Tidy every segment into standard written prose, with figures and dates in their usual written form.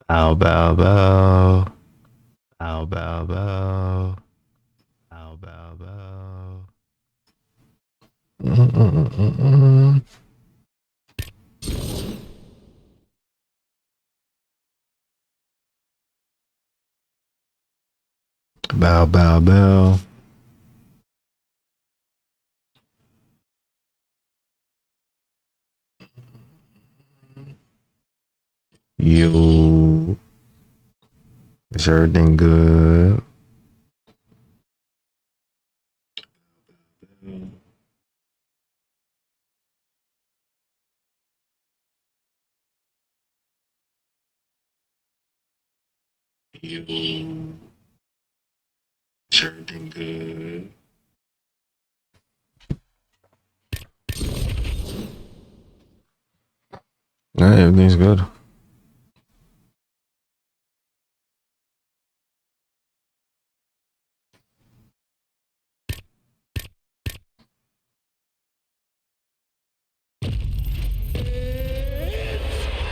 Bow, bow, bow. Bow, bow, bow. Bow, bow, bow. Bow, bow, bow. Yo. Is everything good? Yo. Is everything good? Yeah, everything's good.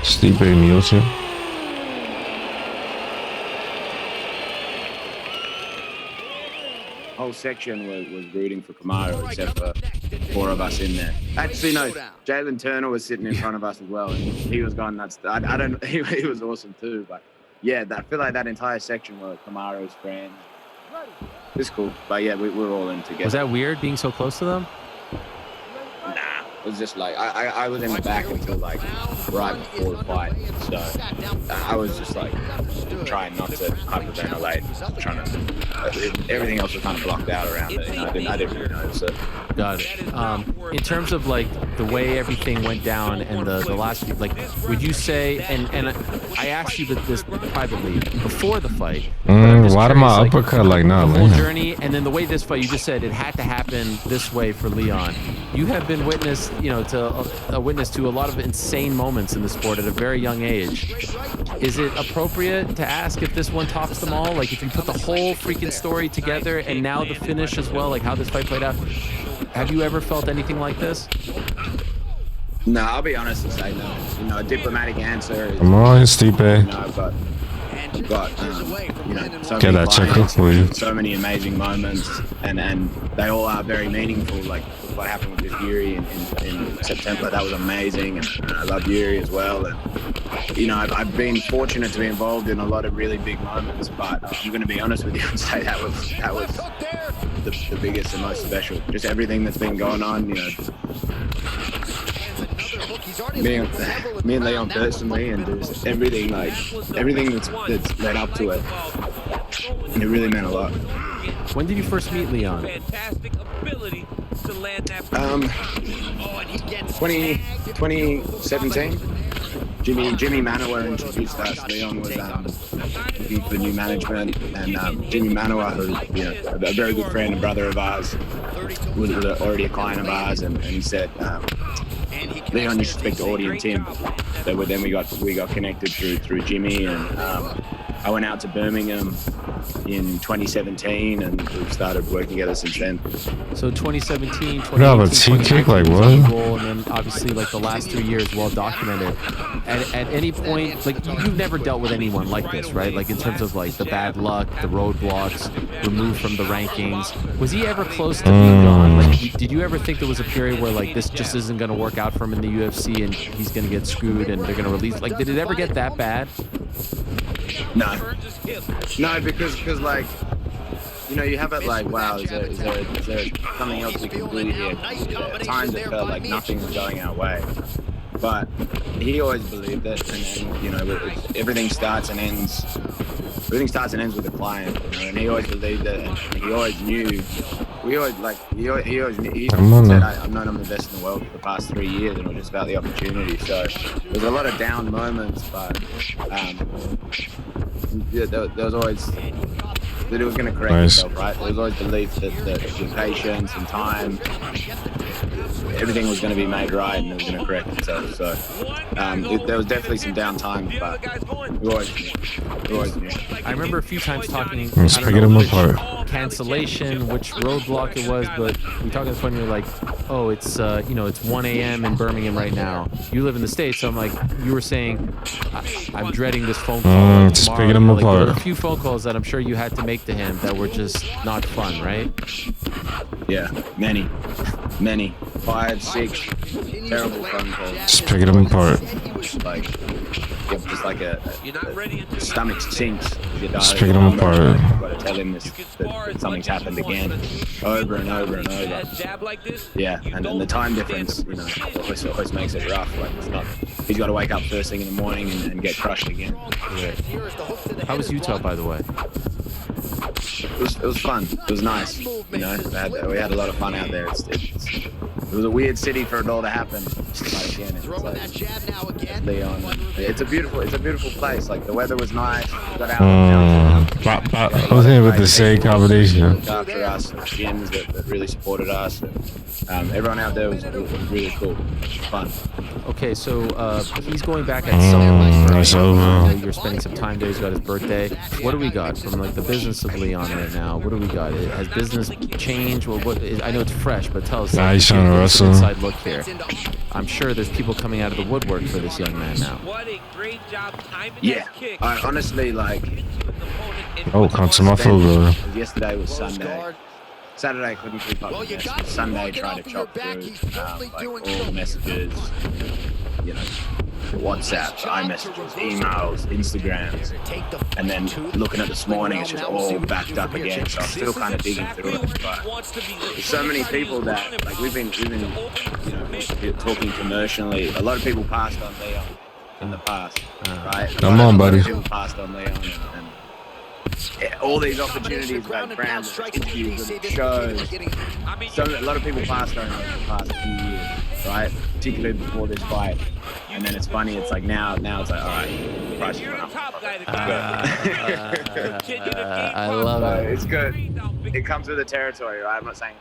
Stipe Miocic. Whole section was rooting for Kamaru except for 4 of us in there. Actually, no, Jalen Turner was sitting in front of us as well, and he was going nuts. I don't. He was awesome too, but yeah, I feel like that entire section were Kamaru's friends. It's cool, but yeah, we're all in together. Was that weird being so close to them? Nah, it was just like I was in the back until like right before the fight, so I was just like trying not to hyperventilate, trying to. Everything else was kind of blocked out around it. You know, I didn't really notice it. Got it. In terms of like the way everything went down and the last few, like, would you say? And I asked you this privately before the fight. Why did my uppercut like not the whole land? journey, and then the way this fight, you just said it had to happen this way for Leon. You have been witness, you know, to a witness to a lot of insane moments in the sport at a very young age. Is it appropriate to ask if this one tops them all? Like, if you put the whole freaking story together and now the finish as well, like how this fight played out, have you ever felt anything like this? No, I'll be honest and say no. You know, a diplomatic answer is, Come on, Stipe. you know, I've got you know, so Get many that check fights, up for you. so many amazing moments, and they all are very meaningful. Like what happened with Yuri in September, that was amazing, and I love Yuri as well. And you know, I've been fortunate to be involved in a lot of really big moments, but I'm going to be honest with you and say that was the biggest and most special. Just everything that's been going on, you know. Me and Leon personally, and just everything that's led up to it. And it really meant a lot. When did you first meet Leon? 2017. Jimmy Manawa introduced us. Leon was looking for new management, and Jimmy Manawa, who, you know, a very good friend and brother of ours, was already a client of ours, and he said, Leon, you should speak to Audie and Tim. So then we got connected through Jimmy, and I went out to Birmingham in 2017, and we've started working together since then. So 2017, 2018, Yeah, but T-kick, like what? And then obviously like the last 3 years, well documented. At any point, like you've never dealt with anyone like this, right? Like in terms of like the bad luck, the roadblocks, removed from the rankings. Was he ever close to being gone? Like, did you ever think there was a period where like this just isn't going to work out for him in the UFC and he's going to get screwed and they're going to release? Like, did it ever get that bad? No, because like, you know, you have it like, wow, is there something else we can do here? At times it felt like nothing was going our way, but he always believed it, and you know, everything starts and ends with the client, you know, and he always believed it, and he always knew. He said, I've known I'm the best in the world for the past 3 years, and it was just about the opportunity. So there's a lot of down moments, but yeah, there was always that it was going to correct itself, right? There was always belief that with patience and time, everything was going to be made right and it was going to correct itself. So there was definitely some downtime, but we always knew. I remember a few times talking. Let's I don't pick know them which apart. cancellation, which roadblock it was, but we talked on the phone. You're like, oh, it's it's 1 a.m. in Birmingham right now. You live in the States, so I'm like, you were saying, I'm dreading this phone call. Just tomorrow. picking them Like, there were apart. a few phone calls that I'm sure you had to make to him that were just not fun, right? Yeah, many, 5, 6 terrible phone calls. Just picking them apart. Like, just like a stomach sinks. Just picking them apart. You've got to tell him that something's happened again, over and over and over. Yeah, and then the time difference, always makes it rough. Like, it's not. He's got to wake up first thing in the morning and get crushed again. Yeah. How was Utah, by the way? It was fun. It was nice. We had a lot of fun out there. It was a weird city for it all to happen. But again, it's a beautiful place. Like, the weather was nice. We got out. I was here with the same combination. Looked after us, gyms that really supported us. Everyone out there was really cool. Fun. Okay, so he's going back at some point. That's over. You're spending some time there. He's got his birthday. What do we got from like the business of Leon right now? What do we got? Has business changed? Well, I know it's fresh, but tell us. Nah, he's trying to give us wrestle. an inside look here. I'm sure there's people coming out of the woodwork for this young man now. Yeah, I honestly like. Oh, come to my food, bro. Yesterday was Sunday. Saturday couldn't keep up with this. Sunday tried to chop through all the messages, WhatsApp, iMessages, emails, Instagrams, and then looking at this morning, it's just all backed up again. So I'm still kind of digging through it. But there's so many people that we've been talking commercially. A lot of people passed on Leon in the past, right? Come on, buddy. People passed on Leon and all these opportunities about brands, interviews, and shows. So a lot of people passed on in the past few years, right? Particularly before this fight. And then it's funny. It's like now it's like, all right, price went up. I love it. It's good. It comes with the territory, right? I'm not saying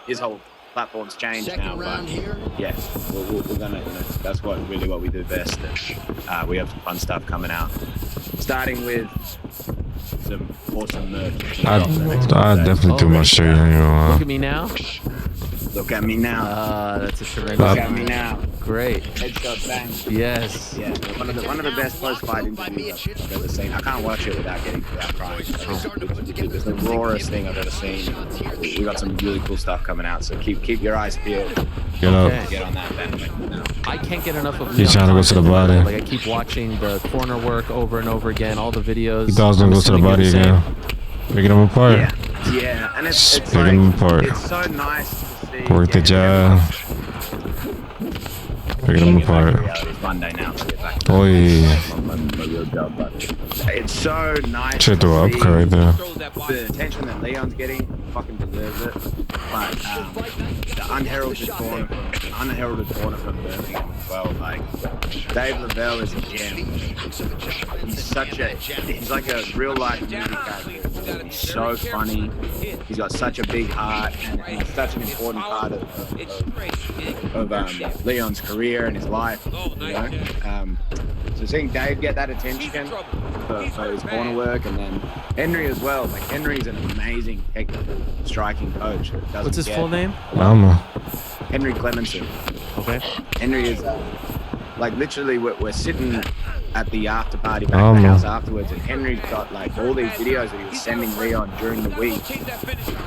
his whole platform's changed now, but yeah, we're gonna. That's what we do best. And, we have some fun stuff coming out, starting with some awesome merch. I definitely do my shit. Look at me now. Look at me now. That's a tremendous. Look at me now. Great. Headshot bang. Yes. Yeah, one of the best post-fight interviews I've ever seen. I can't watch it without crying. It's the rawest thing I've ever seen. We got some really cool stuff coming out, so keep your eyes peeled. Get up. Get on that bandwagon now. I can't get enough of. He's trying to go to the body. Like, I keep watching the corner work over and over again. All the videos. He thought I was gonna go to the body again. Picking them apart. Yeah, and it's Picking them apart. It's so nice to see. Work the job. Picking them apart. It's Monday now. So get back Oh yeah. my real job, but it's so nice. Should do an upcut right there. The attention that Leon's getting fucking deserves it. But the unheralded corner from Birmingham as well. Like, Dave Lavelle is a gem. He's like a real life movie character. He's so funny. He's got such a big heart, and he's such an important part of Leon's career and his life. So seeing Dave get that attention for his corner work, and then Henry as well. Like, Henry's an amazing technical striking coach. What's his full name? Henry Clemenson. Okay. Henry is like, literally we're sitting at the after party back at the house afterwards, and Henry's got like all these videos that he was sending Leon during the week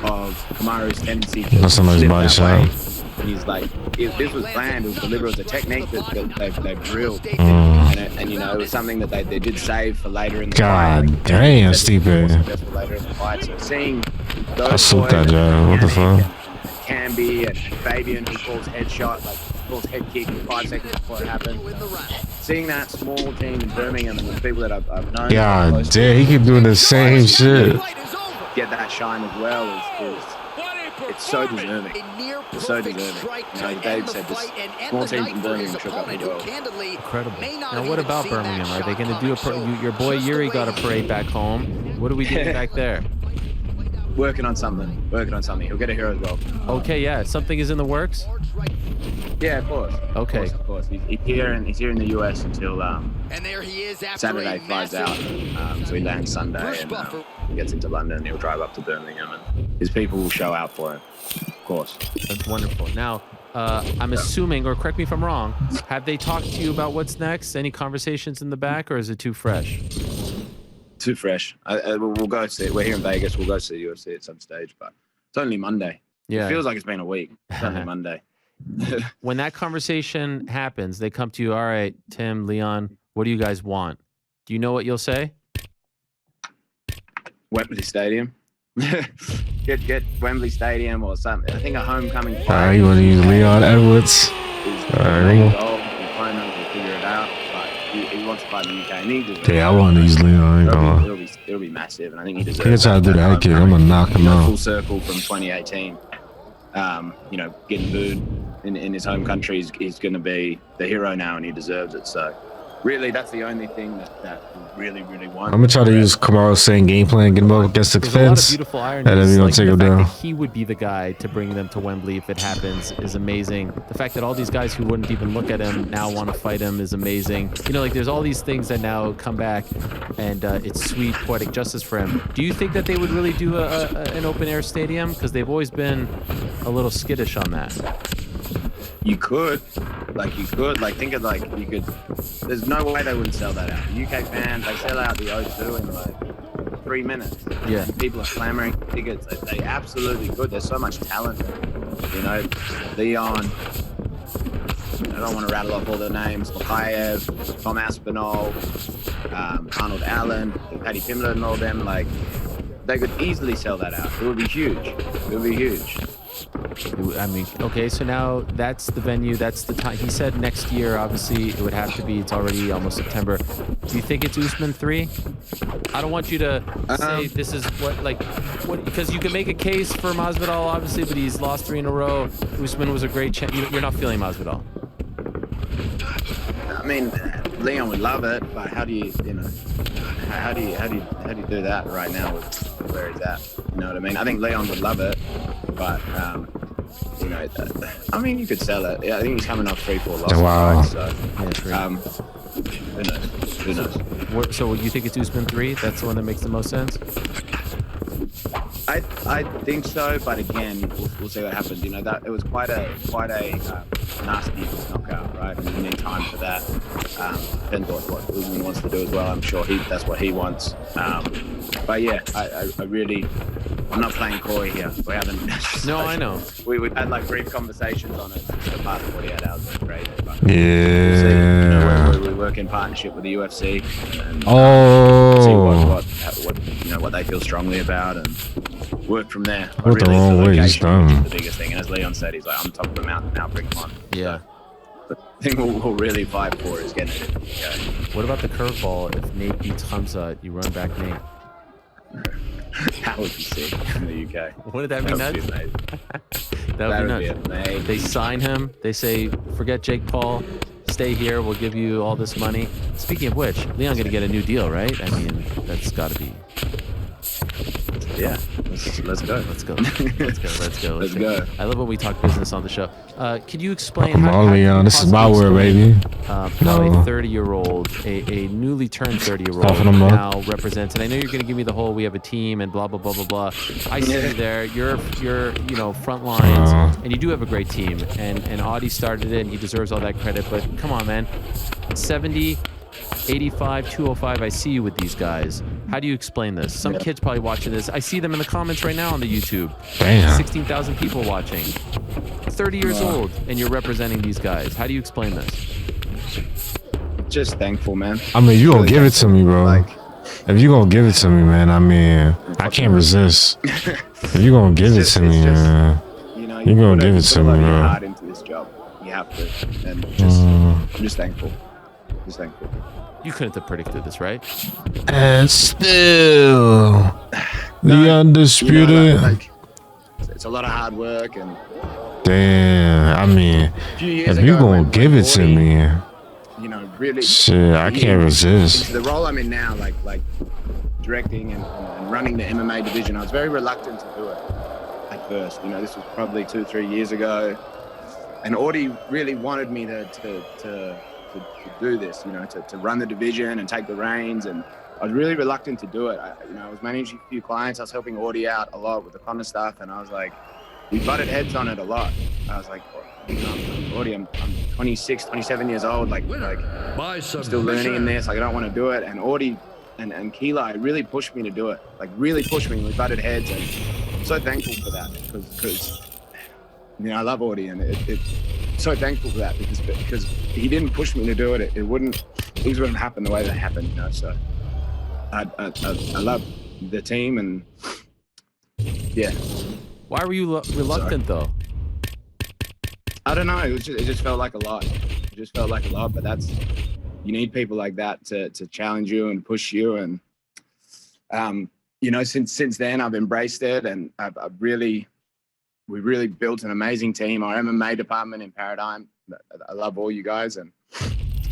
of Kamaru's tendency to That's a nice slip body that shot. way. And he's like, if this was planned, it was deliberate. It was a technique that they drilled, and it was something that they did save for later in the fight. God damn, Stipe. For later in the fight. So seeing I those salute that, boys, Joe. What the fuck? Camby and Fabian, who calls headshot, like calls head kick 5 seconds before it happened. Seeing that small team in Birmingham and the people that I've known, God damn, he keep doing the same shit. Get that shine as well is it's so deserving. It's so deserving. Dave said this small team from Birmingham shook up the world. Incredible. Now, what about Birmingham? Are they going to do your boy Yuri got a parade back home? What are we doing back there? Working on something. Working on something. He'll get a hero as well. Okay, yeah. Something is in the works? Yeah, of course. Okay. Of course. He's here in the US until And there he is after Saturday flies out. So he lands Sunday and gets into London. He'll drive up to Birmingham and his people will show out for him. Of course. That's wonderful. Now, I'm assuming, or correct me if I'm wrong, have they talked to you about what's next? Any conversations in the back, or is it too fresh? Too fresh. We'll go see it. We're here in Vegas. We'll go see UFC at some stage, but it's only Monday. Yeah. It feels like it's been a week. It's only Monday. When that conversation happens, they come to you, all right, Tim, Leon, what do you guys want? Do you know what you'll say? Wembley Stadium. get Wembley Stadium or something. I think a homecoming All fight. right, you want to use Leon Edwards? All right, Opponent will figure it out. But he wants to fight in the UK. And he deserves yeah, I want to use Leon. It'll be massive, and I think he deserves I'm gonna try to do that kid. I'm gonna knock him Full out. circle from 2018. Getting booed in his home country, he's going to be the hero now, and he deserves it. So, really, that's the only thing that we really want. I'm gonna try to use Kamaro's same game plan, get him up against the There's a lot of fence, beautiful and then ironies. we're gonna Like, take the him fact down. that he would be the guy to bring them to Wembley if it happens is amazing. The fact that all these guys who wouldn't even look at him now want to fight him is amazing. You know, like there's all these things that now come back, and it's sweet poetic justice for him. Do you think that they would really do an open air stadium? Because they've always been a little skittish on that. You could, think of you could. There's no way they wouldn't sell that out. The UK fans, they sell out the O2 in like 3 minutes. Yeah. People are clamoring for tickets. They absolutely could. There's so much talent there. You know, Leon. I don't want to rattle off all the names. Mikhaev, Tom Aspinall, Arnold Allen, Paddy Pimblett, and all them. Like, they could easily sell that out. It would be huge. It would be huge. I mean, okay, so now that's the venue, that's the time. He said next year, obviously, it would have to be, it's already almost September. Do you think it's Usman 3? I don't want you to say this is what, because you can make a case for Masvidal, obviously, but he's lost 3 in a row. Usman was a great champ. You're not feeling Masvidal. I mean, Leon would love it, but how do you how do you do that right now with where he's at? You know what I mean? I think Leon would love it, but I mean, you could sell it. Yeah, I think he's coming off 3-4 losses. Wow. Right? So, Yeah, who knows? So you think it's Usman 3? That's the one that makes the most sense? I think so, but again, we'll see what happens. You know, that it was quite a nasty knockout, right? And you need time for that. Depends what Usman wants to do as well. I'm sure that's what he wants. But yeah, I'm not playing coy here. We haven't. No, I know. We've had like brief conversations on it for the past 48 hours. It's crazy. But Yeah. we'll see. We work in partnership with the UFC. And, Oh. see what they feel strongly about and work from there. But What the really, wrong the way, he's location is done. the biggest thing. And as Leon said, he's like, I'm top of the mountain now, bring him on. Yeah. The thing we'll really fight for is getting it. Okay. What about the curveball? If Nate beats Hamza, you run back Nate. That would be sick in the UK. Wouldn't that be nuts? amazing. That would be That would nuts. be amazing. They sign him. They say, forget Jake Paul. Stay here. We'll give you all this money. Speaking of which, Leon going to get a new deal, right? I mean, that's got to be. Yeah, let's go. Let's go. Let's go. I love when we talk business on the show. Can you explain Come on, can you Leon. This is my possibly word, explain, baby. how No. a 30-year-old, a newly turned 30-year-old Toughen him up. now represents, and I know you're going to give me the whole, we have a team and blah, blah, blah, blah, blah. I see you there. You're front lines, and you do have a great team. And Audie started it, and he deserves all that credit. But come on, man. 70, 85, 205, I see you with these guys. How do you explain this? Some kids probably watching this. I see them in the comments right now on the YouTube. Damn. 16,000 people watching. 30 years old, and you're representing these guys. How do you explain this? Just thankful, man. I mean, you gonna Really give it to me, bro. Like, If you gonna give it to me, man, I mean, I can't resist. If you gonna give it to me, man, you gonna give it to me, bro. bro. Hard into this job. You have to, and I'm just thankful. Just thankful. You couldn't have predicted this, right? And still, the undisputed. You know, it's a lot of hard work, and Damn, I mean, a few years if you ago, gonna when give it to 40, me, really, shit, I can't resist. the role I'm in now, like directing and running the MMA division, I was very reluctant to do it at first. You know, this was probably 2-3 years ago, and Audie really wanted me to do this. You know, to run the division and take the reins, and I was really reluctant to do it. I was managing a few clients. I was helping Audie out a lot with the common stuff, and I was like, we butted heads on it a lot. I was like, Audie, I'm 26, 27 years old. Like I'm still learning in this. Like, I don't want to do it. And Audie and Kila really pushed me to do it. Like, really pushed me. We butted heads, and I'm so thankful for that because you know, I love Audie, and so thankful for that because he didn't push me to do it. Things wouldn't happen the way they happened. You know, so I love the team, and yeah. Why were you reluctant though? I don't know. It just felt like a lot. It just felt like a lot. But you need people like that to challenge you and push you. And you know, since then I've embraced it, and we really built an amazing team. Our MMA department in Paradigm. I love all you guys, and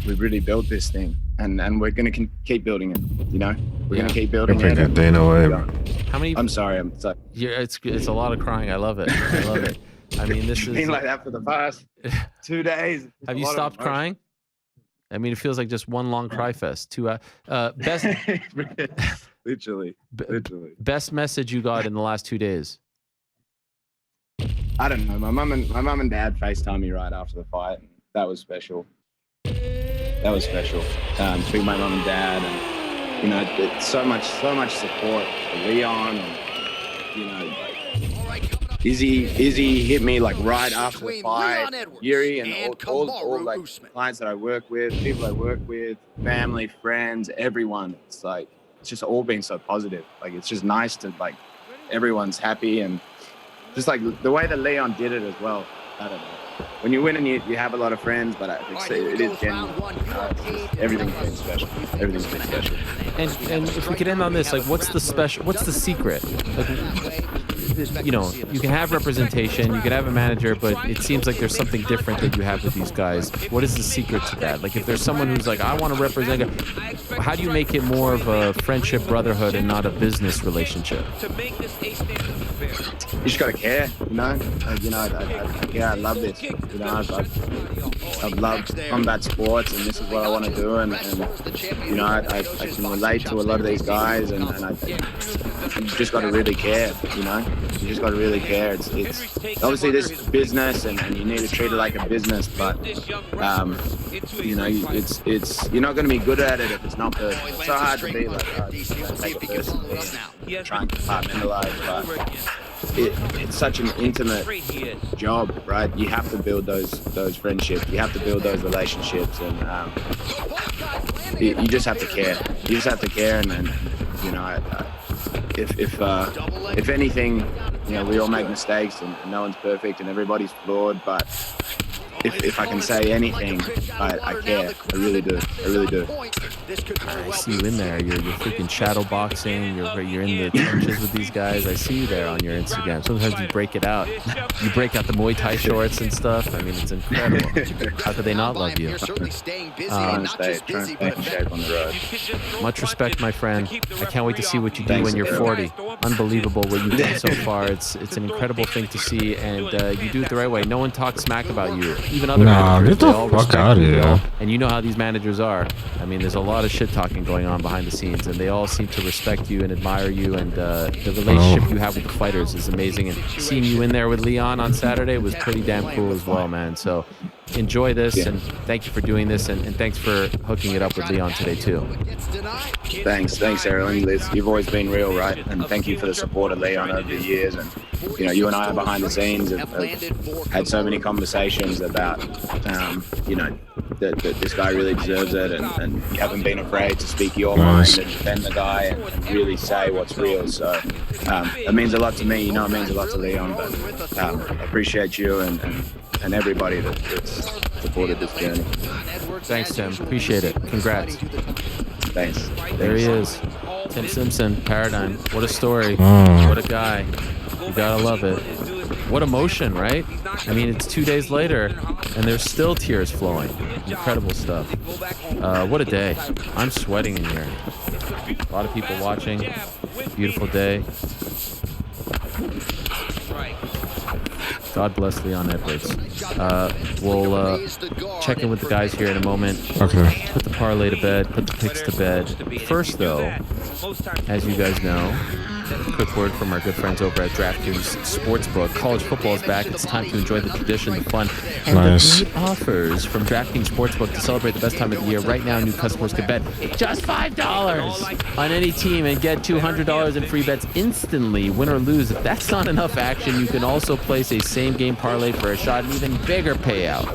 we've really built this thing, and we're gonna keep building it. You know, we're gonna keep building it. How many? I'm sorry. I'm sorry. Yeah, it's a lot of crying. I love it. I love it. I mean, this is been like that for the past 2 days. Have you stopped crying? I mean, it feels like just one long cry fest. Best. literally. Best message you got in the last 2 days. I don't know. My mum and dad FaceTimed me right after the fight. And that was special. Speaking my mum and dad, and you know, it's so much support for Leon, and you know, like Izzy hit me like right after the fight. Yuri and all like clients that I work with, people I work with, family, friends, everyone. It's like it's just all been so positive. Like it's just nice to like everyone's happy, and just like the way that Leon did it as well. I don't know. When you win and you have a lot of friends, but it is genuine. Everything's been special. Everything's been special. And if we could end on this, like, what's the secret? Like, you know, you can have representation, you can have a manager, but it seems like there's something different that you have with these guys. What is the secret to that? Like, if there's someone who's like, I want to represent, how do you make it more of a friendship, brotherhood, and not a business relationship? You just gotta care, you know. I care. I love this. You know, I've loved combat sports, and this is what I want to do. And you know, I can relate to a lot of these guys, and you just gotta really care. You know, you just gotta really care. It's obviously this is business, and you need to treat it like a business. But you know, it's you're not gonna be good at it if it's not good. It's so hard to be like take it personally and try and compartmentalize, but it's such an intimate job, right? You have to build those friendships. You have to build those relationships, and you just have to care. You just have to care, and you know, if anything, you know, we all make mistakes, and no one's perfect, and everybody's flawed. But if I can say anything, I care. I really do. I really do. I see you in there. You're freaking shadow boxing. You're in the trenches with these guys. I see you there on your Instagram. Sometimes you break it out. You break out the Muay Thai shorts and stuff. I mean, it's incredible. How could they not love you? Trying to stay in shape on the road. Much respect, my friend. I can't wait to see what you do when you're 40. Unbelievable what you've done so far. It's an incredible thing to see, and you do it the right way. No one talks smack about you. Even other managers, get the fuck out of here. And you know how these managers are. I mean, there's a lot of shit talking going on behind the scenes, and they all seem to respect you and admire you, and the relationship you have with the fighters is amazing. And seeing you in there with Leon on Saturday was pretty damn cool as well, man. So enjoy this, and thank you for doing this, and thanks for hooking it up with Leon today too. Thanks, Aaron. You've always been real, right? And thank you for the support of Leon over the years. And you know, you and I are behind the scenes and have had so many conversations about, you know, that this guy really deserves it, and you haven't been afraid to speak your mind and defend the guy and really say what's real. So it means a lot to me. You know, it means a lot to Leon. But I appreciate you and everybody that's supported this journey. Thanks, Tim. Appreciate it. Congrats. Thanks. There he is. Tim Simpson, Paradigm. What a story. What a guy. You gotta love it. What emotion, right? I mean, it's 2 days later, and there's still tears flowing. Incredible stuff. What a day. I'm sweating in here. A lot of people watching. Beautiful day. God bless Leon Edwards. We'll check in with the guys here in a moment. Okay. Put the parlay to bed. Put the picks to bed. First, though, as you guys know, quick word from our good friends over at DraftKings Sportsbook. College football is back. It's time to enjoy the tradition, the fun, and the great offers from DraftKings Sportsbook to celebrate the best time of the year. Right now, new customers can bet just $5 on any team and get $200 in free bets instantly, win or lose. If that's not enough action, you can also place a same-game parlay for a shot, an even bigger payout.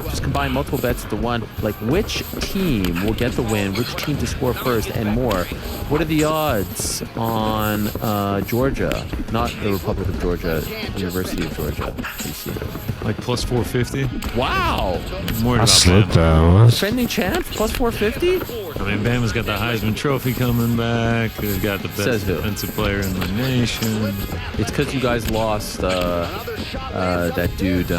Just combine multiple bets into one, like which team will get the win, which team to score first, and more. What are the odds on Georgia, not the Republic of Georgia, University of Georgia, UC? Like plus 450. Wow! More I about slipped Bama. that one. Defending champ, plus 450? I mean, Bama's got the Heisman Trophy coming back. They've got the Says best who? defensive player in the nation. It's because you guys lost that dude,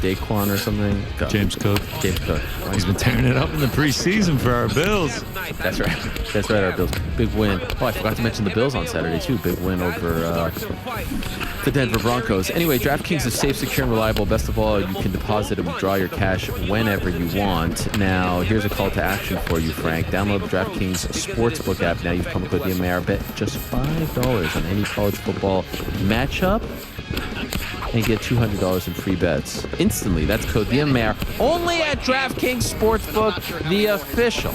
Daquan or something. James Cook. James Cook. He's been tearing it up in the preseason for our Bills. That's right. That's right, our Bills. Big win. Oh, I forgot to mention the Bills on Saturday, too. Big win over the Denver Broncos. Anyway, DraftKings is safe, secure, and reliable. Best of all, you can deposit and withdraw your cash whenever you want. Now, here's a call to action for you, Frank. Download the DraftKings Sportsbook app. Now, you've come up with the MAR. Bet just $5 on any college football matchup and get $200 in free bets instantly. That's code DMAR only at DraftKings Sportsbook, the official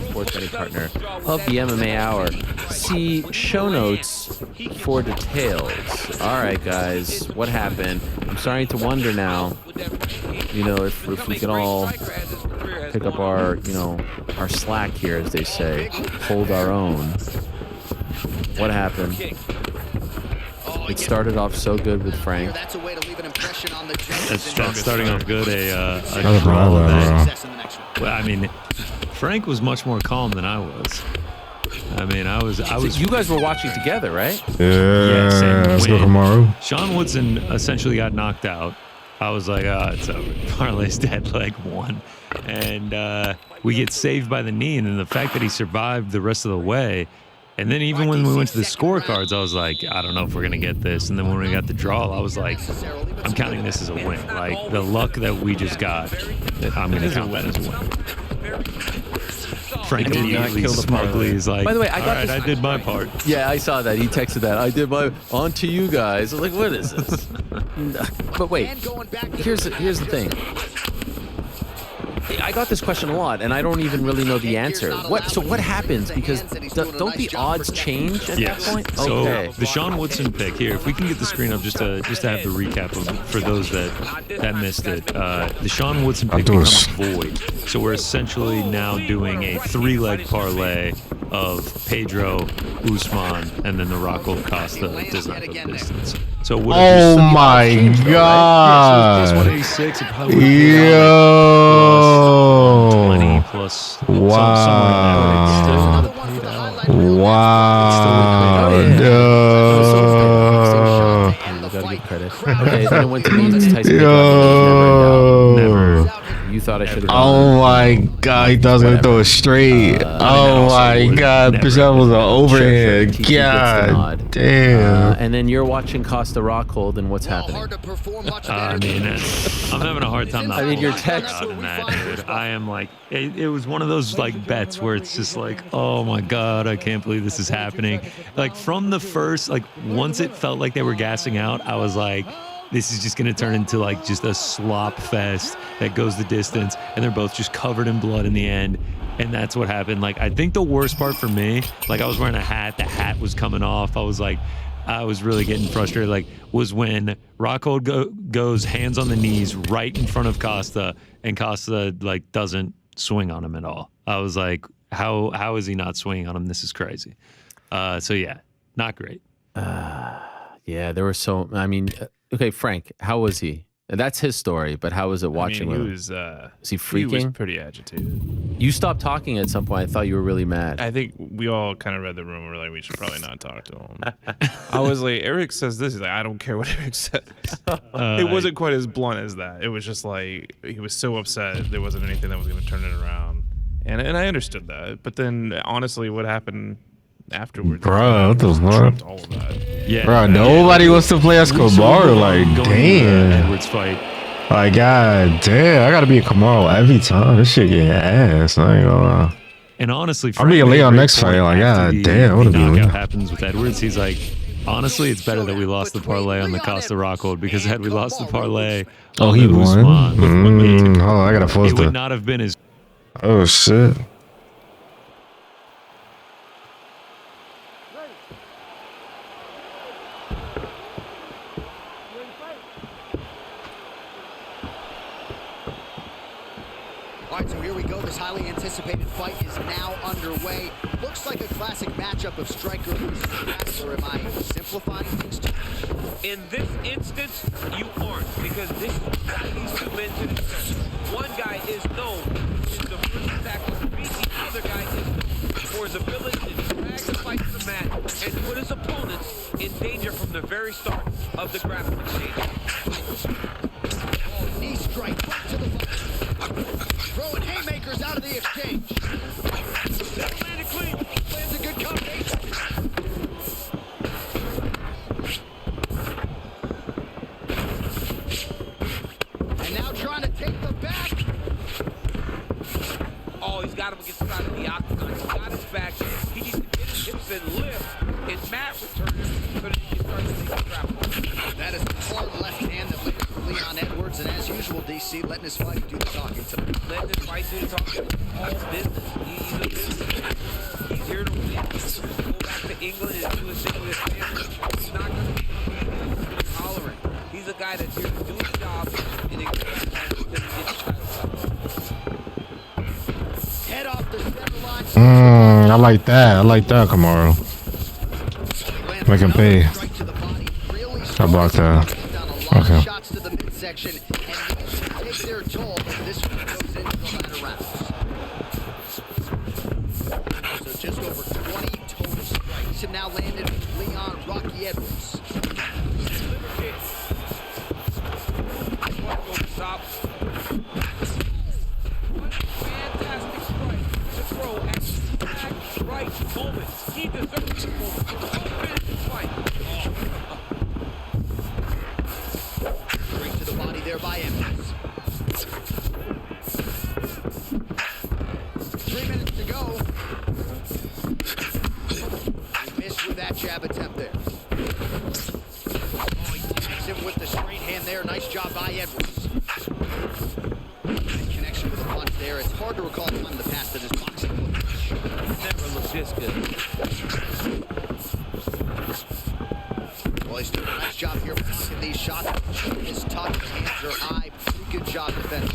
sports betting partner of the MMA Hour. See show notes for details. All right, guys, what happened? I'm starting to wonder now, if we can all pick up our, our slack here, as they say, hold our own. What happened? It started off so good with Frank. That's starting off good. A That's draw right, that. Well, I mean, Frank was much more calm than I was. I mean, I was. You guys were watching together, right? Yeah, same. let's go, Kamaru. Sean Woodson essentially got knocked out. I was like, it's over. Parlay's dead, leg one. And we get saved by the knee. And then the fact that he survived the rest of the way. And then even when we went to the scorecards, I was like, I don't know if we're going to get this. And then when we got the draw, I was like, I'm counting this as a win. Like, the luck that we just got, I'm going to count that as a win. Frank immediately smugly is like, by the way, I got all right, I did my part. Yeah, I saw that. He texted that. I did my on to you guys. I was like, what is this? But wait, here's the thing. I got this question a lot, and I don't even really know the answer. So what happens? Because don't the odds change at that point? Okay. So the Sean Woodson pick here, if we can get the screen up just to have the recap for those that missed it. The Sean Woodson pick becomes void. So we're essentially now doing a 3-leg parlay of Pedro, Usman, and then the Rocco Costa does not go the distance. So Oh my God! Yeah, so 186. It probably would Yo! 20 plus. Wow! Wow! Gotta give credit. Okay, then it went to me. Tyson. Yo! You thought I should have. Oh my God! He thought I was gonna throw it straight. Oh my God! That was an overhead. God damn! And then you're watching Costa Rockhold, and what's happening? I mean, I'm having a hard time not. I mean, your pulling text. out in that, dude. I am like, it was one of those like bets where it's just like, oh my God, I can't believe this is happening. Like from the first, like once it felt like they were gassing out, I was like, this is just going to turn into like just a slop fest that goes the distance, and they're both just covered in blood in the end. And that's what happened. Like, I think the worst part for me, like I was wearing a hat, the hat was coming off. I was really getting frustrated, like, was when Rockhold goes hands on the knees right in front of Costa, and Costa like doesn't swing on him at all. I was like, how is he not swinging on him? This is crazy. So yeah, not great. Yeah, there were so. I mean, okay, Frank, how was he? That's his story, but how was it watching him? Was he freaking? He was pretty agitated. You stopped talking at some point. I thought you were really mad. I think we all kind of read the room. We're like, we should probably not talk to him. I was like, Eric says this. He's like, I don't care what Eric says. It wasn't quite as blunt as that. It was just like, he was so upset. There wasn't anything that was going to turn it around. And I understood that, but then honestly, what happened afterwards? Bro, what the fuck? Trumped all of that. Yeah, Bro, nobody wants to play Escobar. Like, damn. Edwards fight. Like, god damn. I gotta be a Kamaru every time. This shit getting ass. I ain't gonna lie. And honestly, I'll be a Leon next fight. Like, god damn. I wanna be knockout Leon. happens with Edwards. He's like, honestly, it's better that we lost the parlay on the Costa Rockhold, because had we lost the parlay, Oh, on he the won. Usman, Oh, I gotta force it would the. not have been as. Oh shit. All right, so here we go. This highly anticipated fight is now underway. Looks like a classic matchup of striker versus grappler. Or am I simplifying things too much? In this instance, you aren't, because this is these two men to discuss. One guy is known for the first tackle to beat, the other guy is known for his ability to drag the fight to the mat and put his opponents in danger from the very start of the grappling exchange. Oh, knee strike right to the body. Throwing haymakers out of the exchange. Landed clean. Lands a good combination. And now trying to take the back. Oh, he's got him against the side of the octagon. He's got his back. He needs to get his hips and lift. And Matt returns so that he can start to see the grapple. That is the hard left hand that lands for Leon Edwards. And as usual, DC letting his fight do the talking tonight. Let this fight do the talking. All business. He's a businessman. He's here to win. Go back to England and do his thing with his family. He's not going to be tolerant. He's a guy that's here to do his job and Head off the center line. I like that. I like that, Kamaru. Make him pay. I blocked that. Okay. Shots to the midsection and take their toll. This one goes into the latter rounds. So just over 20 total strikes have now landed with Leon Rocky Edwards. stop. Fantastic strike to throw at the exact right moment. He deserves this moment. Finish this fight. Straight to the body there by Evans. 3 minutes to go. He missed with that jab attempt there. Oh, he tags him with the straight hand there. Nice job by Edwards. Connection with the punch there. It's hard to recall time in the past that his boxing Never looked this good. Well, he's doing a nice job here blocking these shots. His tough hands are high. Pretty good job defending.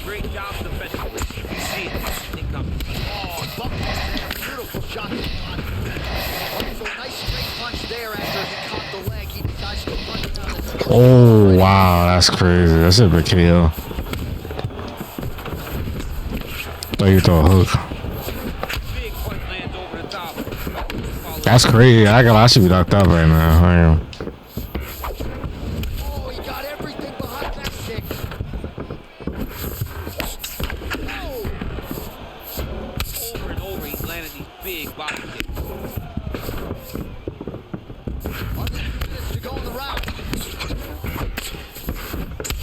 Great job defensively. You see it. It comes. Oh, bump there. Beautiful shot to the body. Also, nice straight punch there after he caught the leg. He decides to punch down. Oh, wow. That's crazy. That's a big KO. Thought you throw a hook. Big punch lands over the top. That's crazy. I should be locked up right now. I am. Oh, he got everything behind that kick. Oh. Over and over, he's landing these big body kicks. Under 2 minutes to go in the round.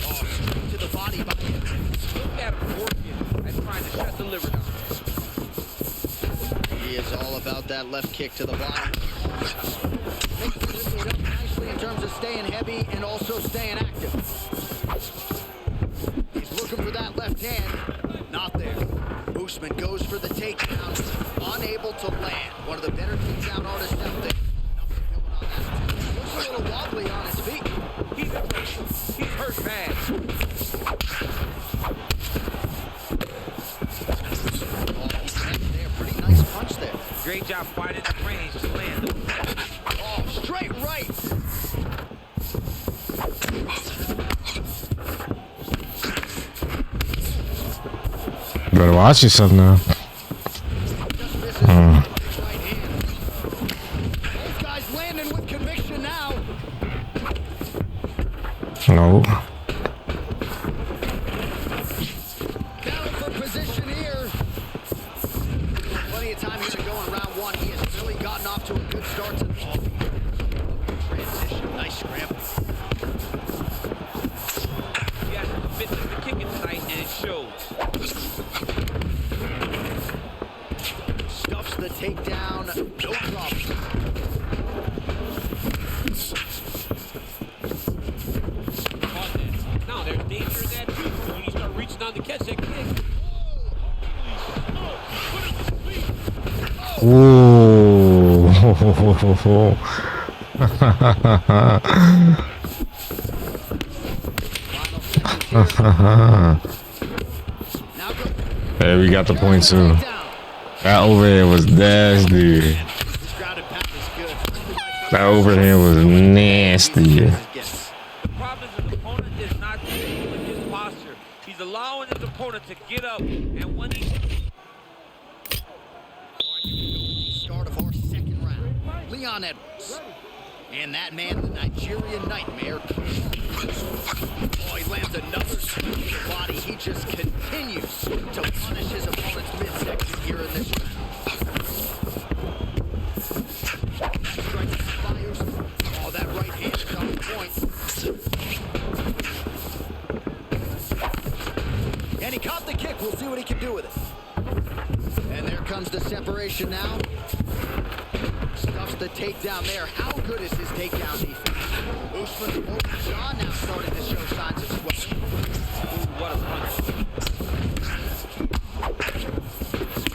Oh, straight to the body by him. Look at him working and trying to shut the liver down. He is all about that left kick to the body. Mixes it up nicely in terms of staying heavy and also staying active. He's looking for that left hand. Not there. Usman goes for the takedown. Unable to land. One of the better takedown artists out there. Nothing going on that. Looks a little wobbly on his feet. He's hurt bad. Oh, he's connected there. Pretty nice punch there. Great job finding the range to land him. Oh, straight right. Better watch yourself now. Just misses with the big right hand. Both guys landing with conviction now. No. Down for position here. gotten off to a good start to transition. Nice scramble. He has the fitness to kick it tonight, and it shows. Stuffs the takedown. No problem. Now there's danger in that too when you start reaching on to catch that kick. Ooh. Hey, we got the point too. That overhead was nasty. That overhead was nasty. The problem is the opponent is not staying with his posture. He's allowing his opponent to get up, and when he... Start of our second round. Leon Edwards. And that man, the Nigerian Nightmare. Oh, he lands another swing to the body. He just continues to punish his opponent's midsection here in this round. Oh, that right hand is on point. And he caught the kick. We'll see what he can do with it. And there comes the separation now. Stuffs the takedown there. How good is his takedown defense? Usman's open jaw now starting to show signs of sweat. What a punch.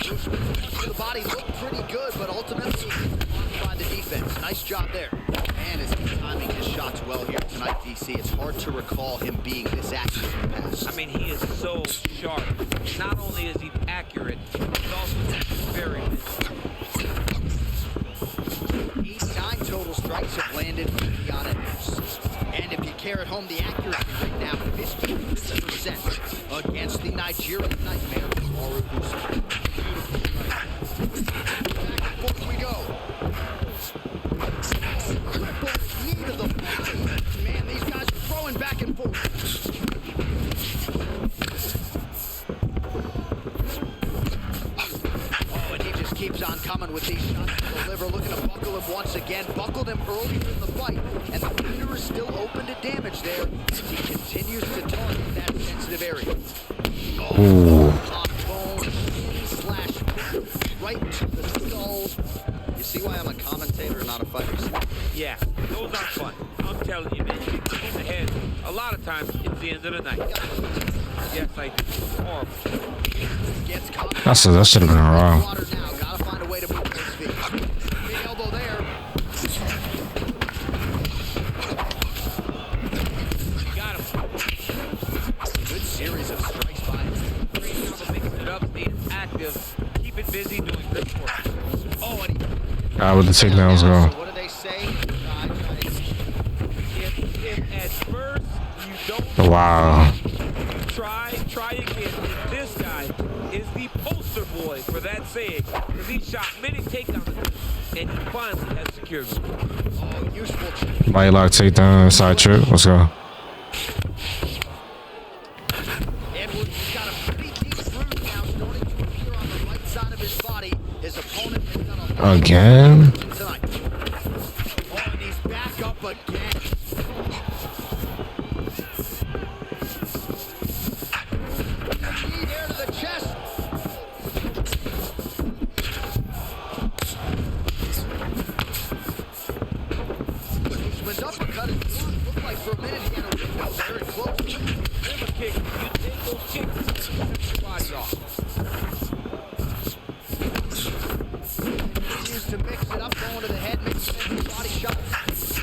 Usman's the body looked pretty good, but ultimately blocked by the defense. Nice job there. Man, is he timing his shots well here tonight, DC. It's hard to recall him being this accurate in the past. I mean, he is so sharp. Not only is he accurate, he's also very good. 89 total strikes have landed for Leon Edwards. And if you care at home, the accuracy right now, 50% against the Nigerian Nightmare, Kamaru Usman. Back and forth we go. Knee to the body. Man, these guys are throwing back and forth. Oh, and he just keeps on coming with these shots to the liver, looking to buckle him once again. Buckled him earlier in the fight, and the fighter is still open to damage there as he continues to target that sensitive area. Oh, on bone, shin slash right to the skull. You see why I'm a commentator and not a fighter? Yeah, those aren't fun. I'm telling you, man. You get in the head. A lot of times, it's the end of the night. Yes, I do. Horrible. That should have been wrong. Gotta find a way to move his feet. Big elbow there. Got him. Good series of strikes by him. Great job of mixing it up, staying active, keeping busy, doing good work. Oh, and he... With the takedowns go. What do they say? If at first you don't Wow. try again. This guy is the poster boy for that saying, because he shot many takedowns and he finally has secured one. Oh, useful. Body lock takedown, side trip. Let's go. Edwards has got a pretty deep groove now starting to appear on the right side of his body. His opponent has done a lot Again? tonight. Oh, and he's back up again. Knee there to the chest. Usman's uppercut is looked like for a minute he had a window there and close. Liver kick, you take those kicks, set your body off. Continues to mix it up, going to the head, mixing in the body shots.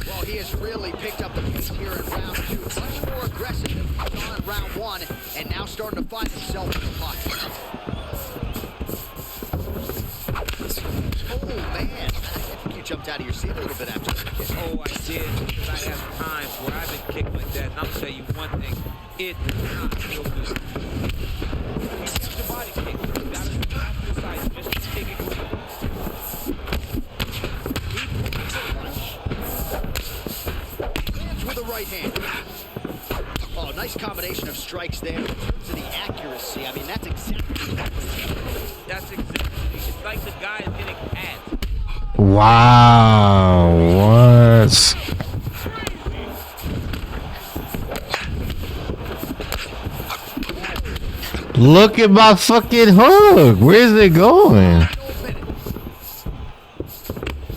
Well, he has really picked up the pace here in round two. Much more aggressive than he saw in round one, and now starting to find himself in the pocket. Oh, man. I think you jumped out of your seat a little bit after that kick. Oh, I did, because I have times where I've been kicked like that, and I'm telling you one thing, it does not feel good. You use your body kick, you gotta be off the side, just to take it quick. Lands with the right hand. Oh, nice combination of strikes there. To the accuracy, I mean, that's exactly That's exactly, It's like the guy is getting ads. Wow, what? Look at my fucking hook. Where's it going?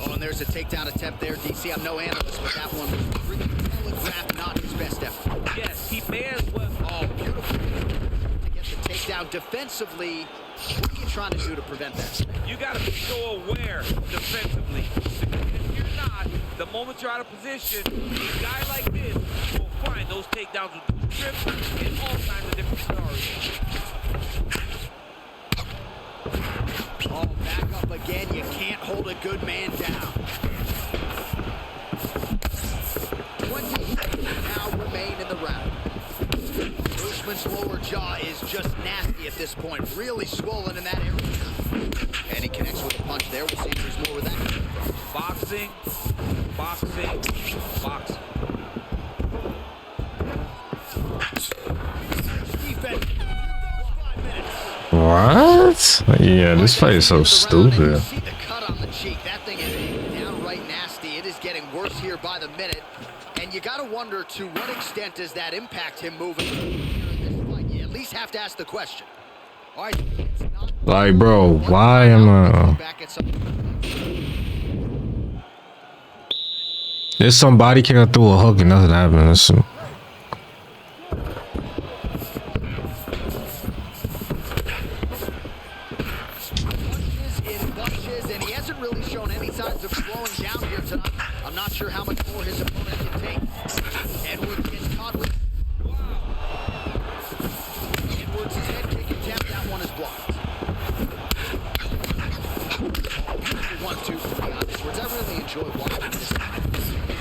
Oh, and there's a takedown attempt there, DC. I'm no analyst, but that one was pretty telegraphed, not his best effort. Yes, he may as well. Oh, beautiful. To get the takedown defensively, what are you trying to do to prevent that? You got to be so aware defensively. If you're not, the moment you're out of position, a guy like this will find those takedowns with trips in all kinds of different scenarios. Oh, back up again. You can't hold a good man down. 20 seconds now remain in the round. Usman's lower jaw is just nasty at this point. Really swollen in that area. And he connects with a punch there. We'll see if there's more with that. Boxing, boxing, boxing. Defense. 5 minutes. What? Yeah, this fight is so stupid. See the cut on the cheek. That thing is downright nasty. It is getting worse here by the minute. And you got to wonder, to what extent does that impact him moving here in this fight? You at least have to ask the question. All right, it's not Like, bro, why am I... back at some... There's somebody kicking through a hook and nothing happened. Listen. And he hasn't really shown any signs of slowing down here tonight. I'm not sure how much more his opponent can take. Edwards gets caught with... Edwards' head kick attempt. That one is blocked. 1-2 for me on Edwards. I really enjoy watching this.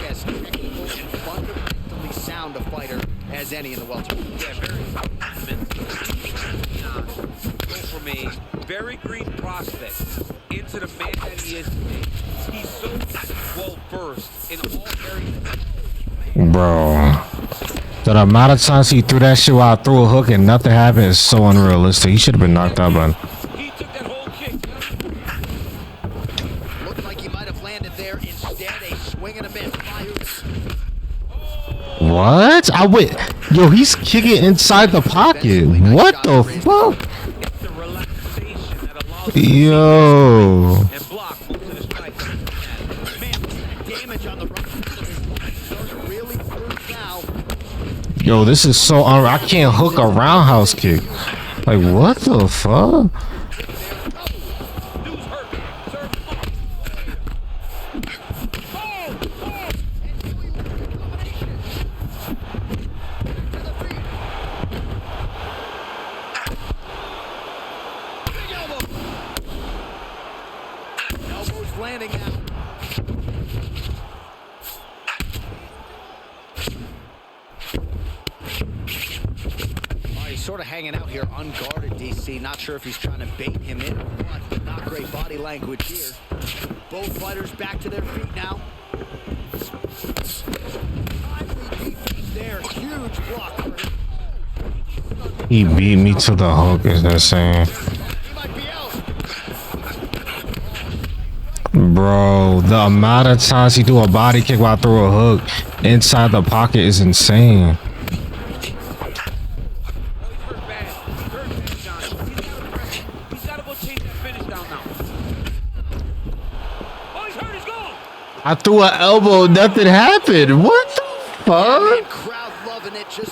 As technical and fundamentally sound a fighter as any in the welterweight. Yeah, very go from a very green prospect into the man that he is today. He's so well versed in all areas. Bro. The amount of times he threw that shit while I threw a hook and nothing happened is so unrealistic. He should have been knocked out by... He took that whole kick. Looked like he might have landed there. Instead, a swing and a miss. What? I went... Yo, he's kicking inside the pocket. What the fuck? It's the relaxation that allows Yo. and block most of the strikes. Man, damage on the run. Really hurt now. Yo, this is so... I can't hook a roundhouse kick. Like, what the fuck? Dude's hurt. Serve off. Elbows landing now. He's sort of hanging out here unguarded, DC. Not sure if he's trying to bait him in or what, but not great body language here. Both fighters back to their feet now. Timely defense there. Huge block for him. He beat me to the hook, is insane. He might be out. Bro, the amount of times he threw a body kick while I threw a hook inside the pocket is insane. I threw an elbow, nothing happened. What the fuck?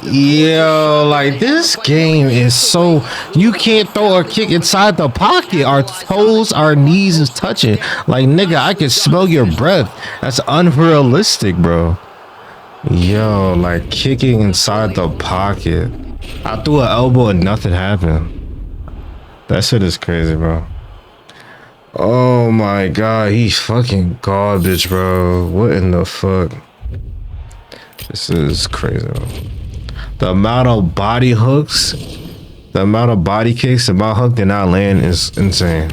Yo, like, this game is so... You can't throw a kick inside the pocket. Our toes, our knees is touching. Like, nigga, I can smell your breath. That's unrealistic, bro. Yo, like, kicking inside the pocket. I threw an elbow and nothing happened. That shit is crazy, bro. Oh my god, he's fucking garbage, bro. What in the fuck? This is crazy, bro. The amount of body hooks, the amount of body kicks that my hook did not land is insane.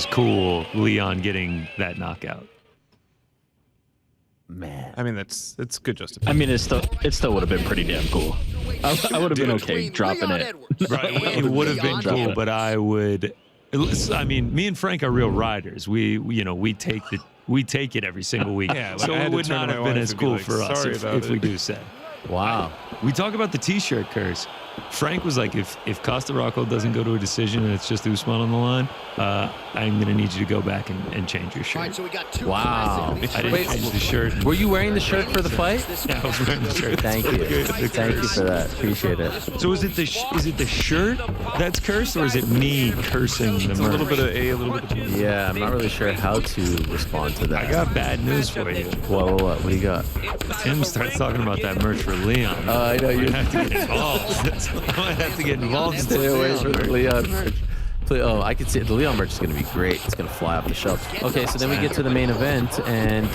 is cool. Leon getting that knockout. Man. I mean, it's good I justification. mean, it still would have been pretty damn cool. I would have been okay dropping it. Right. It would have been cool, but I would. I mean, me and Frank are real riders. We take it every single week. Yeah, like, so I had it to would turn not to have my been wife as and be cool like, for us "Sorry if about we it." do say. Wow. We talk about the T-shirt curse. Frank was like, if Costa Rocco doesn't go to a decision and it's just Usman on the line, I'm going to need you to go back and change your All right, shirt. so we got two Wow. classic I didn't change the shirt. Were you wearing the shirt for the fight? Yeah, I was wearing the shirt. Thank you. Thank you for that. Appreciate it. So is it the shirt that's cursed, or is it me cursing the It's a merch? little bit of A, a little bit of B. Yeah, I'm not really sure how to respond to that. I got bad news for you. What do you got? Tim starts talking about that merch for Leon. I know I you have to get involved. I might have to get involved. in stay this away Leon from the merch. Leon merch. Oh, I can see it. The Leon merch is going to be great. It's going to fly off the shelf. Okay, so then we get to the main event, and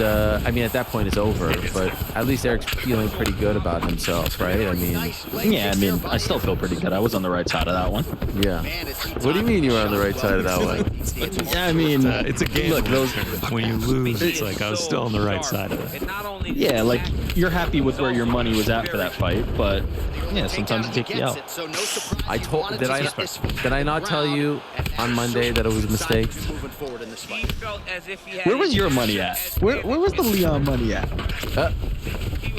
I mean, at that point, it's over. But at least Eric's feeling pretty good about himself, right? I mean, Yeah, I mean, I still feel pretty good. I was on the right side of that one. yeah. What do you mean you were on the right side of that one? Yeah, I mean, It's a game. Look, those. When you lose, it's like I was still on the right side of it. And not only Yeah, like you're happy with where your money was at for that fight, but yeah, sometimes it takes you out. I told. Did I not tell you on Monday that it was a mistake? he felt as if he had Where was your money at? Where was the Leon money at?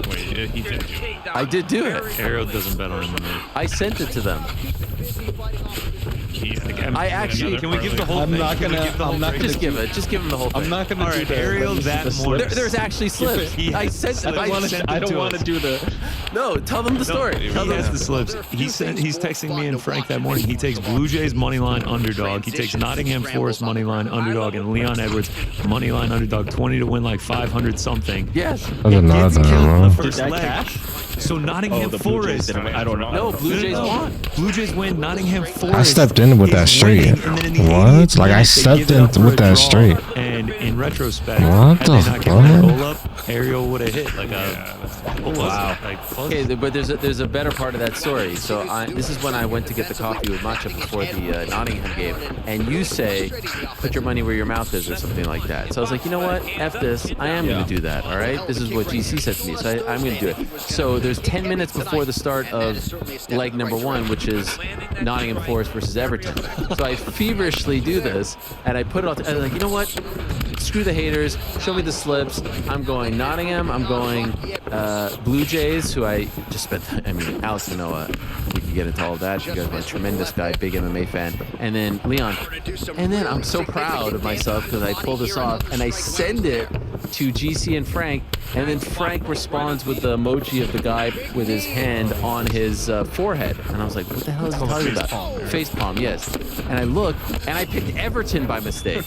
Wait, he did. I did do it. Ariel doesn't bet on MMA. I sent it to them. I actually- Can we give the whole I'm thing? not Can we gonna- give the I'm whole not thing? gonna Just give it. Just give him the whole thing. I'm not gonna All do right, the Ariel, that the morning. There's actually slips. He I has sent. the slips. I Sent sent. them I don't to want to us. do the. No, tell them the story. He Tell them. has the slips. He's texting me and Frank that morning. He takes Blue Jays money line underdog. He takes Nottingham Forest money line underdog and Leon Edwards money line underdog 20 to win like 500 something. Yes. That's Gets another killed in the one. first Did that leg. cash? So Nottingham Oh, the Blue Jays Forest. didn't win. I don't know. No, Blue Jays won. Blue Jays win. Nottingham Forest. I stepped in with that is straight. winning, and then in the What? 80th Like, I minute, they stepped give it in up for with a that draw. straight. And in retrospect, What had the they not given that fuck? goal up, Ariel would have hit like a. Wow. Okay, but there's a better part of that story. So this is when I went to get the coffee with matcha before the Nottingham game, and you say, "Put your money where your mouth is," or something like that. So I was like, you know what? F this. I am going to do that. All right. This is what GC said to me, so I'm going to do it. So there's 10 minutes before the start of leg number 1, which is Nottingham Forest versus Everton. So I feverishly do this, and I put it all. I was like, you know what? Screw the haters. Show me the slips. I'm going Nottingham. I'm going Blue Jays, who I just spent. I mean, Alex Manoa. We can get into all of that. You guys are a tremendous guy, big MMA fan. And then Leon. And then I'm so proud of myself because I pulled this off, and I send it to GC and Frank, and then Frank responds with the emoji of the guy with his hand on his forehead, and I was like, what the hell is he talking about? Face palm, yes. And I looked, and I picked Everton by mistake.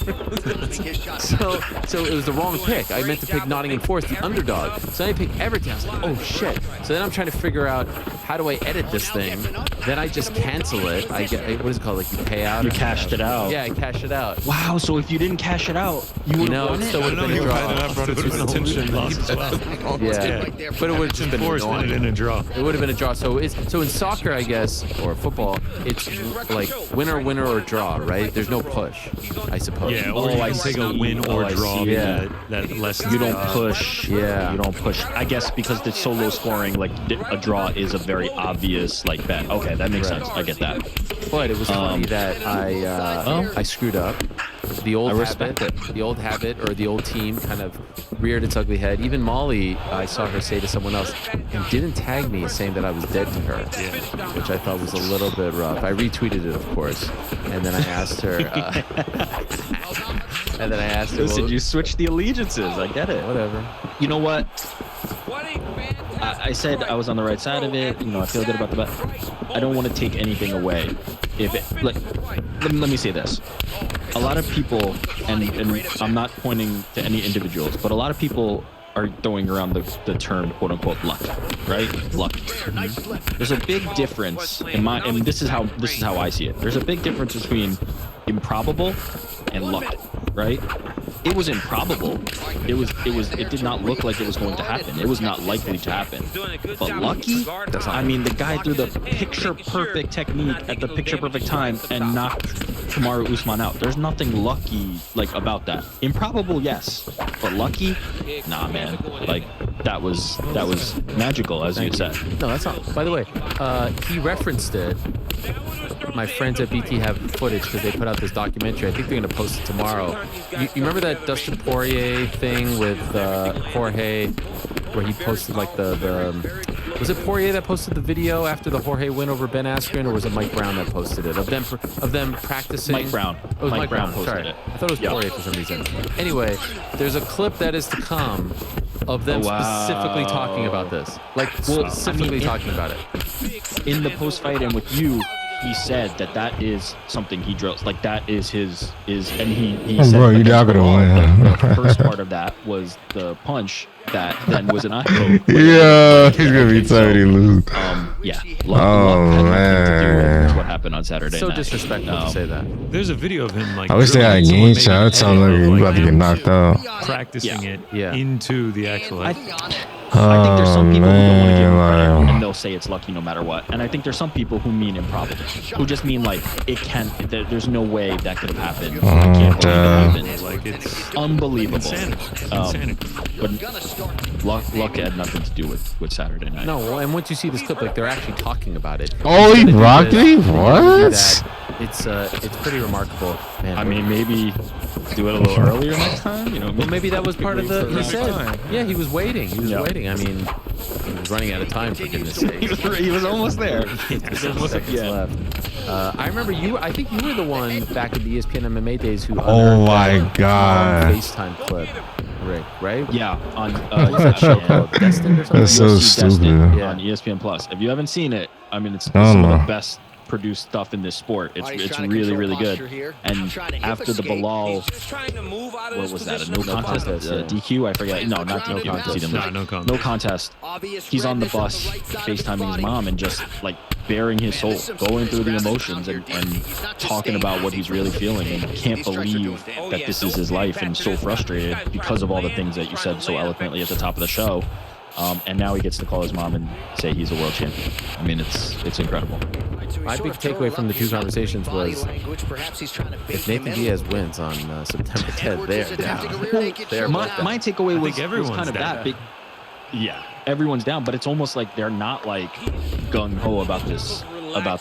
So it was the wrong pick. I meant to pick Nottingham Forest, the underdog. So I picked Everton. I was like, oh shit. So then I'm trying to figure out how do I edit this thing. Then I just cancel it. I get, what is it called? Like you pay out. You cashed it out. Yeah, I cashed it out. Wow. So if you didn't cash it out, you would have won it it. still would have been a draw. That brought it to his attention. Yeah, but it would have just been Forest annoying. in a draw. It would have been a draw. So in soccer, I guess, or football, it's like winner or draw, right? There's no push, I suppose. Yeah, or you I can take a see. win Oh, or I draw. see. Yeah. That lessens You don't the- push. Yeah. You don't push. I guess because it's so low scoring, like a draw is a very obvious like bet. Okay, that makes sense. I get that. But it was funny that I screwed up. The old I respect habit, the old habit, or the old team kind of reared its ugly head. Even Molly, I saw her say to someone else, and didn't tag me, saying that I was dead to her, which I thought was a little bit rough. I retweeted it, of course, and then I asked her. Listen, you switched the allegiances. I get it. Whatever. You know what? I said I was on the right side of it. You know, I feel good about the bet. I don't want to take anything away. If it, like, let me say this. A lot of people, and I'm not pointing to any individuals, but a lot of people are throwing around the term "quote unquote" luck, right? Luck. There's a big difference and this is how I see it. There's a big difference between improbable and luck, right? It was improbable. It did not look like it was going to happen. It was not likely to happen. But lucky, I mean, the guy threw the picture perfect technique at the picture perfect time and knocked Kamaru Usman out. There's nothing lucky like about that. Improbable, yes, but lucky, nah, man. Like that was magical, as you said. No, that's not. By the way, he referenced it. My friends at BT have footage because they put out this documentary. I think they're going to post it tomorrow. You remember that Dustin Poirier thing with Jorge, where he posted like was it Poirier that posted the video after the Jorge win over Ben Askren, or was it Mike Brown that posted it? Of them practicing. Mike Brown. Oh, it was Mike Brown posted Sorry. it. I thought it was Poirier for some reason. Anyway, there's a clip that is to come of them specifically talking about this. Like specifically talking about it. In the post-fight and with you, he said that is something he drills. Like that is his and he said, bro, you're not gonna win. The first part of that was the punch that then was an eye. Yeah, he's gonna be tired to lose. Yeah. Oh, had nothing to do man. with what happened on Saturday So night. disrespectful to say that. There's a video of him like. I wish they had a game shot. That sounds like you about to get knocked out. Practicing it Yeah. into the actual. I think there's some people who don't want to give him credit, man. and they'll say it's lucky no matter what. And I think there's some people who mean improbable, who just mean like it can't. There's no way that could have happened. I can't believe it happened. Like it's Unbelievable. insanity. But luck had nothing to do with Saturday night. No, and once you see this clip, like they're actually talking about it. Oh, he He's gonna do rocked this, me? he's gonna do What? that. It's pretty remarkable, man. I mean, maybe do it a little earlier next time. You know, well, maybe that was part of the. He next said, time. yeah, he was waiting. He was Yeah. waiting. I mean, he was running out of time for goodness sake. he was almost there. Seconds left. I remember you. I think you were the one back in the ESPN MMA days who. Oh unearthed my that God. FaceTime clip, Rick. Right? Yeah, on What's that show called? Destined or something? That's so UFC Destined stupid. Yeah. on ESPN Plus. If you haven't seen it, I mean, it's I don't some of know. the best produced stuff in this sport. It's really good. And after the Bilal, what was that? A no contest? DQ? I forget. No, not DQ. contest. He didn't lose. No contest. No contest. He's on the bus, FaceTiming his mom, and just like bearing his soul, going through the emotions, and talking about what he's really feeling, and can't believe that this is his life, and so frustrated because of all the things that you said so eloquently at the top of the show. And now he gets to call his mom and say he's a world champion. I mean, it's incredible. My big takeaway from the two conversations was if Nathan Diaz wins on September 10th, they're down. They're both down. My takeaway was everyone's kind of down. that big. Yeah, everyone's down, but it's almost like they're not like gung ho about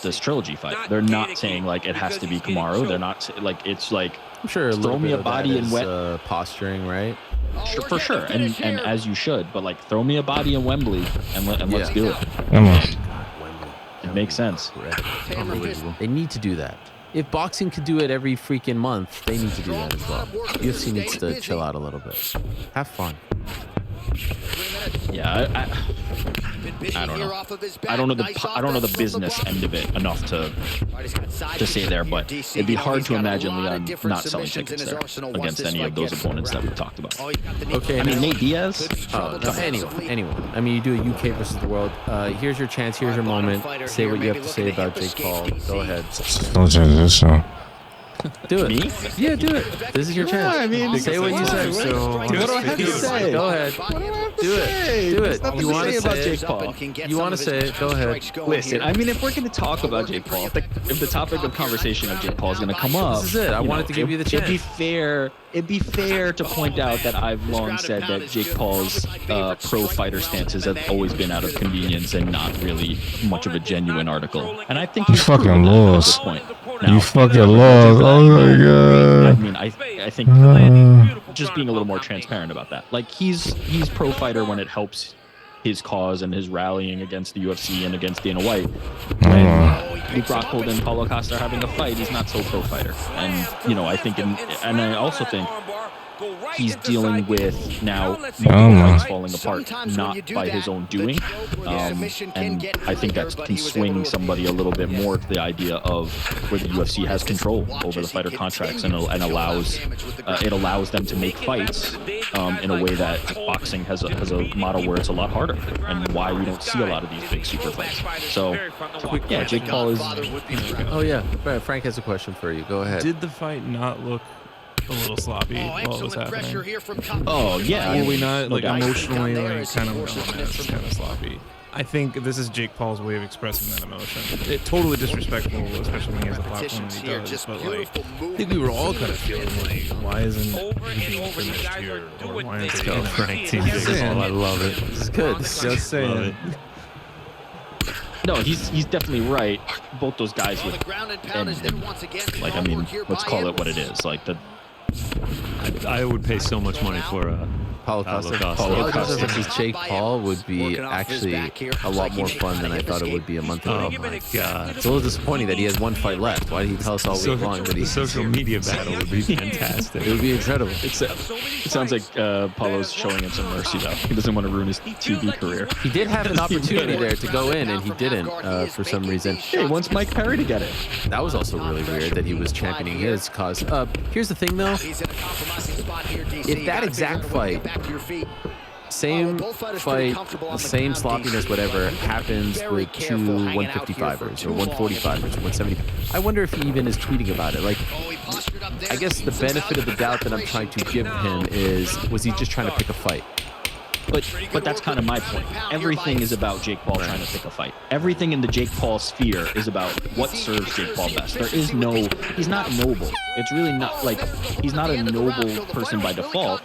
this trilogy fight. They're not saying like it has to be Kamaru. They're not like it's like I'm sure throw me a body in wet. Posturing, right? For sure, and as you should, but like throw me a body in Wembley and let's do it. Come on. It makes sense. Unbelievable. They need to do that. If boxing could do it every freaking month, they need to do that as well. UFC needs to chill out a little bit. Have fun. Yeah, I don't know. I don't know the business end of it enough to say there, but it'd be hard to imagine Leon not selling tickets there against any of those opponents that we've talked about. Okay, I mean, Nate Diaz. no, anyone. I mean, you do a UK versus the world. Here's your chance. Here's your moment. Say what you have to say about Jake Paul. Go ahead. Don't change this show. Do it. Me? Yeah, do it. This is your chance. I mean, say what you say. So What do I have to say? Go ahead. Do it. Do it. Nothing You to want say to about say Jake it? Paul. You want to say it? Go ahead. Listen, I mean, if we're going to talk about Jake Paul, if the topic of conversation of Jake Paul is going to come up, This is it. I wanted to give you the chance. It'd be fair to point out that I've long said that Jake Paul's pro-fighter stances have always been out of convenience and not really much of a genuine article. And I think he's fucking proven that at this lost. point. You Now, fucking lost. Oh my I God. mean, I think just being a little more transparent about that. Like he's pro-fighter when it helps his cause and his rallying against the UFC and against Dana White. When Luke Rockhold and Paulo Costa are having a fight, he's not so pro-fighter. And I think, and I also think he's dealing with now fights falling apart, not by his own doing. And I think that can swing somebody a little bit more to the idea of where the UFC has control over the fighter contracts and allows them to make fights in a way that boxing has a model where it's a lot harder, and why we don't see a lot of these big super fights. So yeah, Jake Paul is. Oh yeah, Frank has a question for you. Go ahead. Did the fight not look a little sloppy while it was happening? Oh yeah, Were we not like doubt. emotionally like kind of sloppy? I think this is Jake Paul's way of expressing that emotion. It totally disrespectful, especially when he has a platform and he does. But like, I think we were all kind of feeling like, why isn't he being finished here? Or why aren't they? Frank Team Jake Paul, I love it. This is good. Just saying. No, he's definitely right. Both those guys would end, like, I mean, let's call it what it is. Like the I would pay so much money for Paulo Costa versus Jake Paul would be actually a lot more fun than I thought it would be a month ago. Oh my god. It's a little disappointing that he has one fight left. Why did he tell us all week long that he's social media battle would be fantastic. It would be incredible. it sounds like Paulo's showing him some mercy though. He doesn't want to ruin his TV career. He did have an opportunity there to go in, and he didn't for some reason. Hey, he wants Mike Perry to get it. That was also really weird that he was championing his cause. Here's the thing though. If that exact fight, same fight, the same sloppiness, whatever, happens with two 155ers or 145ers or 170, I wonder if he even is tweeting about it. Like, I guess the benefit of the doubt that I'm trying to give him is, was he just trying to pick a fight? But that's kind of my point. Everything is about Jake Paul trying to pick a fight. Everything in the Jake Paul sphere is about what serves Jake Paul best. There is no, he's not noble. It's really not like, he's not a noble person by default.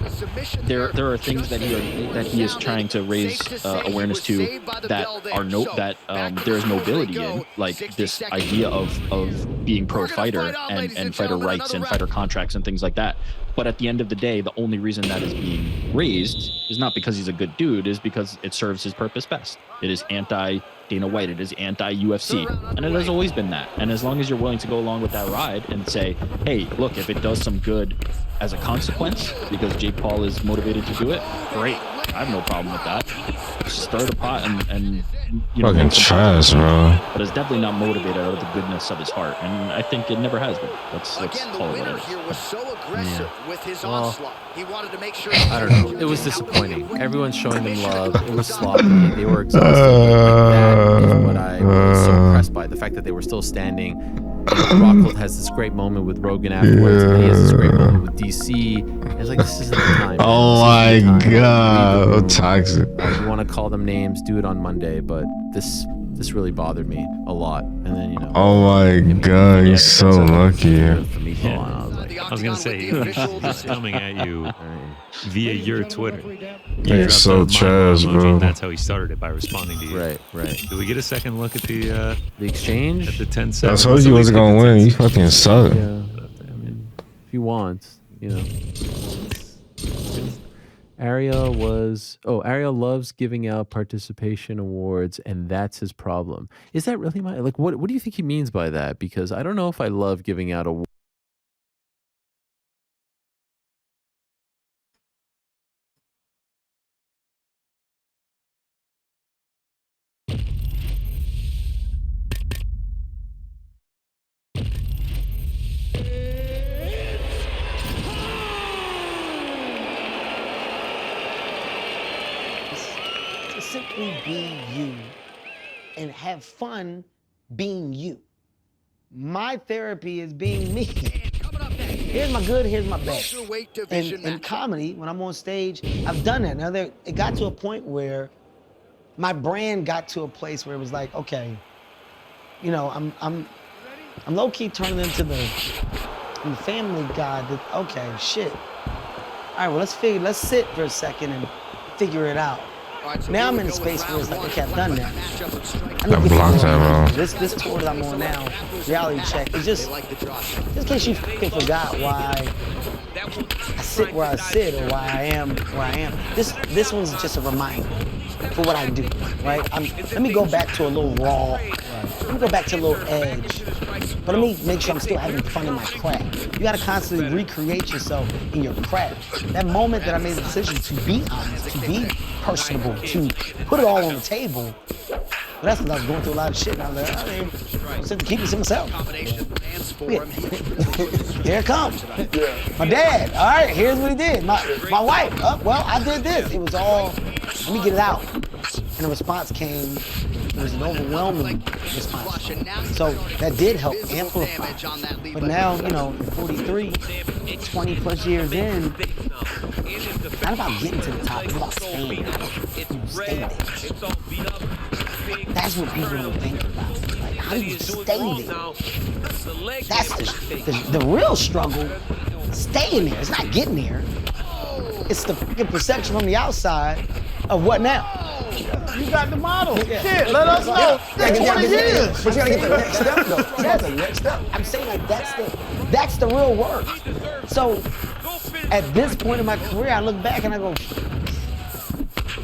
There are things that he is trying to raise awareness to that are there is nobility in, like this idea of being pro fighter and fighter rights and fighter contracts and things like that. But at the end of the day, the only reason that is being raised is not because he's a good dude, is because it serves his purpose best. It is anti-Dana White, it is anti-UFC, and it has always been that. And as long as you're willing to go along with that ride and say, hey, look, if it does some good as a consequence, because Jake Paul is motivated to do it, great. I have no problem with that. Just stir the pot and you know, fucking trash, bro. But it's definitely not motivated out of the goodness of his heart, and I think it never has been. Let's call it what it is. Well, I don't know. It was disappointing. Everyone's showing them love. It was sloppy. They were exhausted. That is what I was so impressed by. The fact that they were still standing. Rockhold has this great moment with Rogan afterwards, and he has this great moment with DC. It's like, this isn't the time. Oh my god, toxic. You want to call them names, do it on Monday, but this really bothered me a lot. And then, you know. Oh my god, you're so lucky. I was gonna say, he's coming at you via your Twitter. You're so trash, bro. That's how he started it, by responding to you. Right. Did we get a second look at the exchange? At the 10-7? I told you he wasn't gonna win. You fucking suck. Yeah, I mean, if you want, you know. Ariel loves giving out participation awards, and that's his problem. Is that really what do you think he means by that? Because I don't know if I love giving out awards. Simply be you and have fun being you. My therapy is being me. Here's my good, here's my bad. And in comedy, when I'm on stage, I've done that. Now, it got to a point where my brand got to a place where it was like, okay, you know, I'm low-key turning into the family guy that, okay, shit. All right, well, let's sit for a second and figure it out. Now I'm in a space where it's like, okay, I've done that. I blocked that, bro. This tour that I'm on now, reality check, is just in case you fucking forgot why I sit where I sit or why I am where I am. This one's just a reminder for what I do, right? Let me go back to a little raw. Let me go back to a little edge. But let me make sure I'm still having fun in my craft. You gotta constantly recreate yourself in your craft. That moment that I made the decision to be honest, to be personable, to put it all on the table, well, that's because I was going through a lot of shit, and I was like, I mean, I'm just keep it to myself. Here it comes. My dad, all right, here's what he did. My wife, well, I did this. It was all, let me get it out. And the response came, it was an overwhelming response. So that did help amplify. But now, you know, 43, 20 plus years in, Not about getting to the top, it's about staying there. Stay there. That's what people don't think about. Like, how do you stay there? That's the real struggle. Staying there. It's not getting there. It's the fucking perception from the outside of what now. You got the model. Shit, let us know. But you gotta get the next step though. That's the next step. I'm saying like that's the real work. So at this point in my career, I look back and I go,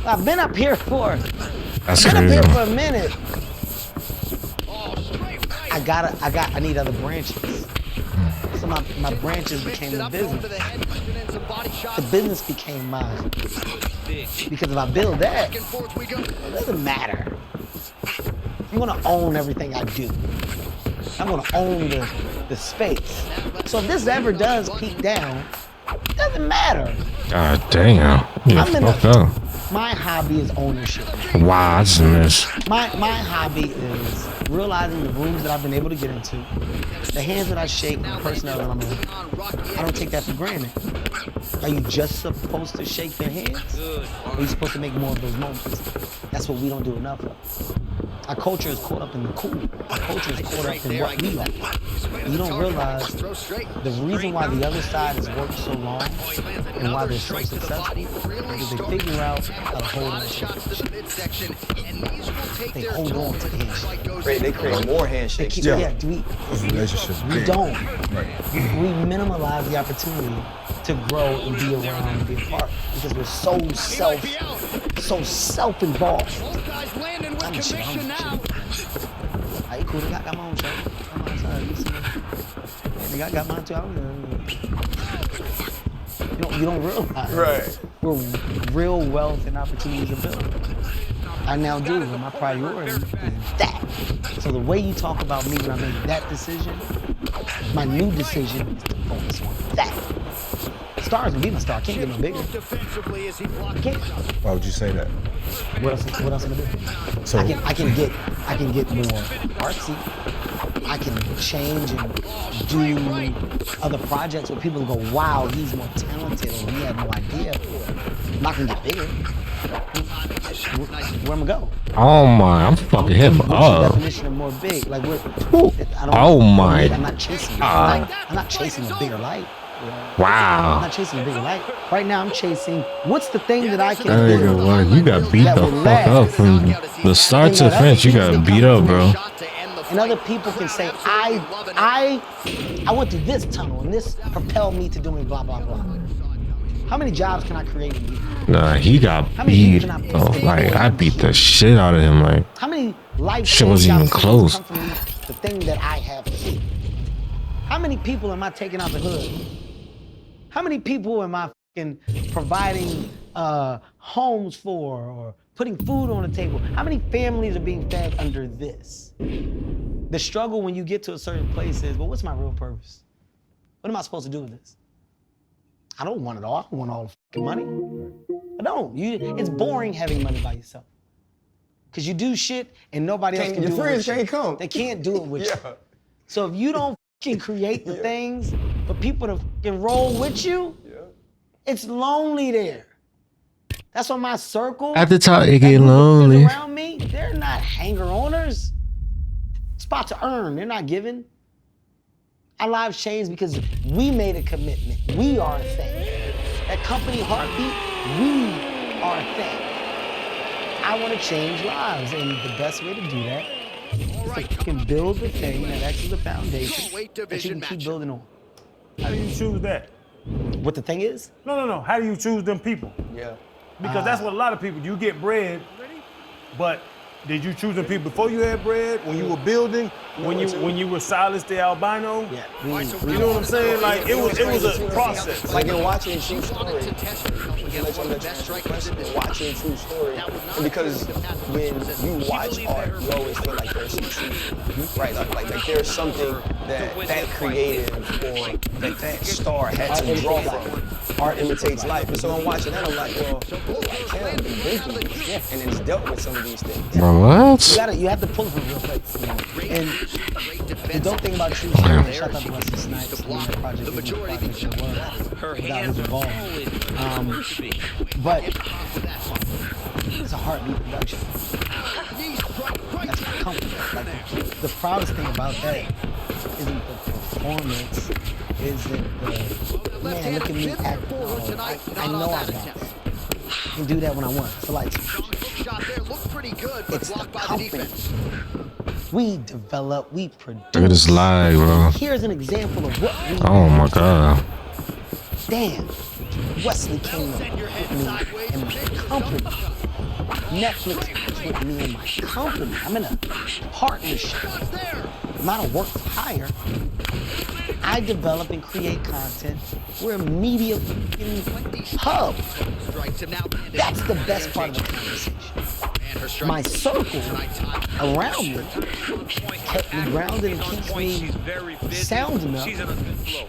I've been up here for a minute. I need other branches. So my branches became the business. The business became mine. Because if I build that, it doesn't matter. I'm gonna own everything I do. I'm gonna own the space. So if this ever does peak down, it doesn't matter. God damn. Yeah, fucked up. My hobby is ownership. Wow, I just missed. My hobby is realizing the rooms that I've been able to get into, the hands that I shake, the personnel that I'm in. I don't take that for granted. Are you just supposed to shake their hands? Or are you supposed to make more of those moments? That's what we don't do enough of. Our culture is caught up in the cool. Our culture is caught up in what we like. You don't realize the reason why the other side has worked so long and why they're so successful is they figure out how to hold on to it. They hold on to the handshake. They create more handshakes. We don't. We minimize the opportunity to grow and be around and be a part because we're so self-involved. I'm chill. I cool. I got my own show. I'm outside. You see me? I got mine too. You don't realize. Right. Where real wealth and opportunities are built. I now do, and my priority is that. So the way you talk about me when I made that decision, my new decision is to focus on that. Stars can be my star. I can't get no bigger. I can't. Why would you say that? What else am I doing? So I can get more artsy. I can change and do other projects where people go, wow, he's more talented, or we had no idea. I'm not gonna get bigger. Where am I go? Oh my, I'm fucking him What's the up. definition of more big? Like what? Oh my. I'm not chasing. I'm not chasing a bigger light. I'm Wow. not chasing a bigger light. Right now, I'm chasing what's the thing that I can I ain't do. gonna lie, you got beat the fuck up from the start to the finish. You got beat up, bro. And other people can say, I went through this tunnel and this propelled me to doing blah, blah, blah. How many jobs can I create in a year? Nah, he got beat. Oh, like I beat the shit out of him. Like how many life shit wasn't even close. come from the thing that I have to do? How many people am I taking out the hood? How many people am I providing homes for or putting food on the table? How many families are being fed under this? The struggle when you get to a certain place is, well, what's my real purpose? What am I supposed to do with this? I don't want it all. I don't want all the fucking money. I don't. It's boring having money by yourself. Because you do shit and nobody else can do it. Your friends can't come. They can't do it with you. So if you don't create the things for people to roll with you, it's lonely there. That's why my circle at the top it get lonely. Around me, they're not hanger-oners. It's about to earn. They're not giving. Our lives changed because we made a commitment. We are a thing. That company heartbeat, we are a thing. I want to change lives, and the best way to do that is to fucking build the thing that acts as a foundation that you can keep building on. How do you choose that? What the thing is? No. How do you choose them people? Yeah. Because that's what a lot of people, you get bread, but did you choose them people before you had bread? When you were building? When you were Silas the albino? Yeah. You know what I'm saying? Like it was a process. Like in watching a true story. Watching a true story. And because when you watch art, you always feel like there's some truth. Right? Like there's something that creative or that star had to draw from. Art imitates life. And so I'm watching that, I'm like, well, like Cam been been through this, and it's dealt with some of these things. Bro, what? You have to pull it from real place. And the dope thing about True Story, shout out to Wesley Snipes, the majority of her hands involved. But it's a heartbeat production. That's comfortable. Like, the proudest thing about that isn't the performance, isn't the man, look at me act. I know I got that. I can do that when I want. So like, it's the confidence. We develop, we produce. Look at this lag, bro. Here's an example of what we Oh my god. Damn. Wesley came up with me and my company. Netflix is with me and my company. I'm in a partnership, not a work for hire. I develop and create content. We're a media hub. That's the best part of the conversation. My circle around me kept me grounded and keeps me sound enough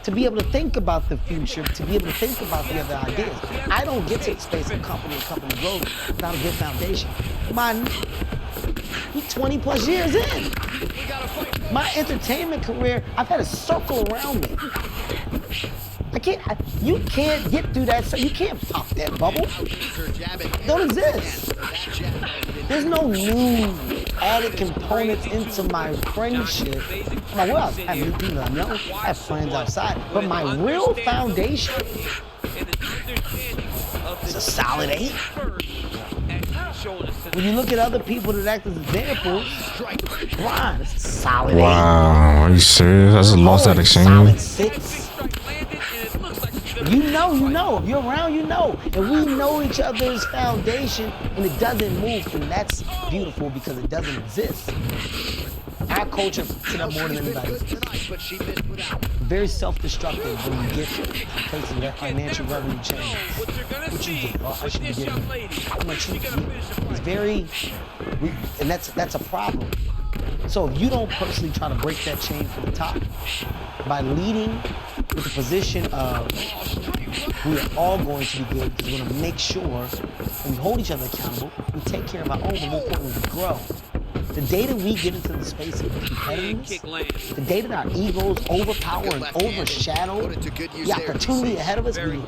to be able to think about the future, to be able to think about the other ideas. I don't get to the space of company and company growth without a good foundation. We 20 plus years in. My entertainment career, I've had a circle around me. You can't get through that, so you can't pop that bubble. It don't exist. There's no new added components into my friendship. I have new people I know, I have friends outside, but my real foundation is a solid 8. When you look at other people that act as examples, Brian, it's a solid 8. Wow, are you serious? I just lost that exchange. Solid 6. You know. If you're around, you know. And we know each other's foundation, and it doesn't move, and that's beautiful because it doesn't exist. Our culture puts it up more than anybody. Very self-destructive when you get to places where financial revenue change. What you do? Oh, I should be getting how much you do. It's very, and that's a problem. So if you don't personally try to break that chain from the top by leading with the position of we are all going to be good because we're going to make sure when we hold each other accountable, we take care of our own, but more importantly, we grow. The day that we get into the space of competitiveness, the day that our egos overpower and overshadow the opportunity ahead of us, we lose.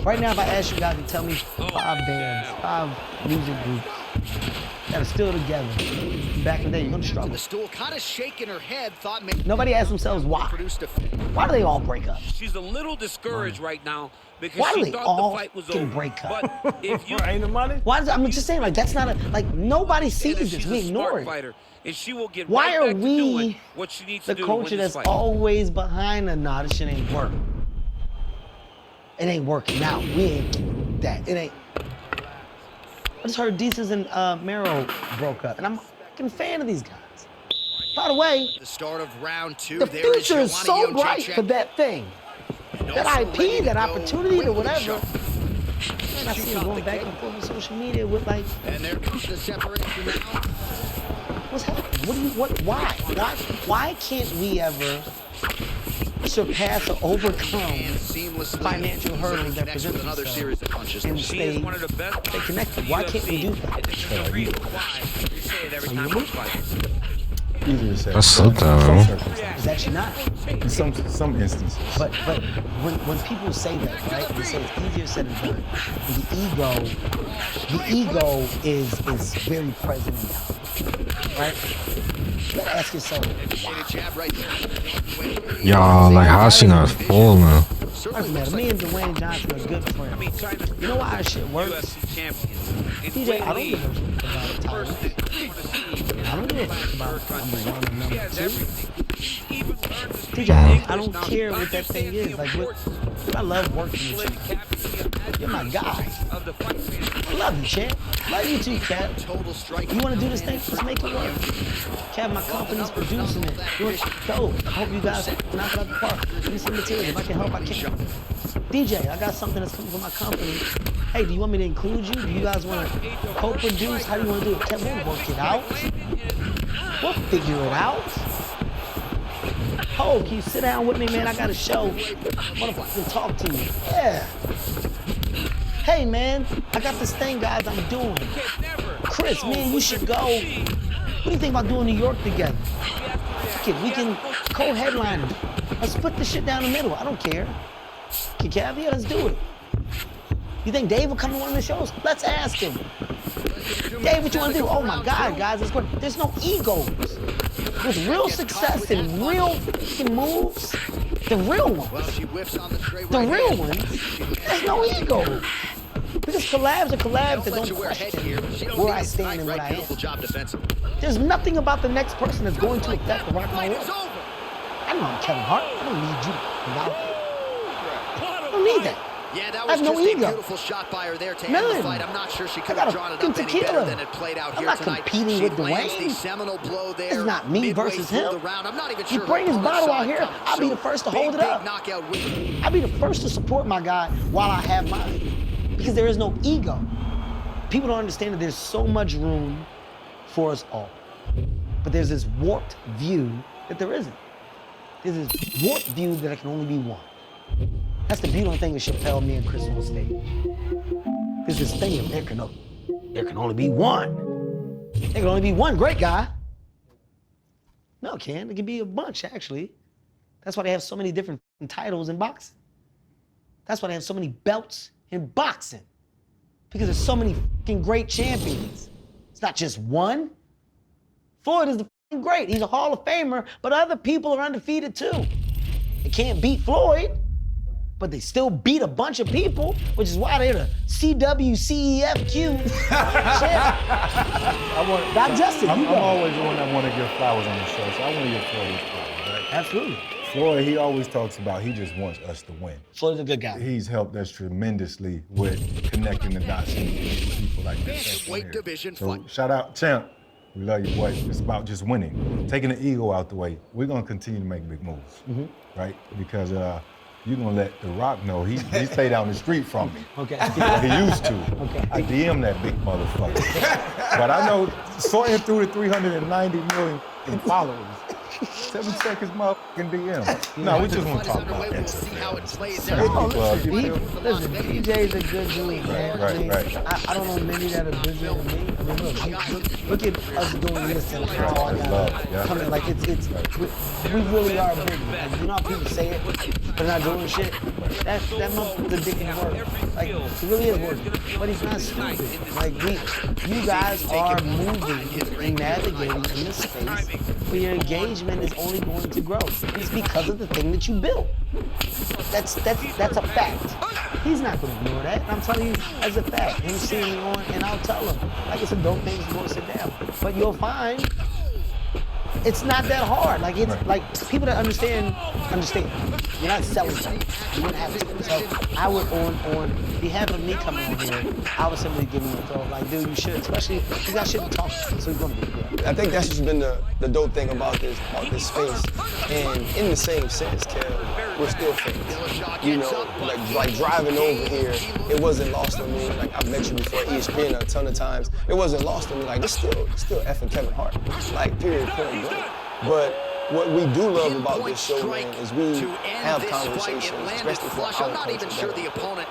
Right now, if I ask you guys to tell me 5 bands, 5 music groups that are still together, back in the day, you're gonna struggle. The stool kind of shaking her head, thought nobody asks themselves why. Why do they all break up? She's a little discouraged right now because why do she they thought all the fight was can over. break up? But if you ain't the money? Why is, I'm just saying, like, that's not nobody sees this. We ignore it. Fighter, and she will get why right are back we to doing what she needs the to do culture that's always behind the nah, this shit ain't work. It ain't working out. We ain't that. It ain't. I just heard Desus and Mero broke up, and I'm a fucking fan of these guys. By the way, the start of round 2. The future is so bright for that thing. That IP, that opportunity, or whatever. Man, I see him going back and forth on social media with like. And there comes the separation now. What's happening? Why can't we ever surpass or overcome financial hurdles that present themselves and stay connected? Why can't we do that? That's so dumb. It's actually not. In some instances. But when people say that, right? They say it's easier said than done. The ego is very present in that, right? You gotta ask yourself, Y'all, like, how's she not falling? doesn't matter. Me and Dwayne Johnson are good friends. You know why our shit works? DJ, I don't give a shit about the title. I don't give a fuck about number 1 and number 2. DJ, I don't care what that thing is. Like, I love working with you. You're my guy. I love you, champ. Love you too, Cap. You want to do this thing? Let's make it work. Cap, my company's producing it. Dope. I hope you guys knock it out the park. Give me some material. If I can help, I can. DJ, I got something that's coming from my company. Hey, do you want me to include you? Do you guys want to co-produce? How do you want to do it? Cap, we'll work it out. We'll figure it out. Ho, can you sit down with me, man? I got a show. Motherfucker, talk to you. Yeah. Hey, man, I got this thing, guys, I'm doing. Chris, man, you should go. What do you think about doing New York together? Fuck it, we can co-headline it. Let's split the shit down the middle. I don't care. Cav, yeah, let's do it. You think Dave will come to one of the shows? Let's ask him. Dave, what you want to do? Oh my God, guys, let's go. There's no egos. With real success and real fucking moves, the real ones, there's no ego. Because collabs are collabs that don't question where I stand and what I am. There's nothing about the next person that's going to affect the rock my world. I know I'm Kevin Hart. I don't need you. I don't need that. Yeah, that I was have no just a ego. beautiful shot by her there to end the fight. I'm not sure she could have drawn it up any better than it played out here tonight. I'm not competing with lands the Dwayne. seminal blow there. It's not me versus him. I'm not even You sure bring his bottle out here, I'll be the first to hold it up. Knockout win. I'll be the first to support my guy while I have mine. Because there is no ego. People don't understand that there's so much room for us all. But there's this warped view that there isn't. There's this warped view that there can only be one. That's the beautiful thing with Chappelle, me and Chris on stage. There's this thing of there can only be one. There can only be one great guy. No, Ken, it can be a bunch, actually. That's why they have so many different titles in boxing. That's why they have so many belts in boxing. Because there's so many fucking great champions. It's not just one. Floyd is the fucking great. He's a Hall of Famer, but other people are undefeated too. They can't beat Floyd, but they still beat a bunch of people, which is why they're the CWCEFQ. Not Justin. I'm always the one that want to give flowers on the show, so I want to give Floyd his flowers, right? Absolutely. Floyd, he always talks about he just wants us to win. Floyd's a good guy. He's helped us tremendously with connecting the dots and people like this. Weight division So fight. shout out, champ. We love you, boy. It's about just winning. Taking the ego out the way. We're going to continue to make big moves, right? Because you're going to let The Rock know he stay down the street from me. Okay. He used to. Okay. I DM that big motherfucker. But I know sorting through the 390 million followers, 7 seconds motherfucking DM. No, we just want to talk about that. Listen, DJ's a good dude, man. Right, I mean, right. I don't know many that are busier than me. I mean, look at us doing this and how I got coming. Like we really are big. Like, you know how people say it, but they're not doing shit. That motherfucker's addicting work. Like it really is working, but he's not stupid. Like you guys are moving and navigating in this space where your engagement is only going to grow. It's because of the thing that you built. That's a fact. He's not going to ignore that. I'm telling you, as a fact. Him seeing me on, and I'll tell him. Like, it's a dope thing to go sit down. But you'll find it's not that hard. Like, it's like people that understand. You're not selling something. You don't have to. So I would, on behalf of me coming on here, I would simply give him a thought. Like, dude, you should, especially you got shit to talk to. So he's going to be good. I think that's just been the dope thing about this space. And in the same sense, Kel, we're still fans. You know, like driving over here, it wasn't lost on me. Like I've met you before at ESPN a ton of times. It wasn't lost on me. Like it's still effing Kevin Hart. Like period, point blank. But what we do love about this show, man, is we have conversations, especially for our I'm not even sure the opponent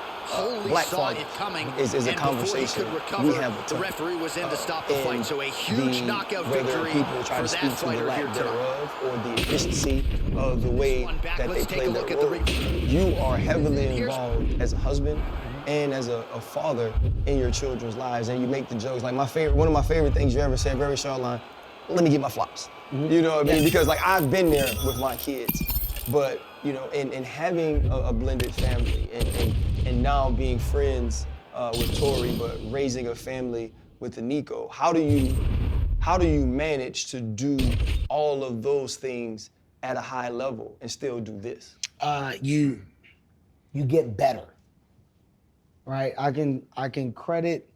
Black saw Father it coming, is a conversation we have a ton. The referee was in to stop the fight, so a huge knockout whether victory people try to for speak that to the fighter here lack tonight. thereof or the efficiency of the way that they play their role. You are heavily involved as a husband and as a father in your children's lives, and you make the jokes. Like one of my favorite things you ever said, very short line, let me get my flops. You know what I mean? Because like I've been there with my kids, but you know, and having a blended family and now being friends with Tori, but raising a family with Nico, how do you manage to do all of those things at a high level and still do this? You get better, right? I can credit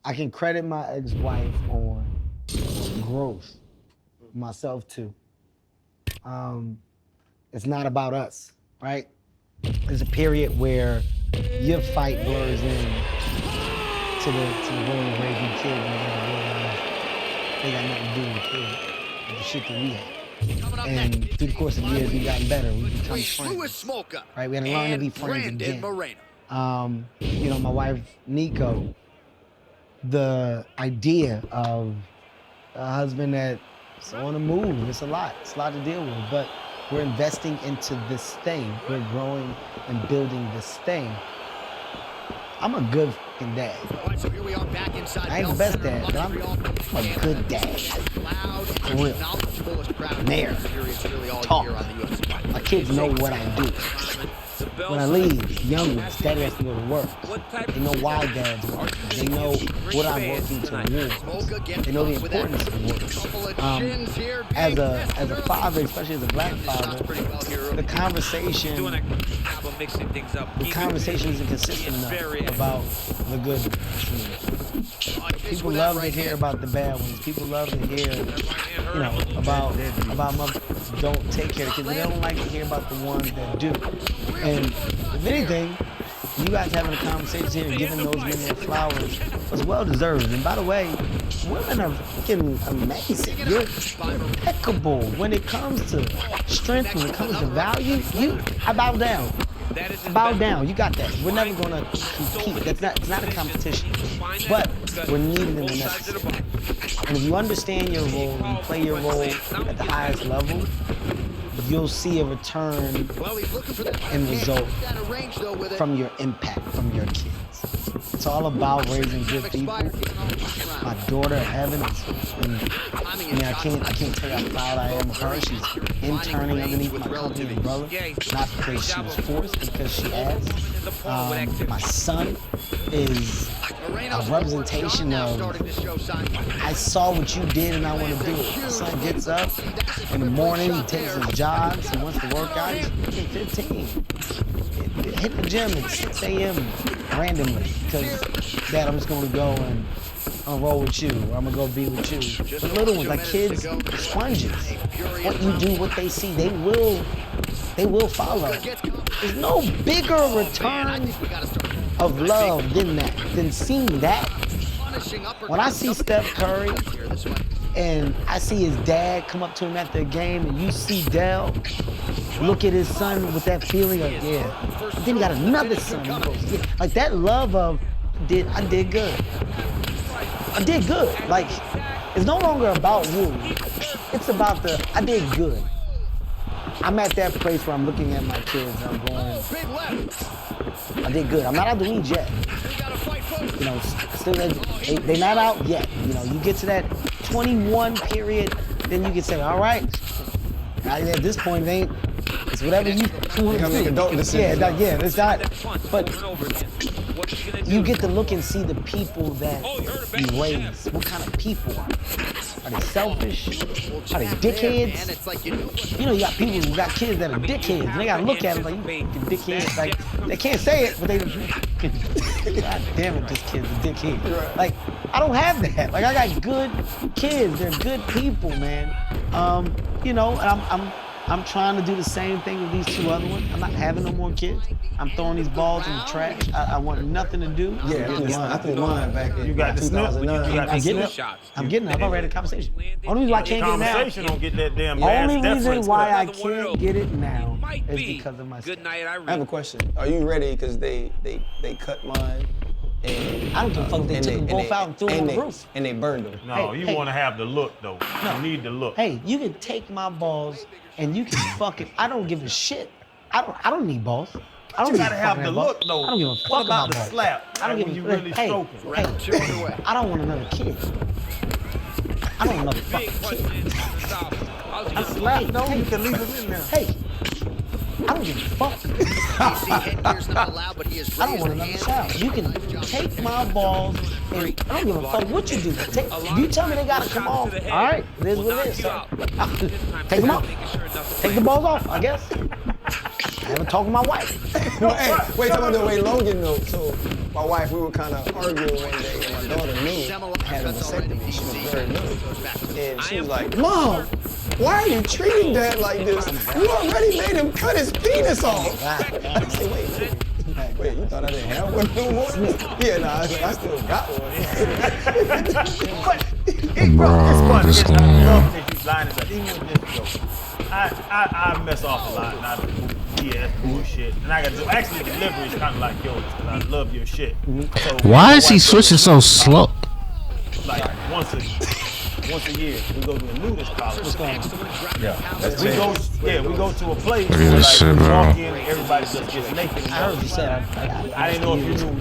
my ex-wife on growth, myself too. It's not about us, right? There's a period where your fight blurs in to the way of raising kids, and then realize they got nothing to do with the shit that we have. And through the course of the years, we've gotten better. We've become friends. Right? We had to learn to be friends again. You know, my wife, Nico, the idea of a husband that's on the move, it's a lot. It's a lot to deal with. But we're investing into this thing. We're growing and building this thing. I'm a good fucking dad. I ain't the best dad, but I'm a good dad. For real. Mayor. Talk. My kids know what I do. When I leave, young ones, daddy has to go to work. They know why dad's working. They know what I'm working towards. They know the importance of work. As a father, especially as a black father, the conversation isn't consistent enough about the good ones. People love to hear about the bad ones. People love to hear, you know, about mothers who don't take care of kids. They don't like to hear about the ones that do. And if anything, you guys having a conversation here, giving those men their flowers, was well deserved. And by the way, women are freaking amazing. You're impeccable when it comes to strength, when it comes to value. I bow down. Bow down. You got that. We're never gonna compete. It's not a competition. But we're needed in the necessary. And if you understand your role, you play your role at the highest level, you'll see a return and result from your impact from your kids. It's all about raising good people. My daughter, Heaven, I can't tell you how proud I am of her. She's interning underneath my company umbrella, not because she was forced, because she asked. My son is a representation of, I saw what you did and I want to do it. My son gets up in the morning, he takes his jogs, he wants to work out, he's 15. Hit the gym at 6 a.m. randomly, because, Dad, I'm just going to go and I'll roll with you, or I'm going to go be with you. The little ones, like kids, sponges. What you do, what they see, they will follow. There's no bigger return of love than seeing that. When I see Steph Curry and I see his dad come up to him after a game, and you see Dell look at his son with that feeling of, yeah. And then he got another son. He goes, yeah. Like that love of, I did good. I did good. Like, it's no longer about you. It's about I did good. I'm at that place where I'm looking at my kids and I'm going, I did good. I'm not out the weeds yet. You know, still they're not out yet. You know, you get to that 21 period, then you can say, all right. At this point, it's whatever you want to make adult decisions. Yeah, it's not. But you get to look and see the people that you raise. What kind of people are they? Are they selfish? Are they dickheads? You know, you got people who got kids that are dickheads, and they gotta look at them like, you fucking dickheads. Like, they can't say it, but they, God damn it, this kid's a dickhead. Like, I don't have that. Like, I got good kids. They're good people, man. You know, and I'm trying to do the same thing with these two other ones. I'm not having no more kids. I'm throwing these balls in the trash. I want nothing to do. Yeah, I threw mine back in 2009. I'm getting it. I've already had a conversation. Only reason why I can't get it now. Conversation don't get that damn Only reason why I can't get it now is because of my Good night, I have a question. Are you ready? Because they cut mine. And I don't give a fuck. They took them both out and threw them on the roof. And they burned them. No, you want to have the look, though. No. You need the look. Hey, you can take my balls and you can fuck it. I don't give a shit. I don't need balls. I don't you gotta have the look, though. I don't give a fuck what about the balls. slap? I don't give a you really stroking. Hey, I don't want another kid. I don't want another fucking kid. A slap, no, you can leave him in there. Hey. I don't give a fuck. I don't want another child. You can take my balls and I don't give a fuck what you do. You tell me they gotta come off. All right, it is what it is. So, take them off. Take the balls off, I guess. I haven't talked to my wife. Wait, talk about the way Logan though. So my wife, we were kind of arguing one day, and my daughter knew I had a vasectomy. She was very little, and she was like, "Mom, why are you treating Dad like this? You already made him cut his penis off." I said, wait, Yeah, you thought I didn't have one no more? Yeah, nah, I still got one. But Bro, it's fun. this It's one, I love yeah. that you line it up. Even with this joke, I mess off a lot, and I do BS bullshit. And I got to actually delivery is kind of like yours, because I love your shit. So Why is he switching so slow? Like once a year, we go to a nudist college. What's going on? Yeah, that's We it. we go to a place Look at where this like shit, we bro. walk in and everybody just gets naked. And I heard what you said. I didn't know if you knew.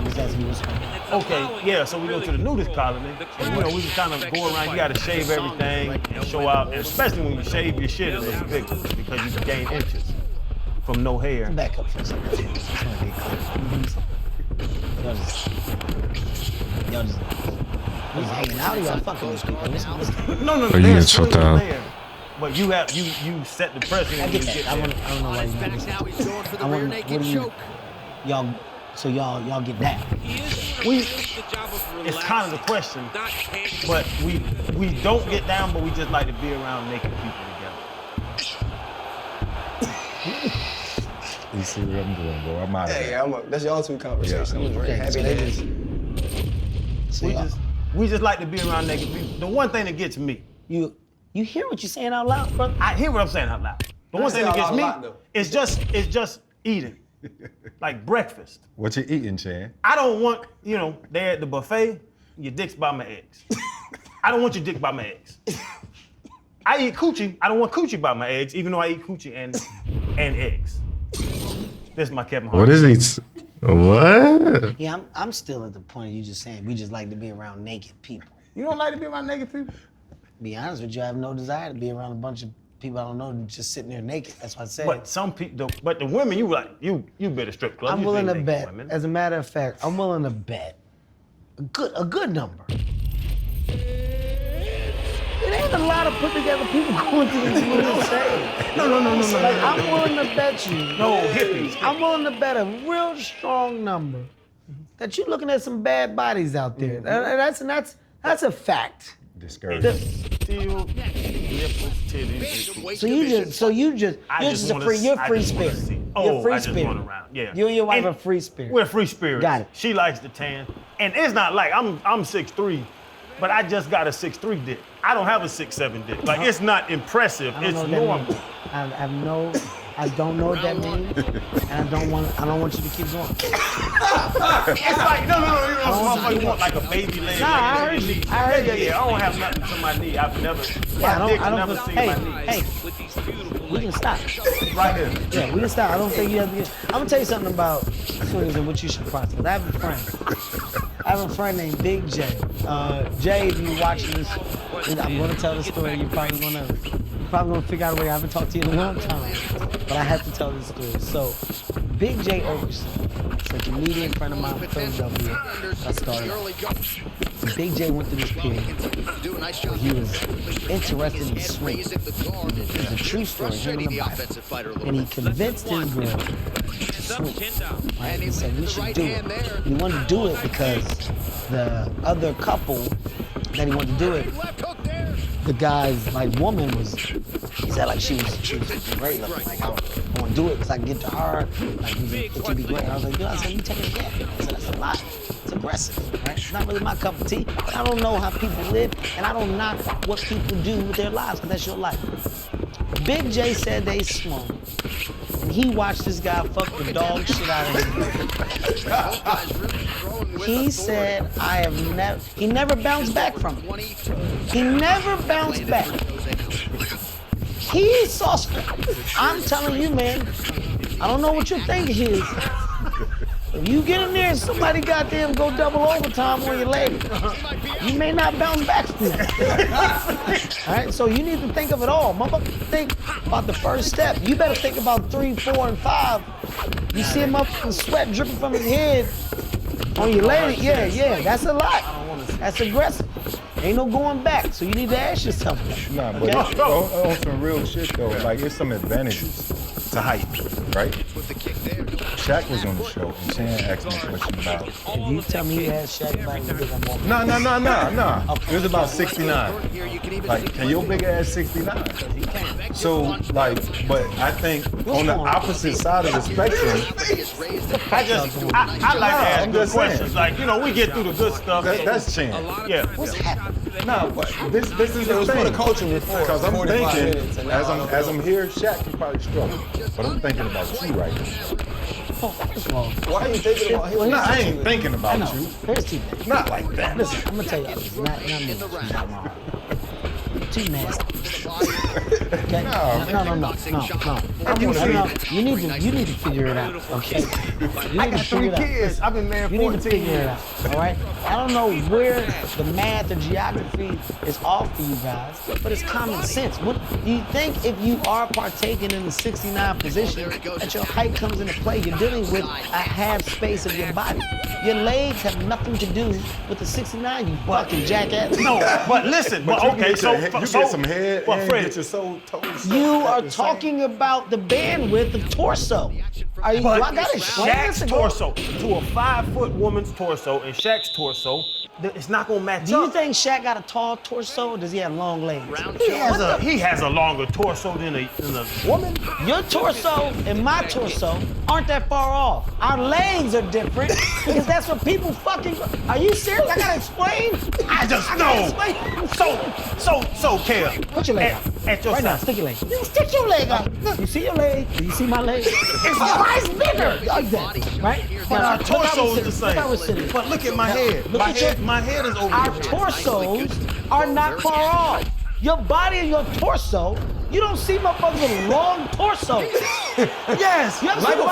He's asking you what's going on. Okay, yeah, so we go to the nudist colony, and you know, we just kind of go around, you gotta shave everything and show out, and especially when you shave your shit, it looks bigger because you gain inches from no hair. Back up for a second. I just want to get clear. Y'all just hanging out or y'all fucking with people? No, you they're get still choked out. there. But you set the precedent. I when get you that. I don't know why you do this. Now he's going for the I rear want. naked What do you? choke. Y'all get down. It's kind of the question, but we don't get down, but we just like to be around naked people together. You see what I'm doing, bro? I'm out of Hey, there. that's y'all two conversations. I'm very happy so to they have just. We just like to be around naked people. The one thing that gets me, You hear what you're saying out loud, brother? I hear what I'm saying out loud. The one thing that gets me is just eating, like breakfast. What you eating, Chan? I don't want, they're at the buffet, your dick's by my eggs. I don't want your dick by my eggs. I eat coochie. I don't want coochie by my eggs, even though I eat coochie and eggs. This is my Kevin Hart. What is he? What? Yeah, I'm still at the point of you just saying we just like to be around naked people. You don't like to be around naked people? Be honest with you, I have no desire to be around a bunch of people I don't know just sitting there naked. That's what I said. But some people, but the women, you better strip club. I'm You willing to naked bet. women. As a matter of fact, I'm willing to bet a good number. It ain't a lot of put together people going through these movies saying. No. Like, I'm willing to bet you. No, hippies. I'm willing to bet a real strong number that you're looking at some bad bodies out there. And that's a fact. Discouraging. Still, nipples, titties. You're free spirit. You're free I just spirit. run around. Yeah. You and your wife And are free spirit. We're free spirits. Got it. She likes the tan, and it's not like I'm 6'3", but I just got a 6'3" dick. I don't have a 6'7" dick. Like it's not impressive. I don't It's know what normal. that means. I don't know what that means, and I don't want you to keep going. It's like no. Motherfucker want like a baby leg. Nah, I heard you. I heard you. Yeah. I don't have nothing to my knee. I've never. Yeah, My dick's I never don't. seen my knee. Hey, we can stop. Right here. Yeah, we can stop. I don't think you have to get. I'm gonna tell you something about swingers and what you should process. I have a friend named Big J. Jay, if you're watching this, I'm gonna tell the story. You're probably gonna figure out a way. I haven't talked to you in a long time, but I have to tell this story. So, Big J Okerson, it's a comedian friend of mine from Philadelphia. I started off. Big J went through this period where he was interested in swimming. It's a true story. Him and the Bible. And he convinced his girl to swim. Right? He said, we should do it. And he wanted to do it because the other couple that he wanted to do it, the guy's woman was, he said she was great looking. Like I want to do it because I can get to her. Like it could be great. And I was like, dude, I said, you take it again. I said, that's a lot. It's aggressive, right? It's not really my cup of tea, but I don't know how people live, and I don't knock what people do with their lives because that's your life. Big J said they swung, and he watched this guy fuck the dog shit out of him. He said, he never bounced back from it. He never bounced back. He saw, I'm telling you, man, I don't know what your thinking is. If you get in there and somebody goddamn go double overtime on your lady, you may not bounce back from that. All right, so you need to think of it all. Motherfucker, think about the first step. You better think about 3, 4, and 5. You see him up in sweat dripping from his head on your lady, yeah, that's a lot. That's aggressive. Ain't no going back, so you need to ask yourself that. Nah, but on some real shit though, like it's some advantages to height, right? Shaq was on the show, and Shan asked me a question about. If you tell me you asked Shaq about it, you think I'm walking? No. It was about 69. Like, can your big ass 69? So, like, but I think on the opposite side of the spectrum, I like to ask good questions. Like, you know, we get through the good stuff. that's Chan. Yeah. What's happening? No, but this is the was thing. for the culture before. Because I'm 45 thinking, minutes, and now as I'm here, Shaq can probably struggle. But I'm thinking about you right now. Why are you thinking about him? No, I ain't thinking about you. Here's T-Bag. Not like that. Listen, I'm gonna tell you, it's not me. It's not wrong. Too nasty. Okay? No. You need to figure it out. Okay? You I need to got figure 3 it out. kids. I've been married You 14 need to figure years. it out, all right? I don't know where the math or geography is off for you guys, but it's common sense. What do you think if you are partaking in the 69 position that your height comes into play? You're dealing with a half space of your body. Your legs have nothing to do with the 69, you fucking jackass. No, but listen, but okay, so you get some head but and Fred, get your soul toes. You are talking about the bandwidth of torso. Are you? but I gotta explain Shaq's this. torso to a 5-foot woman's torso and Shaq's torso, it's not gonna match Do you up. think Shaq got a tall torso or does he have long legs? He has a longer torso than a woman. Your torso and my torso aren't that far off. Our legs are different because that's what people fucking. Are you serious? I gotta explain. I just gotta know. explain. So, Kel. Put your leg out. At your Right now, side. stick your leg. Stick your leg out. You see your leg? Do you see my leg? Mine's bigger. Exactly. Right? But our Look how torso we're is the sitting. Look how we're same. sitting. But look at my head. Look at your. My head is over Our here. torsos are not far off. Your body and your torso, you don't see motherfuckers with long torsos. Yes. You ever see Michael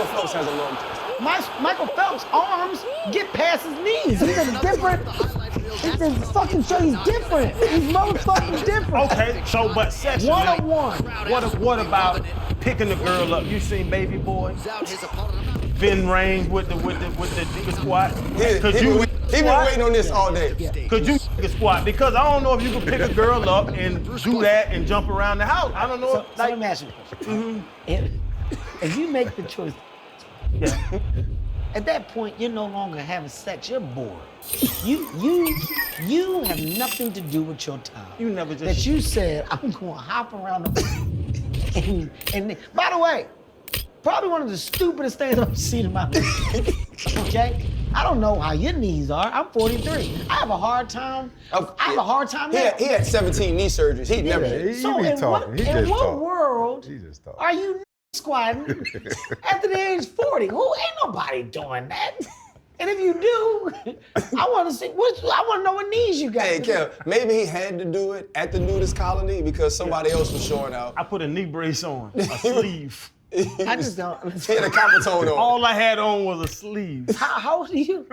Phelps has a long torso. Michael Phelps' arms get past his knees. He's a different. It's a fucking show. He's different. He's motherfucking different. Okay, so but sexually, One-on-one. What about picking the girl up? You seen Baby Boy? Been range with the squat? He been waiting on this all day. Could you squat? Because I don't know if you can pick a girl up and do that and jump around the house. I don't know. So let me ask you a question. If you make the choice, at that point you're no longer having sex. You're bored. You have nothing to do with your time. You never just. That you said I'm going to hop around the and by the way, probably one of the stupidest things I've seen in my life. Okay? I don't know how your knees are. I'm 43. I have a hard time. There. He had 17 knee surgeries. He never did. So in what world are you squatting after the age 40? Who ain't nobody doing that? And if you do, I want to see. I want to know what knees you got. Hey, Kel, maybe he had to do it at the nudist colony because somebody else was showing out. I put a knee brace on, a sleeve. I just don't. He had a copper tone on. All I had on was a sleeve. How old are you?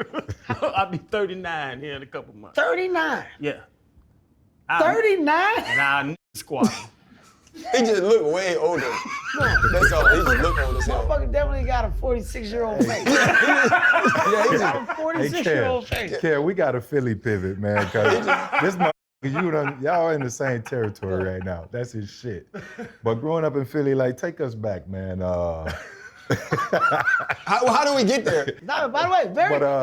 I'll be 39 here in a couple months. 39. Yeah. 39? And I squat. He just looked way older. That's all. He just looked old as hell. Motherfucker definitely got a 46-year-old face. Yeah, he got a 46-year-old face. Kel, we got a Philly pivot, man. Cause this motherfucker, y'all in the same territory right now. That's his shit. But growing up in Philly, like, take us back, man. How do we get there? No, by the way,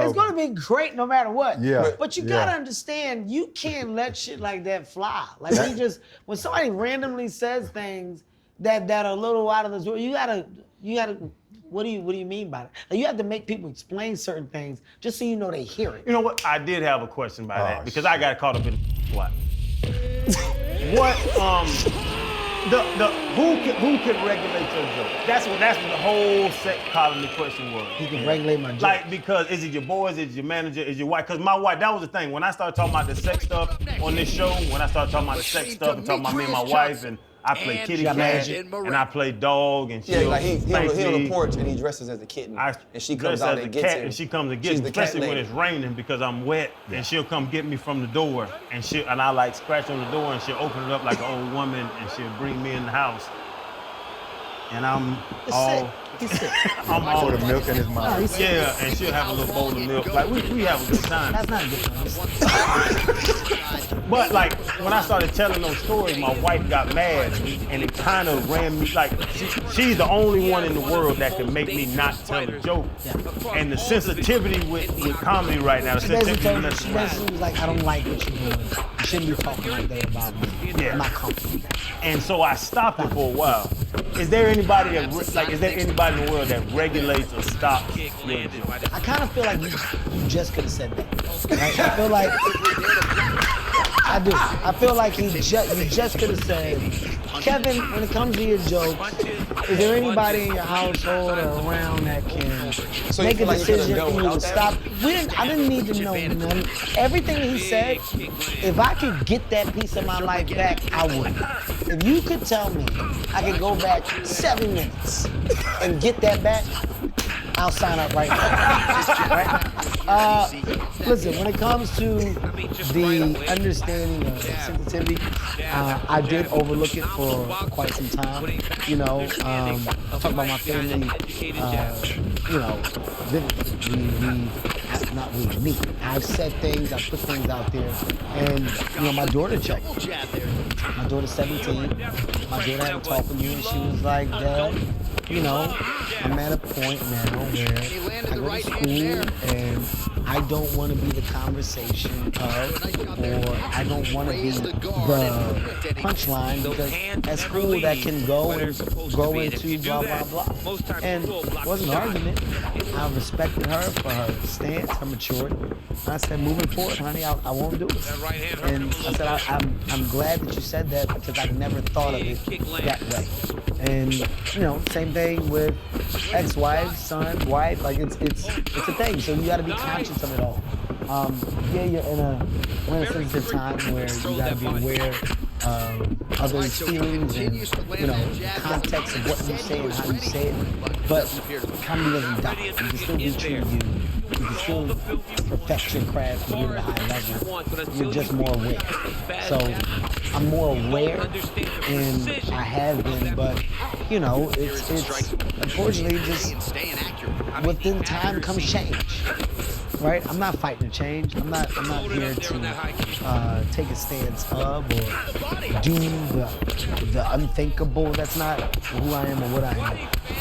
it's going to be great no matter what. Yeah. But you got to understand, you can't let shit like that fly. Like, when somebody randomly says things that are a little out of this world, you got to, what do you mean by that? Like, you have to make people explain certain things just so you know they hear it. You know what? I did have a question by that because I got caught up in what? Who can regulate your joke? That's what the whole sex colony question was. He can regulate my joke. Like, because is it your boys, is it your manager, is your wife? Because my wife, that was the thing. When I started talking about the sex stuff on this show, when I started talking about the sex stuff and talking about me and my wife, and I play kitty cat, and I play dog, and yeah, like he on the porch and he dresses as a kitten, and she comes out and gets him. And she comes and gets me, especially when it's raining because I'm wet, and she'll come get me from the door, and I like scratch on the door, and she'll open it up like an old woman, and she'll bring me in the house, and I'm all He's sick. I'm Pour all the milk in his mouth. Yeah, and she'll have a little bowl of milk. Like we have a good time. That's not a good time. But like when I started telling those stories, my wife got mad, and it kind of ran me like she's the only one in the world that can make me not tell a joke. And the sensitivity with comedy right now, the She sensitivity. basically was like, I don't like what you're doing. You shouldn't be talking like that about me. Yeah. I'm not comfortable. And so I stopped it for a while. Is there anybody that is there anybody in the world that regulates or stops your joke? I kind of feel like you just could have said that. Right? I feel like I do. I feel like you just could have said, Kevin, when it comes to your jokes, is there anybody in your household or around that can make a decision for you to stop? I didn't need to know none. Everything he said, if I could get that piece of my life back, I would. If you could tell me I could go back 7 minutes and get that back, I'll sign up right now. Listen, when it comes to the understanding of sensitivity, I did overlook it for quite some time. You know, I talk about my family, you know, not really me. I've said things, I've put things out there, and you know, my daughter checked. My daughter's 17. My daughter had a talk with me, and she was like, Dad, you know, I'm at a point now where I go to school and I don't want to be the conversation of, or I don't want to be the punchline, because at school that can go and grow into blah, blah, blah. And it wasn't an argument. I respected her for her stance, her maturity. And I said, moving forward, honey, I won't do it. And I said, I'm glad that you said that, because I never thought of it that way. And you know, same thing with ex-wife, son, wife. Like it's a thing. So you got to be conscious of it all. Yeah, you're in a sensitive time where you got to be aware of others' feelings and you know context of what you say and how you say it. But comedy doesn't die. You can still be true to you. You can still perfect your craft and be at a high level. You're just more aware. So I'm more aware, and I have been, but you know, it's unfortunately just within time comes change. Right? I'm not fighting to change. I'm not here to take a stance of or do the unthinkable. That's not who I am or what I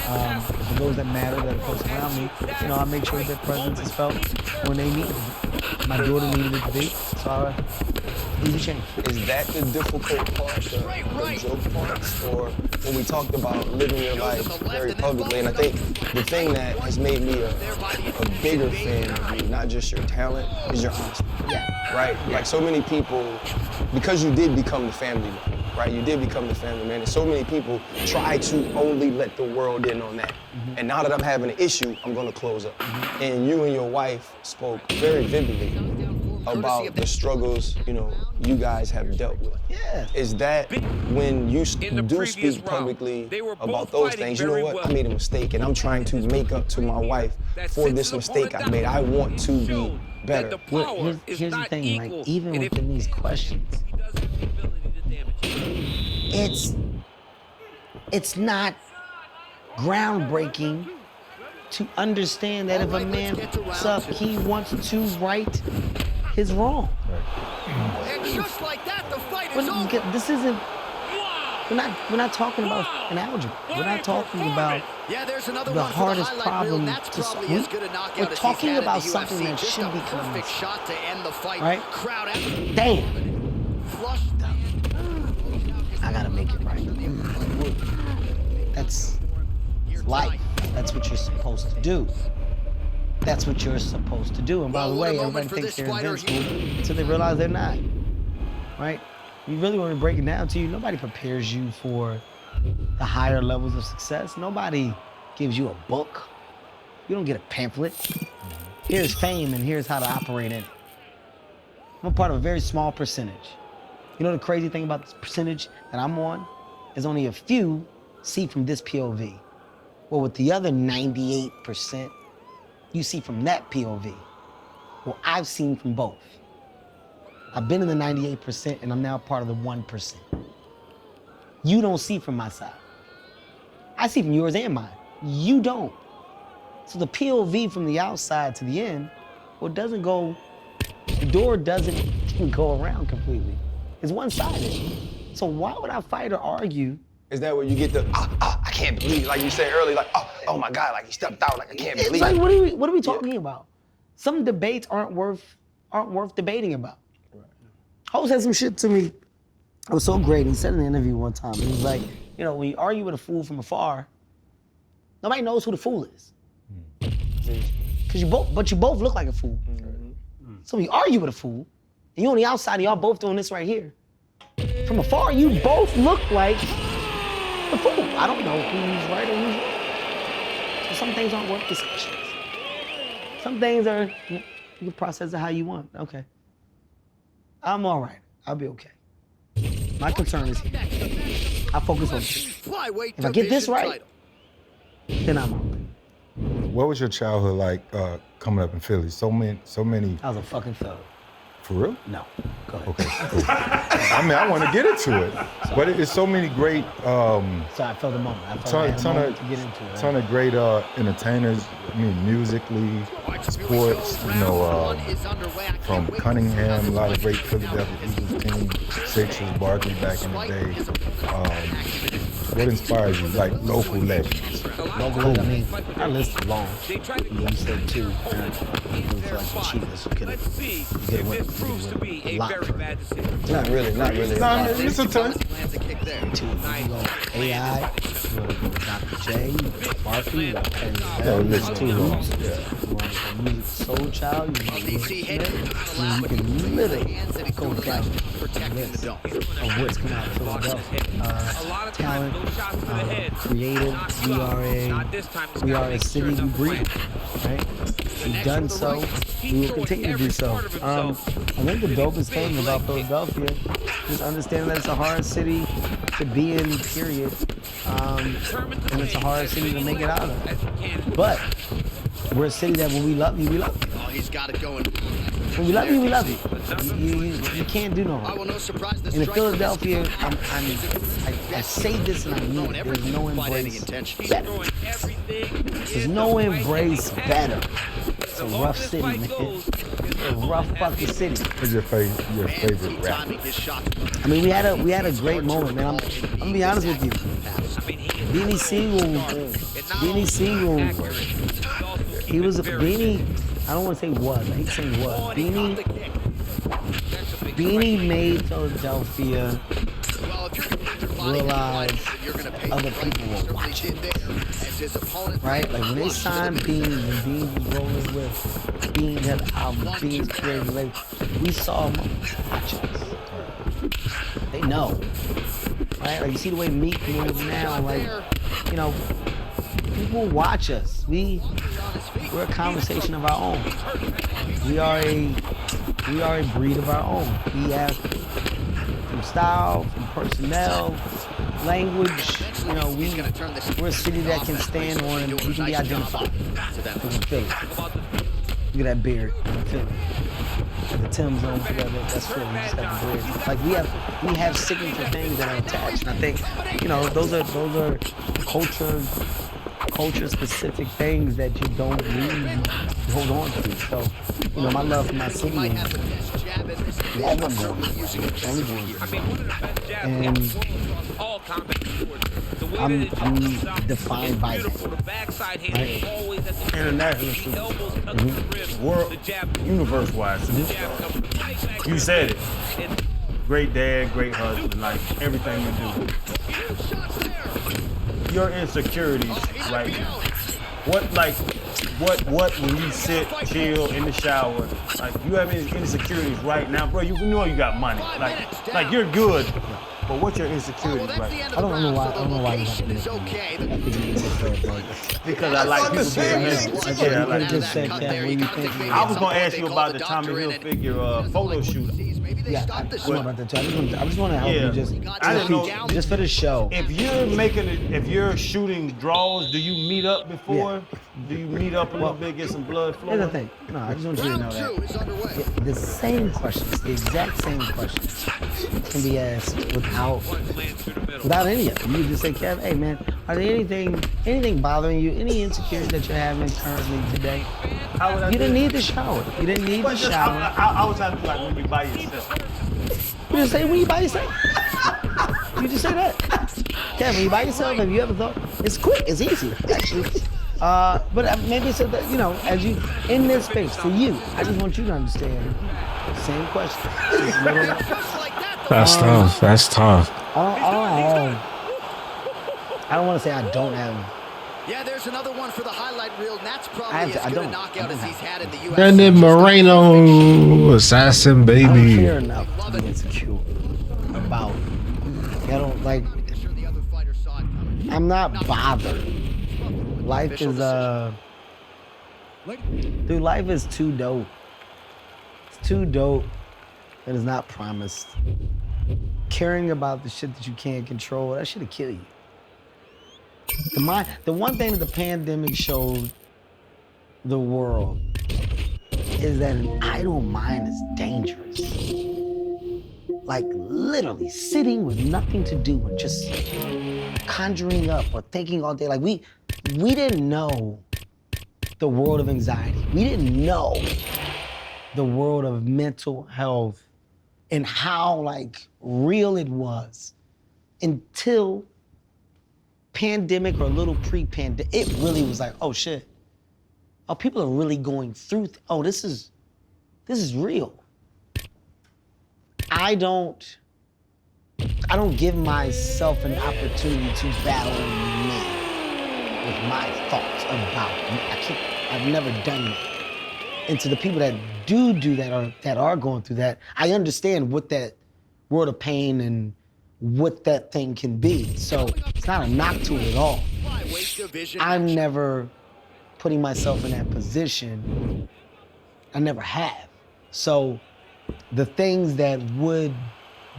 am. For those that matter, that are close around me, you know, I make sure their presence is felt when they need it. My daughter needed it to be, so easy change. Is that the difficult part, the joke parts, or when we talked about living your life very publicly? And I think the thing that has made me a bigger fan of you, not just your talent, is your honesty. Yeah. Right? Yeah. Like so many people, because you did become the family man, right? You did become the family man, and so many people try to only let the world in on that. Mm-hmm. And now that I'm having an issue, I'm gonna close up. Mm-hmm. And you and your wife spoke very vividly about the struggles, you know, you guys have dealt with. Yeah. Is that when you do speak publicly about those things, you know what, I made a mistake and I'm trying to make up to my wife for this mistake I made. I want to be better. Well, here's the thing, like, even within these questions, it's not groundbreaking to understand that if a man fucks up, he wants to right his wrong. And just like that, the fight is over. This isn't. We're not talking about an algebra. We're not talking about the hardest problem to solve. We're talking about something that should be common. Right? Damn. I gotta make it right. That's life. That's what you're supposed to do. That's what you're supposed to do. And by the way, everybody thinks they're invincible until they realize they're not. Right? You really want to break it down to you, nobody prepares you for the higher levels of success. Nobody gives you a book. You don't get a pamphlet. Here's fame and here's how to operate in it. I'm a part of a very small percentage. You know the crazy thing about this percentage that I'm on is only a few see from this POV. Well, with the other 98%, you see from that POV. Well, I've seen from both. I've been in the 98% and I'm now part of the 1%. You don't see from my side. I see from yours and mine. You don't. So the POV from the outside to the end, well, it doesn't go, the door doesn't go around completely. It's one-sided. So why would I fight or argue? Is that where you get the, I can't believe, like you said earlier, like, oh my God, like he stepped out, like I can't believe It's like, what are we talking about? Some debates aren't worth debating about. Ho said some shit to me. It was so great. He said in an interview one time, he was like, you know, when you argue with a fool from afar, nobody knows who the fool is. Cause you both look like a fool. So when you argue with a fool, and you on the outside, and y'all both doing this right here. From afar, you both look like the fool. I don't know who's right or who's wrong. So some things aren't worth discussions. Some things are, you can process it how you want. Okay. I'm all right. I'll be okay. My concern is here. I focus on this. If I get this right, then I'm all right. What was your childhood like coming up in Philly? So many. I was a fucking thug. For real? No. Go ahead. Okay. Cool. I mean, I want to get into it, but it's so many great. So I felt the moment. I felt I had a moment to get into it. Ton of great entertainers. I mean, musically, sports. You know, from Cunningham, a lot of great Philadelphia Eagles team, Sixers, Barkley back in the day. What inspires you, like local legends? Local legends. I mean, our list is long. You said two. It was like the cheapest. You could have went a lot further. Not really. No, it's a ton. Two. You go AI. You want to go Dr. J. Barkley. You want to listen too long. You want to go Music Soul Child. You want to go you can literally go down the list of what's coming out of Philadelphia. Talent, creative. We are a city we breathe. Right? We've done so. We will continue to do so. I think the dopest thing about Philadelphia is understanding that it's a hard city to be in, period. And it's a hard city to make it out of. But we're a city that when we love you, we love you. Oh, he's got it going. When we love you, we love you. You can't do no wrong. And in Philadelphia, I say this and I mean it. There's no embrace better. There's no embrace better. It's a rough city, man. It's a rough fucking city. Who's your favorite rapper? I mean, we had a great moment, man. I'm gonna be honest with you. Beanie Siegel, he was a Beanie. I don't want to say was. I hate saying was. Beanie made Philadelphia realize other people were watching. Right? Like when they signed Bean, when Bean was rolling with Bean had an album, Bean's creative label, we saw them watch us. They know. Right? Like you see the way Meek moves now, like, you know, people watch us. We're a conversation of our own. We are a breed of our own. We have from style, from personnel, language, you know, we're a city that can stand on and we can be identified. We're Philly. Look at that beard, Philly. The Tim's on together, that's Philly. We just have the beard. Like we have signature things that are attached. And I think, you know, those are culture specific things that you don't really hold on to. So, you know, my love for my city is never going and I'm defined by that. Right? International, world, universe-wise. You said it. Great dad, great husband, like everything you do. Your insecurities right now. What when you sit, chill in the shower, like you have any insecurities right now, bro? You know you got money, like you're good. But what's your insecurities right now? I don't know why you have to make because I like people being I was gonna ask you about the Tommy Hilfiger photo shoot. Yeah, I know about that too. I just want to help you just for the show. If you're shooting draws, do you meet up before? Do you meet up a little bit, get some blood flowing? Here's the thing. No, I just want you to know that the same questions, the exact same questions, can be asked without any of it. You just say, Kev, hey man, are there anything bothering you? Any insecurities that you're having currently today? You didn't need the shower. You didn't need the shower. I was trying to do like when you by yourself. You just say when you by yourself. You just say that. Kev, when you by yourself, have you ever thought? It's quick. It's easy, actually. But maybe it's that, you know, as you in this space for you, I just want you to understand. Same question. That's tough. That's tough. I don't want to say I don't have. Yeah, there's another one for the highlight reel, and that's probably as good a knockout as he's had in the UFC. Brandon Moreno, assassin baby. I don't care enough to be insecure about. I don't like. I'm not bothered. Life is dude, life is too dope. It's too dope that is not promised. Caring about the shit that you can't control, that shit'll kill you. The one thing that the pandemic showed the world is that an idle mind is dangerous. Like literally sitting with nothing to do and just conjuring up or thinking all day. Like we didn't know the world of anxiety. We didn't know the world of mental health and how like real it was until pandemic or a little pre-pandemic. It really was like, oh shit. Oh, people are really going through. Oh, this is real. I don't give myself an opportunity to battle me with my thoughts about me. I've never done that. And to the people that do that or that are going through that, I understand what that world of pain and what that thing can be. So it's not a knock to it at all. I'm never putting myself in that position. I never have. So the things that would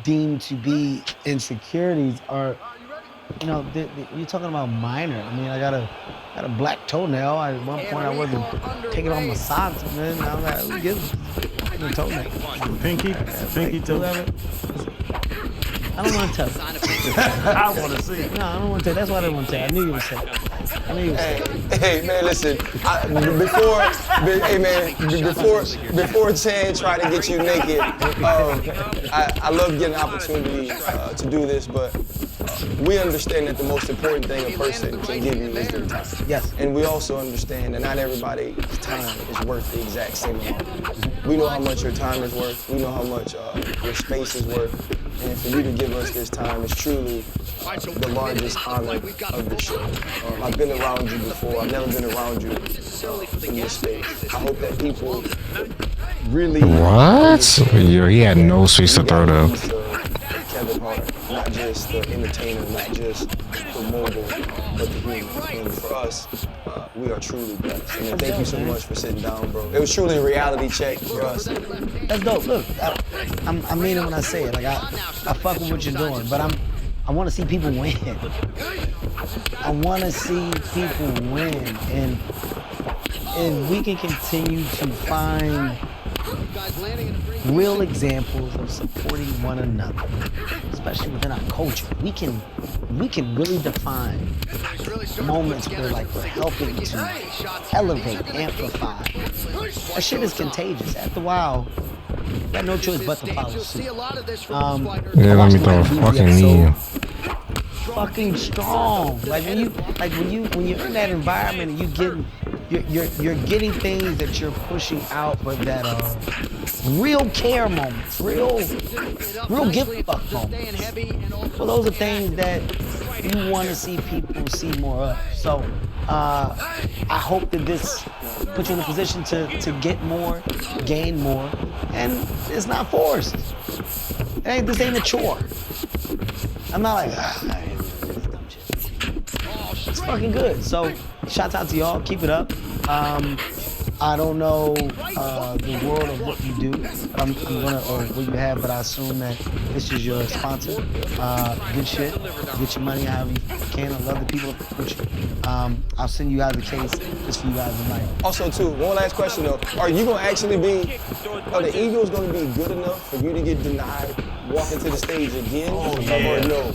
deem to be insecurities are, you know, you're talking about minor. I mean, I got a black toenail. At one point, I wasn't taking off my socks, man. I was like, who gives a toenail? Pinky toe. I don't want to tell you. I want to see. No, I don't want to tell you. That's why I didn't want to tell you. I knew you would say it. Hey man, listen. Before Chan tried to get you naked, I love getting an opportunity to do this, but we understand that the most important thing a person can give you is their time. Yes. And we also understand that not everybody's time is worth the exact same amount. We know how much your time is worth. We know how much your space is worth. And for you to give us this time is truly the largest honor of the show. I've been around you before. I've never been around you in this space. I hope that people really... What? He had no space to throw though. Kevin Hart, not just the entertainer, not just the mogul, but the human. And for us, we are truly blessed. And thank you so much for sitting down, bro. It was truly a reality check for us. That's dope. Look, I mean it when I say it. Like I fuck with what you're doing, but I want to see people win. I want to see people win, and if we can continue to find real examples of supporting one another, especially within our culture, we can really define moments where like we're helping to elevate, amplify. That shit is contagious. After a while, you got no choice but to follow suit. Yeah, let me throw a fucking knee. Fucking strong. Like when you're in that environment and you're getting things that you're pushing out, but that are real care moments, real give fuck moments. Well, those are things that you want to see people see more of. So I hope that this puts you in a position to get more, gain more, and it's not forced. This ain't a chore. I'm not like, it's fucking good. So, shouts out to y'all. Keep it up. I don't know the world of what you do, but I'm gonna, or what you have, but I assume that this is your sponsor. Good shit. Get your money however you can. I love the people with you. I'll send you guys a case just for you guys tonight. Also, too, one last question though. Are you gonna actually be? Are the Eagles gonna be good enough for you to get denied walking to the stage again? Oh, yeah. Or no?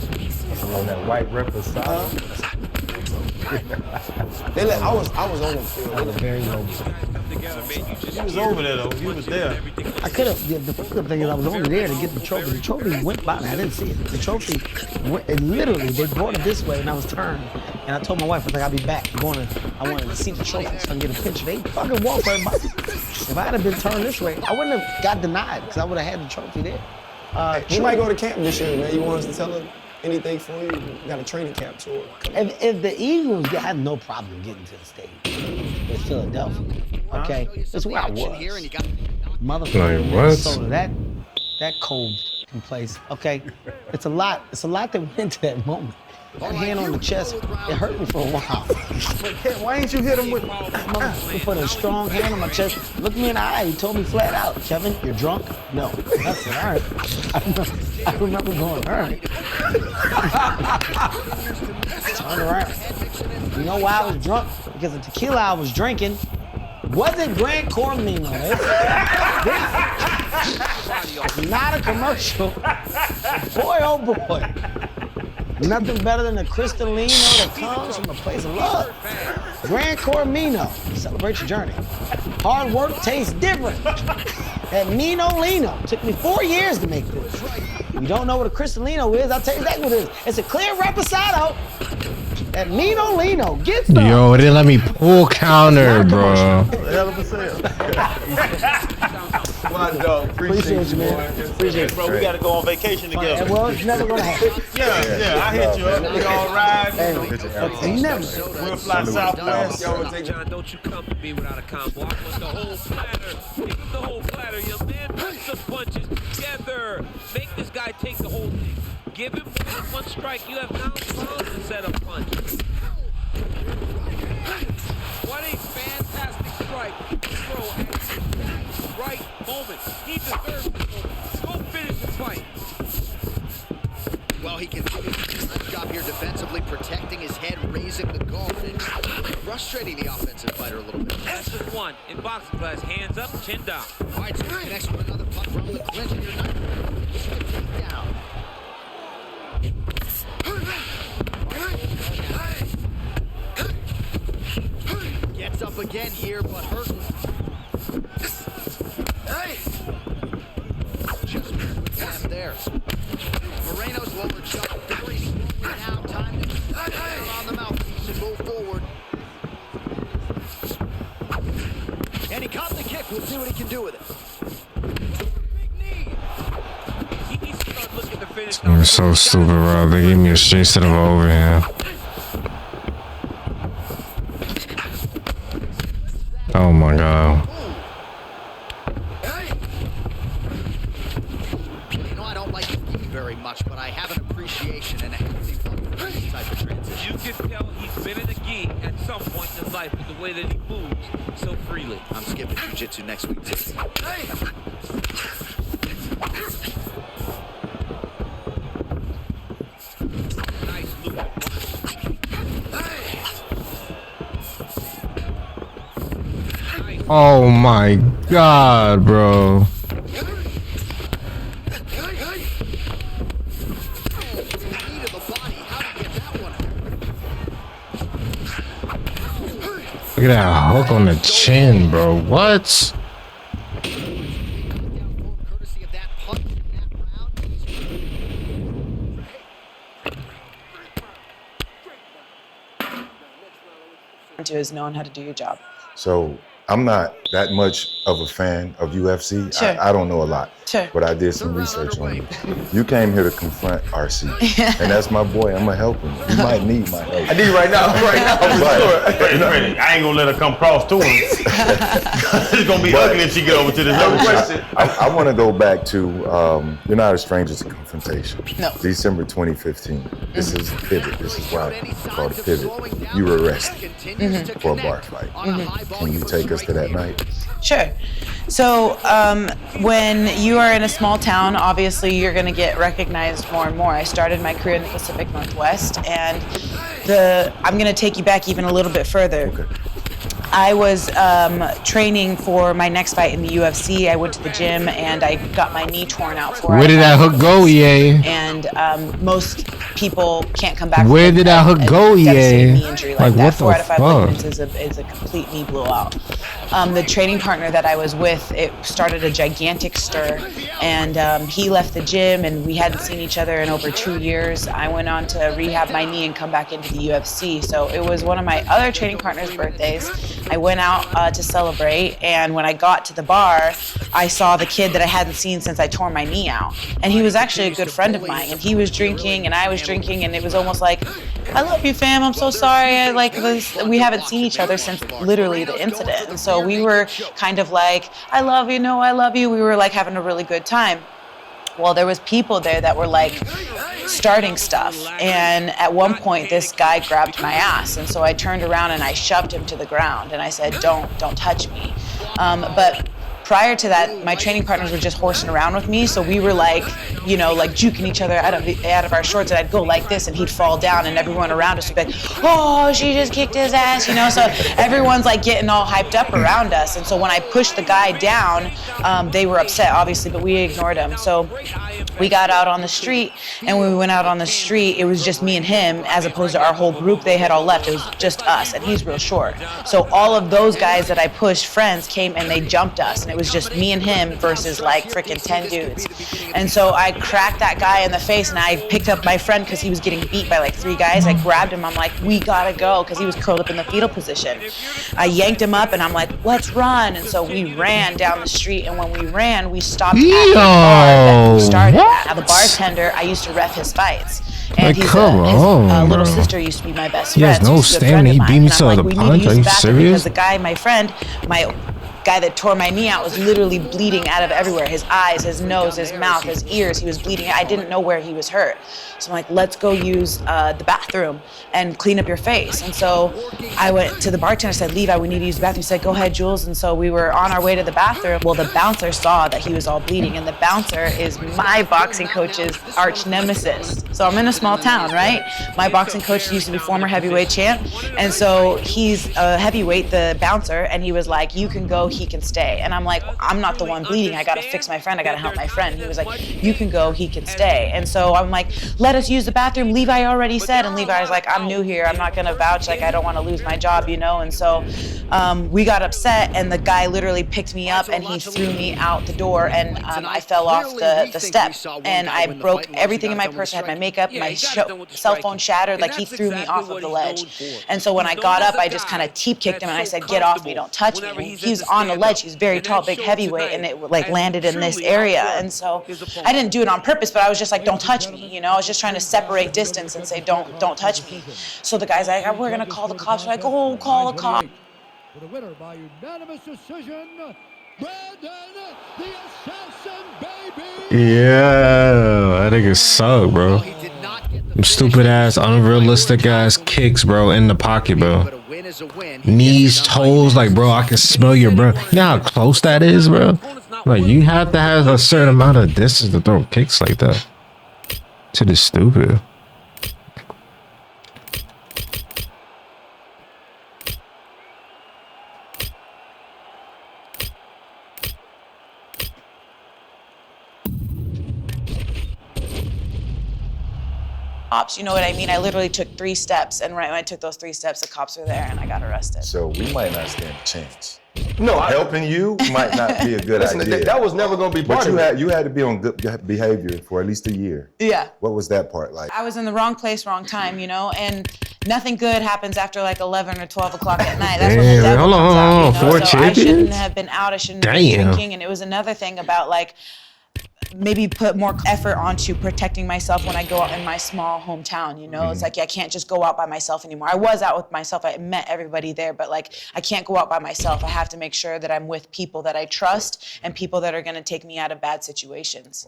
On that white representative. They let, I was on the field. That was very low. He was over there though. He was there. I could have. The fucked up thing is I was only there to get the trophy. The trophy went by me. I didn't see it. The trophy went. It literally, they brought it this way, and I was turned. And I told my wife, I was like, I'll be back. I wanted to see the trophy so I can get a picture. They fucking walked right by. If I had been turned this way, I wouldn't have got denied because I would have had the trophy there. He might go to camp this year, man. You want us to tell him anything for you? We got a training camp tour. If the Eagles, I had no problem getting to the stage. It's Philadelphia. Okay, that's where I was. Motherfucker, Minnesota, that cold place. Okay, it's a lot that went into that moment. That hand on the chest, it hurt me for a while. Why ain't you hit him with? He put a strong hand on my chest, looked me in the eye, he told me flat out, Kevin, you're drunk? No. I said, all right. I remember going, all right. Turn around. You know why I was drunk? Because the tequila I was drinking wasn't Grand Cormino. It's not a commercial. Boy, oh boy. Nothing better than a Cristalino that comes from a place of love. Grand Cormino. Celebrate your journey. Hard work tastes different. That Nino Lino. Took me 4 years to make this. You don't know what a Cristalino is, I'll tell you exactly what it is. It's a clear reposado. That Nino Lino. Get some. Yo, they let me pull counter, bro. Hell of a sale. My dog, Appreciate you, man. Appreciate you. Bro, we gotta go on vacation together. Well, it's never gonna happen. Yeah, I hit you up. We all ride. Hey, never. We'll fly southwest. John, don't you come to me without a combo. I want the whole platter. Give him the whole platter, young man. Put some punches together. Make this guy take the whole thing. Give him one strike. You have now to set up punch. What a fantastic strike. Throw at the right moment. He deserves it. Go finish the fight. Well, he continues to do a nice job here defensively, protecting his head, raising the guard, and frustrating the offensive fighter a little bit. That's just one. In boxing class, hands up, chin down. All right, so he connects with another punch from the clinch, and you're not down. Gets up again here, but hurting. Just with him there. Moreno's lower jaw very slowly now. Time to put on the mouthpiece and move forward. And he caught the kick. We'll see what he can do with it. He needs to start looking to finish. You're so stupid, bro. They gave me a straight set of overhand. Oh my god. You know, I don't like the very much, but I have an appreciation and a healthy fun for this type of transition. You can tell he's been in the gi at some point in his life with the way that he moves so freely. I'm skipping jiu-jitsu next week, too. Nice loop. Oh my god, bro. Look at that hook on the chin, bro. What? To is knowing how to do your job. So I'm not that much of a fan of UFC. Sure. I don't know a lot, Sure. but I did some research on you. You came here to confront RC, and that's my boy. I'm gonna help him. You might need my help. I need right now, for sure. I ain't gonna let her come cross to him. It's gonna be ugly if she get over to this other question. I want to go back to you're not a stranger to confrontation. No. December 2015. This is pivot. This is why I call it pivot. You were arrested for a bar fight. Can you take us to that night? Sure. So when you are in a small town, obviously you're going to get recognized more and more. I started my career in the Pacific Northwest, and I'm going to take you back even a little bit further. Okay. I was training for my next fight in the UFC. I went to the gym and I got my knee torn out for it. Where did that hook go, yay? And most people can't come back. Where did that hook go, yay? Knee injury like that. what 4 out of 5 the ligaments fuck? is a complete knee blowout. The training partner that I was with, it started a gigantic stir, and he left the gym, and we hadn't seen each other in over 2 years. I went on to rehab my knee and come back into the UFC. So it was one of my other training partner's birthdays. I went out to celebrate, and when I got to the bar, I saw the kid that I hadn't seen since I tore my knee out. And he was actually a good friend of mine, and he was drinking, and I was drinking, and it was almost like, I love you, fam, I'm so sorry. We haven't seen each other since literally the incident. And so we were kind of like, I love you, no, I love you. We were like having a really good time. Well, there was people there that were like starting stuff, and at one point this guy grabbed my ass, and so I turned around and I shoved him to the ground and I said, don't touch me. But prior to that, my training partners were just horsing around with me, so we were like, you know, like juking each other out of our shorts, and I'd go like this and he'd fall down, and everyone around us would be like, oh, she just kicked his ass, you know. So everyone's like getting all hyped up around us, and so when I pushed the guy down, they were upset obviously, but we ignored him. So we got out on the street, and when we went out on the street, it was just me and him, as opposed to our whole group. They had all left. It was just us, and he's real short. So all of those guys that I pushed, friends, came and they jumped us, and it was just me and him versus like freaking 10 dudes. And so I cracked that guy in the face, and I picked up my friend because he was getting beat by like 3 guys. I grabbed him. I'm like, we gotta go, because he was curled up in the fetal position. I yanked him up, and I'm like, let's run. And so we ran down the street, and when we ran, we stopped at the bar that we started at. Now, the bartender, I used to ref his fights. And his little sister used to be my best friend. He has no stamina. He beat me to the punch. Are you serious? Because the guy, my friend, my guy that tore my knee out, was literally bleeding out of everywhere. His eyes, his nose, his mouth, his ears. He was bleeding. I didn't know where he was hurt. So I'm like, let's go use the bathroom and clean up your face. And so I went to the bartender, said, Levi, we need to use the bathroom. He said, go ahead, Jules. And so we were on our way to the bathroom. Well, the bouncer saw that he was all bleeding, and the bouncer is my boxing coach's arch nemesis. So I'm in a small town, right? My boxing coach used to be former heavyweight champ. And so he's a heavyweight, the bouncer, and he was like, you can go, he can stay. And I'm like, I'm not the one bleeding. I got to fix my friend. I got to help my friend. He was like, you can go, he can stay. And so I'm like, let us use the bathroom. Levi already said, and Levi's like, I'm new here. I'm not going to vouch. Like, I don't want to lose my job, you know? And so we got upset, and the guy literally picked me up and he threw me out the door, and I fell off the step, and I broke everything in my purse. I had my makeup, my cell phone shattered. Like, he threw me off of the ledge. And so when I got up, I just kind of teep kicked him, and I said, get off me, don't touch me. He was on the ledge. He's very tall, big heavyweight, and it like landed in this area. And so I didn't do it on purpose, but I was just like, don't touch me, you know? I was just trying to separate distance and say, don't touch me. So the guy's like, we're gonna call the cops. We're like, oh, call the cops. For the winner by unanimous decision, Brandon the Assassin, baby! Yeah, that nigga suck, bro. Them stupid ass, unrealistic ass kicks, bro, in the pocket, bro. Knees, toes, like, bro, I can smell your breath. You know how close that is, bro? Like, you have to have a certain amount of distance to throw kicks like that. To the stupid. Cops, you know what I mean? I literally took 3 steps, and right when I took those 3 steps, the cops were there, and I got arrested. So we might not stand a chance. No, helping you might not be a good idea. That was never going to be part of it. You had to be on good behavior for at least a year. Yeah. What was that part like? I was in the wrong place, wrong time, you know, and nothing good happens after like 11 or 12 o'clock at night. That's when the Damn, devil hold comes on, out. You know? four So I shouldn't champions? have been out. I shouldn't have been Damn. drinking. And it was another thing about like maybe put more effort onto protecting myself when I go out in my small hometown, you know? It's like I can't just go out by myself anymore. I was out with myself. I met everybody there, but like I can't go out by myself. I have to make sure that I'm with people that I trust and people that are going to take me out of bad situations.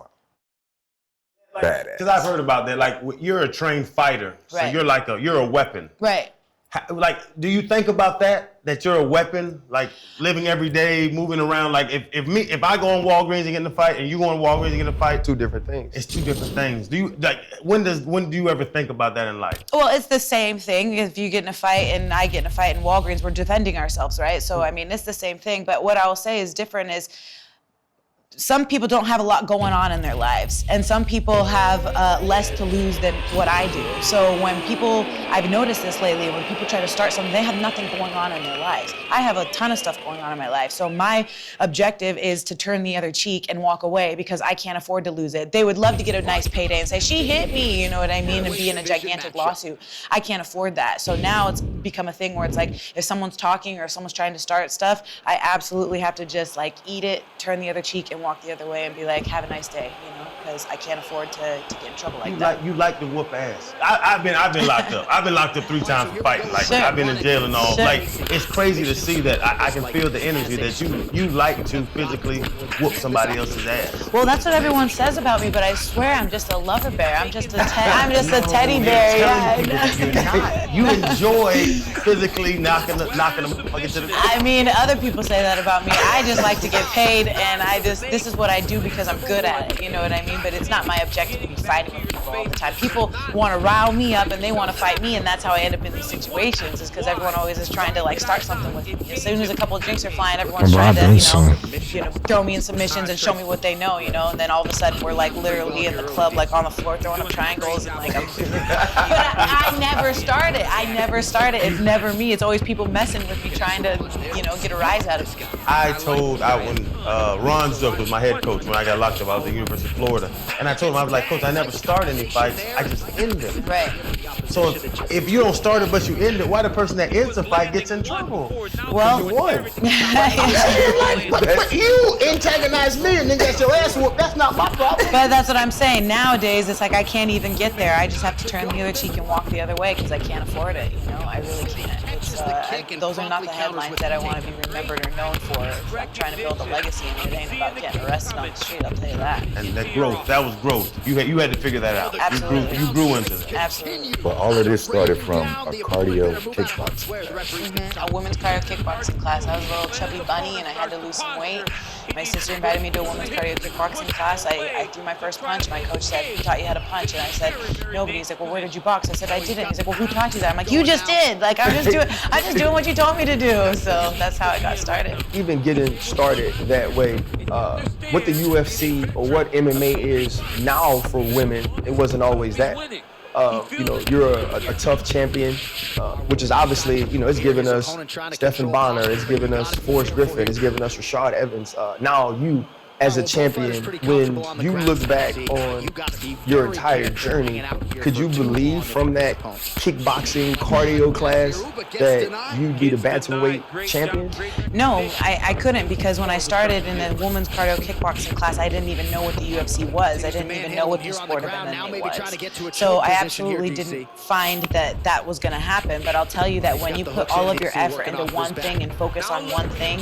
Because I've heard about that. Like you're a trained fighter, so Right. you're a weapon. Right. Like, do you think about that? That you're a weapon, like living every day, moving around. Like if I go on Walgreens and get in a fight, and you go on Walgreens and get in a fight, Two different things. it's two different things. Do you like when do you ever think about that in life? Well, it's the same thing. If you get in a fight and I get in a fight in Walgreens, we're defending ourselves, right? So, I mean, it's the same thing. But what I will say is different is some people don't have a lot going on in their lives, and some people have less to lose than what I do. So when people, I've noticed this lately, when people try to start something, they have nothing going on in their lives. I have a ton of stuff going on in my life. So my objective is to turn the other cheek and walk away because I can't afford to lose it. They would love to get a nice payday and say, she hit me, you know what I mean, and be in a gigantic lawsuit. I can't afford that. So now it's become a thing where it's like, if someone's talking or if someone's trying to start stuff, I absolutely have to just like eat it, turn the other cheek, and walk the other way and be like, have a nice day, you know, because I can't afford to get in trouble like that. You like to whoop ass. I've been locked up. I've been locked up 3 times for fighting. Like Sure. I've been in jail and all. Sure. Like it's crazy to see that I can feel the energy that you like to physically whoop somebody else's ass. Well, that's what everyone says about me, but I swear I'm just a lover bear. I'm just a teddy bear. Yeah. You enjoy physically knocking them fucking to the I mean, other people say that about me. I just like to get paid, and this is what I do because I'm good at it. You know what I mean? But it's not my objective to be fighting with people all the time. People want to rile me up, and they want to fight me, and that's how I end up in these situations. Is because everyone always is trying to like start something with me. As soon as a couple of drinks are flying, everyone's trying to throw me in submissions and show me what they know. You know, and then all of a sudden we're like literally in the club, like on the floor throwing up triangles, and like but I never started. I never started. It's never me. It's always people messing with me, trying to get a rise out of me. When Ron Zook was my head coach when I got locked up, I was at the University of Florida, and I told him, I was like, Coach, I never start any fights, I just end them. Right. So if you don't start it but you end it, why the person that ends the fight gets in trouble? Well, you won. But you antagonize me and then get your ass whooped. That's not my problem. But that's what I'm saying. Nowadays, it's like I can't even get there. I just have to turn the other cheek and walk the other way because I can't afford it. You know, I really can't. Those are not the headlines that I want to be remembered or known for. I'm trying to build a legacy, and it ain't about getting arrested on the street. I'll tell you that. And that growth, that was growth. You had to figure that out. Absolutely. You grew into it. Absolutely. But all of this started from a cardio kickboxing. A women's cardio kickboxing class. I was a little chubby bunny, and I had to lose some weight. My sister invited me to a women's cardio kickboxing class. I threw my first punch. My coach said, "Who taught you how to punch?" And I said, "Nobody." He's like, "Well, where did you box?" I said, "I didn't." He's like, "Well, who taught you that?" I'm like, "You just did." Like, I'm just doing what you told me to do. So that's how I got started. Even getting started that way, what the UFC or what MMA is now for women, it wasn't always that. You're a tough champion, which is obviously, it's given us Stephen Bonner, it's given us Forrest Griffin, it's given us Rashad Evans. Now you, as a champion, when you look back on your entire journey, could you believe from that kickboxing cardio class that you'd be the bantamweight champion? No, I couldn't, because when I started in the women's cardio kickboxing class, I didn't even know what the UFC was. I didn't even know what the sport of MMA was. So I absolutely didn't find that was going to happen. But I'll tell you that when you put all of your effort into one thing and focus on one thing,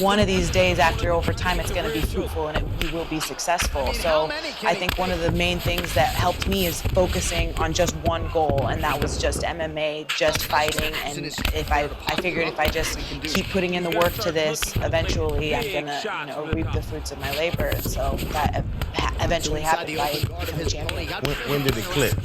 one of these days over time, it's going to be fruitful and you will be successful. So I think one of the main things that helped me is focusing on just one goal, and that was just MMA, just fighting. And if I figured if I just keep putting in the work to this, eventually I'm gonna reap the fruits of my labor. And so that eventually happened by becoming champion. When did it click?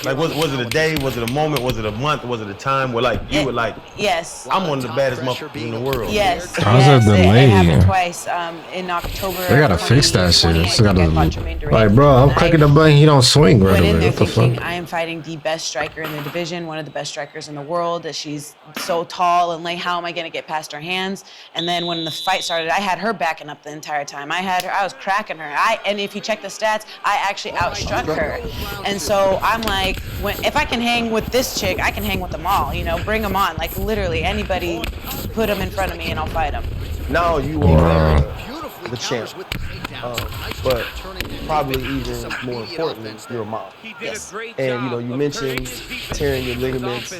Like, was it a day? Was it a moment? Was it a month? Was it a time where you were like, yes, I'm one of the baddest motherfuckers in the world? Yes. How's that delay? It happened twice. In October. They gotta fix that shit. Like, bro, I'm clicking the button, he don't swing right away. What the fuck? I am fighting the best striker in the division, one of the best strikers in the world. She's so tall and how am I gonna get past her hands? And then when the fight started, I had her backing up the entire time. I was cracking her. And if you check at the stats, I actually outstruck her. And so I'm like, if I can hang with this chick, I can hang with them all. You know, bring them on. Like literally anybody, put them in front of me and I'll fight them. Now you are the champ, but probably even more importantly, you're a mom. Yes. And you know, you mentioned tearing your ligaments.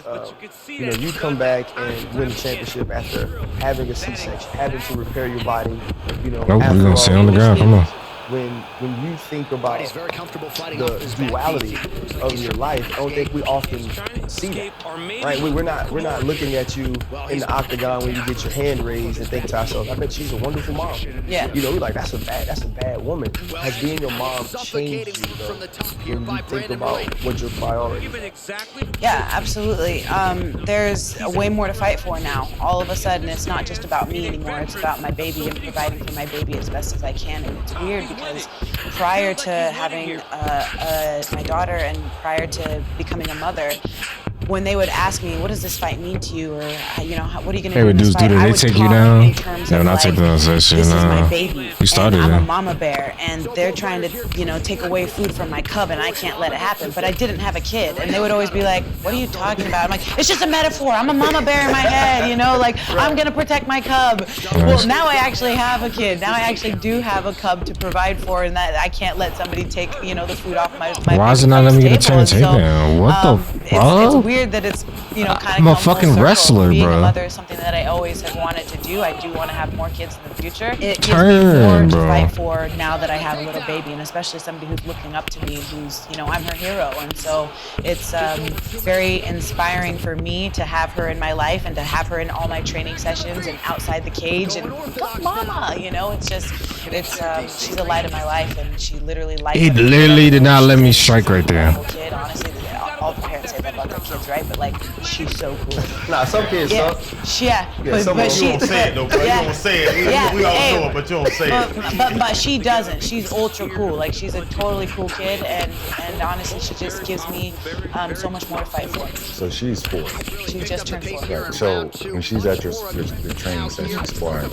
You know, you come back and win the championship after having a C-section, having to repair your body. You know, Nope, we're gonna stay on the ground. Come on. When you think about the duality of your life, I don't think we often see that, right? We're not looking at you in the octagon when you get your hand raised and think to ourselves, I bet she's a wonderful mom. Yeah. You know, we're like, that's a bad woman. Has being your mom changed you though, when you think about what your priority is? Yeah, absolutely. There's way more to fight for now. All of a sudden, it's not just about me anymore. It's about my baby and providing for my baby as best as I can. And it's weird because prior to having my daughter and prior to becoming a mother, when they would ask me, what does this fight mean to you? Or, you know, what are you going to do in this fight? I would take you talk down? in terms of like, this is my baby. You started and I'm it. a mama bear, and they're trying to, you know, take away food from my cub, and I can't let it happen. But I didn't have a kid, and they would always be like, what are you talking about? I'm like, it's just a metaphor. I'm a mama bear in my head, you know, like, I'm going to protect my cub. Well, now I actually have a kid. Now I actually do have a cub to provide for, and that I can't let somebody take, you know, the food off my Why is it not letting me get a chance to take down? What the fuck? It's weird that it's, you know, kind of I'm a fucking wrestler, being bro. a mother is something that I always have wanted to do. I do want to have more kids in the future. It gives me Turn, more to bro. fight for now that I have a little baby, and especially somebody who's looking up to me, who's, you know, I'm her hero. And so it's very inspiring for me to have her in my life and to have her in all my training sessions and outside the cage and go mama, you know, it's just, she's a light of my life, and she literally lights He up literally did not let me strike right there. kid, honestly, all the parents say that about their kids, right? But like, she's so cool. Nah, some kids Yeah, suck. but she. You don't say it though, bro. Yeah. You don't say it. Yeah, We all hey, know it, but you don't say it. But she doesn't. She's ultra cool. Like, she's a totally cool kid, and honestly, she just gives me so much more to fight for. So she's 4. She just turned 4. Right. So when she's at your training session sparring,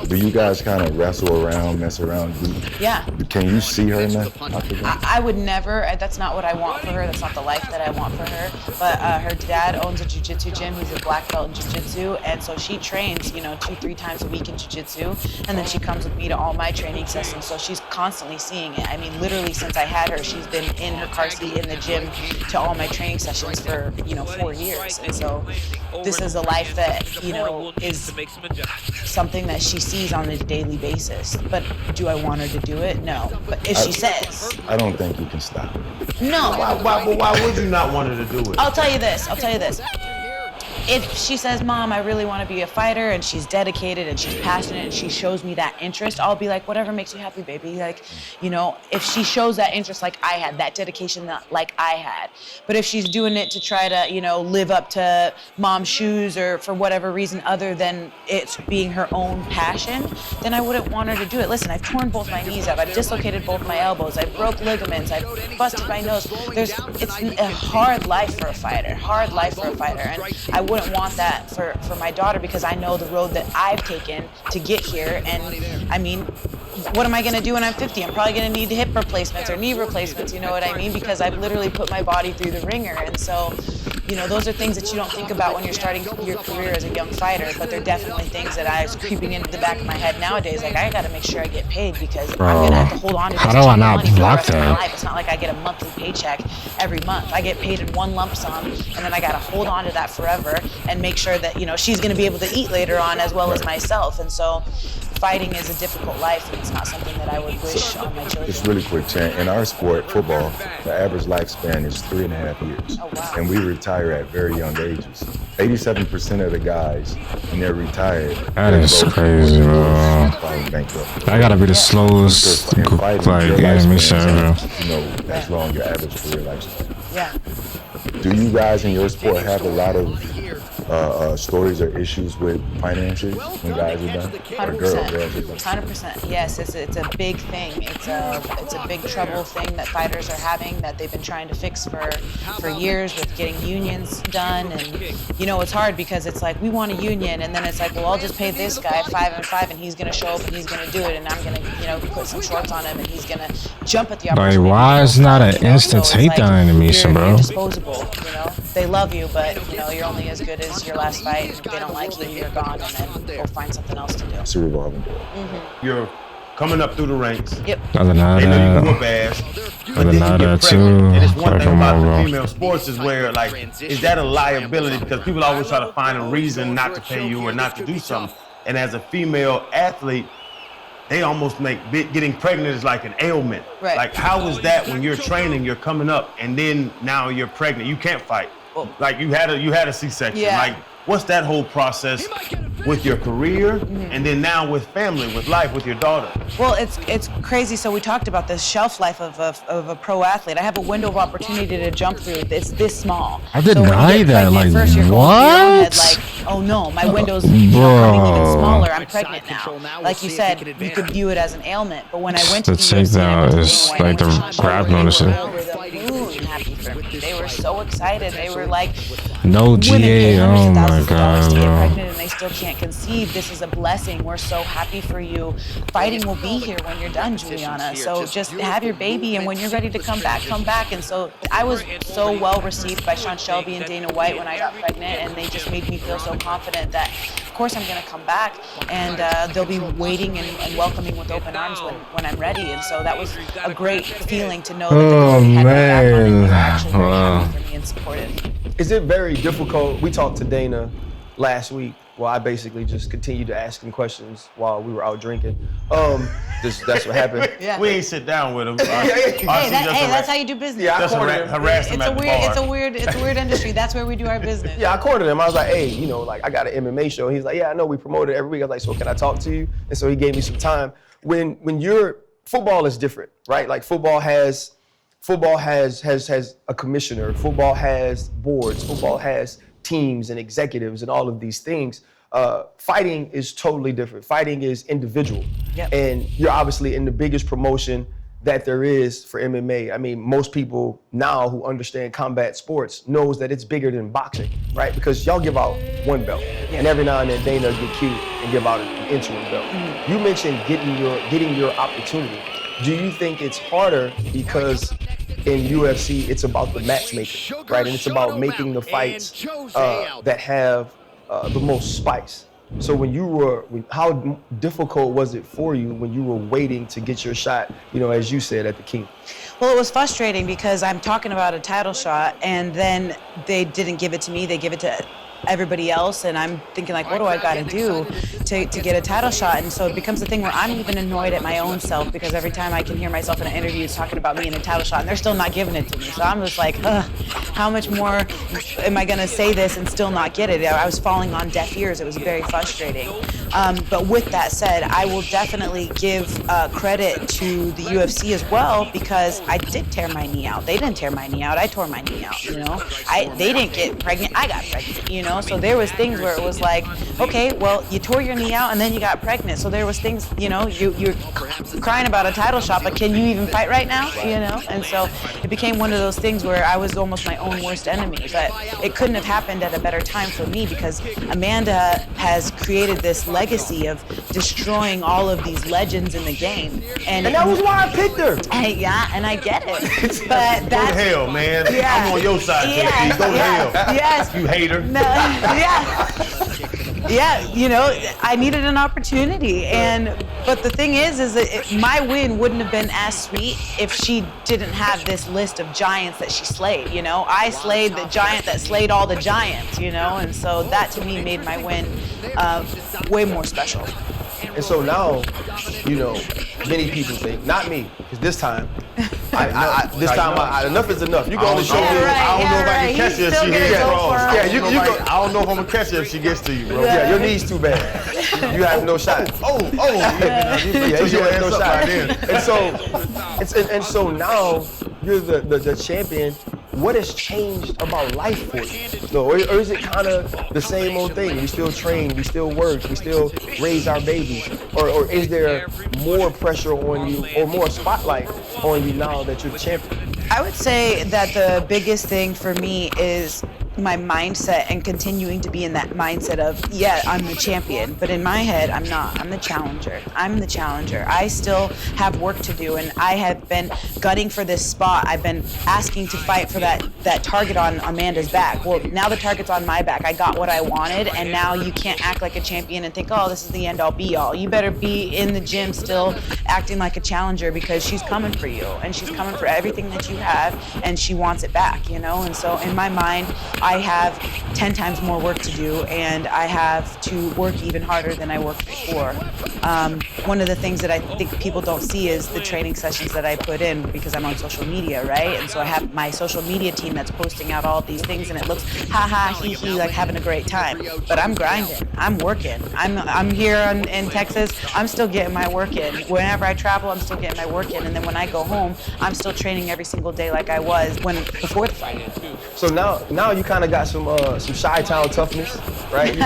do you guys kind of wrestle around, mess around? Yeah. Can you see her in the octagon? I would never. That's not what I want for her. That's not the life that I want for her. But her dad owns a jiu-jitsu gym. He's a black belt in jiu-jitsu, and so she trains, you know, 2-3 times a week in jiu-jitsu, and then she comes with me to all my training sessions. So she's constantly seeing it. I mean, literally since I had her, she's been in her car seat in the gym to all my training sessions for, you know, 4 years. And so this is a life that, you know, is something that she sees on a daily basis. But do I want her to do it? No. But if she says, I don't think you can stop her. no. Why would you not want her to do it? I'll tell you this. If she says, Mom, I really want to be a fighter, and she's dedicated and she's passionate and she shows me that interest, I'll be like, whatever makes you happy, baby. Like, you know, if she shows that interest like I had, that dedication that like I had. But if she's doing it to try to, you know, live up to Mom's shoes or for whatever reason other than it being her own passion, then I wouldn't want her to do it. Listen, I've torn both my knees out. I've dislocated both my elbows. I broke ligaments. I busted my nose. It's a hard life for a fighter. And I wouldn't want that for my daughter, because I know the road that I've taken to get here. And I mean, what am I going to do when I'm 50? I'm probably going to need hip replacements or knee replacements, you know what I mean? Because I've literally put my body through the ringer. And so, you know, those are things that you don't think about when you're starting your career as a young fighter, but they're definitely things that I was creeping into the back of my head nowadays. Like, I got to make sure I get paid, because I'm going to have to hold on to this how do I not money for the block rest of my that? life. It's not like I get a monthly paycheck every month. I get paid in one lump sum, and then I got to hold on to that forever and make sure that, you know, she's going to be able to eat later on as well as myself. And so fighting is a difficult life, and it's not something that I would wish on my children. Just really quick, Chan. In our sport, football, the average lifespan is 3.5 years. Oh, wow. And we retire at very young ages. 87% of the guys, when they're retired, That is crazy, bro. bankrupt. I gotta be the slowest, like, animation ever. You know, that's long your average career lifespan. Yeah. Do you guys in your sport have a lot of stories or issues with finances when guys are done? Or girls are done? 100%. Yes, it's a big thing. It's a big trouble thing that fighters are having that they've been trying to fix for years with getting unions done. And you know, it's hard because it's like we want a union, and then it's like, well, I'll just pay this guy 5 and 5, and he's gonna show up and he's gonna do it, and I'm gonna, you know, put some shorts on him, and he's gonna jump at the opportunity. Like, why is not an instant takedown animation, bro? You're disposable, you know. They love you, but you know you're only as good as your last fight. If they don't like you, you're gone, and then go find something else to do. It's a revolving door. You're coming up through the ranks. Yep. They know you can whoop ass. But then you get pregnant. And it's one thing about the female sports is where, like, is that a liability? Because people always try to find a reason not to pay you or not to do something. And as a female athlete, they almost make getting pregnant is like an ailment. Right. Like, how is that when you're training, you're coming up, and then now you're pregnant? You can't fight. Like, you had a C-section. Yeah. Like, what's that whole process with your career, and then now with family, with life, with your daughter? Well, it's crazy. So we talked about the shelf life of a pro athlete. I have a window of opportunity to jump through. It's this small. I deny that. Like, first, you're what? Like, oh no, my window's becoming even smaller. I'm pregnant now. Like you said, you could view it as an ailment. But when I went to The takedown is like the grab noticing. Happy for me. They were so excited. They were like, No GA. Oh my God, to get bro. pregnant and they still can't conceive. This is a blessing. We're so happy for you. Fighting will be here when you're done, Juliana. So just have your baby, and when you're ready to come back, come back. And so I was so well received by Sean Shelby and Dana White when I got pregnant, and they just made me feel so confident that, of course, I'm going to come back, and they'll be waiting and welcoming with open arms when I'm ready. And so that was a great feeling to know that the company had my back on it. They were actually very happy for me and supportive. Is it very difficult? We talked to Dana last week. Well, I basically just continued to ask him questions while we were out drinking. That's what happened. Yeah. We ain't sit down with him. Hey, that's how you do business. Yeah, I cornered him. Harass him at the bar. It's a weird industry. That's where we do our business. Yeah, I cornered him. I was like, hey, you know, like, I got an MMA show. He's like, yeah, I know, we promote it every week. I was like, so can I talk to you? And so he gave me some time. When football is different, right? Like, football has a commissioner. Football has boards. Football has teams and executives and all of these things. Fighting is totally different. Fighting is individual. Yep. And you're obviously in the biggest promotion that there is for MMA. I mean, most people now who understand combat sports knows that it's bigger than boxing, right? Because y'all give out one belt, and every now and then Dana get cute and give out an interim belt. You mentioned getting your opportunity. Do you think it's harder because in UFC it's about the matchmaking, right? And it's about making the fights that have the most spice. So how difficult was it for you when you were waiting to get your shot, you know, as you said, at the King? Well, it was frustrating because I'm talking about a title shot, and then they didn't give it to me. They give it to everybody else, and I'm thinking, like, what do I got to do to get a title shot? And so it becomes a thing where I'm even annoyed at my own self, because every time I can hear myself in an interview talking about me in a title shot, and they're still not giving it to me. So I'm just like, how much more am I gonna say this and still not get it? I was falling on deaf ears. It was very frustrating. But with that said, I will definitely give credit to the UFC as well, because I did tear my knee out. They didn't tear my knee out. I tore my knee out. You know, they didn't get pregnant. I got pregnant. You know. So there was things where it was like, okay, well, you tore your knee out and then you got pregnant. So there was things, you know, you're crying about a title shot, but can you even fight right now? You know? And so it became one of those things where I was almost my own worst enemy. But it couldn't have happened at a better time for me, because Amanda has created this legacy of destroying all of these legends in the game. And that was why I picked her. Yeah, and I get it. But go to hell, man. Yeah. I'm on your side, Yeah. Go to hell. Yes. You hater. No. Yeah, you know, I needed an opportunity, but the thing is that my win wouldn't have been as sweet if she didn't have this list of giants that she slayed. You know, I slayed the giant that slayed all the giants. You know, and so that to me made my win way more special. And so now, you know, many people think, not me, because this time, enough is enough. You go on the show. I don't know if I can catch her if she hits cross. Yeah, you go. I don't know if I'm gonna catch her if she gets to you, bro. Yeah, your knee's too bad. You have no shot. Yeah, you have no shot. And so now you're the champion, what has changed about life for you? No, or is it kind of the same old thing? We still train, we still work, we still raise our babies, or is there more pressure on you or more spotlight on you now that you're the champion? I would say that the biggest thing for me is my mindset and continuing to be in that mindset of, yeah, I'm the champion, but in my head, I'm not. I'm the challenger. I'm the challenger. I still have work to do, and I have been gunning for this spot. I've been asking to fight for that target on Amanda's back. Well, now the target's on my back. I got what I wanted, and now you can't act like a champion and think, oh, this is the end-all be-all. You better be in the gym still acting like a challenger, because she's coming for you, and she's coming for everything that you have, and she wants it back, you know? And so in my mind, I have 10 times more work to do, and I have to work even harder than I worked before. One of the things that I think people don't see is the training sessions that I put in, because I'm on social media, right? And so I have my social media team that's posting out all of these things, and it looks ha ha hee hee like having a great time. But I'm grinding, I'm working. I'm here in Texas, I'm still getting my work in. Whenever I travel, I'm still getting my work in. And then when I go home, I'm still training every single day like I was before the fight. So now you kind of got some Chi-Town toughness, right?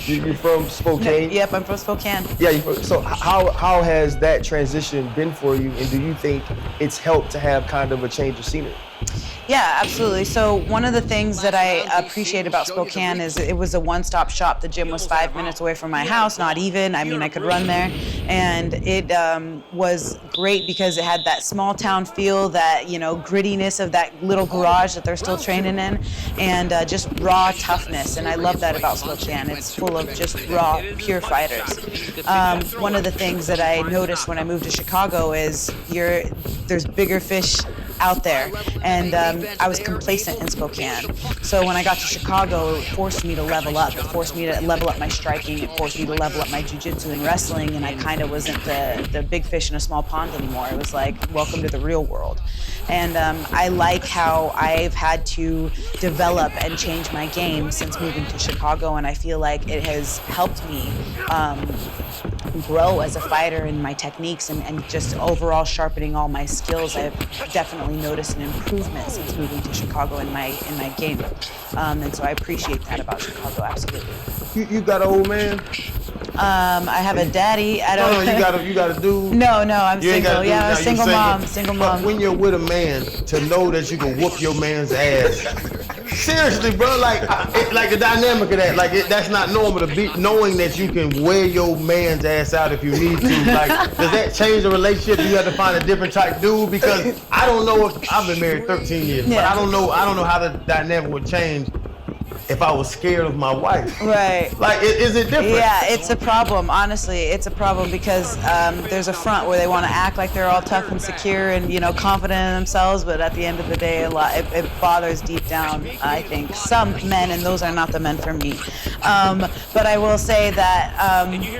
You're from Spokane. Yep, I'm from Spokane. Yeah. So how has that transition been for you, and do you think it's helped to have kind of a change of scenery? Yeah, absolutely. So one of the things that I appreciate about Spokane is it was a one-stop shop. The gym was 5 minutes away from my house, not even. I mean, I could run there. And it was great because it had that small town feel, that, you know, grittiness of that little garage that they're still training in, and just raw toughness. And I love that about Spokane. It's full of just raw, pure fighters. One of the things that I noticed when I moved to Chicago is there's bigger fish out there, and I was complacent in Spokane. So when I got to Chicago, it forced me to level up. It forced me to level up my striking. It forced me to level up my jiu-jitsu and wrestling, and I kind of wasn't the big fish in a small pond anymore. It was like, welcome to the real world. And I like how I've had to develop and change my game since moving to Chicago, and I feel like it has helped me grow as a fighter in my techniques and just overall sharpening all my skills. I've definitely noticed an improvement since moving to Chicago in my game. And so I appreciate that about Chicago, absolutely. You got an old man? I have a daddy. I don't know. You got a dude? No, I'm single. Yeah, I'm a single mom. Single mom. But when you're with a man, to know that you can whoop your man's ass. Seriously, bro, like the dynamic of that, that's not normal to be, knowing that you can wear your man's ass out if you need to. Like, does that change the relationship? Do you have to find a different type dude? Because I don't know if I've been married 13 years, but I don't know how the dynamic would change if I was scared of my wife. Right. Like, is it different? Yeah, it's a problem. Honestly, it's a problem because there's a front where they want to act like they're all tough and secure and, you know, confident in themselves, but at the end of the day, it bothers deep down, I think, some men, and those are not the men for me. But I will say that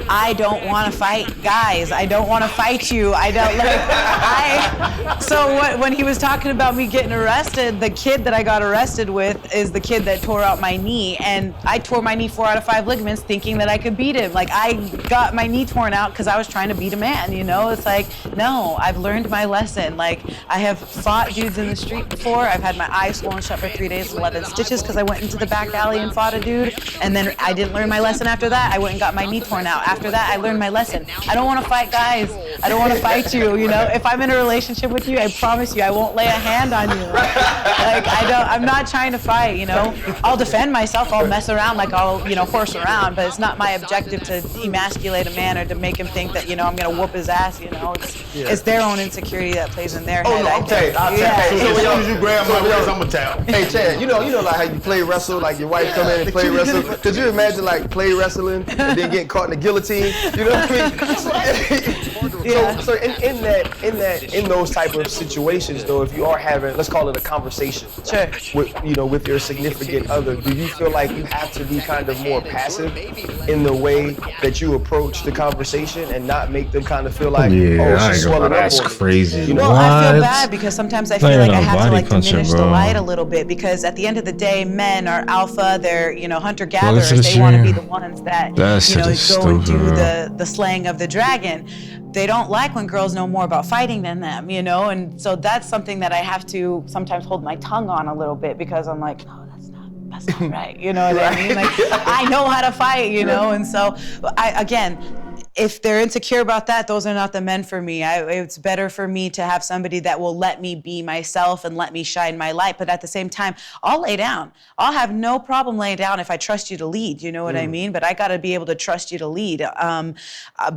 I don't want to fight guys. I don't want to fight you. I don't like. So when he was talking about me getting arrested, the kid that I got arrested with is the kid that tore out my knee, and I tore my knee 4 out of 5 ligaments thinking that I could beat him. Like, I got my knee torn out because I was trying to beat a man, you know? It's like, no, I've learned my lesson. Like, I have fought dudes in the street before. I've had my eyes swollen shut for 3 days, 11 stitches because I went into the back alley and fought a dude, and then I didn't learn my lesson after that. I went and got my knee torn out. After that, I learned my lesson. I don't want to fight guys. I don't want to fight you, you know? If I'm in a relationship with you, I promise you I won't lay a hand on you. Like, I'm not trying to fight, you know? I'll defend myself, I'll mess around, like I'll, you know, horse around, but it's not my objective to emasculate a man or to make him think that, you know, I'm gonna whoop his ass, you know. It's their own insecurity that plays in their head. I'll tell you. So as soon as you grab my waist, I'm gonna tap. Hey, Chad, you know like how you play wrestle, like your wife come in and play wrestle. Could you imagine like play wrestling and then getting caught in the guillotine? You know what I mean? So in those type of situations, though, if you are having, let's call it a conversation, with your significant other, do you feel like you have to be kind of more passive in the way that you approach the conversation and not make them kind of feel like, she's swelling up? That's crazy. You know, well, I feel bad because sometimes I feel like I have to like diminish the light a little bit, because at the end of the day, men are alpha. They're, you know, hunter-gatherers. They want to be the ones that, you know, go and do the slaying of the dragon. they don't like when girls know more about fighting than them, you know? And so that's something that I have to sometimes hold my tongue on a little bit because I'm like, oh, that's not right, you know what I mean? Like, I know how to fight, you know? And so, again, if they're insecure about that, those are not the men for me. It's better for me to have somebody that will let me be myself and let me shine my light. But at the same time, I'll lay down. I'll have no problem laying down if I trust you to lead, you know what I mean? But I gotta be able to trust you to lead.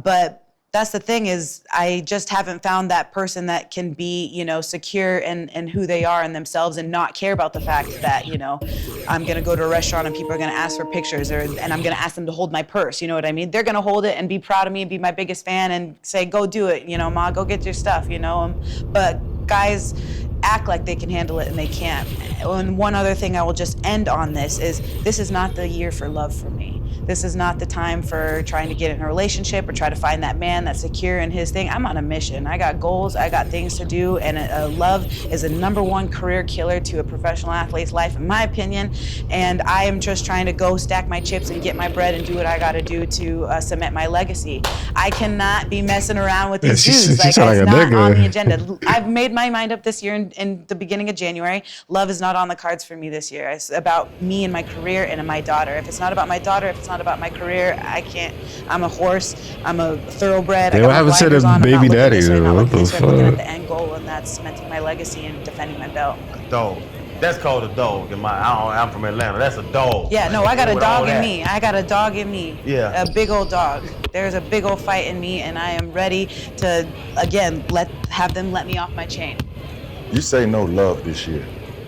But that's the thing is I just haven't found that person that can be, you know, secure in who they are and themselves and not care about the fact that, you know, I'm gonna go to a restaurant and people are gonna ask for pictures and I'm gonna ask them to hold my purse, you know what I mean? They're gonna hold it and be proud of me and be my biggest fan and say, go do it, you know, Ma, go get your stuff, you know? But guys act like they can handle it and they can't. And one other thing I will just end on this is not the year for love for me. This is not the time for trying to get in a relationship or try to find that man that's secure in his thing. I'm on a mission. I got goals, I got things to do, and love is a #1 career killer to a professional athlete's life, in my opinion. And I am just trying to go stack my chips and get my bread and do what I gotta do to cement my legacy. I cannot be messing around with these dudes. Like, it's not on the agenda. I've made my mind up this year in the beginning of January. Love is not on the cards for me this year. It's about me and my career and my daughter. If it's not about my daughter, if it's not about my career, I can't. I'm a horse. I'm a thoroughbred. They haven't said a baby daddy. What the fuck? I'm looking at the end goal, and that's cementing my legacy and defending my belt. Dog. That's called a dog. I'm from Atlanta. That's a dog. Yeah, no, I got a dog in me. I got a dog in me. Yeah. A big old dog. There's a big old fight in me, and I am ready to, again, have them let me off my chain. You say no love this year.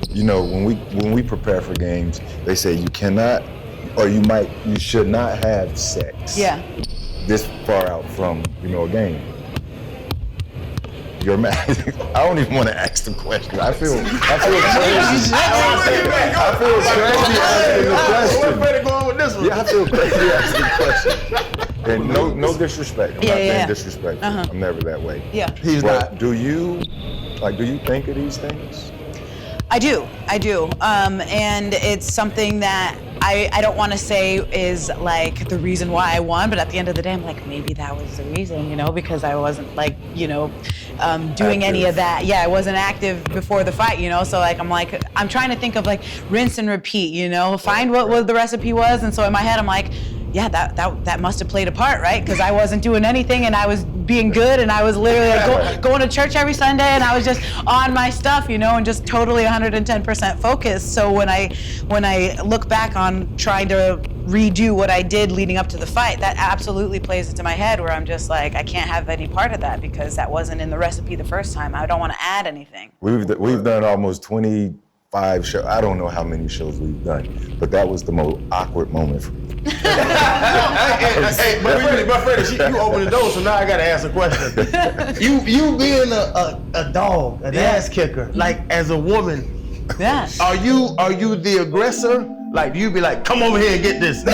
You know, when we prepare for games, they say you cannot, or you should not have sex. Yeah. This far out from, you know, a game. You're mad. I don't even want to ask the question. I feel crazy. I feel crazy asking the question. Where to go with this one? Yeah, I feel crazy asking the question. And no disrespect. I'm not being disrespectful. I'm never that way. Yeah. He's not. Do you think of these things? I do. And it's something that I don't want to say is like the reason why I won, but at the end of the day, I'm like, maybe that was the reason, you know, because I wasn't like, you know, doing any of that. Yeah, I wasn't active before the fight, you know, so like, I'm trying to think of like rinse and repeat, you know, find what the recipe was. And so in my head, I'm like, yeah, that must have played a part, right? Because I wasn't doing anything and I was being good and I was literally like going to church every Sunday and I was just on my stuff, you know, and just totally 110% focused. So when I look back on trying to redo what I did leading up to the fight, that absolutely plays into my head where I'm just like, I can't have any part of that because that wasn't in the recipe the first time. I don't want to add anything. We've done almost 25 shows. I don't know how many shows we've done, but that was the most awkward moment for me. Hey, but Freddie, you opened the door, so now I gotta ask a question. You being a dog, an ass kicker, like as a woman, are you the aggressor? Like, do you be like, come over here and get this? No.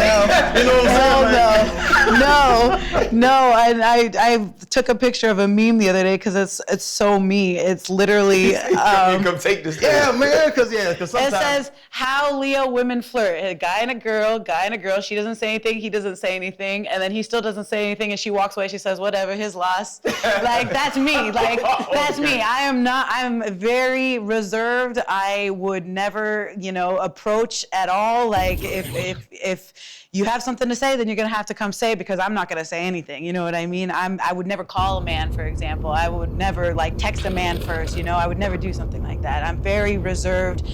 You know what I'm saying? No. I took a picture of a meme the other day because it's so me. It's literally. Come take this. Yeah, man. Because sometimes. It says how Leo women flirt. A guy and a girl. She doesn't say anything. He doesn't say anything, and then he still doesn't say anything, and she walks away. She says, "Whatever, his loss." Like that's me. Like that's me. I'm very reserved. I would never, you know, approach at all. Like if you have something to say, then you're gonna have to come say it because I'm not gonna say anything. You know what I mean? I would never call a man, for example. I would never like text a man first. You know, I would never do something like that. I'm very reserved.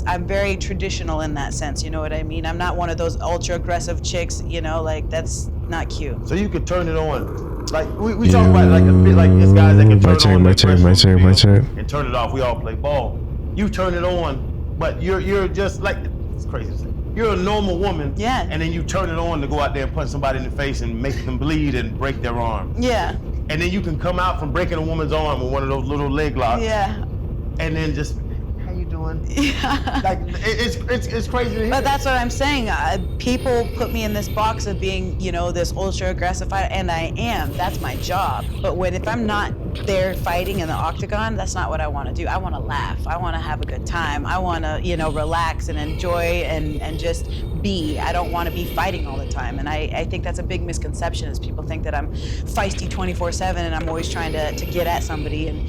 I'm very traditional in that sense. You know what I mean? I'm not one of those ultra aggressive chicks. You know, like that's not cute. So you could turn it on. Like we talk about like a bit like it's guys that can turn my turn. And turn it off. We all play ball. You turn it on, but you're just like. It's crazy to say. You're a normal woman, and then you turn it on to go out there and punch somebody in the face and make them bleed and break their arm. Yeah. And then you can come out from breaking a woman's arm with one of those little leg locks. Yeah. And then just, how you doing? one. Yeah. Like it's crazy to hear. But that's what I'm saying. People put me in this box of being, you know, this ultra aggressive fighter, and I am. That's my job. But if I'm not there fighting in the octagon, that's not what I want to do. I want to laugh. I want to have a good time. I want to, you know, relax and enjoy and just be. I don't want to be fighting all the time. And I think that's a big misconception is people think that I'm feisty 24/7 and I'm always trying to get at somebody. And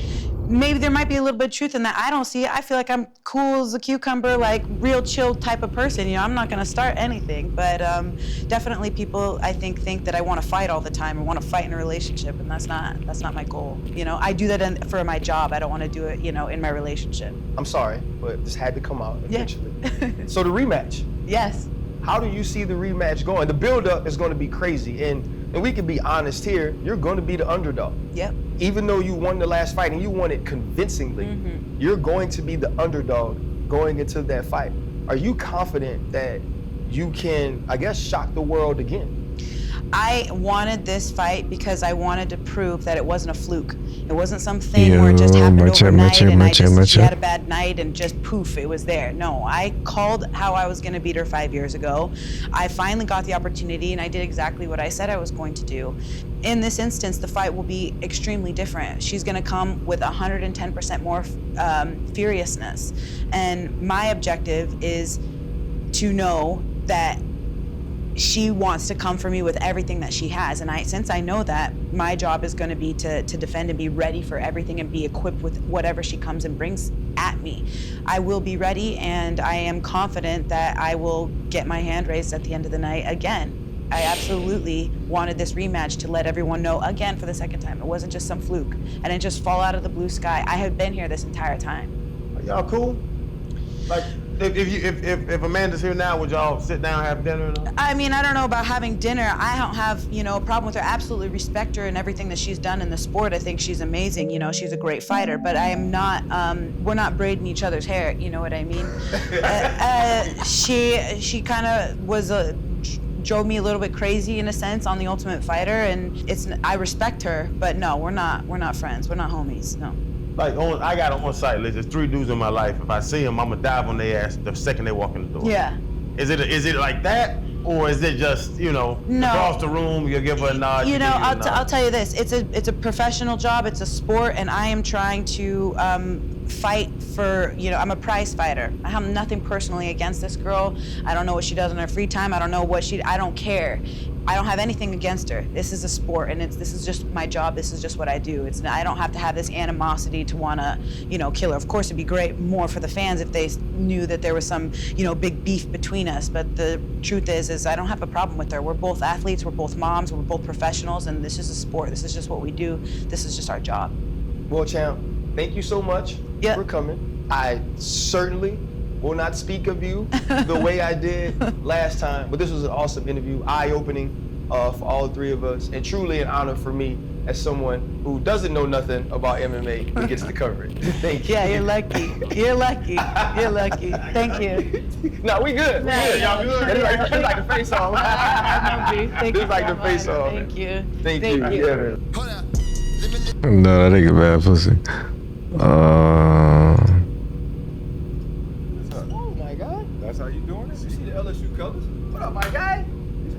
maybe there might be a little bit of truth in that. I don't see it. I feel like I'm cool as a cucumber, like real chill type of person. You know, I'm not gonna start anything, but definitely people I think that I want to fight all the time and want to fight in a relationship, and that's not my goal. You know, I do that for my job. I don't want to do it, you know, in my relationship. I'm sorry, but this had to come out eventually. Yeah. So the rematch. Yes. How do you see the rematch going? The build-up is going to be crazy, and we can be honest here. You're going to be the underdog. Yep. Even though you won the last fight and you won it convincingly, you're going to be the underdog going into that fight. Are you confident that you can, I guess, shock the world again? I wanted this fight because I wanted to prove that it wasn't a fluke. It wasn't something where it just happened overnight and she had a bad night and just poof, it was there. No, I called how I was gonna beat her 5 years ago. I finally got the opportunity and I did exactly what I said I was going to do. In this instance, the fight will be extremely different. She's gonna come with 110% more furiousness. And my objective is to know that she wants to come for me with everything that she has. And since I know that, my job is going to be to defend and be ready for everything and be equipped with whatever she comes and brings at me. I will be ready, and I am confident that I will get my hand raised at the end of the night again. I absolutely wanted this rematch to let everyone know again for the second time. It wasn't just some fluke. I didn't just fall out of the blue sky. I have been here this entire time. Are y'all cool? Like, if Amanda's here now, would y'all sit down and have dinner? I mean, I don't know about having dinner. I don't have, you know, a problem with her. Absolutely respect her and everything that she's done in the sport. I think she's amazing. You know, she's a great fighter. But I am not. We're not braiding each other's hair. You know what I mean? She kind of drove me a little bit crazy in a sense on The Ultimate Fighter, and I respect her. But no, we're not friends. We're not homies. No. Like, I got an on-site list. There's 3 dudes in my life. If I see them, I'm gonna dive on their ass the second they walk in the door. Yeah. Is it like that, or is it just, you know, across the room, you give her a nod? You know, I'll tell you this. It's a professional job. It's a sport, and I am trying to fight for, you know, I'm a prize fighter. I have nothing personally against this girl. I don't know what she does in her free time. I don't know I don't care. I don't have anything against her. This is a sport, and this is just my job. This is just what I do. I don't have to have this animosity to want to, you know, kill her. Of course, it'd be great more for the fans if they knew that there was some, you know, big beef between us. But the truth is I don't have a problem with her. We're both athletes. We're both moms. We're both professionals, and this is a sport. This is just what we do. This is just our job. Well, champ, thank you so much for coming. I certainly will not speak of you the way I did last time, but this was an awesome interview, eye-opening for all 3 of us, and truly an honor for me as someone who doesn't know nothing about MMA but gets to cover it. Thank you. Yeah, you're lucky. You're lucky. You're lucky. Thank you. No, we good. Y'all good? It's like the face-off. Thank you. It's like the face-off. Thank you. Thank you. Yeah. No, that nigga bad pussy. That's how you doing it? You see the LSU colors? What up, my guy?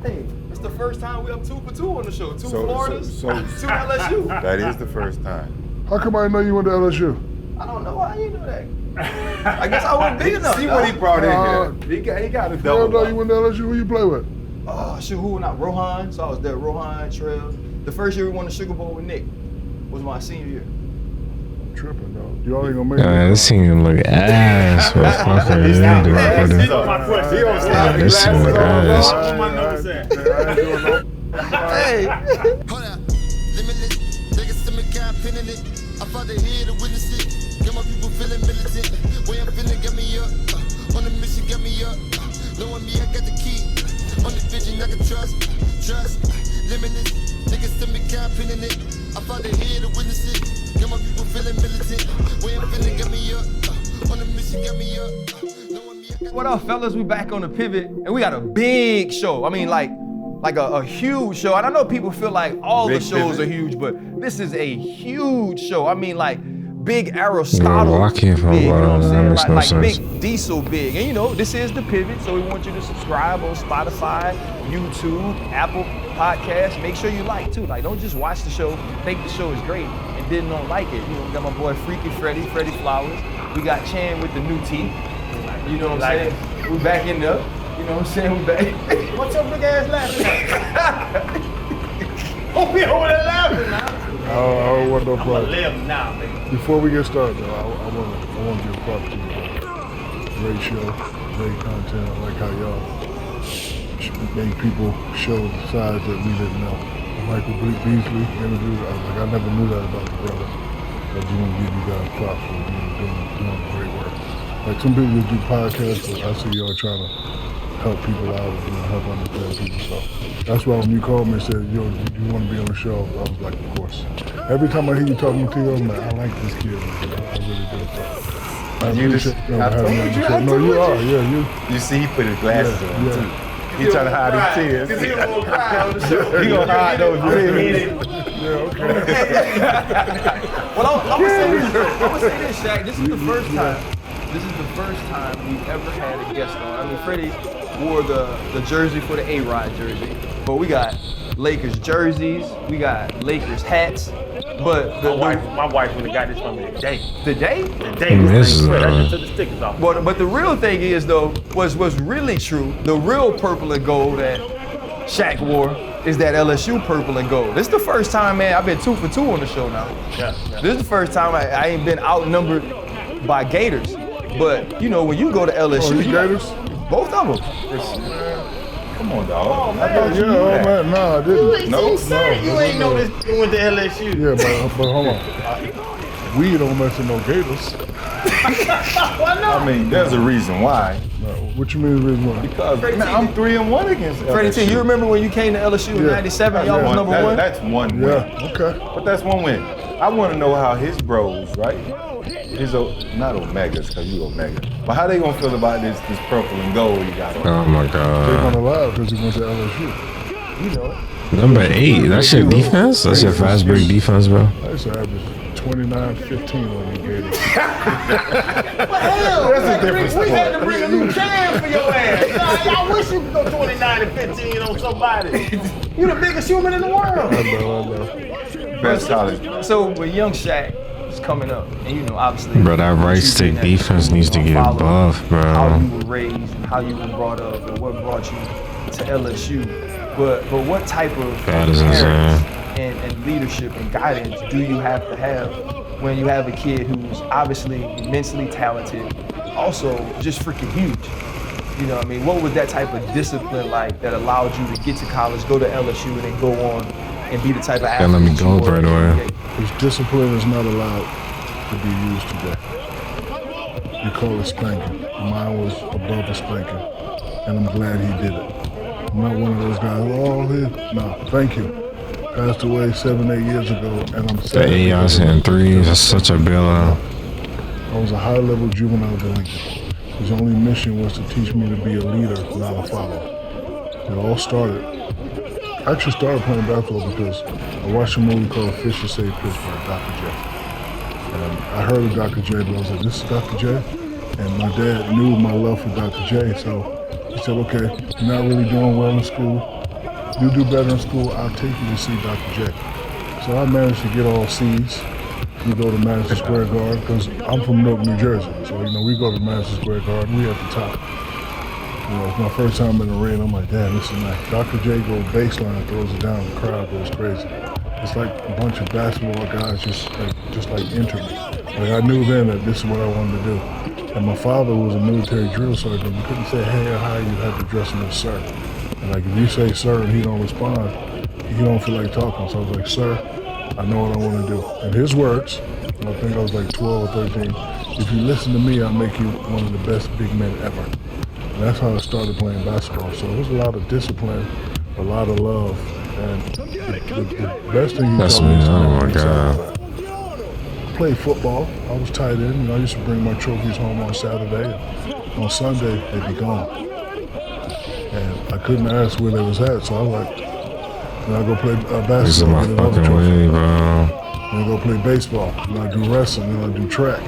Hey, it's the first time we up 2 for 2 on the show. 2 Floridas, 2 LSU. That is the first time. How come I didn't know you went to LSU? I don't know how you know that. I guess I wasn't big enough. See what he brought in here. He got a double. Know you went to LSU. Who you play with? Oh, shoot, who not? Rohan. So I was there. Rohan, Trail. The first year we won the Sugar Bowl with Nick was my senior year. Tripping though. You only gonna make it. This team look ass. This team look ass. Hey. Hold up. Limitless. Niggas to me got pinning it. I fought the head to witness it. Get my people feeling militant. Way I'm feeling, get me up. On the mission, get me up. Knowing me, I got the key. On the vision, I can trust. Limitless. Niggas to me got pinning it. I fought the head to witness it. Get my people feeling militant. Way I'm feeling, get me up. On the mission, get me up. What up, fellas? We back on the pivot, and we got a big show. I mean, like a huge show. And I know people feel like all the shows are huge, but this is a huge show. I mean, like big Aristotle Bro, I can't big, you know what I'm that saying? makes Like, no like sense. big diesel big. And you know, this is the pivot, so we want you to subscribe on Spotify, YouTube, Apple Podcasts. Make sure you like too. Like, don't just watch the show, think the show is great, and then don't like it. You know, we got my boy Freaky Freddie Flowers. We got Chan with the new teeth. You know what I'm saying? We back in there. You know what I'm saying? We back. What's your big ass laughing at? Don't be over there laughing now. I don't want no I'm problem. gonna live now, baby. Before we get started, though, I want to give props to you. Great show, great content. I like how y'all make people show sides that we didn't know. Michael Beasley interviewed. I never knew that about the brother. I just want to give you guys props for doing great work. Like some people just do podcasts, but I see y'all trying to help people out and help understand people. So that's why when you called me and said, yo, do you want to be on the show? I was like, of course. Every time I hear you talking to you, I'm like, I like this kid. I really do. So You just, I told you. No, you are. Yeah, You see, he put his glasses on too. He trying to hide his tears. He gonna hide those tears. Yeah, okay. Well, I'm gonna say this, Shaq. This is the first time. This is the first time we've ever had a guest on. I mean, Freddie wore the jersey for the A-Rod jersey, but we got Lakers jerseys, we got Lakers hats. But my wife would have got this from me today. Today? Today. I just took the stickers off. But the real thing is though, what's really true, the real purple and gold that Shaq wore is that LSU purple and gold. This is the first time, man, I've been 2 for 2 on the show now. Yeah. This is the first time I ain't been outnumbered by Gators. But you know, when you go to LSU, you Gators? Both of them. Come on, dog. Man, no, I didn't. You ain't know this you went to LSU. Yeah, but hold on. We don't mess with no Gators. Why not? I mean, there's a reason why. No, what you mean the reason why? Because man, I'm 3-1 against Freddie T, you remember when you came to LSU in '97? Y'all was number one. That's one win. Yeah, okay. But that's one win. I want to know how his bros, right? His not Omegas, cause you Omega. But how they gonna feel about this purple and gold you got on? Oh my They're God. gonna lie because he went to LSU. You know it. Number 8. That's your defense? That's your fast break defense, bro. I used to average 29-15 on you Gators. Hell, That's a different we had to sport. bring a new can for your ass. I wish you could go 29 and 15 on somebody. You the biggest human in the world. I know. Best college. So with young Shaq is coming up, and you know, obviously, Bro, that right stick defense needs to get buff, how bro. you were raised, and how you were brought up, and what brought you to LSU. But what type of That is parents insane. and leadership and guidance do you have to have when you have a kid who's obviously immensely talented, also just freaking huge? You know what I mean? What was that type of discipline like that allowed you to get to college, go to LSU, and then go on and be the type of athlete? Let me that you go were right in the away. NBA? This discipline is not allowed to be used today. You call it spanking. Mine was above the spanking, and I'm glad he did it. I'm not one of those guys, no, thank you. Passed away 7-8 years ago, and I'm The sad. AIs and 3s, that's such a bailout. I was a high-level juvenile delinquent. His only mission was to teach me to be a leader, not a follower. It all started. I actually started playing basketball because I watched a movie called Fisher Save Pittsburgh, Dr. J. And I heard of Dr. J, but I was like, this is Dr. J? And my dad knew my love for Dr. J, so he said, okay, you're not really doing well in school. You do better in school, I'll take you to see Dr. J. So I managed to get all C's. We go to Madison Square Garden, because I'm from Newark, New Jersey. So, you know, we go to Madison Square Garden, we at the top. You know, it's my first time in the ring. I'm like, damn, this is nice. Dr. J goes baseline, throws it down, the crowd goes crazy. It's like a bunch of basketball guys just like entered me. Like I knew then that this is what I wanted to do. And my father was a military drill sergeant. You couldn't say hey or hi, you had to dress him as sir. And like if you say sir and he don't respond, he don't feel like talking. So I was like, sir, I know what I want to do. And his words, and I think I was like 12 or 13, if you listen to me, I'll make you one of the best big men ever. And that's how I started playing basketball. So it was a lot of discipline, a lot of love, and the best thing he That's told me me. is Oh my God. played football. I was tight end. You know, I used to bring my trophies home on Saturday. And on Sunday, they'd be gone. And I couldn't ask where they was at, so I was like, I go play This is basketball. my get another fucking trophy. way, bro. Then I go play baseball. Then I do wrestling. Then I do track.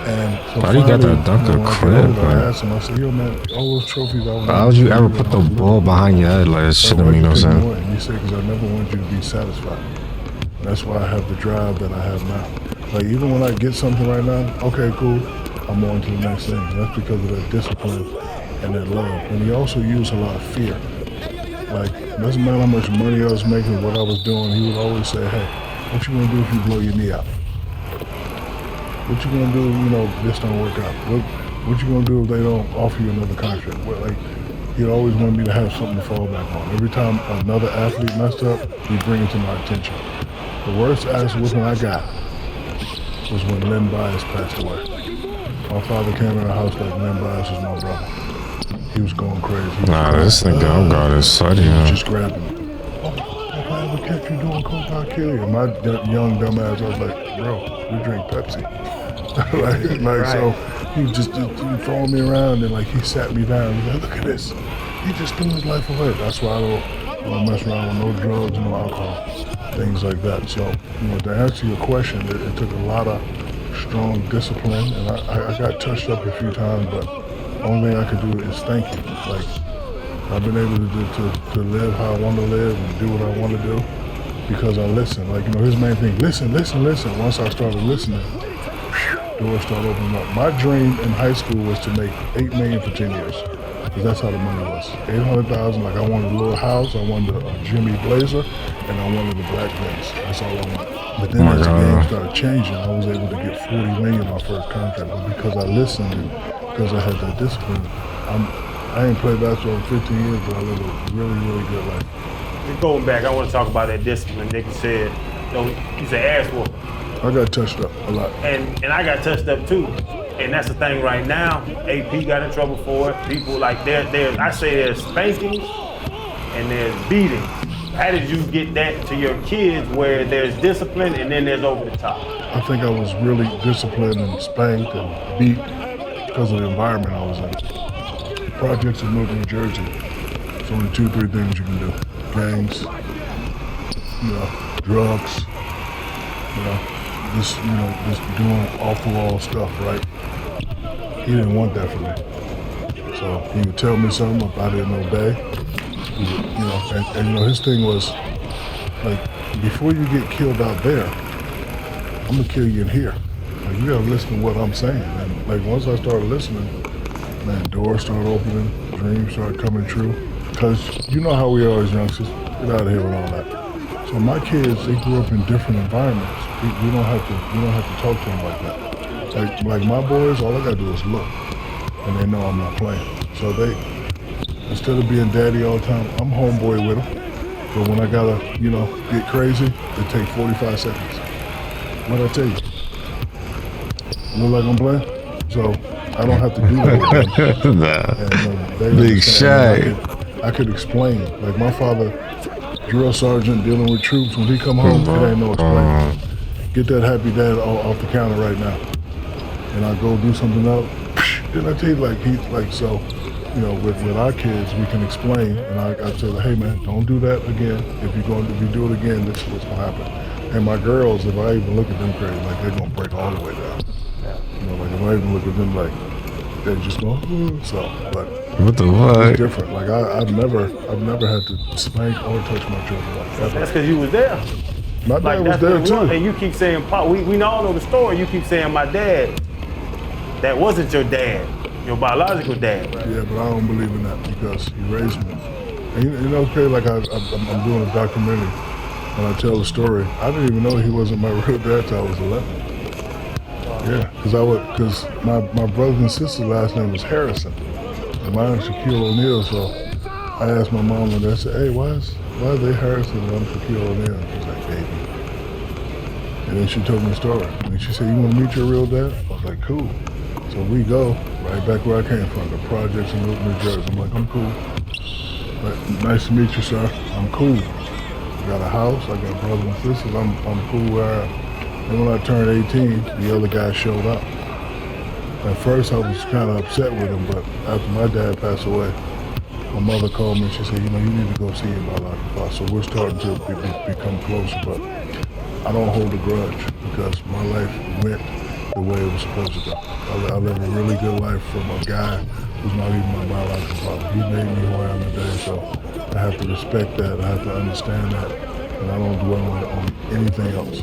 And so Why do you got that finally, dunker when I clip, got older, I bro? asked him, I said, yo, man, all those trophies I won. Why would you ever put the ball behind your head? Like, it shouldn't mean no sense. And he said, because I never want you to be satisfied. And that's why I have the drive that I have now. Like, even when I get something right now, okay, cool, I'm on to the next thing. That's because of that discipline and that love. And he also used a lot of fear. Like, it doesn't matter how much money I was making, what I was doing, he would always say, hey, what you gonna do if you blow your knee out? What you gonna do, you know, this don't work out? What you gonna do if they don't offer you another contract? Well, like, he always wanted me to have something to fall back on. Every time another athlete messed up, he'd bring it to my attention. The worst ass whooping I got was when Lynn Bias passed away. My father came in the house like Lynn Bias was my brother. He was going crazy. Nah, this nigga, oh God, is sorry, He was man. just grabbing me. Oh, if I ever catch you doing coke, I'll kill you. My young dumb ass, I was like, bro, we drink Pepsi. So he just throwing me around and like he sat me down. He's like, look at this. He just threw his life away. That's why I don't mess around with no drugs, no alcohol, things like that. So, you know, to answer your question, it took a lot of strong discipline, and I got touched up a few times, but the only thing I could do is thank you. Like, I've been able to live how I want to live and do what I want to do because I listen. Like, you know, his main thing, listen. Once I started listening, doors started opening up. My dream in high school was to make $8 million for 10 years. Because that's how the money was. 800,000, like I wanted a little house, I wanted a Jimmy Blazer, and I wanted a black Benz. That's all I wanted. But then as the game started changing, I was able to get 40 million my first contract. But because I listened and because I had that discipline, I ain't played basketball in 15 years, but I live a really, really good life. Going back, I want to talk about that discipline. Nick said, you know, he's an ass whoopper. I got touched up a lot. And I got touched up too. And that's the thing right now. AP got in trouble for it. People like I say there's spankings and there's beatings. How did you get that to your kids where there's discipline and then there's over the top? I think I was really disciplined and spanked and beat because of the environment I was in. Projects in Newark, New Jersey. It's only 2-3 things you can do. Gangs, you know, drugs, you know, just doing off-the-wall stuff, right? He didn't want that for me. So he would tell me something if I didn't obey. He would, you know, and you know, his thing was, like, before you get killed out there, I'm gonna kill you in here. Like, you gotta listen to what I'm saying. And like, once I started listening, man, doors started opening, dreams started coming true. Cause you know how we are as youngsters, get out of here with all that. So my kids, they grew up in different environments. We don't have to talk to them like that. Like my boys, all I gotta do is look, and they know I'm not playing. So they, instead of being daddy all the time, I'm homeboy with them. But when I gotta, you know, get crazy, it takes 45 seconds. What'd I tell you? Look like I'm playing? So I don't have to do that with them. Nah. Big Shaq. I could explain. Like my father, drill sergeant dealing with troops, when he come home, it ain't no explaining. Get that happy dad off the counter right now. And I go do something else. Then I tell you, so, you know, with our kids, we can explain. And I say, hey man, don't do that again. If you do it again, this is what's gonna happen. And my girls, if I even look at them crazy, like they're gonna break all the way down. You know, like if I even look at them like they just go, so. But what the fuck? It's different. Like I've never had to spank or touch my children like that. That's because you was there. My dad was there too. And you keep saying, Pop, we all know the story. You keep saying my dad. That wasn't your dad, your biological dad. Right? Yeah, but I don't believe in that because he raised me. And you know, it's crazy, like I'm doing a documentary and I tell the story. I didn't even know he wasn't my real dad till I was 11. Yeah, because my brothers and sisters' last name was Harrison. And mine is Shaquille O'Neal, so I asked my mom one day, I said, hey, why is they Harrison and I'm Shaquille O'Neal? She's like, baby. And then she told me the story. And she said, you want to meet your real dad? I was like, cool. So we go right back where I came from, the projects in Newark, New Jersey. I'm like, I'm cool. Like, nice to meet you, sir. I'm cool. I got a house, I got brothers and sisters, I'm cool where I am. And when I turned 18, the other guy showed up. At first I was kind of upset with him, but after my dad passed away, my mother called me and she said, you know, you need to go see your biological father. So we're starting to become closer, but I don't hold a grudge because my life went the way it was supposed to go. I live a really good life from a guy who's not even my biological father. He made me who I am today, so I have to respect that. I have to understand that, and I don't dwell on anything else.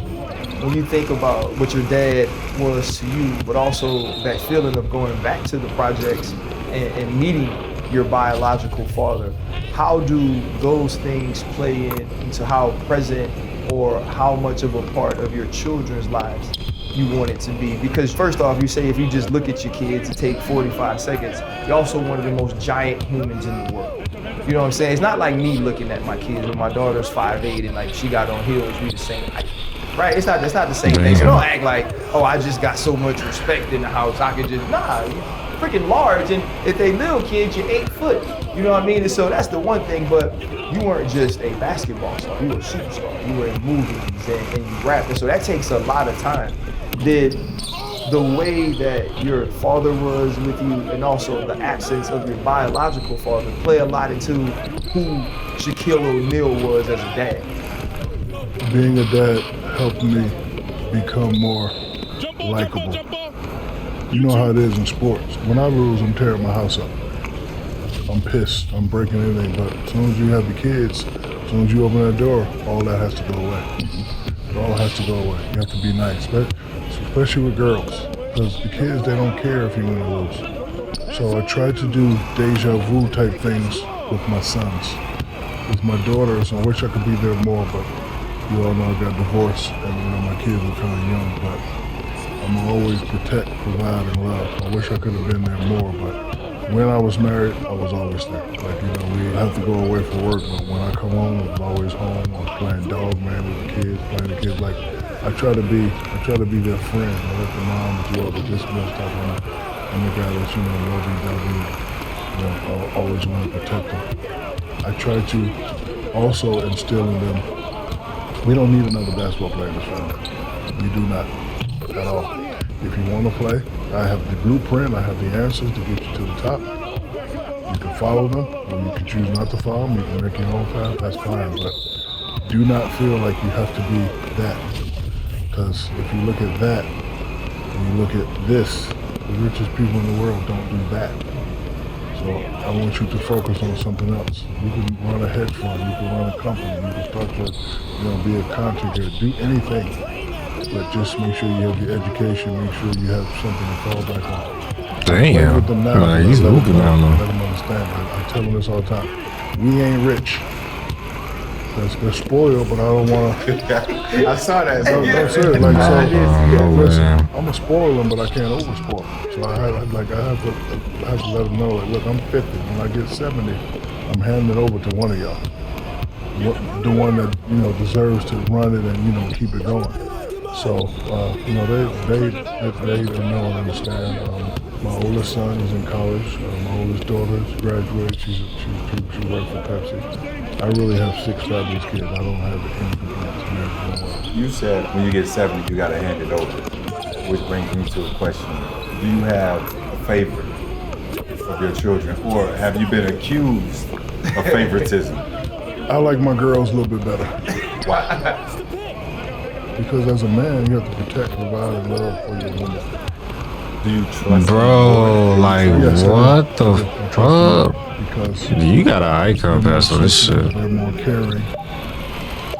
When you think about what your dad was to you, but also that feeling of going back to the projects and meeting your biological father, how do those things play into how present or how much of a part of your children's lives you want it to be? Because first off, you say if you just look at your kids, it takes 45 seconds. You're also one of the most giant humans in the world. You know what I'm saying? It's not like me looking at my kids when my daughter's 5'8" and like she got on heels, we the same height. Right? It's not the same thing. So don't act like, oh, I just got so much respect in the house. I could just, nah, you're freaking large. And if they little kids, you're 8 foot. You know what I mean? And so that's the one thing, but you weren't just a basketball star. You were a superstar. You were in movies and you rapped. And so that takes a lot of time. Did the way that your father was with you and also the absence of your biological father play a lot into who Shaquille O'Neal was as a dad? Being a dad helped me become more likable. You know how it is in sports. When I lose, I'm tearing my house up. I'm pissed, I'm breaking everything, but as soon as you have the kids, as soon as you open that door, all that has to go away. It all has to go away. You have to be nice, especially with girls, because the kids, they don't care if you win or lose. So I tried to do deja vu type things with my sons. With my daughters, I wish I could be there more, but you all know I got divorced and my kids were kind of young, but I'm gonna always protect, provide, and love. I wish I could have been there more, but when I was married, I was always there. Like, we have to go away for work, but when I come home, I was always home. I was playing dog man with the kids, playing the kids. Like, I try to be their friend. I let the moms do all the discipline stuff. I'm the guy that's, lovey-dovey, I always want to protect them. I try to also instill in them, we don't need another basketball player in this family. We do not, at all. If you want to play, I have the blueprint, I have the answers to get you to the top. You can follow them, or you can choose not to follow them. You can make your own path, that's fine. But do not feel like you have to be that. Because if you look at that, and you look at this, the richest people in the world don't do that. So I want you to focus on something else. You can run a hedge fund, you can run a company, you can start to, be a contractor, do anything. But just make sure you have your education, make sure you have something to fall back on. Damn. With them now, He's hooping now. Let them understand. I tell them this all the time. We ain't rich. They're spoiled, but I don't want to. I saw that. No, seriously. Listen, I'm gonna spoil them, but I can't overspoil them. So I have to let them know. Like, look, I'm 50. When I get 70, I'm handing it over to one of y'all. The one that deserves to run it and keep it going. So they know and understand. My oldest son is in college. My oldest daughter graduated. She worked for Pepsi. I really have 6 fabulous kids. I don't have any complaints. You said when you get 70, you got to hand it over, which brings me to a question. Do you have a favorite of your children, or have you been accused of favoritism? I like my girls a little bit better. Why? Because as a man, you have to protect, provide, and love for your woman. Do you trust Bro, like, yes, what the fuck? Because You got an icon pass on this shit. They're more caring,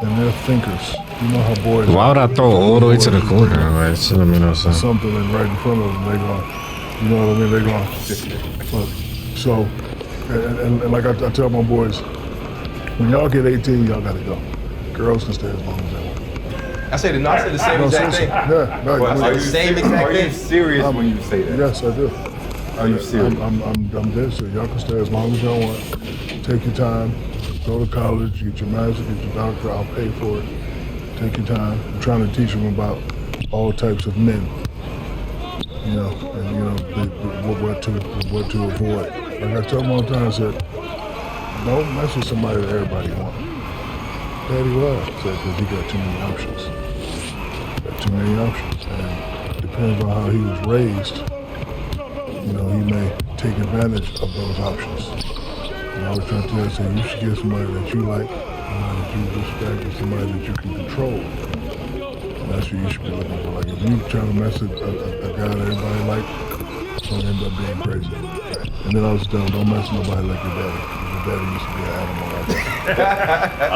and they're thinkers. You know how boys. Why would I throw all the way to the corner? Like, something right in front of them, they're going. You know what I mean? They're going. So, and like I tell my boys, when y'all get 18, y'all gotta go. Girls can stay as long as they want. I said the same exact thing. Yeah, right. Are you same exact thing. Are you serious when you say that? Yes, I do. Are you serious? I'm dead serious. Y'all can stay as long as y'all want. Take your time. Go to college. Get your master's. Get your doctorate. I'll pay for it. Take your time. I'm trying to teach them about all types of men. What to avoid. Like I tell them all the time, I said, don't mess with somebody that everybody wants. Daddy was, said, because he got too many options. Too many options, and depends on how he was raised. He may take advantage of those options. And I was trying to tell you, say, you should get somebody that you like, somebody that you respect, and somebody that you can control. That's what you should be looking for. Like, if you try to mess with a guy that everybody like, it's gonna end up being crazy. And then I was telling, don't mess with nobody like your daddy. Your daddy used to be an animal like that.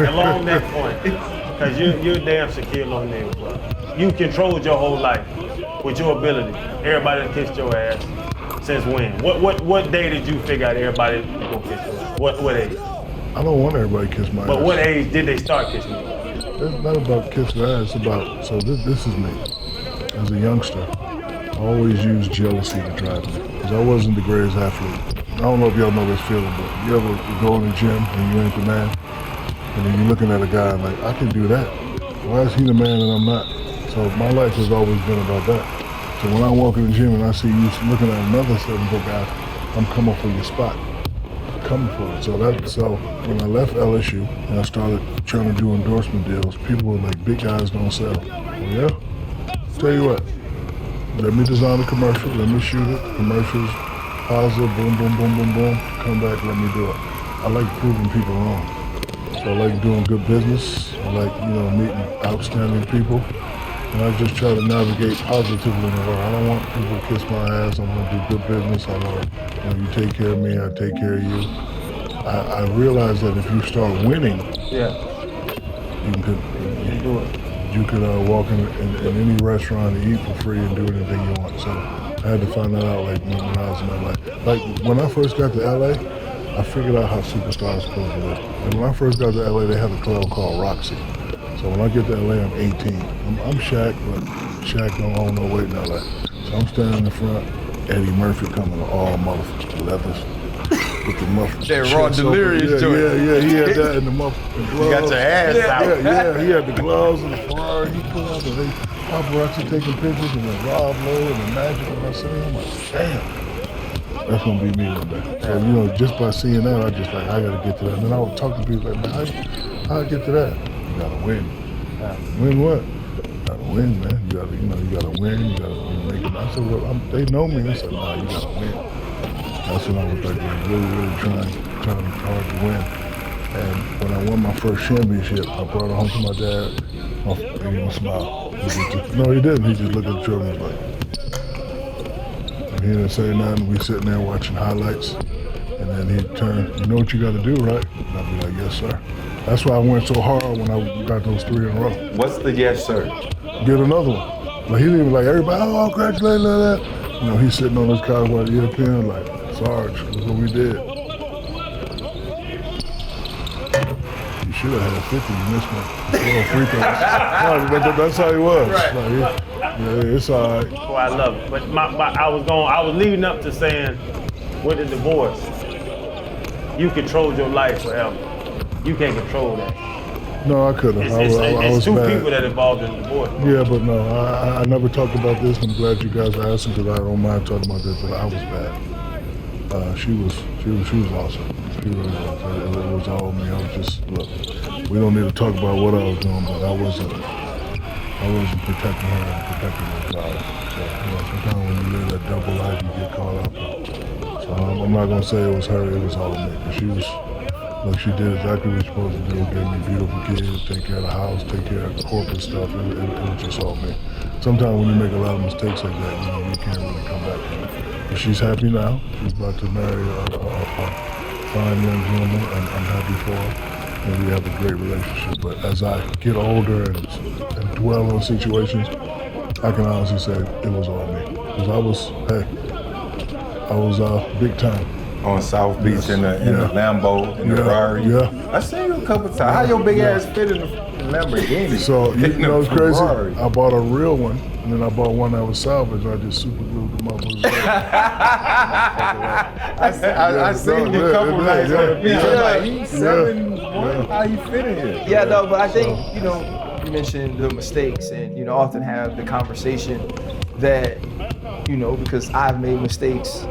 along that point, because you're damn Shaquille O'Neal, bro. You controlled your whole life with your ability. Everybody done kissed your ass. Since when? What day did you figure out everybody gonna kiss your ass? What age? I don't want everybody to kiss my ass. But what age did they start kissing you? It's not about kissing ass, it's about, so this is me. As a youngster, I always used jealousy to drive me, because I wasn't the greatest athlete. I don't know if y'all know this feeling, but you ever go in the gym and you ain't the man, and then you're looking at a guy like, I can do that. Why is he the man and I'm not? So my life has always been about that. So when I walk in the gym and I see you looking at another 7-foot guy, I'm coming for your spot. Coming for it. So when I left LSU and I started trying to do endorsement deals, people were like, big guys don't sell. Well, yeah? Tell you what, let me design a commercial, let me shoot it, commercials, positive, boom, boom, boom, boom, boom, come back, let me do it. I like proving people wrong. So I like doing good business, I like, meeting outstanding people, and I just try to navigate positively in the world. I don't want people to kiss my ass, I want to do good business, I want you take care of me, I take care of you. I realize that if you start winning, you could walk in any restaurant and eat for free and do anything you want. So I had to find that out like when I was in LA. Like when I first got to LA, I figured out how superstars supposed to live. And when I first got to LA, they had a club called Roxy. So when I get to LA, I'm 18. I'm Shaq, but Shaq don't own no weight in LA. So I'm standing in the front, Eddie Murphy coming all motherfucking leathers. With the muffins. That raw delirious joint. Yeah, he had that in the muffins. You got your ass out. Yeah, he had the gloves and the Ferrari. He put out the paparazzi taking pictures and the Rob Lowe and the Magic. And I said, I'm like, damn. That's gonna be me one day. So, just by seeing that, I just like, I gotta get to that. And then I would talk to people like, man, how I get to that? You gotta win. Win what? You gotta win, man. You gotta win. You gotta make it. I said, well, they know me. I said, nah, you gotta win. That's when I was like really trying hard to win. And when I won my first championship, I brought it home to my dad. He didn't smile. No, he didn't. He just looked at the trophy and was like, and he didn't say nothing. We sitting there watching highlights. And then he'd turn, you know what you got to do, right? And I'd be like, yes, sir. That's why I went so hard when I got those 3 in a row. What's the yes, sir? Get another one. Like, he didn't even like, everybody, oh, congratulations, like that. He's sitting on his couch with an earpin, like, Sarge, that's what we did. You should have had 50, you missed one. Free throws. No, but that's how he was. Right. Like, yeah, it's all right. Oh, I love it. But I was leading up to saying, with the divorce, you controlled your life forever. You can't control that. No, I couldn't. It's two people that involved in the divorce. Yeah, but no, I never talked about this. I'm glad you guys are asking because I don't mind talking about this, but I was bad. She was awesome. She really was. It was all me. I was just, look, we don't need to talk about what I was doing, but I wasn't protecting her and protecting my daughter. So, sometimes when you live that double life, you get caught up. So I'm not gonna say it was her, it was all me. But she did exactly what you're supposed to do. Gave me beautiful kids, take care of the house, take care of corporate stuff. It was just all me. Sometimes when you make a lot of mistakes like that, you can't really come back from it. But she's happy now. She's about to marry a fine young woman, and I'm happy for her. And we have a great relationship. But as I get older and dwell on situations, I can honestly say it was all me. Because I was big time. On South Beach in the Lambo, in the Ferrari. Yeah. I seen you a couple times. How your big ass fit in the Lamborghini? So, it's crazy. I bought a real one, and then I bought one that was salvaged. I just super glued the motherfuckers. I seen you a couple nights on the beach. I'm like, he's 7'1", how you fit in here? Yeah, no, but I think, you mentioned the mistakes and, often have the conversation that, because I've made mistakes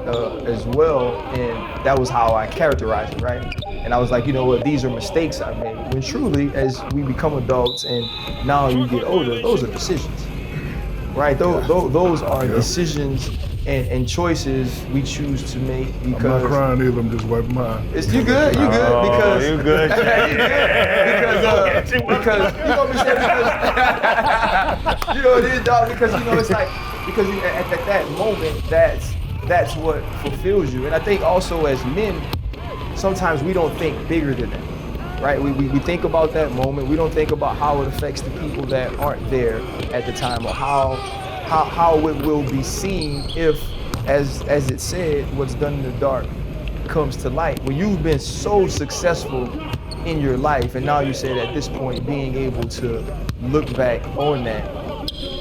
as well, and that was how I characterized it, right? And I was like, these are mistakes I've made. When truly, as we become adults and now you get older, those are decisions, right? Those are decisions and choices we choose to make because I'm not crying either. I'm just wiping my eye. You good? You good? Oh, Because you good? because you know what I'm saying? Because you know it is, dog. Because you know it's like because you, at that moment that's what fulfills you. And I think also as men, sometimes we don't think bigger than that. Right? We think about that moment. We don't think about how it affects the people that aren't there at the time, or how it will be seen if, as it said, what's done in the dark comes to light. When you've been so successful in your life, and now you said at this point being able to look back on that,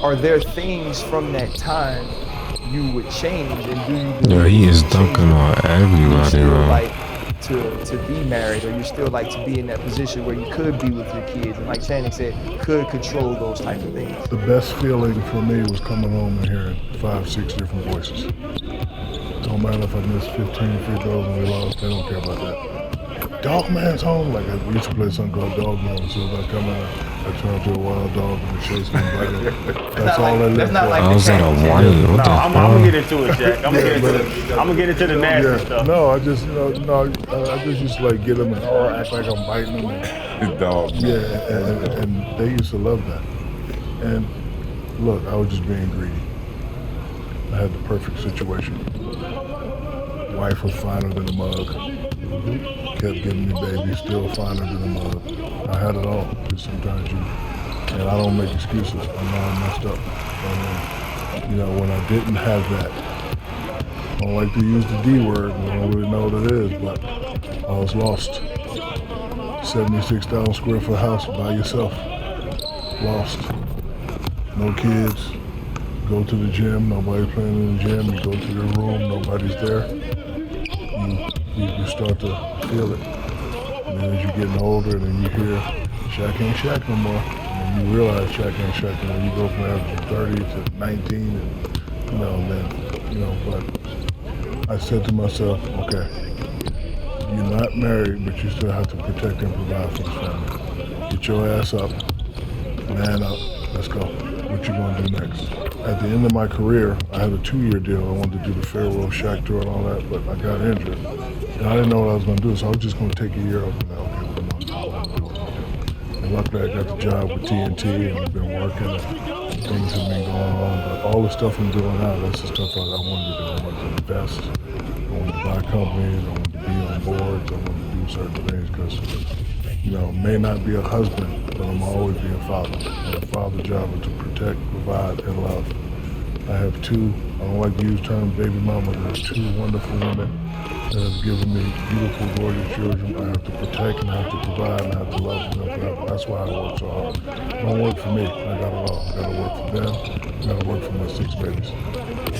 are there things from that time you would change, and do you believe Yo, he is you dunking on everybody, still bro. like to be married, or you still like to be in that position where you could be with your kids, and like Channing said, could control those type of things? The best feeling for me was coming home and hearing 5-6 different voices. Don't matter if I missed 15 free throws and we lost, they don't care about that. Dog man's home. Like, we used to play something called Dog Man. As soon as I come in, I turn into a wild dog and chase me. That's all I live for. I was at a white. What the I'm gonna get into it, Jack. I'm gonna get into the nasty stuff. No, I just, I just used to like get them and act like I'm biting them. His dog. Yeah, and they used to love that. And look, I was just being greedy. I had the perfect situation. Wife was finer than a mug. Kept giving me babies, still finer than a mug. I had it all. Just sometimes and I don't make excuses. I know I messed up. When I didn't have that, I don't like to use the D word. I don't really know what it is, but I was lost. 76,000 square foot house by yourself. Lost. No kids. Go to the gym, nobody playing in the gym. You go to your room, nobody's there. You start to feel it. And then as you're getting older, then you hear Shaq ain't Shaq no more. And you realize Shaq ain't Shaq no more. You go from averaging 30 to 19, and but I said to myself, okay, you're not married, but you still have to protect and provide for the family. Get your ass up, man up, let's go. What you gonna do next? At the end of my career, I had a 2-year deal. I wanted to do the farewell Shaq tour and all that, but I got injured. And I didn't know what I was gonna do, so I was just gonna take a year off and then, okay, what am I gonna do? And luckily I got the job with TNT and I've been working and things have been going on. But all the stuff I'm doing now, that's the stuff I wanted to do. I wanted to invest, I wanted to buy companies, I wanted to be on boards, I wanted to do certain things because, may not be a husband, but I'm always be a father. And a father's job is to protect, provide, and love. I have 2, I don't like to use the term baby mama, there's 2 wonderful women that have given me beautiful, gorgeous children. I have to protect and I have to provide and I have to love them forever. That's why I work so hard. It don't work for me, I got it all. I gotta work for them, I gotta work for my 6 babies.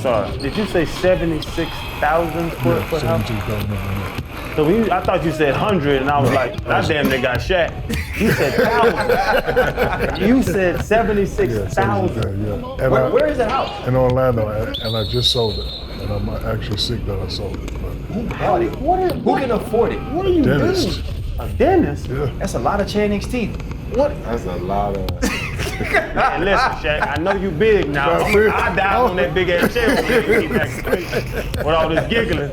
Sorry, did you say 76,000 square foot house? 76,000. So I thought you said 100, and I was like, that damn nigga got Shaq. You said 1,000. You said 76,000. Yeah. Where is the house? In Orlando, and I just sold it. And I'm actually sick that I sold it. Who bought it? Who can afford it? What are you Dentist. doing? A dentist? Yeah. That's a lot of Channing's teeth. What? That's a lot of. Man, listen, Shaq, I know you big now. I died on that big ass chair with all this giggling.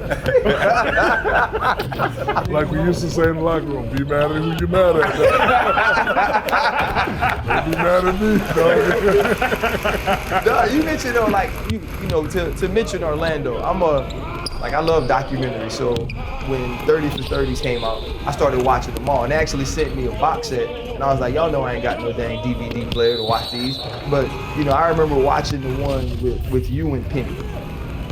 Like we used to say in the locker room, be mad at who you mad at. Don't be mad at me, dog. You mentioned though, like to mention Orlando. I love documentaries, so when 30 for 30s came out, I started watching them all, and they actually sent me a box set, and I was like, y'all know I ain't got no dang DVD player to watch these, but I remember watching the one with you and Penny,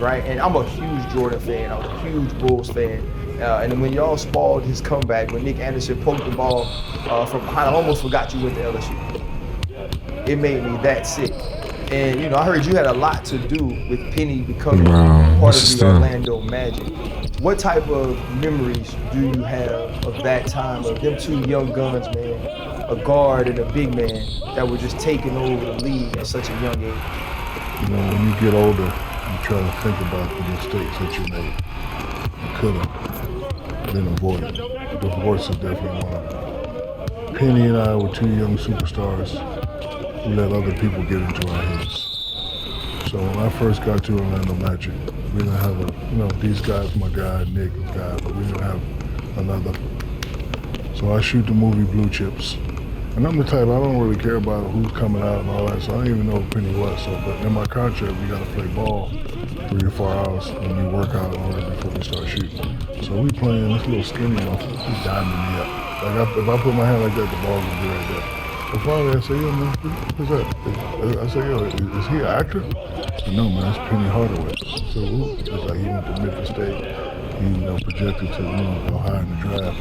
right? And I'm a huge Jordan fan, I was a huge Bulls fan, and then when y'all spoiled his comeback, when Nick Anderson poked the ball from behind, I almost forgot you went to LSU. It made me that sick. And I heard you had a lot to do with Penny becoming part of the Orlando Magic. What type of memories do you have of that time, of them 2 young guns, man, a guard and a big man that were just taking over the league at such a young age? When you get older, you try to think about the mistakes that you made. You could have been avoided. Divorce is definitely one of them. Penny and I were 2 young superstars. We let other people get into our heads. So when I first got to Orlando Magic, we didn't have these guys, my guy, Nick, guy, but we didn't have another. So I shoot the movie Blue Chips. And I'm the type, I don't really care about who's coming out and all that, so I don't even know who Penny was. So, but in my contract, we gotta play ball 3 to 4 hours and we work out and all that before we start shooting. So we playing this little skinny one, he's diming me up. Like if I put my hand like that, the ball would be right there. So finally I say, yo man, who's that? I say, yo, is he an actor? Said, no man, it's Penny Hardaway. So it's like he went to Memphis State, he projected to go high in the draft.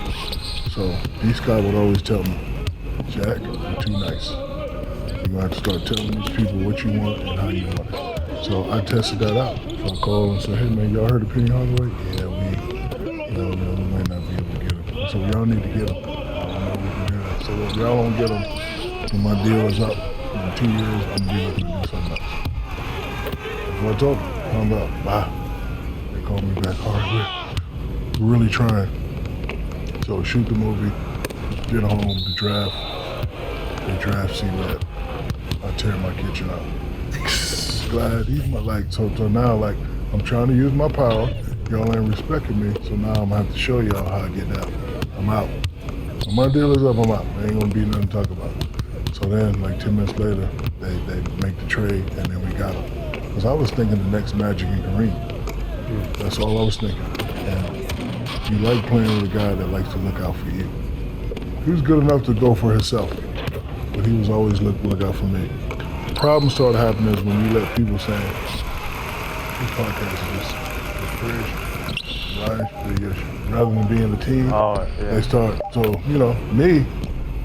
So these guys would always tell me, Jack, you're too nice. You're gonna have to start telling these people what you want and how you want it. So I tested that out. So I called and said, hey man, y'all heard of Penny Hardaway? Yeah, we might not be able to get him. So y'all need to get him. I don't know if we can do that. So if y'all don't get him, when my deal is up in 2 years, I'm gonna be looking to do something else. That's what I told them. I'm up, bye. They called me back hard. We're really trying. So shoot the movie, get home, the draft. They draft C-Lab. I tear my kitchen up. Glad he's my so now I'm trying to use my power. Y'all ain't respecting me, so now I'm gonna have to show y'all how I get down. I'm out. When my deal is up, I'm out. There ain't gonna be nothing to talk about. So then 10 minutes later, they make the trade and then we got him. Because I was thinking the next Magic and Kareem. That's all I was thinking. And you like playing with a guy that likes to look out for you. He was good enough to go for himself, but he was always look out for me. The problem started happening is when you let people say, this podcast is fridge, rather than being a team, they start, so, me,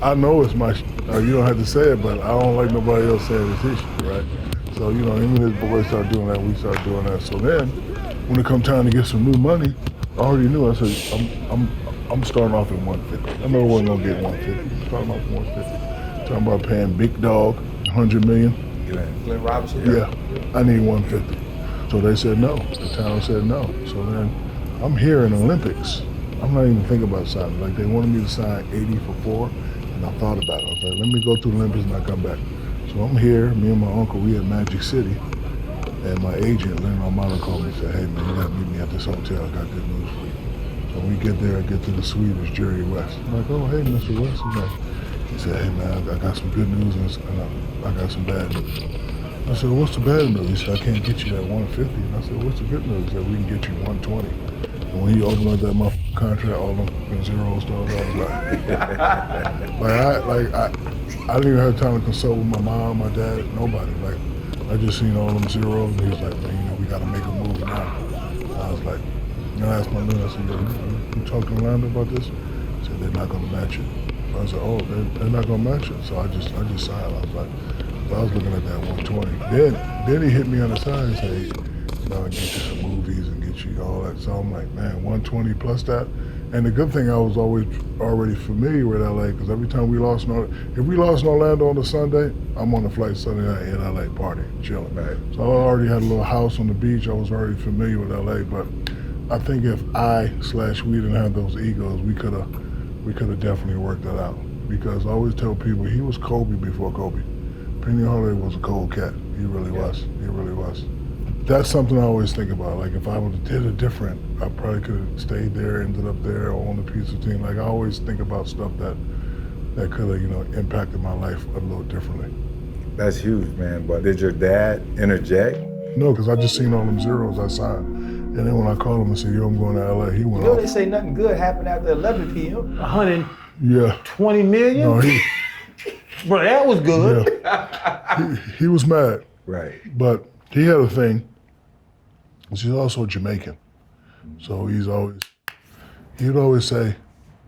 I know it's my, you don't have to say it, but I don't like nobody else saying it's his shit, right? So, him and his boys start doing that, we start doing that. So then, when it come time to get some new money, I already knew, I said, I'm starting off at 150. I know I wasn't gonna get 150. I'm starting off at 150. Talking about paying big dog, 100 million. Glenn Robinson? Yeah, I need 150. So they said no. The town said no. So then I'm here in Olympics. I'm not even thinking about signing. They wanted me to sign 80 for 4, and I thought about it. I was like, let me go through the Olympics and I come back. So I'm here, me and my uncle, we at Magic City, and my agent, Lynn Romano, called me and said, hey man, you gotta meet me at this hotel. I got good news for you. So when we get there, I get to the suite, it's Jerry West. I'm like, oh, hey, Mr. West. He said, hey, man, I got some good news and I got some bad news. I said, what's the bad news? He said, I can't get you that 150. And I said, what's the good news? He said, we can get you 120. And when he opened up that motherfucking contract, all them zeros started, I was like, I didn't even have time to consult with my mom, my dad, nobody. I just seen all them zeros, and he was like, man, we got to make a move now. And I was like, I asked my man, I said, yo, you talked to Orlando about this? He said, they're not going to match it. So I said, oh, they're not going to match it. So I just signed. I was like, I was looking at that 120. Then he hit me on the side and said, I'll get you some movies and get you all that. So I'm like, man, 120 plus that. And the good thing, I was always already familiar with LA, because every time if we lost in Orlando on a Sunday, I'm on the flight Sunday night in LA partying, chilling. Right. So I already had a little house on the beach. I was already familiar with LA, but I think if we didn't have those egos, we could have definitely worked that out. Because I always tell people, he was Kobe before Kobe. Penny Hardaway was a cold cat. He really was. He really was. That's something I always think about. If I would have did it different, I probably could have stayed there, ended up there, on the pizza team. I always think about stuff that could have, impacted my life a little differently. That's huge, man. But did your dad interject? No, because I just seen all them zeros I signed. And then when I called him and said, yo, I'm going to LA, he went off. They say nothing good happened after 11 p.m. 120 million? No, Bro, that was good. Yeah. He was mad. Right. But he had a thing. He's also Jamaican. So he would always say,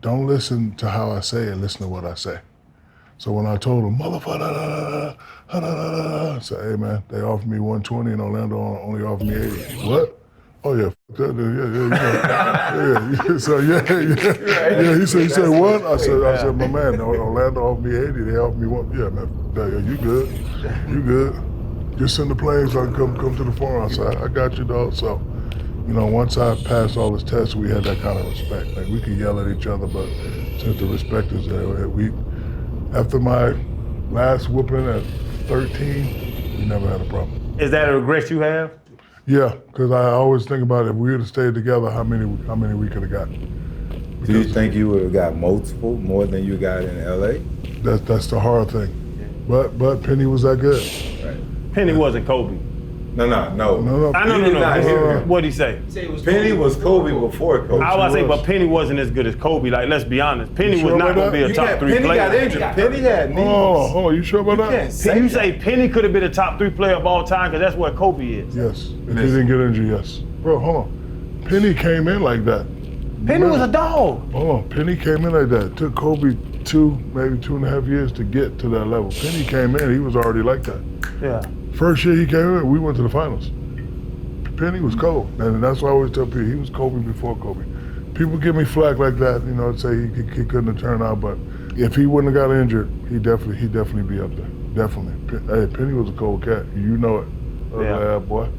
don't listen to how I say it, listen to what I say. So when I told him, motherfucker, I said, hey man, they offered me 120 and Orlando only offered me 80. What? Oh yeah, yeah. So yeah. He said what? I said, my man, Orlando offered me 80. They offered me one. Yeah, man, you good? Just send the plane so I can come to the forum. I said, I got you, dog. So, once I passed all his tests, we had that kind of respect. We could yell at each other, but since the respect is there, after my last whooping at 13, we never had a problem. Is that a regret you have? Yeah, because I always think about if we would have stayed together, how many we could have gotten. Do you think you would have got multiple more than you got in LA? That's the hard thing. But Penny was that good. Right. Penny wasn't Kobe. No. I know. What'd he say? Penny was Kobe before Kobe. I was say, but Penny wasn't as good as Kobe. Like, let's be honest. Penny was not gonna be a top 3 player. Penny got injured. Penny had knees. Oh, you sure about that? You say Penny could have been a top 3 player of all time because that's what Kobe is. Yes, if he didn't get injured, yes. Bro, hold on. Penny came in like that. Penny was a dog. Hold on, Penny came in like that. It took Kobe maybe 2.5 years to get to that level. Penny came in, he was already like that. Yeah. First year he came in, we went to the finals. Penny was cold, and that's why I always tell people, he was Kobe before Kobe. People give me flack like that, say he couldn't have turned out, but if he wouldn't have got injured, he'd definitely be up there. Definitely. Hey, Penny was a cold cat. You know it. Yeah, boy.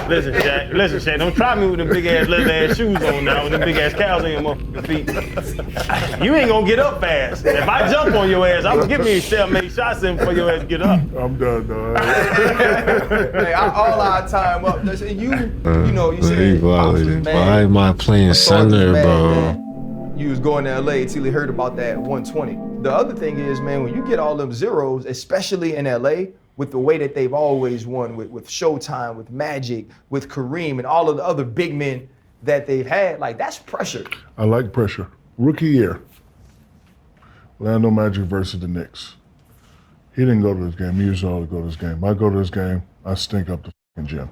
Listen, Shaq, don't try me with them big ass leather ass shoes on now, with them big ass cows on your motherfucking feet. You ain't gonna get up fast. If I jump on your ass, I'm gonna give me 7-8 shots in before your ass get up. I'm done, dog. Hey, all our time up. You said Why am I playing center, bro? You was going to LA till you heard about that 120. The other thing is, man, when you get all them zeros, especially in LA, with the way that they've always won with Showtime, with Magic, with Kareem, and all of the other big men that they've had, like, that's pressure. I like pressure. Rookie year, Orlando Magic versus the Knicks. He didn't go to this game. He used to always go to this game. I go to this game, I stink up the fucking gym.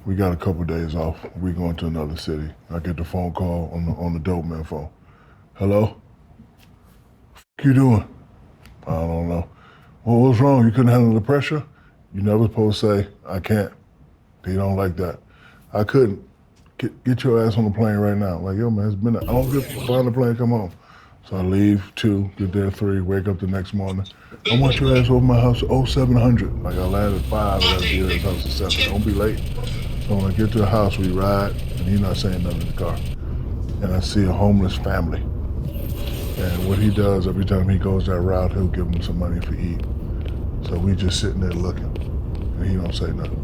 We got a couple days off. We going to another city. I get the phone call on the dope man phone. Hello? What you doing? I don't know. Well, what's wrong? You couldn't handle the pressure? You never supposed to say, I can't. They don't like that. I couldn't. Get your ass on the plane right now. Like, yo, man, it's been, I don't get find the plane, come home. So I leave 2, get there 3, wake up the next morning. I want your ass over my house at 0700. Like, I landed at 5, I gotta be at his house at 7. Don't be late. So when I get to the house, we ride, and he's not saying nothing in the car. And I see a homeless family. And what he does, every time he goes that route, he'll give them some money for eat. So we just sitting there looking, and he don't say nothing.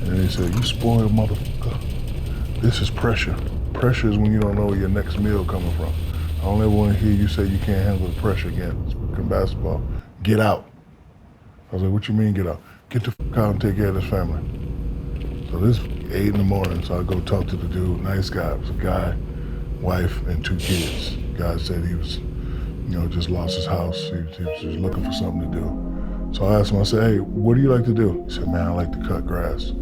And then he said, you spoiled motherfucker. This is pressure. Pressure is when you don't know where your next meal coming from. I don't ever want to hear you say you can't handle the pressure again. It's fucking basketball. Get out. I was like, what you mean get out? Get the fuck out and take care of this family. So this 8 in the morning, so I go talk to the dude, nice guy. It was a guy, wife, and 2 kids. Guy said he was, just lost his house. He was just looking for something to do. So I asked him, I said, hey, what do you like to do? He said, man, I like to cut grass.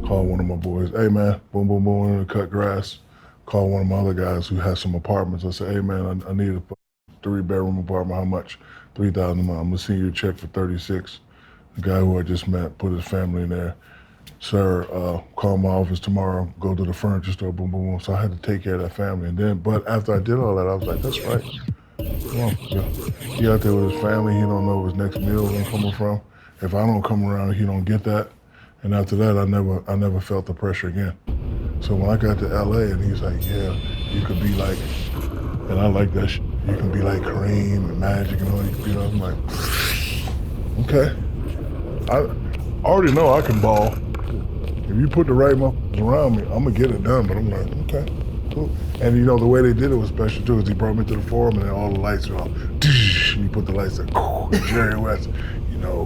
Called one of my boys, hey man, boom, boom, boom, to cut grass. Called one of my other guys who has some apartments. I said, hey man, I need a 3-bedroom apartment, how much? $3,000 a month. I'm gonna send you a check for 36. The guy who I just met put his family in there. Sir, call my office tomorrow, go to the furniture store, boom, boom, boom. So I had to take care of that family. But after I did all that, I was like, that's right. Come on, he out there with his family, he don't know where his next meal is coming from. If I don't come around, he don't get that. And after that, I never felt the pressure again. So when I got to LA and he's like, yeah, you could be like, and I like that shit. You can be like Kareem and Magic and all these, I'm like, okay. I already know I can ball. If you put the right motherfuckers around me, I'm gonna get it done, but I'm like, okay, cool. And the way they did it was special too, because he brought me to the forum and then all the lights were on. And he put the lights in, Jerry West,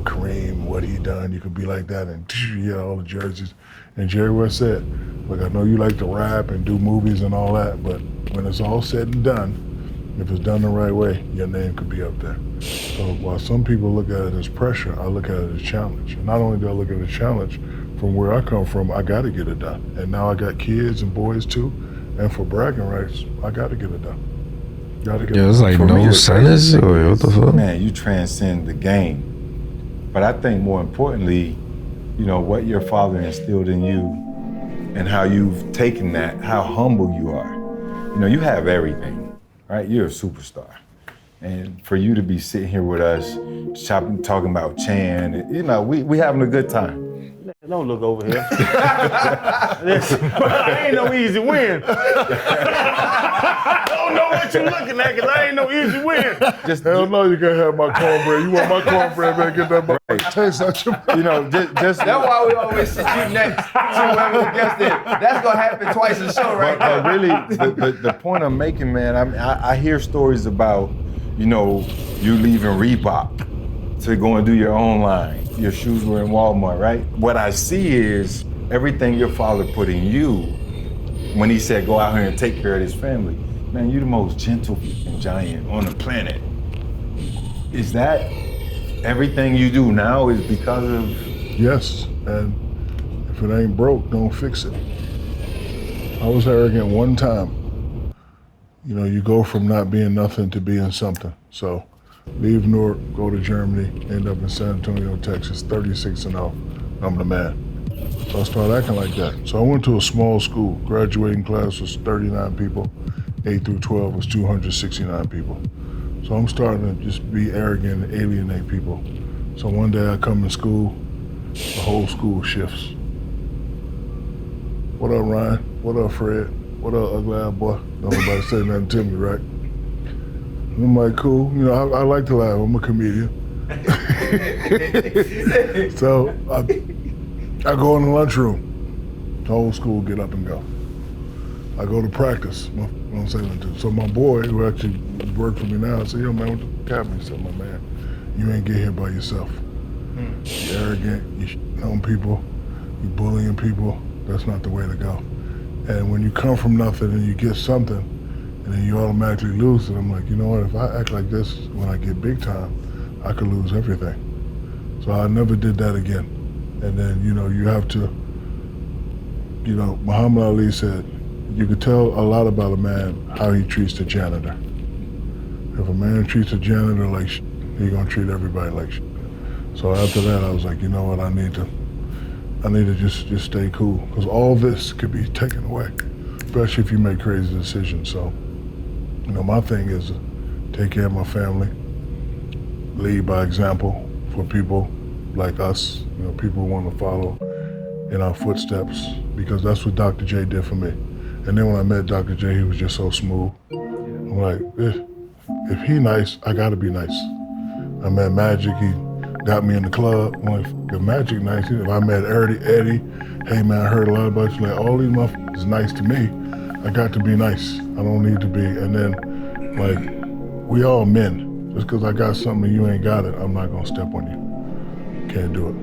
Kareem, what he done, you could be like that, and all the jerseys. And Jerry West said, look, I know you like to rap and do movies and all that, but when it's all said and done, if it's done the right way, your name could be up there. So while some people look at it as pressure, I look at it as challenge. And not only do I look at it as challenge, from where I come from, I gotta get it done. And now I got kids and boys too, and for bragging rights, I gotta get it done. It's like no centers, or what the fuck? Man, you transcend the game. But I think more importantly, what your father instilled in you and how you've taken that, how humble you are. You have everything, right? You're a superstar. And for you to be sitting here with us, talking about Chan, we having a good time. Don't look over here. I ain't no easy win. I don't know what you're looking at, because I ain't no easy win. Hell no, you can't have my cornbread. You want my cornbread, man, get that taste out your mouth. You know, just that's why we always sit you next to whoever the guest is. That's gonna happen twice in the show, right? But really, the point I'm making, man, I hear stories about, you know, you leaving Reebok to go and do your own line. Your shoes were in Walmart, right? What I see is everything your father put in you when he said go out here and take care of this family. Man, you're the most gentle giant on the planet. Is that everything you do now is because of? Yes, and if it ain't broke, don't fix it. I was arrogant one time. You know, you go from not being nothing to being something. So leave Newark, go to Germany, end up in San Antonio, Texas, 36-0. I'm the man. So I started acting like that. So I went to a small school. Graduating class was 39 people. 8 through 12 was 269 people. So I'm starting to just be arrogant and alienate people. So one day I come in school, the whole school shifts. What up, Ryan? What up, Fred? What up, ugly ass boy? Nobody say nothing to me, right? I'm like, cool. You know, I like to laugh. I'm a comedian. So I go in the lunchroom. The whole school get up and go. I go to practice. I'm saying, so my boy, who actually worked for me now, said, yo, man, what the happened? He said, my man, you ain't get here by yourself. You're arrogant, you shitting on people, you bullying people. That's not the way to go. And when you come from nothing and you get something, and then you automatically lose it, I'm like, you know what, if I act like this when I get big time, I could lose everything. So I never did that again. And then, you know, you have to, you know, Muhammad Ali said, you could tell a lot about a man how he treats the janitor. If a man treats a janitor like shit, he's gonna treat everybody like shit. So after that, I was like, you know what, I need to just stay cool, because all this could be taken away, especially if you make crazy decisions. So, you know, my thing is to take care of my family, lead by example for people like us, you know, people who want to follow in our footsteps, because that's what Dr. J did for me. And then when I met Dr. J, he was just so smooth. I'm like, if he nice, I gotta be nice. I met Magic, he got me in the club. I'm like, if Magic nice, if I met Eddie, hey man, I heard a lot about you. Like, all these motherfuckers is nice to me. I got to be nice. I don't need to be. And then, like, we all men. Just because I got something and you ain't got it, I'm not gonna step on you. Can't do it.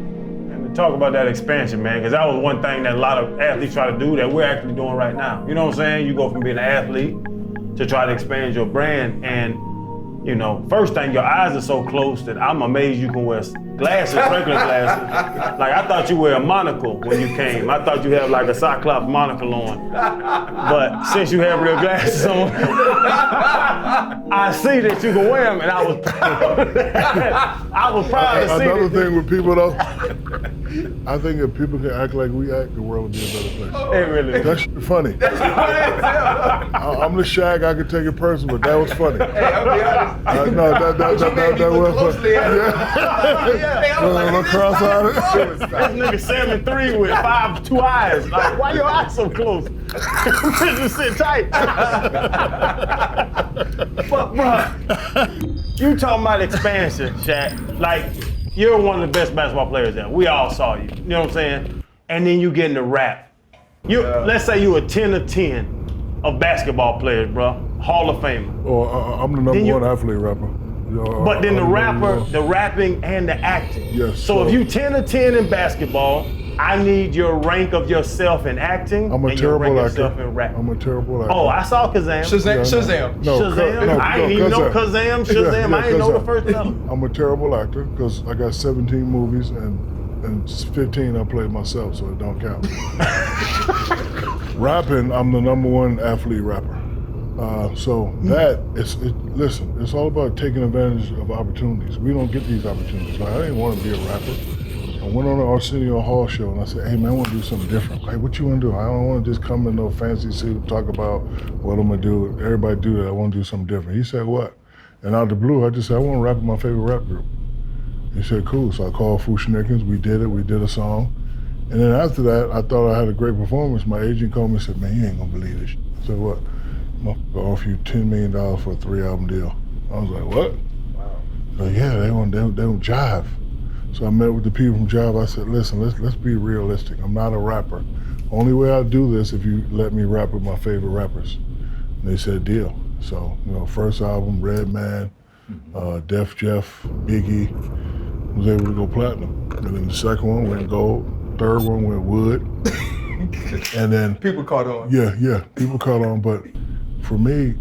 Talk about that expansion, man, because that was one thing that a lot of athletes try to do that we're actually doing right now. You know what I'm saying? You go from being an athlete to try to expand your brand, and, you know, first thing, your eyes are so close that I'm amazed you can wear glasses, regular glasses. Like, I thought you wear a monocle when you came. I thought you had like a Cyclops monocle on. But since you have real glasses on, I see that you can wear them, and I was proud of that. I was proud to see that. Another thing with people, though, I think if people can act like we act, the world would be a better place. It really is. That's funny. I'm the shag, I could take it personal, but that was funny. Hey, I'll be honest. No, that was funny. Look cross-eyed. This nigga 7'3" with 2 eyes. Like, why your eyes so close? Just sit tight. But, bro, you talking about expansion, Shaq. Like, you're one of the best basketball players ever. We all saw you. You know what I'm saying? And then you get into rap. Let's say you a 10 of 10 of basketball players, bro. Hall of Famer. Oh, I'm the number one athlete rapper. But then the rapping and the acting. Yes. So if you 10 of 10 in basketball, I need your rank of yourself in acting I'm a and your rank terrible of actor. yourself in rap. I'm a terrible actor. Oh, I saw Kazam. Shazam. No, Shazam? I ain't even know Kazam. Shazam. I ain't know the first level. I'm a terrible actor because I got 17 movies and 15 I played myself, so it don't count. Rapping, I'm the number one athlete rapper. Listen, it's all about taking advantage of opportunities. We don't get these opportunities. Like, I didn't want to be a rapper. I went on an Arsenio Hall show and I said, hey man, I want to do something different. Like, what you want to do? I don't want to just come in no fancy suit and talk about what I'm going to do. Everybody do that. I want to do something different. He said, what? And out of the blue, I just said, I want to rap with my favorite rap group. He said, cool. So I called Fushnikins. We did it. We did a song. And then after that, I thought I had a great performance. My agent called me and said, man, you ain't gonna believe this. I said, what? I'm gonna offer you $10 million for a 3-album deal. I was like, what? Wow. So yeah, they don't jive. So I met with the people from Jive. I said, listen, let's be realistic. I'm not a rapper. Only way I'll do this if you let me rap with my favorite rappers. And they said, deal. So, you know, first album, Redman, Def Jeff, Biggie, was able to go platinum. And then the second one went gold. Third one went wood. And then people caught on. Yeah, people caught on. But for me,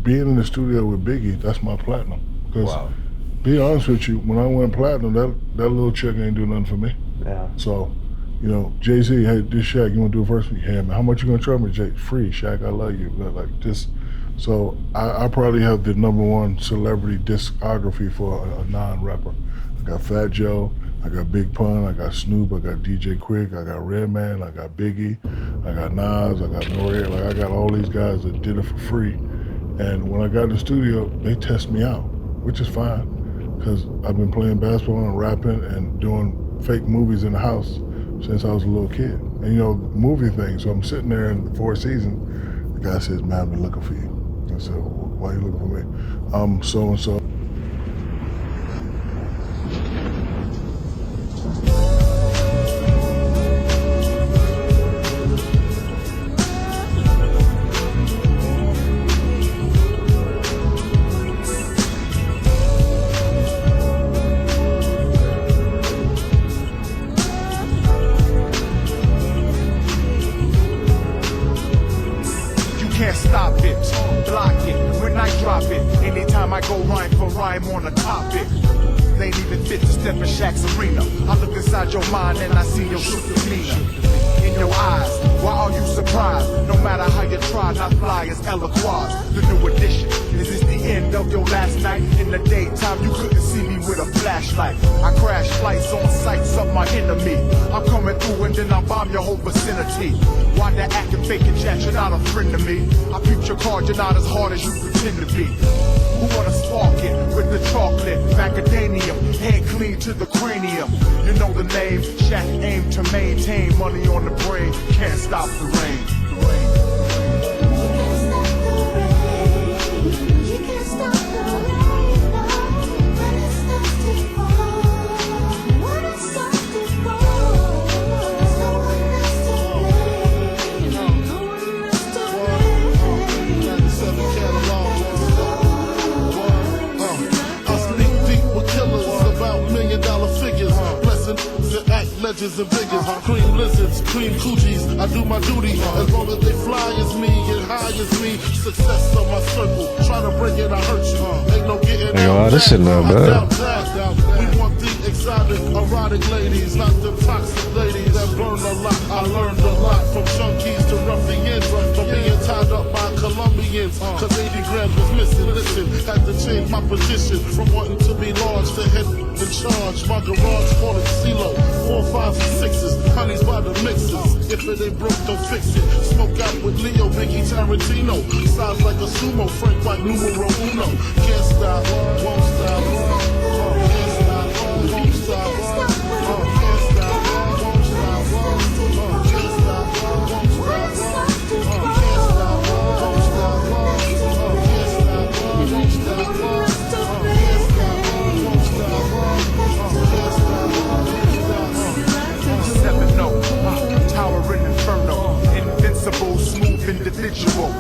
being in the studio with Biggie, that's my platinum. Because be honest with you, when I went platinum, that little check ain't do nothing for me. Yeah. So, you know, Jay-Z, hey, this Shaq, you wanna do it first? Yeah, man, how much you gonna charge me, Jay? Free, Shaq, I love you. Like this. So I probably have the #1 celebrity discography for a non-rapper. I got Fat Joe, I got Big Pun, I got Snoop, I got DJ Quick, I got Redman, I got Biggie, I got Nas, I got Noriega. Like I got all these guys that did it for free. And when I got in the studio, they test me out, which is fine, because I've been playing basketball and rapping and doing fake movies in the house since I was a little kid. And you know, movie thing, so I'm sitting there in the Four Seasons, the guy says, man, I've been looking for you. I said, why are you looking for me? I'm so-and-so. Can't stop it, block it, when I drop it. Anytime I go rhyme for rhyme on a topic. They ain't even fit to step in Shaq's arena. I look inside your mind and I see your true demeanor. In your eyes, why are you surprised? No matter how you try, not fly as Eloquaz. The new edition, is this the end of your last night? In the daytime, you couldn't see me with a flashlight. I crash flights on sights of my enemy. I'm coming through and then I bomb your whole vicinity. Why that acting fake and chat, you're not a friend to me. I peep your card, you're not as hard as you pretend to be. Who wanna spark it with the chocolate, macadamium, head clean to the cranium. You know the name, Shaq aim to maintain money on the brain, can't stop the rain. Legends and figures, cream lizards, cream coochies. I do my duty as long as they fly as me and high as me. Success on my circle, try to break it, I hurt you. Ain't no getting out. This shit not bad. We want the exotic, erotic ladies, not the toxic ladies that burn a lot. I learned a lot from junkies to ruffians, from being tied up by Colombians. Cause 80 grams was missing. Listen, had to change my position from wanting to be large to head in charge. My garage call it CeeLo. 4, 5, and 6s, honeys by the mixes. If it ain't broke, don't fix it. Smoke out with Leo, Mickey Tarantino. Sounds like a sumo, Frank White, numero uno. Can't stop, won't stop. Can't stop, won't stop. Can't stop, won't stop. Can't stop, won't stop. Can't stop, won't Towering inferno, invincible, smooth individual.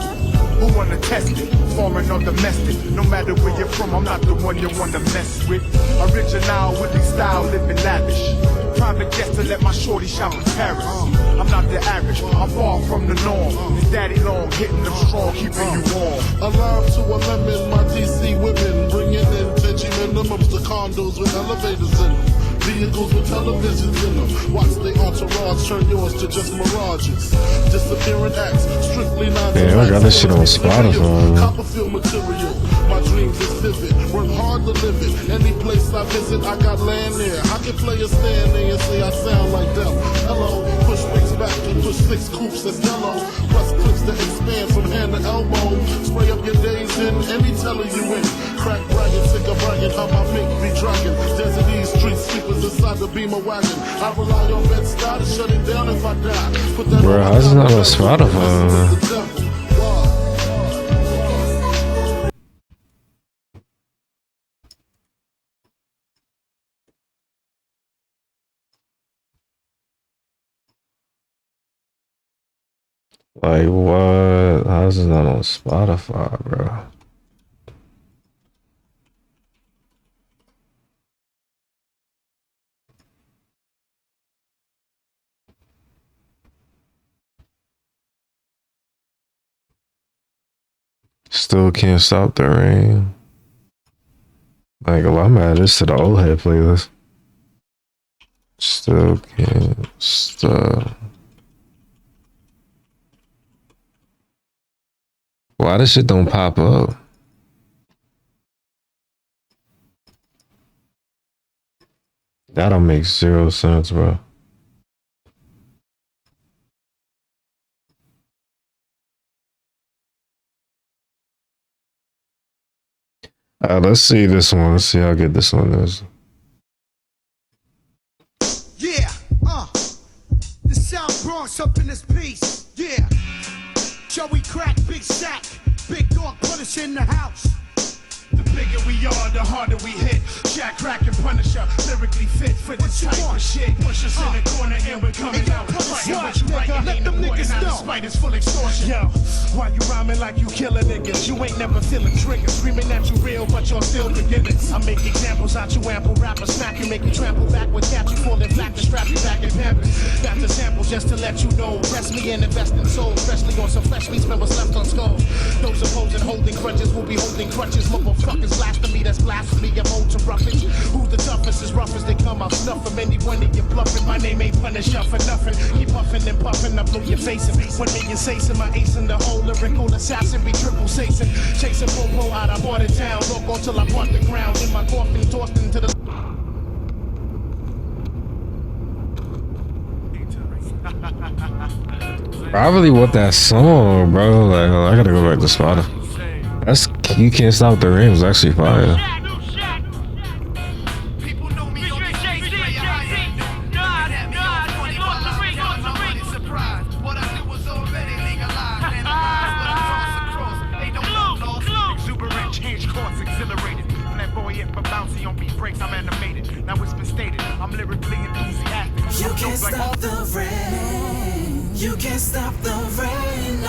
Who wanna test it? Foreign or domestic? No matter where you're from, I'm not the one you wanna mess with. Original with the style, living lavish. Private jet to let my shorty shop in Paris. I'm not the average, I'm far from the norm. It's daddy long, hitting them strong, keeping you warm. A lime to a lemon, my DC women bringing in Veggie minimums to condos with elevators in them. Vehicles with televisions in them. Watch the entourage turn yours to just mirages. Disappearing acts, strictly non. Damn, I got this shit on Spotify. Copperfield material. My dreams is vivid. Work hard to live it. Any place I visit, I got land there. I can play a stand there and say I sound like them. Hello, push wings back and push 6 coops that's yellow. Plus clips that expand from hand to elbow. Spray up your days in any teller you in. Crack bragging, sick of bragging, how my mink be dragging. Desert East street sweepers inside the Beamer wagon. I rely on Bed-Stuy to shut it down if I die. Put that Bro, how's it not on Spotify? Like what? How's it not on Spotify, bro? Still can't stop the rain. Like, well, I'm adding this to the old head playlist. Still can't stop. Why this shit don't pop up? That don't make zero sense, bro. Let's see this one. Let's see how good this one is. Yeah, the South Bronx up in this piece. Yeah, Joey Crack, Big Sack, Big Dog Punisher in the house. The bigger we are, the harder we hit. Jack, Crack, and Punisher, lyrically fit for this type of shit. Push us in the corner and we're coming out. Let them niggas know. Despite it's full extortion. Yo, why you rhyming like you killing niggas? You ain't never feeling triggers. Screaming at you real, but you're still beginners. I make examples out you ample rappers. Smack you, make you trample back with catch you falling flat to strap you back in pampers. That's a sample just to let you know. Test me and invest in soul, especially on some flesh meats, members left on skulls. Those opposing holding grudges will be holding crutches. Motherfuckers blasphemy, that's blasphemy. I'm old to roughage. Who's the toughest? As rough as they come, I'll snuff them. Anyone that you're bluffing, my name ain't Punisher for nothing. Keep puffing and puffing, I blow your face in. 1 million sacing, my ace in the whole lyrical assassin, be triple sacing. Chasing Popo out, I bought it down. Loco till I bought the ground. In my coffin, tossed into the. I really want that song, bro. Like, I gotta go back to Spotify. That's You Can't Stop the Rain was actually fire. You can't stop the rain. You can't stop the rain, no.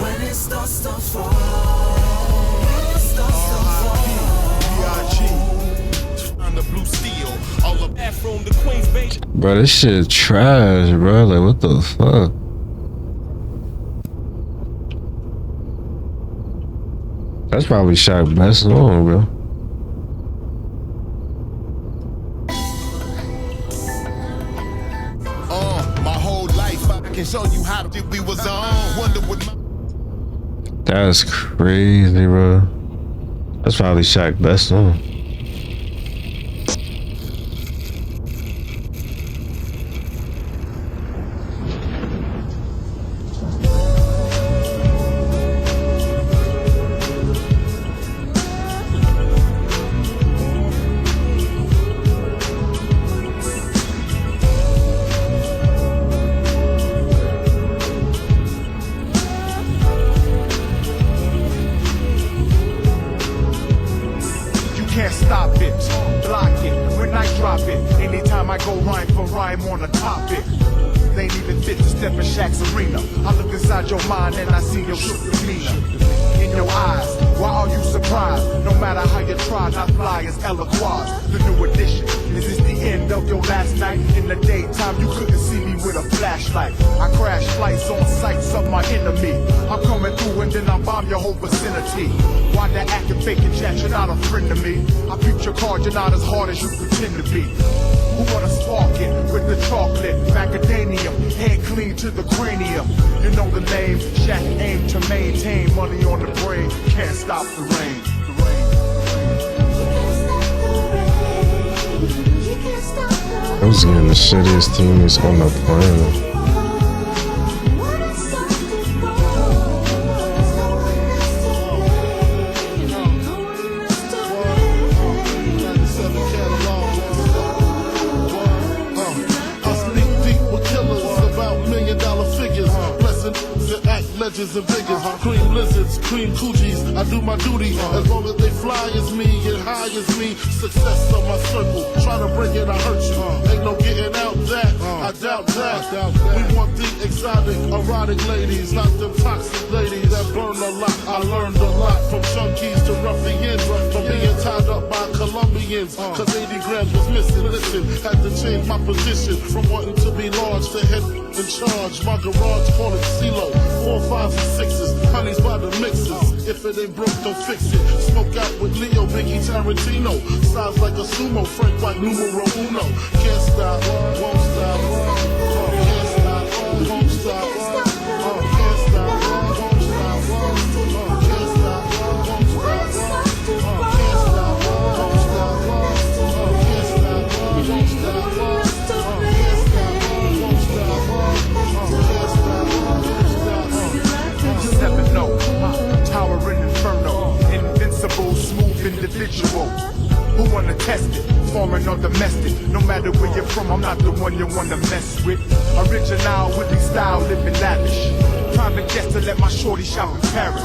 When it starts to fall. When it starts to fall. On the blue steel, all the bathroom, the Queen's Bay. Bro, this shit trash, bro. Like, what the fuck? That's probably Shaq's best song, bro. My whole life I can show you how to we was on. Wonder what my That's crazy, bro. That's probably Shaq's best song. can't stop it, block it, when I drop it. Anytime I go rhyme for rhyme on a topic. They ain't even fit to step in Shaq's arena. I look inside your mind and I see your shook demeanor. In your eyes, why are you surprised? No matter how you try, not fly as Eloquaz. The new edition, is this the end of your last night? In the daytime, you couldn't see me with a flashlight. I crash flights on sights of my enemy. I'm coming through and then I bomb your whole vicinity. Why that acting fake and chat, you're not a friend to me. I beat your card, you're not as hard as you pretend to be. Who wanna spark it with the chocolate? Macadamium, head clean to the cranium. You know the name, Shaq aim to maintain money on the brain. Can't stop the rain. I was getting the shittiest teammates on the planet. wedges and biggest. Cream lizards, cream coochies. I do my duty as long as they fly as me and high as me. Success on my circle. Try to break it, I hurt you. Ain't no getting out that. I doubt that. We want the exotic, erotic ladies, not them toxic ladies that burn a lot. I learned a lot from junkies to ruffians, from being tied up by Colombians. Cause 80 grams was missing. Listen, had to change my position from wanting to be large to head in charge. My garage call it CeeLo. 4, 5, and 6s. Honey's by the mixes. If it ain't broke, don't fix it. Smoke out with Leo, Biggie, Tarantino. Size like a sumo, Frank White, numero uno. Can't stop, won't stop. Can't stop, won't stop. Can't stop, won't stop. Can't stop, won't stop. Can't stop, won't stop. Can't stop, won't stop. Never know, towering inferno, invincible, smooth individual. Who wanna test it? Foreign or domestic? No matter where you're from, I'm not the one you wanna mess with. Original, Willie style, living lavish. Private jet to let my shorty shop in Paris.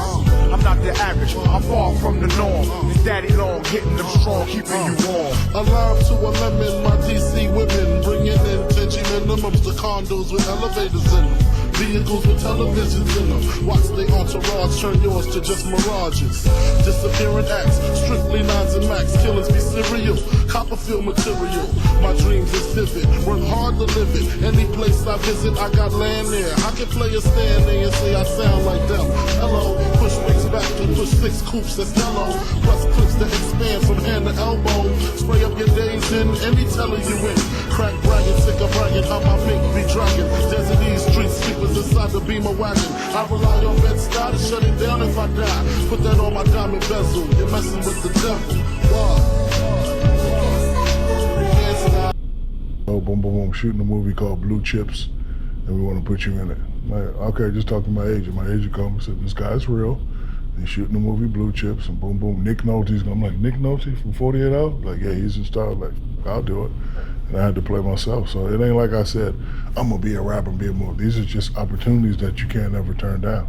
I'm not the average, I'm far from the norm. It's daddy long, hitting them strong, keeping you warm. A lime to a lemon, my DC women bringing in 10G minimums to condos with elevators in them. Vehicles with televisions in them. Watch they entourage turn yours to just mirages. Disappearing acts, strictly 9s and max. Killings be serial, Copperfield material. My dreams is vivid, work hard to live it. Any place I visit, I got land there. I can play a stand there and say I sound like them. Hello, push wings back to push 6 coops, that's yellow. Plus clips that expand from hand to elbow. Spray up your days in, any teller you in. Crack bragging, sick of bragging, how my mink be dragging. Desert East street sweepers inside the Beamer wagon. I rely on Bed-Stuy to shut it down if I die. Put that on my diamond bezel. You're messing with the devil. Oh, boom, boom, boom. Shooting a movie called Blue Chips, and we want to put you in it. Like, okay, just talk to my agent. My agent called me and said, this guy's real. He's shooting the movie Blue Chips, and boom, boom. Nick Nolte's. I'm like, Nick Nolte from 48 Hours? Like, yeah, he's in star. Like, I'll do it. And I had to play myself. So it ain't like I said, I'm gonna be a rapper and be a movie. These are just opportunities that you can't ever turn down.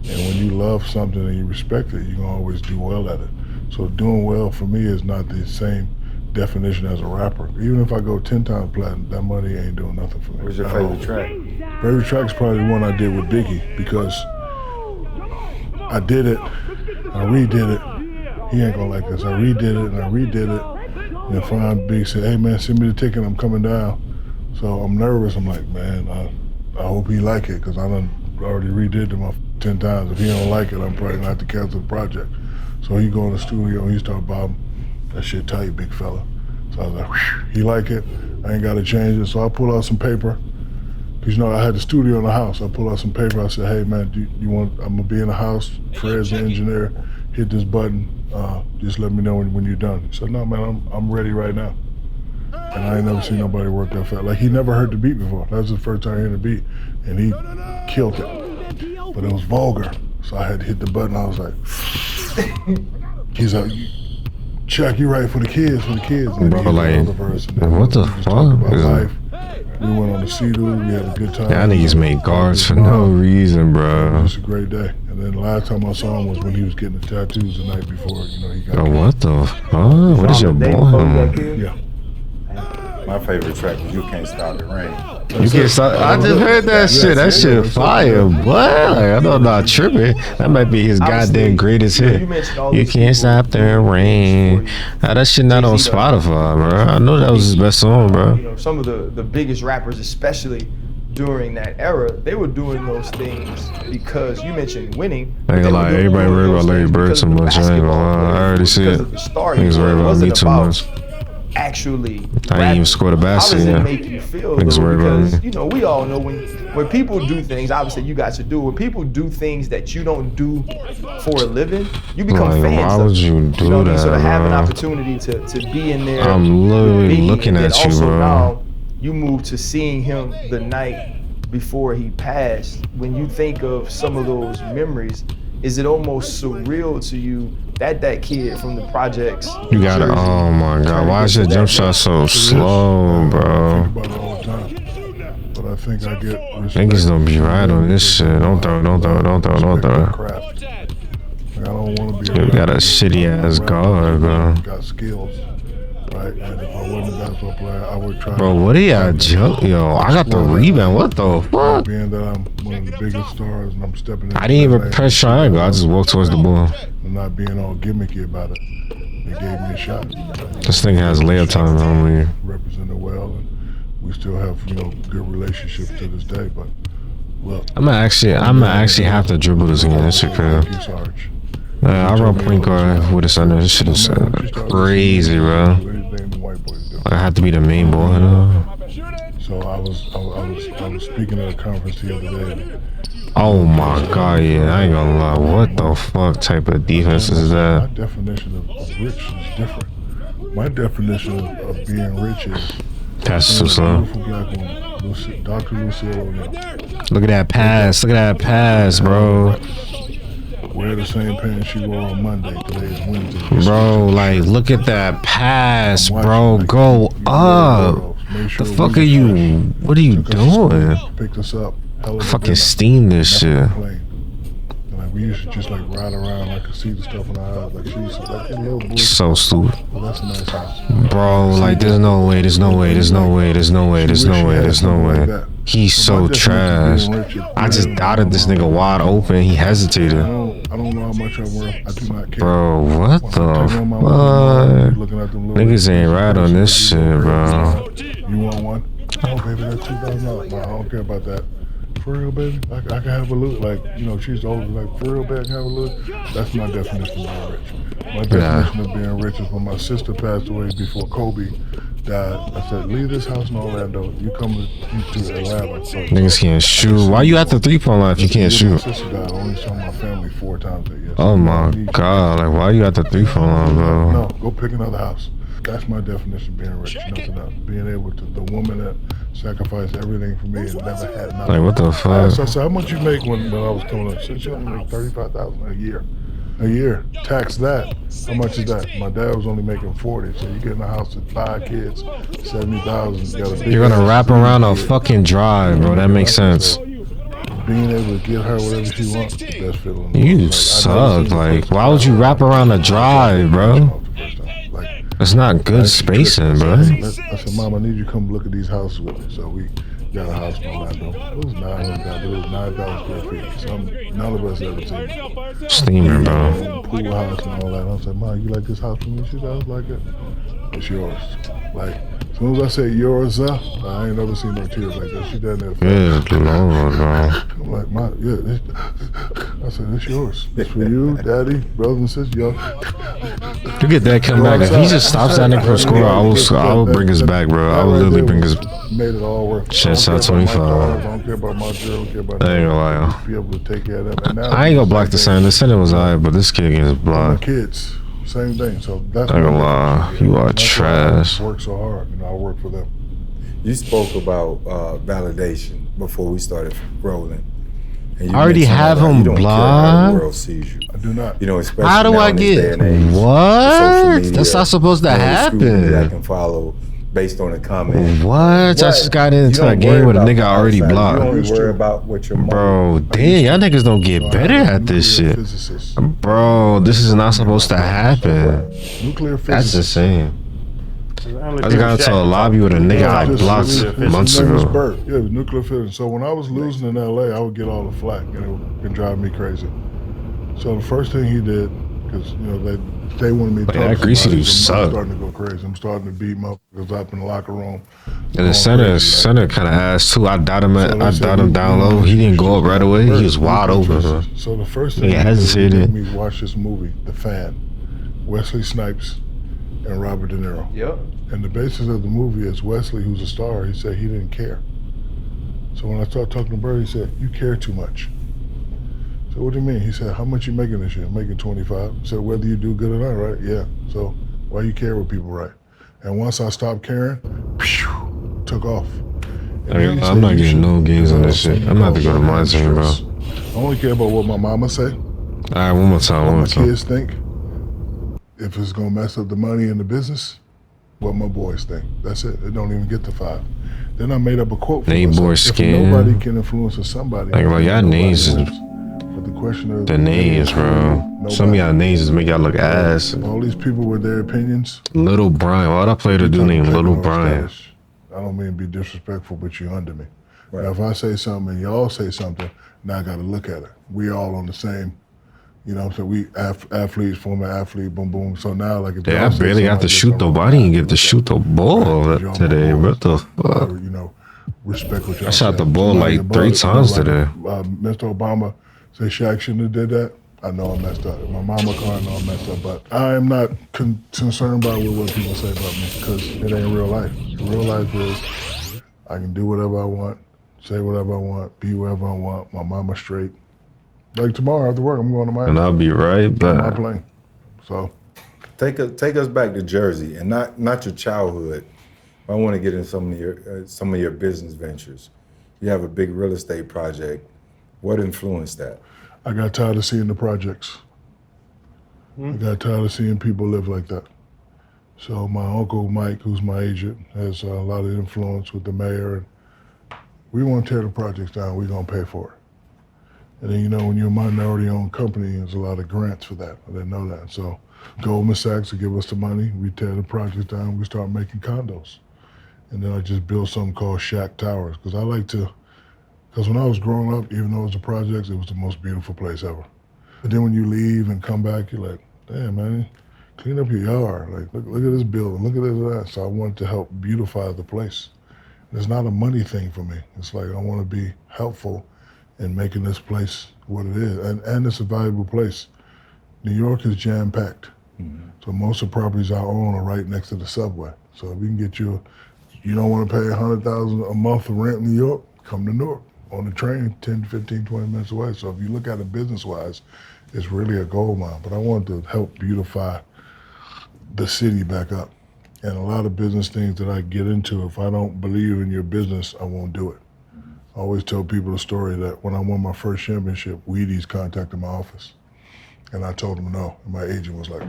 And when you love something and you respect it, you're gonna always do well at it. So doing well for me is not the same definition as a rapper. Even if I go 10 times platinum, that money ain't doing nothing for me. What's your favorite track? Favorite track is probably the one I did with Biggie, because I did it, I redid it. He ain't gonna like this. I redid it and I redid it. And finally Big said, hey man, send me the ticket, I'm coming down. So I'm nervous. I'm like, man, I hope he like it, because I done already redid them 10 times. If he don't like it, I'm probably gonna have to cancel the project. So he go in the studio and he start bobbing. That shit tight, big fella. So I was like, whew, he like it, I ain't gotta change it. So I pull out some paper, because you know I had the studio in the house. I pull out some paper, I said, hey man, you want, I'm gonna be in the house, Fred's the engineer, hit this button, just let me know when you're done. He said, no man, I'm ready right now. And I ain't never seen nobody work that fast. Like, he never heard the beat before. That was the first time hearing the beat, and he killed it. But it was vulgar, so I had to hit the button. I was like, he's like, Chuck, you right for the kids, And bro, like, what the fuck? We went on the Sea-Doo, we had a good time. Y'all niggas made guards for no reason, bro. It was just a great day. And then the last time I saw him was when he was getting the tattoos the night before, you know, he got Yo, what the fuck? What is your boy? Yeah. My favorite track is You Can't Stop It Rain. You can't stop. I just heard that shit. That shit fire, boy. Like, I know I'm not tripping. That might be his goddamn greatest hit. You can't stop the rain. That shit not on Spotify, bro. I know that was his best song, bro. You know, some of the biggest rappers, especially during that era, they were doing those things because you mentioned winning. I ain't gonna lie, everybody worried about Larry Bird so much. I ain't gonna lie. I already see it. Niggas worried about me too much. Actually, I ain't even scored a basket yet. Make you feel Niggas worried about me. because you know we all know when people do things. Obviously, you got to do. When people do things that you don't do for a living, you become like, fans. why would you do that, So to have an bro? opportunity to be in there. I'm literally looking at you, bro. Now you move to seeing him the night before he passed. When you think of some of those memories, is it almost surreal to you that kid from the projects? You got it. Oh my god, why is your jump shot so slow, bro? But I I think I get Niggas don't be right on this shit. Don't throw. crap. Like, I don't want to be. You got a shitty ass guard, bro. Got skills, right? And if I wasn't a basketball player, I would try. Bro, what do y'all jump? Yo, I got the rebound. What the fuck? Being that I'm one of the biggest stars and I'm stepping in. I didn't even press triangle. I just walked towards the ball. I'm not being all gimmicky about it. They gave me a shot. This thing has layup time only. Represented well, and we still have good relationships to this day. But look, I'm gonna actually have to dribble this again. This shit crazy. I run point guard with a center. This shit is crazy, bro. I have to be the main ball hitter. So I was speaking at a conference the other day. Oh my god, yeah, I ain't gonna lie. What the fuck type of defense is that? My definition of rich is different. My definition of being rich is pass too slow. Beautiful black woman, Dr. Lucille O'Neal. Look at that pass. Look at that pass, bro. Wear the same pants she wore on Monday. Today is Wednesday. Bro, like, look at that pass, bro. Go up. The fuck are you? What are you doing? Pick this up. Fucking steam this shit. Like, we used to just like ride around. I could see the stuff in our eyes. Like, she used to like a little boy. So stupid. Well, that's a nice house. Bro, like, there's no way. He's so trash. I just doubted this nigga wide open. He hesitated. I don't know how much I'm worth. I do not care. Bro, what the fuck? Niggas ain't right on this shit, bro. You want one? Oh, baby, that's $2,000. No, I don't care about that. For real, baby? I can have a look. Like, she's always like, for real, baby, I can have a look. That's my definition of being rich. My definition of being rich is when my sister passed away before Kobe died. I said, leave this house in Orlando. You come to Atlanta. So, niggas can't shoot. Why you at the 3-point line if you can't shoot? My sister died. I only saw my family 4 times a year. Oh my god, like, why you at the 3-point line, bro? No, go pick another house. That's my definition of being rich. Nothing else. Being able to, the woman that sacrificed everything for me and never had nothing. Like, what the fuck? So I said, how much you make when I was coming up? She only make $35,000 a year. A year. Tax that. How much is that? My dad was only making 40. So you get in a house with 5 kids, 70,000. You're gonna wrap around a fucking drive, bro. That makes sense. Being able to get her whatever she wants, the best feeling. You suck. Like, why would you wrap around a drive, bro? That's not good spacing, bro. I said, Mom, I need you to come look at these houses with me. So we got a house in Orlando. It was 9,000 square feet. None of us ever seen it. Steaming, bro. Pool house and all that. I said, Mom, you like this house for me? She said, I was like it. It's yours. Like, as soon as I say yours, I ain't never seen no tears like that. She down there. Good lord, bro. I'm like, Mom, yeah. I said, it's yours. It's for you, Daddy, brothers and sisters, y'all. You get that come back. If he just stops that nigga from scoring, I will bring his back, bro. I will literally bring his. Made it all work. Shit's out 25. I don't care about my girl. I don't care about. I ain't gonna lie. Be able to take care of them. I ain't gonna block the center. The center was alright, but this kid gets blocked. My kids, same thing. So that's. I ain't gonna lie. You are trash. I work so hard, I work for them. You spoke about validation before we started rolling. I already have him blocked. How the world sees you. I do not. Especially how do I get what? Media, that's not supposed to happen. I can follow based on the comment. What? I just got into a game with a nigga I already blocked. You only worry about what your bro, damn, y'all niggas don't get better at this shit. Bro, this is not supposed to happen. That's insane. I just got into a lobby with a nigga I blocked months ago. Yeah, it was nuclear physics. So when I was losing in LA, I would get all the flack, and it would drive me crazy. So the first thing he did, because they wanted me to talk that greasy dude I'm sucked. starting to go crazy. I'm starting to beat my because up in the locker room. And the center kind of ass too. I doubt him down low. He didn't go up right away. He was wide open. Bro. So the first thing he hesitated. Made me watch this movie, The Fan, Wesley Snipes and Robert De Niro. Yep. And the basis of the movie is Wesley, who's a star, he said he didn't care. So when I started talking to Bird, he said, you care too much. So what do you mean? He said, how much you making this year? I'm making 25. I said, whether you do good or not, right? Yeah. So why you care what people write? And once I stopped caring, took off. I'm not getting no games on this shit. I'm not to go to my team, bro. I only care about what my mama say. All right, one more time. What my kids think. If it's gonna mess up the money in the business, what my boys think. That's it. It don't even get to 5. Then I made up a quote for Neighbor myself. skin. If nobody can influence somebody. Like, bro, y'all names is But the question is the names, bro. Some of y'all names just make y'all look ass. all these people with their opinions. Little Brian. Why'd I play the dude named Little Brian? I don't mean to be disrespectful, but you under me. Now, if I say something and y'all say something, now I got to look at it. We all on the same, you know, so we athletes, former athlete, boom, boom. So now, like, if Yeah, I y'all say barely got to something, shoot the body and get to shoot the ball today. What the fuck? you know, respect what y'all I shot say. the ball Somebody like 3 times today. Mr. Obama say Shaq shouldn't have did that. I know I messed up. My mama called, I know I messed up, but I am not concerned about what people say about me because it ain't real life. Real life is I can do whatever I want, say whatever I want, be wherever I want. My mama straight. Like tomorrow after work, I'm going to Miami. And I'll be right On my back. plane. So Take us back to Jersey and not your childhood. I want to get in some of your business ventures. You have a big real estate project. What influenced that? I got tired of seeing the projects. I got tired of seeing people live like that. So my uncle Mike, who's my agent, has a lot of influence with the mayor. We want to tear the projects down. We're going to pay for it. And then, you know, when you're a minority-owned company, there's a lot of grants for that. I didn't know that. So Goldman Sachs will give us the money. We tear the projects down. We start making condos. And then I just built something called Shack Towers because I like to, because when I was growing up, even though it was the projects, it was the most beautiful place ever. But then when you leave and come back, you're like, damn, man, clean up your yard. Like, look at this building, look at this. So I wanted to help beautify the place. It's not a money thing for me. It's like I want to be helpful in making this place what it is. And it's a valuable place. New York is jam-packed. So most of the properties I own are right next to the subway. So if we can get you don't want to pay $100,000 a month for rent in New York, come to Newark on the train, 10, 15, 20 minutes away. So if you look at it business-wise, it's really a gold mine. But I want to help beautify the city back up. And a lot of business things that I get into, if I don't believe in your business, I won't do it. I always tell people the story that when I won my first championship, Wheaties contacted my office. And I told them no. And my agent was like,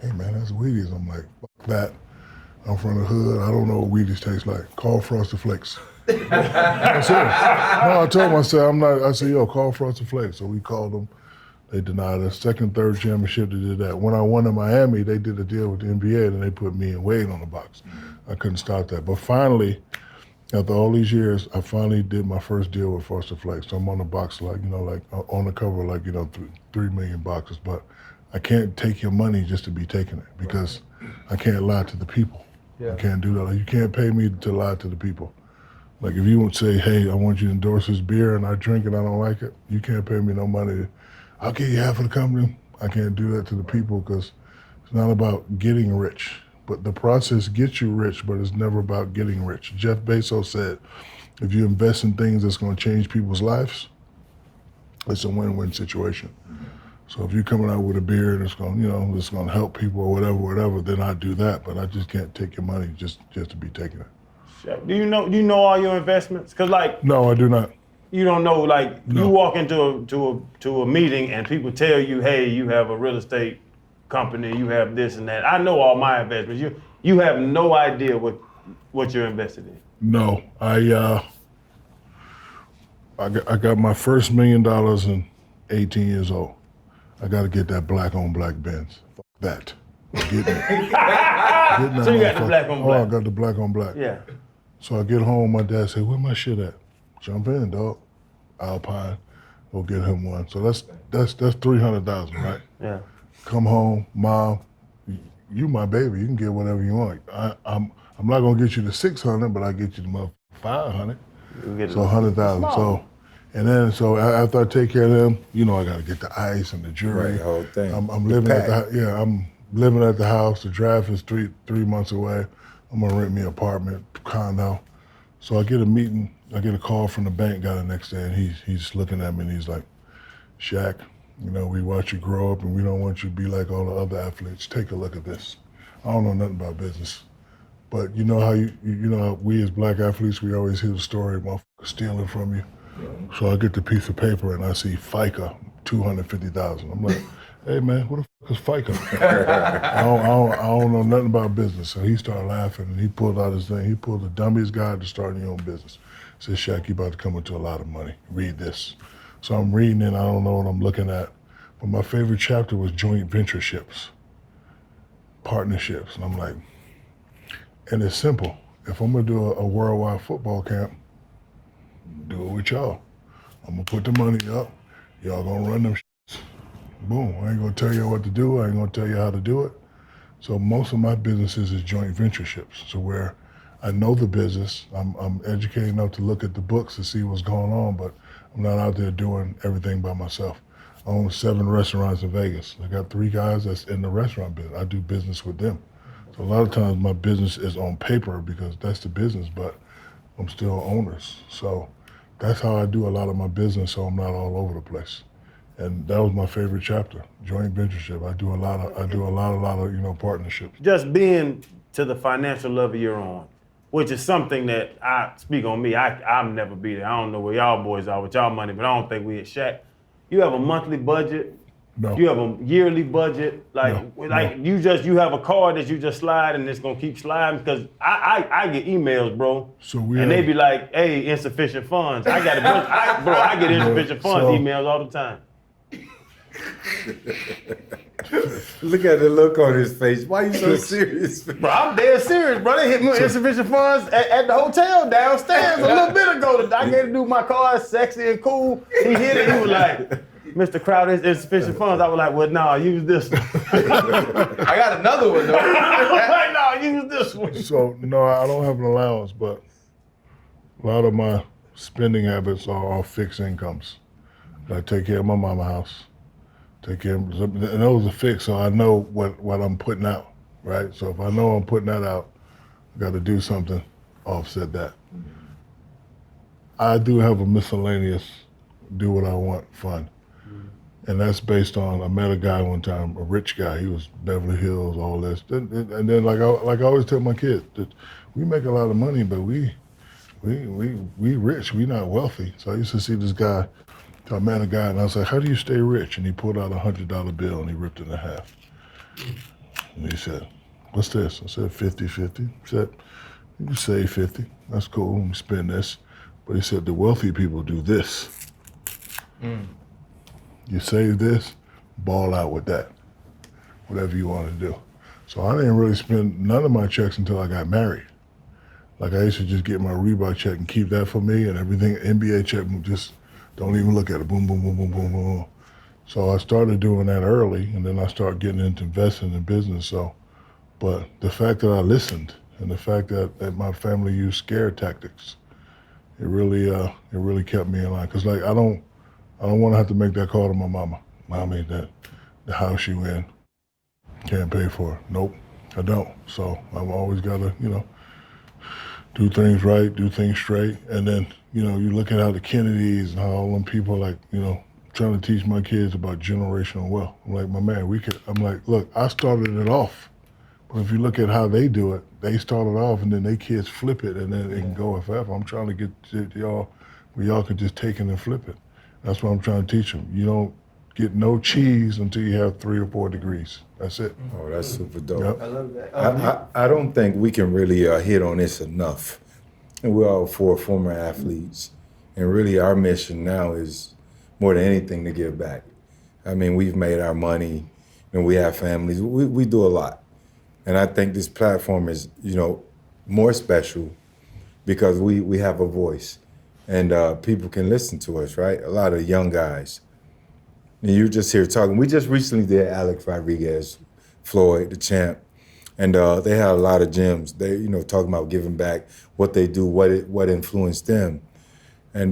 hey man, that's Wheaties. I'm like, fuck that. I'm from the hood. I don't know what Wheaties taste like. Call Frosted Flakes. I'm serious. No, I told him, I said, yo, call Frosted Flakes. So we called them. They denied us. Second, third championship, they did that. When I won in Miami, they did a deal with the NBA and they put me and Wade on the box. I couldn't stop that. But finally, after all these years, I finally did my first deal with Frosted Flakes. So I'm on the box, like, you know, like on the cover, like, you know, 3 million boxes. But I can't take your money just to be taking it because I can't lie to the people. I can't do that. Like, you can't pay me to lie to the people. Like, if you would say, hey, I want you to endorse this beer and I drink it, I don't like it, you can't pay me no money. I'll give you half of the company. I can't do that to the people because it's not about getting rich. But the process gets you rich, but it's never about getting rich. Jeff Bezos said, if you invest in things that's going to change people's lives, it's a win-win situation. So if you're coming out with a beer and it's going, you know, it's going to help people or whatever, then I do that. But I just can't take your money just to be taking it. Do you know all your investments? Cause like no, I do not. You don't know, like you walk into a meeting and people tell you, hey, you have a real estate company, you have this and that. I know all my investments. You have no idea what you're invested in. No, I got my first $1 million in 18 years old. I got to get that black on black Benz. Fuck that. Getting it. So you got the black on black. Oh, I got the black on black. Yeah. So I get home, my dad said, where my shit at? Jump in, dog. Alpine, go get him one. So that's $300,000, right? Yeah. Come home, mom, you my baby. You can get whatever you want. I'm not gonna get you the 600, but I get you the 500. So 100,000. So after I take care of them, you know I gotta get the ice and the jewelry. Right, the whole thing. I'm living at the house. The draft is three months away. I'm gonna rent me an apartment, condo. So I get a meeting. I get a call from the bank guy the next day, and he's looking at me and he's like, Shaq, you know, we watch you grow up and we don't want you to be like all the other athletes. Take a look at this. I don't know nothing about business. But you know how you know how we as black athletes, we always hear the story of motherfuckers stealing from you. So I get the piece of paper and I see FICA, $250,000. I'm like, hey man, what the fuck is FICA? I don't know nothing about business. So he started laughing and he pulled out his thing. He pulled the dumbest guide to starting your own business. He said, Shaq, you about to come into a lot of money. Read this. So I'm reading it, I don't know what I'm looking at. But my favorite chapter was joint ventureships, partnerships. And I'm like, and it's simple. If I'm gonna do a worldwide football camp, do it with y'all. I'm gonna put the money up. Y'all gonna run them shits. Boom. I ain't gonna tell you what to do. I ain't gonna tell you how to do it. So most of my businesses is joint ventureships. So where I know the business, I'm educated enough to look at the books to see what's going on, but I'm not out there doing everything by myself. I own 7 restaurants in Vegas. I got 3 guys that's in the restaurant business. I do business with them. So a lot of times my business is on paper because that's the business, but I'm still owners. So that's how I do a lot of my business, so I'm not all over the place. And that was my favorite chapter, joint ventureship. I do a lot of partnerships. Just being to the financial level you're on, which is something that I speak on me. I'll never be there. I don't know where y'all boys are with y'all money, but I don't think we at Shaq. You have a monthly budget. No. You have a yearly budget. You have a card that you just slide and it's gonna keep sliding because I get emails, bro. And they be like, hey, insufficient funds. I got a bunch, I get insufficient funds emails all the time. Look at the look on his face. Why you so serious? Bro, I'm dead serious, bro. They hit me with insufficient funds at the hotel downstairs a little bit ago. I gave the dude my car, sexy and cool. He hit it, he was like, Mr. Crowder, insufficient funds. I was like, well, no, use this one. I got another one, though. I was like, no, use this one. So, no, I don't have an allowance, but a lot of my spending habits are all fixed incomes. I take care of my mama house. Take care of, and those are fixed, so I know what I'm putting out, right? So if I know I'm putting that out, I got to do something, offset that. I do have a miscellaneous, do what I want, fun. And that's based on, I met a guy one time, a rich guy, he was Beverly Hills, all this. And then like I always tell my kids, that we make a lot of money, but we rich, we not wealthy. So I used to see this guy, I met a guy and I was like, how do you stay rich? And he pulled out a $100 bill and he ripped it in half. And he said, what's this? I said, 50-50. He said, you can save 50, that's cool, let me spend this. But he said, the wealthy people do this. You save this, ball out with that, whatever you want to do. So I didn't really spend none of my checks until I got married. Like I used to just get my Reebok check and keep that for me, and everything, NBA check, just don't even look at it, boom, boom, boom, boom, boom, boom. So I started doing that early, and then I started getting into investing in business. So, but the fact that I listened, and the fact that my family used scare tactics, it really kept me in line. Cause like I don't want to have to make that call to my mama. Mommy, that the house you in, can't pay for it. Nope, I don't. So I've always got to, do things right, do things straight. And then, you look at how the Kennedys and how all them people trying to teach my kids about generational wealth. I'm like, my man, I'm like, look, I started it off. But if you look at how they do it, they started off and then they kids flip it and then it can go forever. I'm trying to get to y'all where y'all can just take it and flip it. That's what I'm trying to teach them. You don't get no cheese until you have 3 or 4 degrees. That's it. Oh, that's super dope. Yep. I love that. I don't think we can really hit on this enough. And we're all 4 former athletes. And really our mission now is more than anything to give back. I mean, we've made our money and we have families. We do a lot. And I think this platform is, more special because we have a voice and people can listen to us, right? A lot of young guys. And you're just here talking. We just recently did Alex Rodriguez, Floyd, the champ. And they had a lot of gems. They, talking about giving back, what they do, what influenced them. And,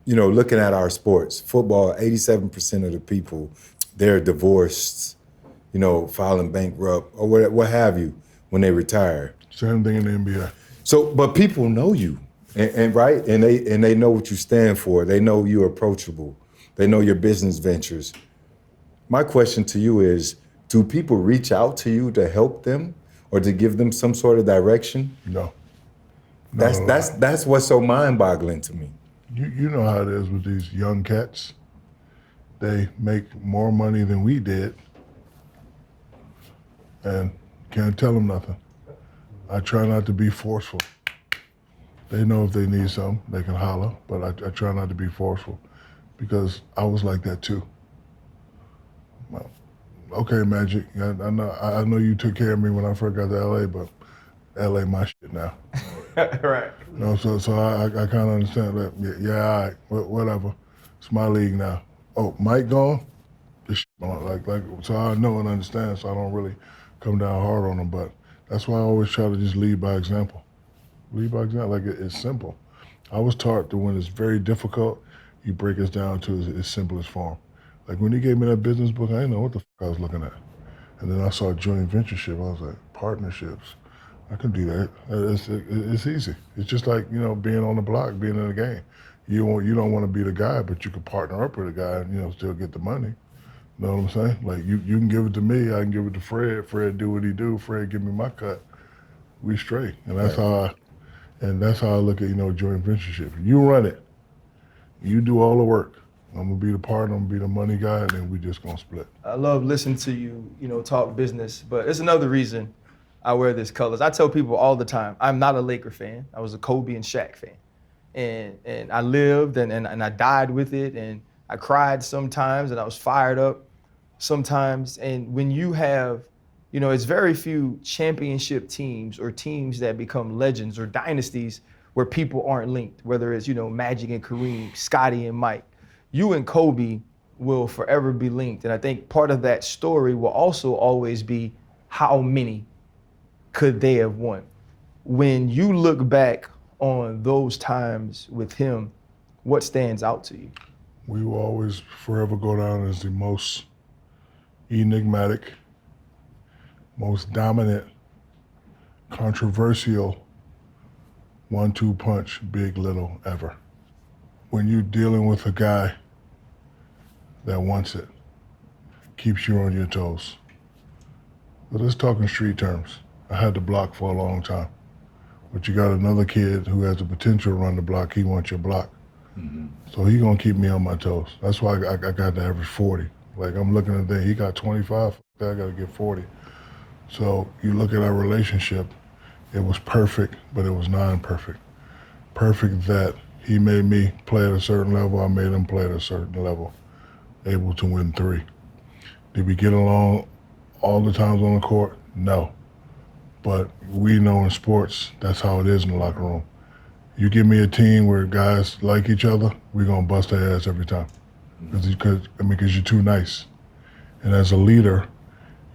looking at our sports, football, 87% of the people, they're divorced, filing bankrupt or what have you when they retire. Same thing in the NBA. So, but people know you, and right? And they know what you stand for. They know you're approachable. They know your business ventures. My question to you is, do people reach out to you to help them or to give them some sort of direction? No. That's what's so mind-boggling to me. You know how it is with these young cats. they make more money than we did, and can't tell them nothing. I try not to be forceful. They know if they need something, they can holler, but I try not to be forceful because I was like that too. Well, okay, Magic, I know you took care of me when I first got to LA, but LA my shit now. Right. You know, so I kind of understand that. Yeah, all right, whatever. It's my league now. Oh, Mike gone? This shit on. So I know and understand, so I don't really come down hard on them, but that's why I always try to just lead by example. Lead by example, like it's simple. I was taught that when it's very difficult, you break it down to its simplest form. Like when he gave me that business book, I didn't know what the fuck I was looking at. And then I saw joint ventureship, I was like, partnerships. I can do that. It's easy. It's just like, you know, being on the block, being in the game. You don't want to be the guy, but you can partner up with a guy and, you know, still get the money. You know what I'm saying? Like you can give it to me, I can give it to Fred. Fred do what he do. Fred give me my cut. We straight, and that's how I look at, you know, joint ventureship. You run it. You do all the work. I'm gonna be the partner. I'm gonna be the money guy, and then we just gonna split. I love listening to you, you know, talk business, but it's another reason I wear this colors. I tell people all the time, I'm not a Laker fan. I was a Kobe and Shaq fan, and I lived and I died with it, and I cried sometimes, and I was fired up sometimes. And when you have, you know, it's very few championship teams or teams that become legends or dynasties where people aren't linked, whether it's, you know, Magic and Kareem, Scotty and Mike. You and Kobe will forever be linked. And I think part of that story will also always be how many could they have won? When you look back on those times with him, what stands out to you? We will always forever go down as the most enigmatic, most dominant, controversial 1-2 punch, big, little, ever. When you're dealing with a guy that wants it, keeps you on your toes. But let's talk in street terms. I had the block for a long time. But you got another kid who has the potential to run the block, he wants your block. Mm-hmm. So he gonna keep me on my toes. That's why I got the average 40. Like I'm looking at that, he got 25, I gotta get 40. So you look at our relationship, it was perfect, but it was non-perfect. Perfect that he made me play at a certain level, I made him play at a certain level, able to win 3. Did we get along all the times on the court? No. But we know in sports, that's how it is in the locker room. You give me a team where guys like each other, we're gonna bust their ass every time. Because you're too nice. And as a leader,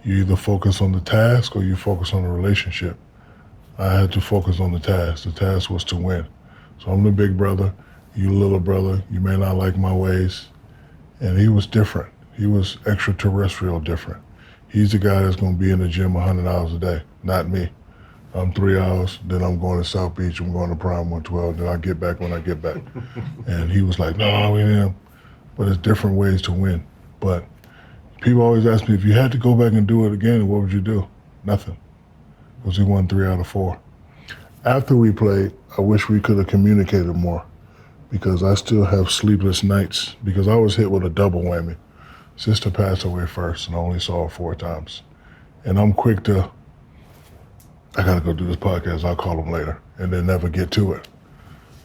you either focus on the task or you focus on the relationship. I had to focus on the task. The task was to win. So I'm the big brother, you the little brother, you may not like my ways. And he was different. He was extraterrestrial different. He's the guy that's gonna be in the gym 100 hours a day, not me. I'm 3 hours, then I'm going to South Beach, I'm going to Prime 112, then I get back when I get back. And he was like, no, we didn't. But it's different ways to win. But people always ask me, if you had to go back and do it again, what would you do? Nothing, because he won 3 out of 4. After we played, I wish we could have communicated more, because I still have sleepless nights, because I was hit with a double whammy. Sister passed away first, and I only saw her 4 times. And I'm quick to, I gotta go do this podcast, I'll call him later, and then never get to it.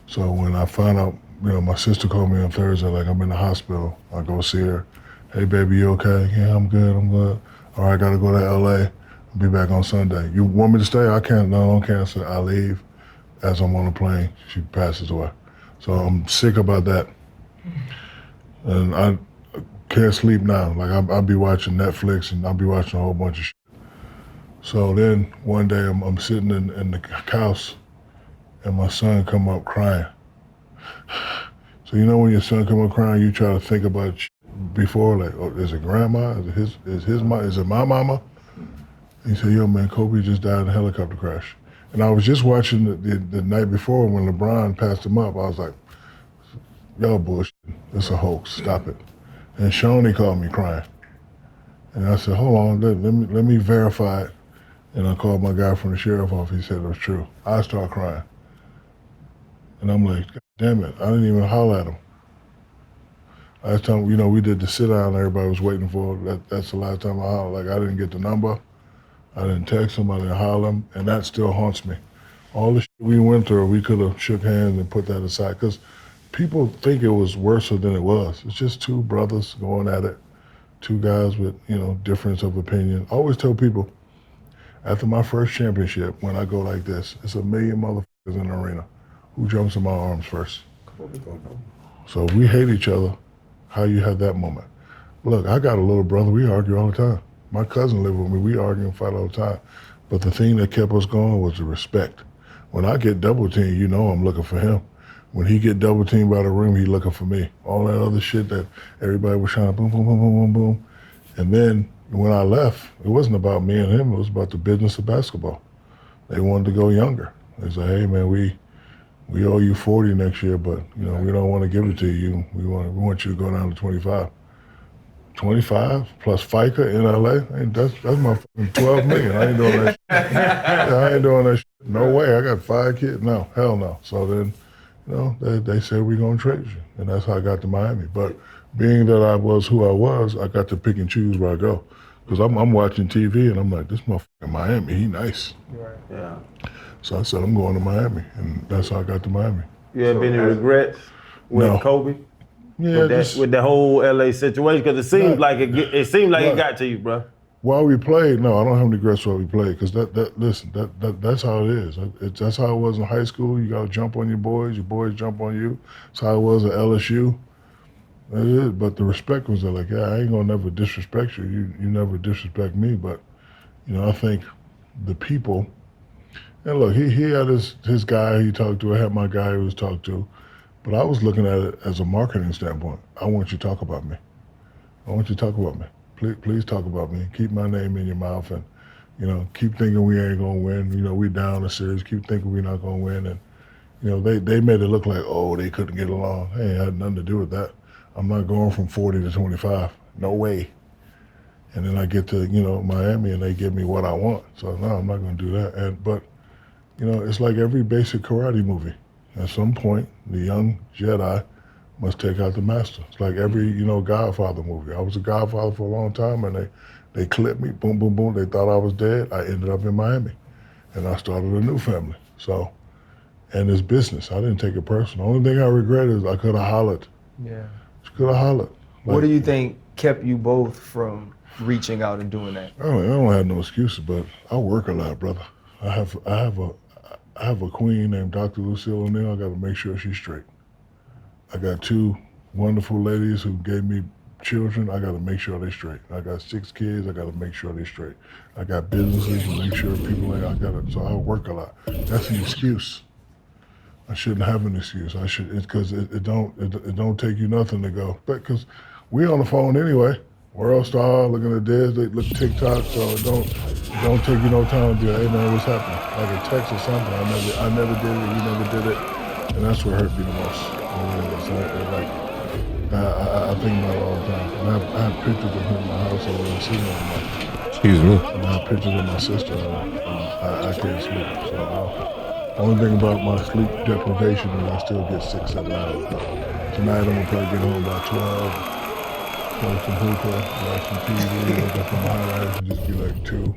So when I found out, you know, my sister called me on Thursday, like I'm in the hospital, I go see her. Hey baby, you okay? Yeah, I'm good. All right, I gotta go to LA, I'll be back on Sunday. You want me to stay? I can't, no, I don't cancel. I leave. As I'm on the plane, she passes away. So I'm sick about that. And I can't sleep now. Like I'll be watching Netflix and I'll be watching a whole bunch of shit. So then one day I'm sitting in the house and my son come up crying. So you know when your son come up crying, you try to think about shit before, like, oh, is it grandma? Is it my mama? He said, yo man, Kobe just died in a helicopter crash. And I was just watching the night before when LeBron passed him up. I was like, y'all bullshit, it's a hoax, stop it. And Shawnee called me crying. And I said, hold on, let me verify it. And I called my guy from the sheriff office, he said it was true. I start crying. And I'm like, God damn it, I didn't even holler at him. Last time, you know, we did the sit down everybody was waiting for. That's the last time I hollered. Like, I didn't get the number. I didn't text him. I didn't holler him. And that still haunts me. All the shit we went through, we could have shook hands and put that aside. Because people think it was worse than it was. It's just two brothers going at it. Two guys with, you know, difference of opinion. I always tell people, after my first championship, when I go like this, it's 1 million motherfuckers in the arena. Who jumps in my arms first? So if we hate each other, how you have that moment? Look, I got a little brother, we argue all the time. My cousin lived with me, we argue and fight all the time. But the thing that kept us going was the respect. When I get double teamed, you know I'm looking for him. When he get double teamed by the rim, he looking for me. All that other shit that everybody was trying to boom, boom, boom, boom, boom, boom. And then when I left, it wasn't about me and him, it was about the business of basketball. They wanted to go younger. They said, hey man, we owe you 40 next year, but you know, we don't want to give it to you. We want you to go down to 25. 25 plus FICA in LA, that's my fucking 12 million. I ain't doing that shit. I ain't doing that shit. No way, I got 5 kids. No, hell no. So then, you know, they said we're gonna trade you. And that's how I got to Miami. But being that I was who I was, I got to pick and choose where I go. Because I'm watching TV and I'm like, this motherfucker Miami, he nice. Right. Yeah. So I said, I'm going to Miami. And that's how I got to Miami. You have any regrets with Kobe? Yeah, with the whole LA situation? Because it seemed like it seemed like it got to you, bro. While we played, no, I don't have any regrets while we played. Because that's how it is. That's how it was in high school. You got to jump on your boys jump on you. That's how it was at LSU. That is, but the respect was there. Like, yeah, I ain't gonna never disrespect you. You never disrespect me. But, you know, I think the people, and look, he had his guy he talked to. I had my guy he was talked to. But I was looking at it as a marketing standpoint. I want you to talk about me. I want you to talk about me. Please talk about me. Keep my name in your mouth and, you know, keep thinking we ain't gonna win. You know, we down the series. Keep thinking we're not gonna win. And, you know, they made it look like, oh, they couldn't get along. Hey, it had nothing to do with that. I'm not going from 40 to 25. No way. And then I get to, you know, Miami and they give me what I want. So no, I'm not gonna do that. But, you know, it's like every basic karate movie. At some point, the young Jedi must take out the master. It's like every, you know, Godfather movie. I was a Godfather for a long time and they clipped me, boom, boom, boom. They thought I was dead. I ended up in Miami and I started a new family. So, and it's business. I didn't take it personal. The only thing I regret is I could have hollered. Yeah. Could have hollered. What do you think kept you both from reaching out and doing that? I don't have no excuses, but I work a lot, brother. I have a queen named Dr. Lucille O'Neill. I got to make sure she's straight. I got 2 wonderful ladies who gave me children. I got to make sure they're straight. I got 6 kids. I got to make sure they're straight. I got businesses to make sure people ain't. So I work a lot. That's an excuse. I shouldn't have an excuse. I should. It's because it don't take you nothing to go. But because we on the phone anyway. World Star, looking at this, they look TikTok, so it don't take you no time to be like, hey man, what's happening? Like a text or something. I never did it, you never did it. And that's what hurt me the most. I think about it all the time. And I have pictures of him in my house, I don't see him anymore. Excuse me. And I have pictures of my sister, and I can't sleep. So only thing about my sleep deprivation is I still get 6-7 hours. But tonight I'm gonna probably get home by 12. Play some hookah, watch some TV, look at some highlights, and just be like 2,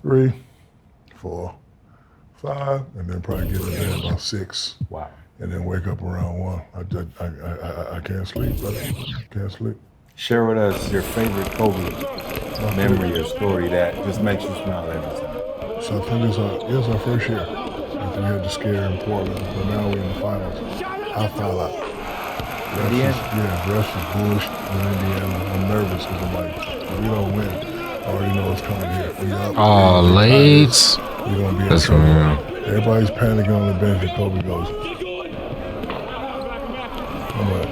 3, 4, 5, and then probably get to bed about 6. Wow. And then wake up around 1. I can't sleep, brother. Can't sleep. Share with us your favorite Kobe memory or story that just makes you smile every time. So I think it was our first year. After we had the scare in Portland, but now we're in the finals. I foul out. Rest is bullshit in Indiana. I'm nervous because I'm like, if we don't win, I already know what's coming here. We up. Oh, late. We're going to be in That's trouble. right. Everybody's panicking on the bench and Kobe goes. I'm like,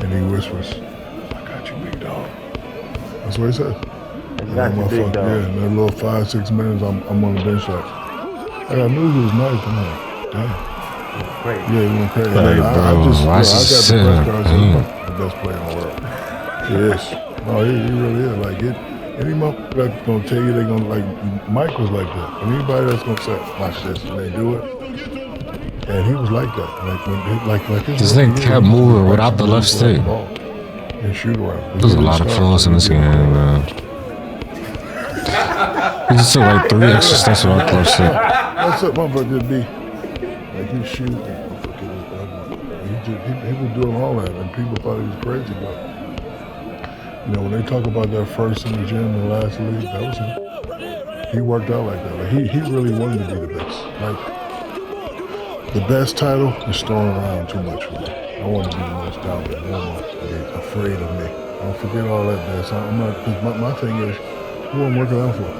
and he whispers, I got you, big dog. That's what he says. I got you, big dog. Yeah, in that little 5-6 minutes, I'm on the bench like, I knew he was nice. I'm like, damn. Crazy. Yeah, he went crazy. Hey, bro, I got the best guards, the best player in the world. He is. No, he really is. Like, any motherfucker that's gonna tell you they're gonna, like, Mike was like that. And anybody that's gonna say, watch this, and they do it, And he was like that. Like This nigga kept moving without the left stick. And shoot around. There's a lot of flaws in this game, man. He just took like 3 extra steps without the left stick. That's what my brother did be. Like he shoot. He was doing all that, and people thought he was crazy. But you know, when they talk about that first in the gym in the last league, that was him. He worked out like that. Like he really wanted to be the best. Like the best title is thrown around too much for me. I want to be the most dominant. I want to be afraid of me. Don't forget all that. There. So I'm not. Cause my thing is, who I'm working out for?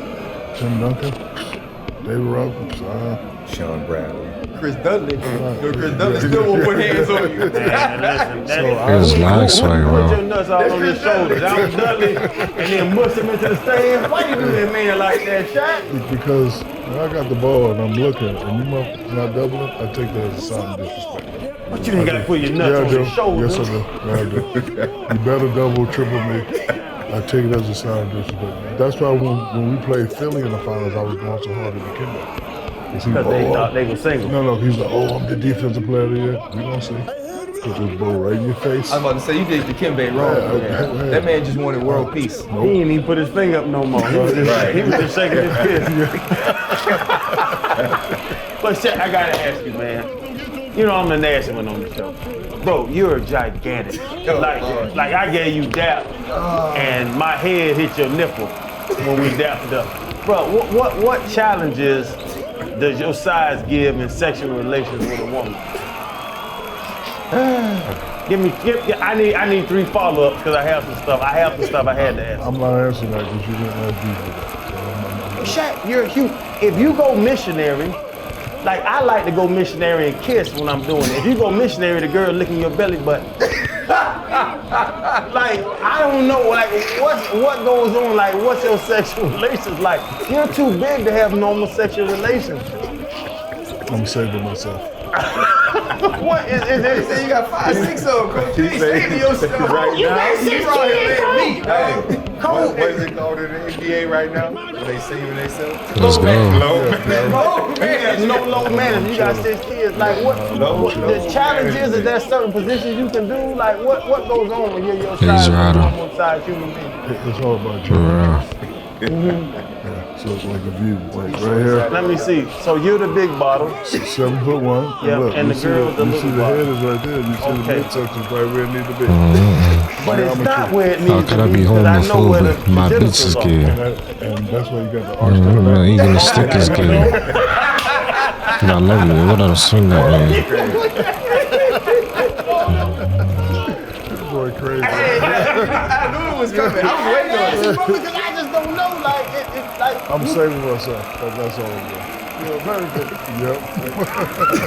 Tim Duncan, David Roberts, Sean Bradley. Chris Dudley. Chris Dudley still won't put hands on you. Man, listen, His lag swag, put your bro. nuts all on your shoulders. That was Dudley, and then mush him into the stand. Why you do that man like that, Shaq? Because when I got the ball and I'm looking and you motherfuckers not doubling, I take that as a sign of disrespect. But you ain't got to put your nuts on your shoulders. Yes, I do. Yeah, I do. You better double, triple me. I take it as a sign of disrespect. That's why when we played Philly in the finals, I was going so hard at the Kimbo. Because they thought they were single. No, he's like, oh, I'm the defensive player of the year. We gonna see. Put this ball right in your face. I was about to say, you did the Kimbe wrong. Yeah. That man just wanted world peace. He ain't even put his finger up no more. He was just shaking his fist. But Shaq, I gotta ask you, man. You know I'm the nasty one on the show. Bro, you're gigantic. Like I gave you dap, and my head hit your nipple when we dapped up. Bro, what challenges does your size give in sexual relations with a woman? I need 3 follow-ups because I have some stuff. I had to ask. I'm not answering that because you didn't ask me. Shaq, you're huge. If you go missionary, like I like to go missionary and kiss when I'm doing it. If you go missionary, the girl licking your belly button. Like, I don't know, like, what goes on, like, what's your sexual relations like? You're too big to have normal sexual relations. I'm saving myself. What is it? You got 5, 6 of them. You saving yourself Right you now. can't sit right here and me, dog. What is it called in the NBA right now? Are they saving themselves? Let's go. No low management. You got 6 kids. Like, what the challenge is there certain positions you can do? Like, what goes on when you're your size, normal size human being? It's all about you. Yeah, so it's like a view, like right here. Let me see. So you're the big bottle. 7'1". Yeah, look, and the girl with the you see little the head bottle. is right there. You see the midsection's right where it needs to be. But it's not where it needs How to could I be. be 'Cause I know where homophobic? the My bitch genitals is are. gay. And that's why you got the arch to the back. Even the stick is gay. I love you. What else swing that way? Boy, crazy. I knew it was coming. I was waiting on it. Because I just don't know. Like, it's like. I'm saving myself. That's all I'm doing. You're a virgin.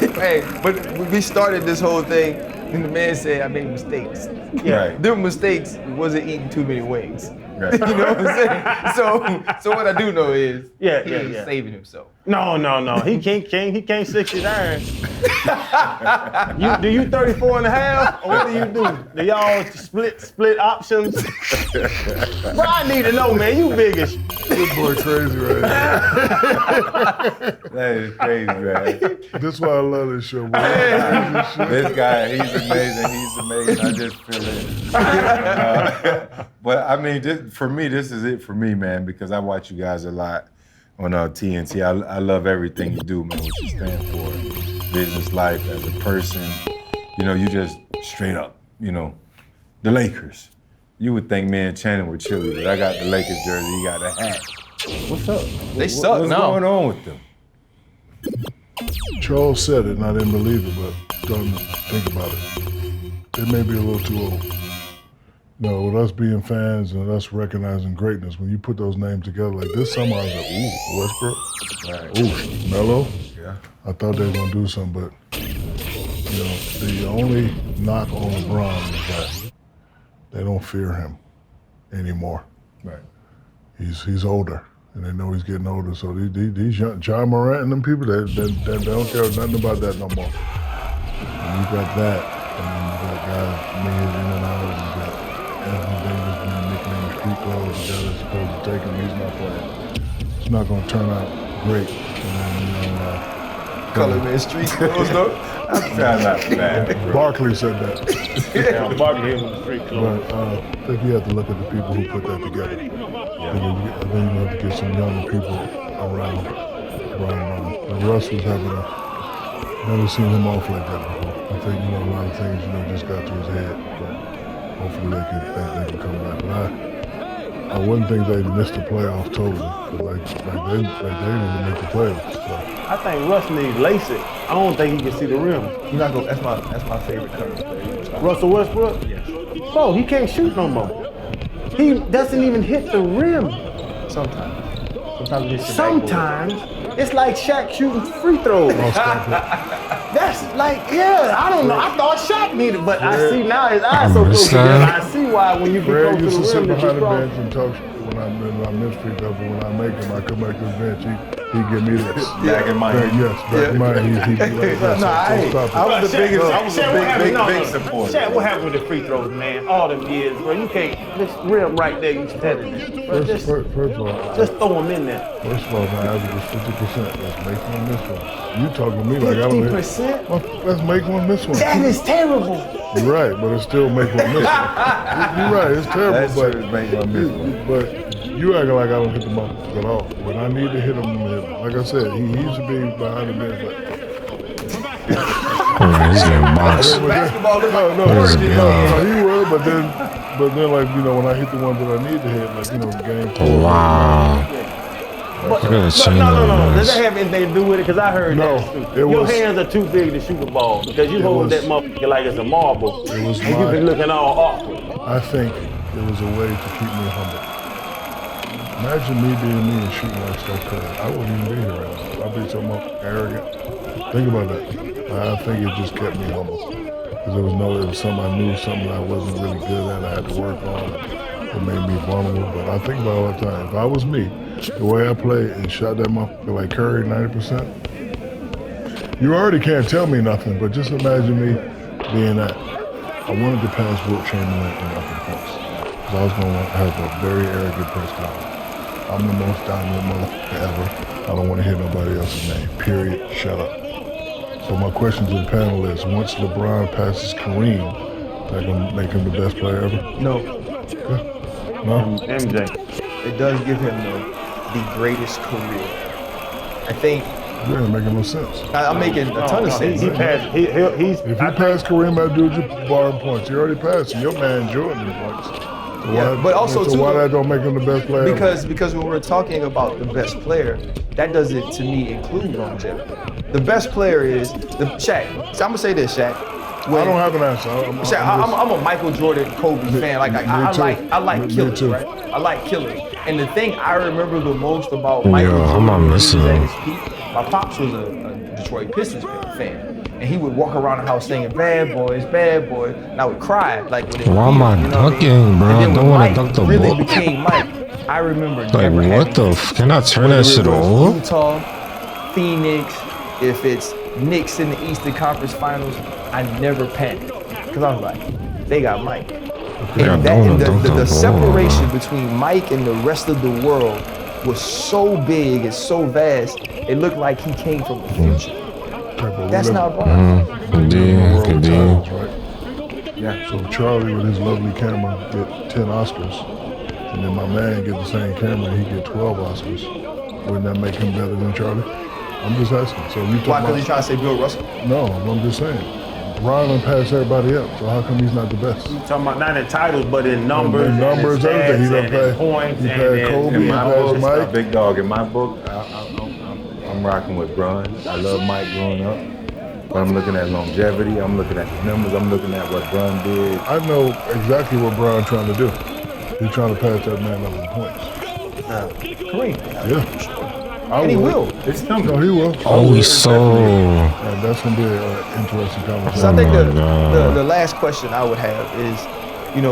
Yep. Hey, but we started this whole thing, and the man said I made mistakes. Yeah. Right. Them mistakes wasn't eating too many wings. Right. You know what I'm saying? So what I do know is he was saving himself. No. He can't 60 iron. Do you 34 and a half? Or what do? Do y'all split options? Bro, I need to know, man. You big as This boy crazy right now. That is crazy, man. That's why I love this show, boy. This guy, he's amazing. I just feel it. But I mean, for me, this is it for me, man, because I watch you guys a lot on TNT. I love everything you do, man, what you stand for, business life, as a person. You know, you just straight up, you know, the Lakers. You would think me and Channing were cheerleaders. I got the Lakers jersey, you got the hat. What's up? They suck What's now. going on with them? Charles said it, and I didn't believe it, but don't think about it. They may be a little too old. No, with us being fans and us recognizing greatness, when you put those names together like this summer, I was like, ooh, Westbrook, Right. ooh, Melo. Yeah. I thought they were gonna do something, but you know, the only knock on LeBron is that they don't fear him anymore. Right. He's older, and they know he's getting older. So these young, John Morant and them people, they don't care nothing about that no more. And you got that, and then you got guys made in and out, and you got Anthony Davis being nicknamed Street Clothes. The guy that's supposed to take him, he's not playing. It's not going to turn out great. And then, you know, Color man, street clothes though. I'm trying not to laugh. Barkley said that. Yeah, Barkley hit with the street clothes. But I think you have to look at the people who put that together. I think you have to get some younger people around Brown. And Russ was having never seen him off like that before. I think, a lot of things, just got to his head. But hopefully they can come back. But I wouldn't think they'd miss the playoffs totally. But like they didn't even make the playoffs. So. I think Russ needs LASIK. I don't think he can see the rim. You're not gonna. That's my favorite color. Russell Westbrook? Yes. Bro, he can't shoot no more. He doesn't even hit the rim. Sometimes it hits the Sometimes. It's like Shaq shooting free throws. That's like, I don't know. I thought Shaq needed, but I see now his eyes so close together. I see why when you get Fred close to used to the sit rim that behind you the cross. bench and talk when I miss free throws, but when I make them, I come back to the bench. He'd give me this. Back in my head. Yes, back in my head. He'd be like, yes, No, I was the biggest. I was a big supporter. Shaq, what happened with the free throws, man? All them years, bro. You can't, this rim right there, you standing there. Bro, First of all, just throw them in there. First of all, my average is 50%. Let's make one miss one. You talking to me like I don't hit. 50%? Well, let's make one miss one. That is terrible. You're right, but it's still make one miss one. You're right, it's terrible, That's true, it's make one miss one. but you acting like I don't hit them up at all. When I need to hit them, like I said, he used to be behind the bench. He's getting boxed. No, he would, but then like, when I hit the ones that I need to hit, like, the game. Wow. But, Look at the chain no. on Does this. that have anything to do with it? Because I heard No, that. it Your was- hands are too big to shoot the ball because you hold that motherfucker like it's a marble. It was and you be looking all awkward. I think it was a way to keep me humble. Imagine me being me and shooting like Steph Curry. I wouldn't even be here right now. I'd be so much arrogant. Think about that. I think it just kept me humble. Because it was something I knew, something I wasn't really good at, I had to work on. It made me vulnerable. But I think about it all the time. If I was me, the way I played and shot that motherfucker like Curry 90%, you already can't tell me nothing, but just imagine me being that. I wanted to pass Wilt Chamberlain in upper points. Because I was going to have a very arrogant press conference. I'm the most dominant motherfucker ever. I don't want to hear nobody else's name. Period. Shut up. So my question to the panel is, once LeBron passes Kareem, that gonna make him the best player ever? No. No? MJ. It does give him the greatest career. I think. Yeah, it making no sense. I'm making a ton of sense. He passed. He's. If you pass Kareem Abdul-Jabbar in points, you already passed him. Your man Jordan in points. So Yeah, but also so too, why that don't make him the best player? Because when we're talking about the best player, that doesn't to me include longevity. The best player is Shaq. So I'm gonna say this, Shaq. I don't have an answer. I'm a Michael Jordan, Kobe fan. Like I like killers, right? I like killers. And the thing I remember the most about Michael Jordan I'm not missing at him. his peak, my pops was a Detroit Pistons fan. And he would walk around the house singing "Bad Boys, Bad Boys," and I would cry like when it. Why am I ducking, bro? I don't want to duck the really ball. became Mike. I remember Like, never what having the can I turn that shit off? Utah, Phoenix, if it's Knicks in the Eastern Conference Finals, I never panicked because I was like, they got Mike. Yeah, And the separation between Mike and the rest of the world was so big and so vast, it looked like he came from the future. That's not wrong. Yeah. So Charlie with his lovely camera get 10 Oscars, and then my man get the same camera and he get 12 Oscars. Wouldn't that make him better than Charlie? I'm just asking. So you Why? Because he's trying to say Bill Russell? No, I'm just saying. Ron done passed everybody up, so how come he's not the best? You talking about not in titles, but in numbers, In numbers, and everything. He done stats, and in passed. points, He and passed Kobe, In he my passed book, Mike. Big Dog, in my book, I'm rocking with Bron. I love Mike growing up. But I'm looking at longevity, I'm looking at the numbers, I'm looking at what Bron did. I know exactly what Bron trying to do. He's trying to pass that man up in points. Kareem. Yeah. And he will. It's coming. No, he will. Oh, we so. And that's gonna be an interesting conversation. So I think the last question I would have is,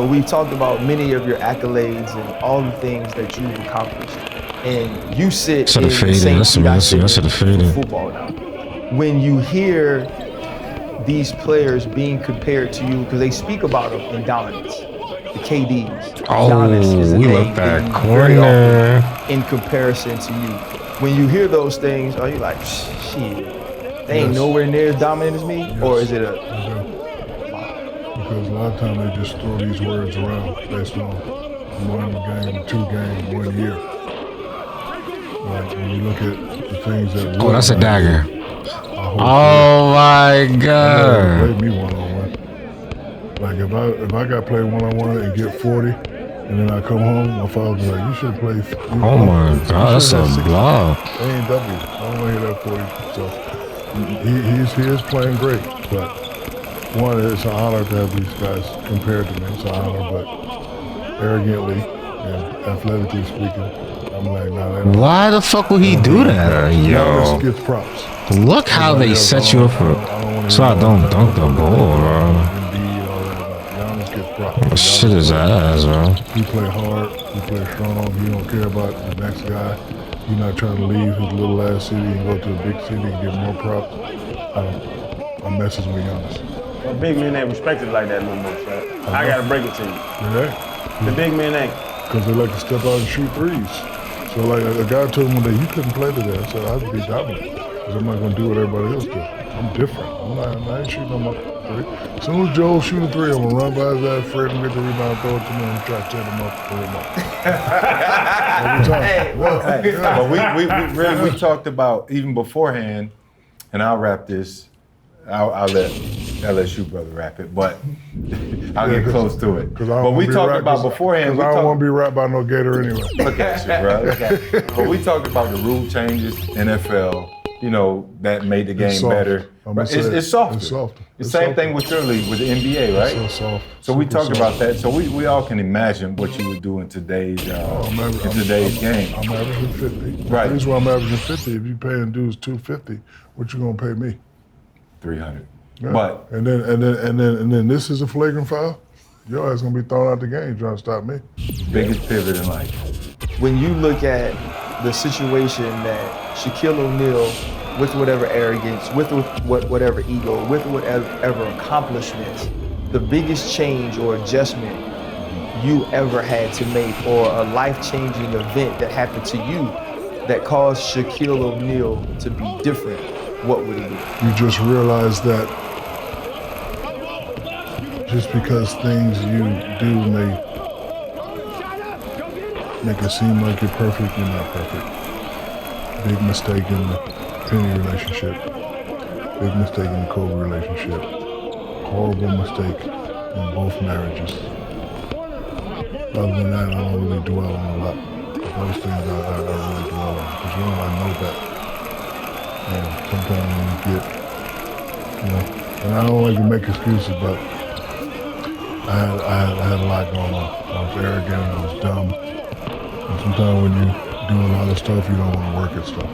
we've talked about many of your accolades and all the things that you've accomplished, and you sit Should in have the faded. same That's seat I sit should have in faded. football now. When you hear these players being compared to you, because they speak about them in dominance, the KDs. Giannis is a Oh, we name left that being very corner. often in comparison to you. When you hear those things, are you like, shit? they ain't nowhere near as dominant as me, or is it a? Because a lot of times they just throw these words around based on 1 game, 2 games, 1 year. Like when you look at the things that. Oh, that's a dagger. Oh my god. Play me one-on-one. Like if I got played one-on-one and get 40, and then I come home, my father was like, "You should play." Oh my god, that's a block. A&W. I don't want to hear that 40. So he is playing great, but one, it's an honor to have these guys compared to me. It's an honor, but arrogantly and athletically speaking, I'm like, nah. Why the fuck would he do that? Yo. Gives props. Look how they set you up for. So I don't dunk the ball, bro. Shit is ass, bro. He play hard. He play strong. He don't care about the next guy. He's not trying to leave his little ass city and go to a big city and get more props. I'm messing with Giannis. Well, big men ain't respected like that no more, son. I gotta break it to you. Yeah. The big men ain't. Because they like to step out and shoot threes. So like a guy told me one day, you couldn't play today. I said, I have to be dominant. Because I'm not going to do what everybody else do. I'm different. I ain't shooting no more three. As soon as Joel's shooting 3, I'm going to run by his ass, Fred, and get the rebound, throw it to me, and try to set him up, pull him up. Every time. But we talked about, even beforehand, and I'll wrap this, I'll let LSU brother wrap it, but I'll get close to it. But we talked about beforehand. Because I don't want to be rapped by no Gator anyway. Look at you, bro. Look at you. But we talked about the rule changes, NFL, that made the game better. It's softer. It's softer. The same thing with your league, with the NBA, right? It's so soft. So we talked about that. So we all can imagine what you would do in today's game. I'm averaging 50. Right. The reason why I'm averaging 50, if you paying dudes $250, what you gonna pay me? $300. Yeah. But and then this is a flagrant foul. Your ass gonna be thrown out the game trying to stop me. Biggest pivot in life. When you look at the situation that Shaquille O'Neal, with whatever arrogance, with whatever ego, with whatever accomplishments, the biggest change or adjustment you ever had to make, or a life-changing event that happened to you that caused Shaquille O'Neal to be different, what would it be? You just realize that just because things you do may make it seem like you're perfect, you're not perfect. Big mistake in the Penny relationship. Big mistake in the Kobe relationship. Horrible mistake in both marriages. Other than that, I don't really dwell on a lot. Those things I really dwell on, because I know that. And sometimes when you get, and I don't like to make excuses, but I had a lot going on. I was arrogant, I was dumb. And sometimes when you do a lot of stuff, you don't want to work at stuff.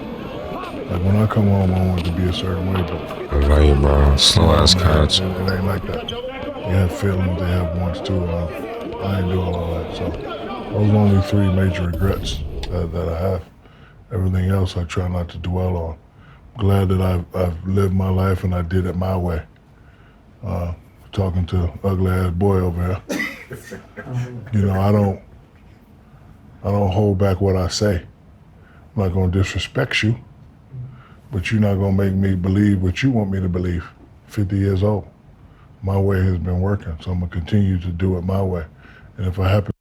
Like when I come home, I want it to be a certain way, but I know you, bro. Slow ass catch. It ain't like that. They have feelings, they have wants too, and I ain't doing all that. So those are only 3 major regrets that I have. Everything else I try not to dwell on. Glad that I've lived my life and I did it my way. Talking to ugly ass boy over here. I don't hold back what I say. I'm not gonna disrespect you, but you're not gonna make me believe what you want me to believe. 50 years old. My way has been working, so I'm gonna continue to do it my way. And if I happen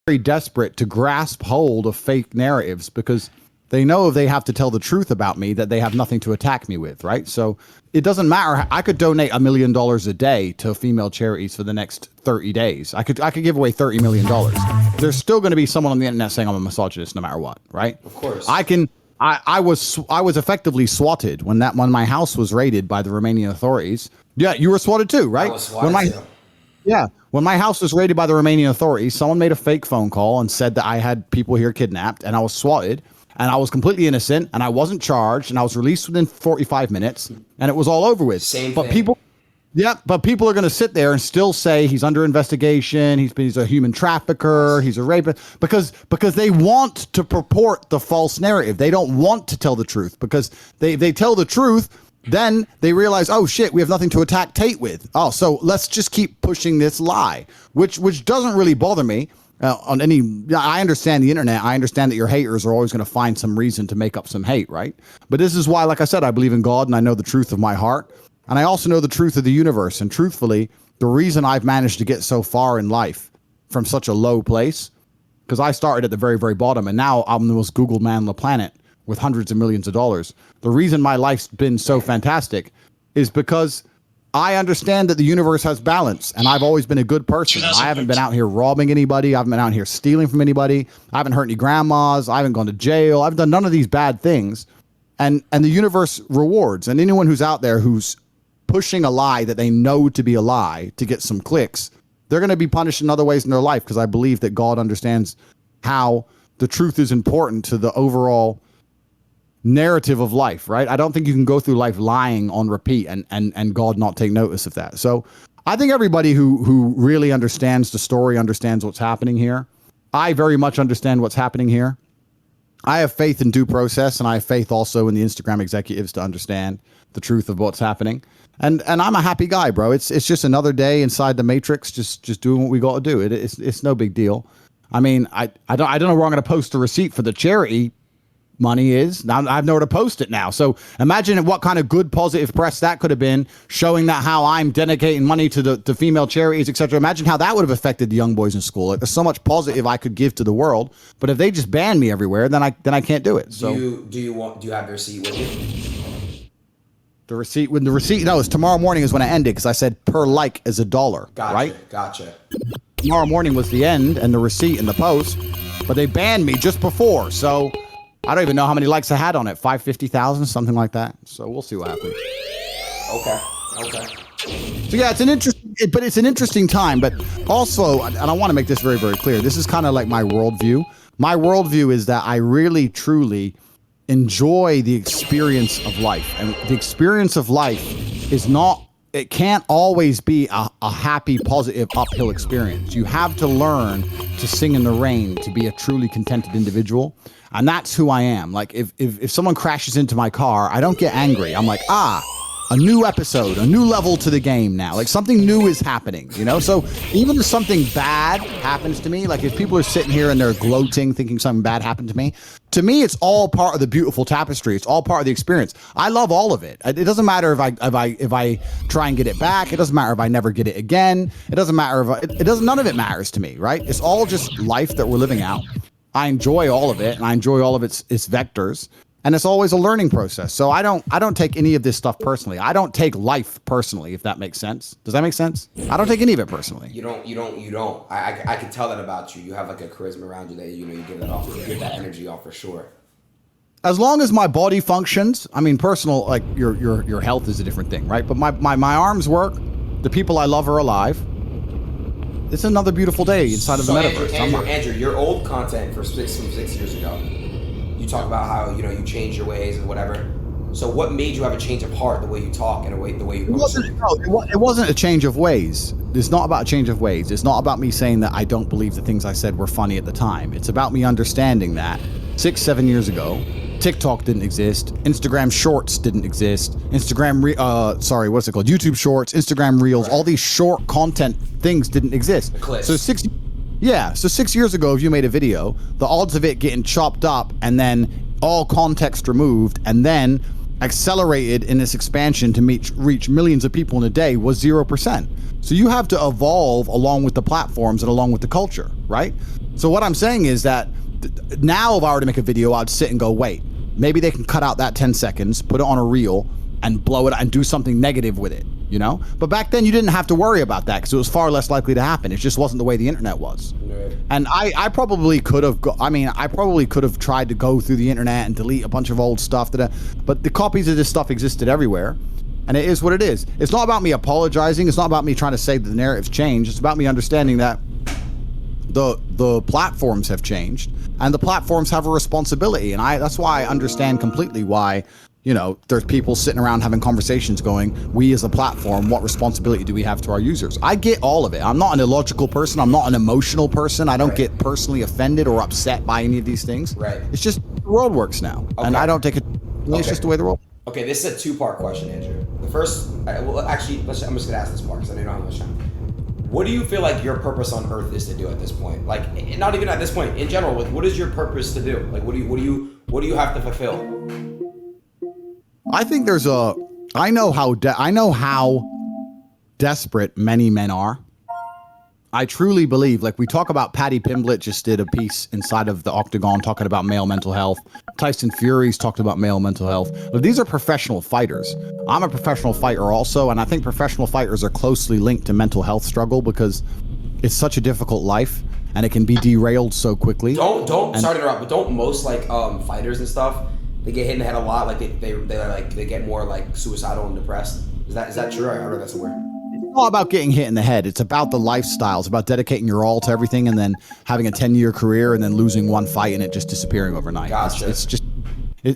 very desperate to grasp hold of fake narratives because they know if they have to tell the truth about me that they have nothing to attack me with, right? So it doesn't matter. I could donate $1 million a day to female charities for the next 30 days. I could give away $30 million. There's still going to be someone on the internet saying I'm a misogynist no matter what, right? Of course. I was effectively swatted when my house was raided by the Romanian authorities. Yeah, you were swatted too, right? I was swatted too. Yeah, when my house was raided by the Romanian authorities, someone made a fake phone call and said that I had people here kidnapped, and I was swatted. And I was completely innocent, and I wasn't charged, and I was released within 45 minutes, and it was all over with. But people are going to sit there and still say he's under investigation, he's a human trafficker, he's a rapist, because they want to purport the false narrative. They don't want to tell the truth, because they tell the truth, then they realize, oh shit, we have nothing to attack Tate with. Oh, so let's just keep pushing this lie, which doesn't really bother me. on any. I understand the internet. I understand that your haters are always going to find some reason to make up some hate, right? But this is why, like I said, I believe in God and I know the truth of my heart. And I also know the truth of the universe. And truthfully, the reason I've managed to get so far in life from such a low place, because I started at the very, very bottom, and now I'm the most Googled man on the planet with hundreds of millions of dollars. The reason my life's been so fantastic is because I understand that the universe has balance, and I've always been a good person. I haven't been out here robbing anybody. I haven't been out here stealing from anybody. I haven't hurt any grandmas. I haven't gone to jail. I've done none of these bad things. And the universe rewards. And anyone who's out there who's pushing a lie that they know to be a lie to get some clicks, they're going to be punished in other ways in their life, because I believe that God understands how the truth is important to the overall narrative of life, right? I don't think you can go through life lying on repeat and God not take notice of that. So I think everybody who really understands the story understands what's happening here. I very much understand what's happening here. I have faith in due process, and I have faith also in the Instagram executives to understand the truth of what's happening. And I'm a happy guy, bro. It's just another day inside the matrix, just doing what we got to do. It's no big deal. I mean, I don't know where I'm going to post the receipt for the charity money is. Now I've nowhere to post it now. So imagine what kind of good positive press that could have been, showing that how I'm dedicating money to the female charities, etc. Imagine how that would have affected the young boys in school. Like, there's so much positive I could give to the world, but if they just ban me everywhere, then I can't do it. So do you have the receipt with you? The receipt, no, it's tomorrow morning is when I end it, because I said per like is $1, Gotcha, right? Gotcha. Tomorrow morning was the end and the receipt and the post, but they banned me just before, so I don't even know how many likes I had on it. 550,000, something like that. So we'll see what happens. Okay. So yeah, it's an interesting time, but also, and I want to make this very, very clear. This is kind of like my worldview. My worldview is that I really, truly enjoy the experience of life, and the experience of life is not. It can't always be a happy, positive, uphill experience. You have to learn to sing in the rain to be a truly contented individual. And that's who I am. Like, if someone crashes into my car, I don't get angry. I'm like, a new episode, a new level to the game now. Like, something new is happening, you know? So even if something bad happens to me, like if people are sitting here and they're gloating, thinking something bad happened to me, it's all part of the beautiful tapestry. It's all part of the experience. I love all of it. It doesn't matter if I try and get it back. It doesn't matter if I never get it again. It doesn't matter none of it matters to me, right? It's all just life that we're living out. I enjoy all of it, and I enjoy all of its vectors. And it's always a learning process. So I don't take any of this stuff personally. I don't take life personally, if that makes sense. Does that make sense? I don't take any of it personally. You don't. I can tell that about you. You have like a charisma around you that you get that off. You get that energy off for sure. As long as my body functions, I mean, personal, like your health is a different thing, right? But my arms work. The people I love are alive. It's another beautiful day inside of the metaverse. Andrew, your old content from 6 years ago. You talk about how you change your ways and whatever. So what made you have a change of heart, the way you talk and the way you post? It wasn't a change of ways. It's not about a change of ways. It's not about me saying that I don't believe the things I said were funny at the time. It's about me understanding that 6-7 years ago, TikTok didn't exist, Instagram Shorts didn't exist, YouTube Shorts, Instagram Reels, all these short content things didn't exist. So 6 years ago, if you made a video, the odds of it getting chopped up and then all context removed and then accelerated in this expansion to reach millions of people in a day was 0%. So you have to evolve along with the platforms and along with the culture, right? So what I'm saying is that now if I were to make a video, I'd sit and go, wait, maybe they can cut out that 10 seconds, put it on a reel, and blow it and do something negative with it, you know? But back then you didn't have to worry about that because it was far less likely to happen. It just wasn't the way the internet was. Right. And I probably could have, tried to go through the internet and delete a bunch of old stuff, but the copies of this stuff existed everywhere. And it is what it is. It's not about me apologizing. It's not about me trying to say that the narrative's changed. It's about me understanding that the platforms have changed and the platforms have a responsibility. And that's why I understand completely why, there's people sitting around having conversations going, we as a platform, what responsibility do we have to our users? I get all of it. I'm not an illogical person. I'm not an emotional person. I don't get personally offended or upset by any of these things. Right. It's just the world works now. Okay. And I don't take it. It's just the way the world. Okay, this is a two-part question, Andrew. The first, I'm just going to ask this part because I don't know how much time. what do you feel like your purpose on Earth is to do at this point? Like, not even at this point, in general. Like, what is your purpose to do? Like, what do you have to fulfill? I think I know how desperate many men are. I truly believe, like we talk about, Patty Pimblett just did a piece inside of the Octagon talking about male mental health. Tyson Fury's talked about male mental health. But these are professional fighters. I'm a professional fighter also, and I think professional fighters are closely linked to mental health struggle because it's such a difficult life and it can be derailed so quickly. Sorry to interrupt, but don't most like fighters and stuff, they get hit in the head a lot, like they get more like suicidal and depressed. Is that true? I heard that somewhere. It's not about getting hit in the head. It's about the lifestyle. It's about dedicating your all to everything and then having a 10-year career and then losing one fight and it just disappearing overnight. Gotcha. It's just,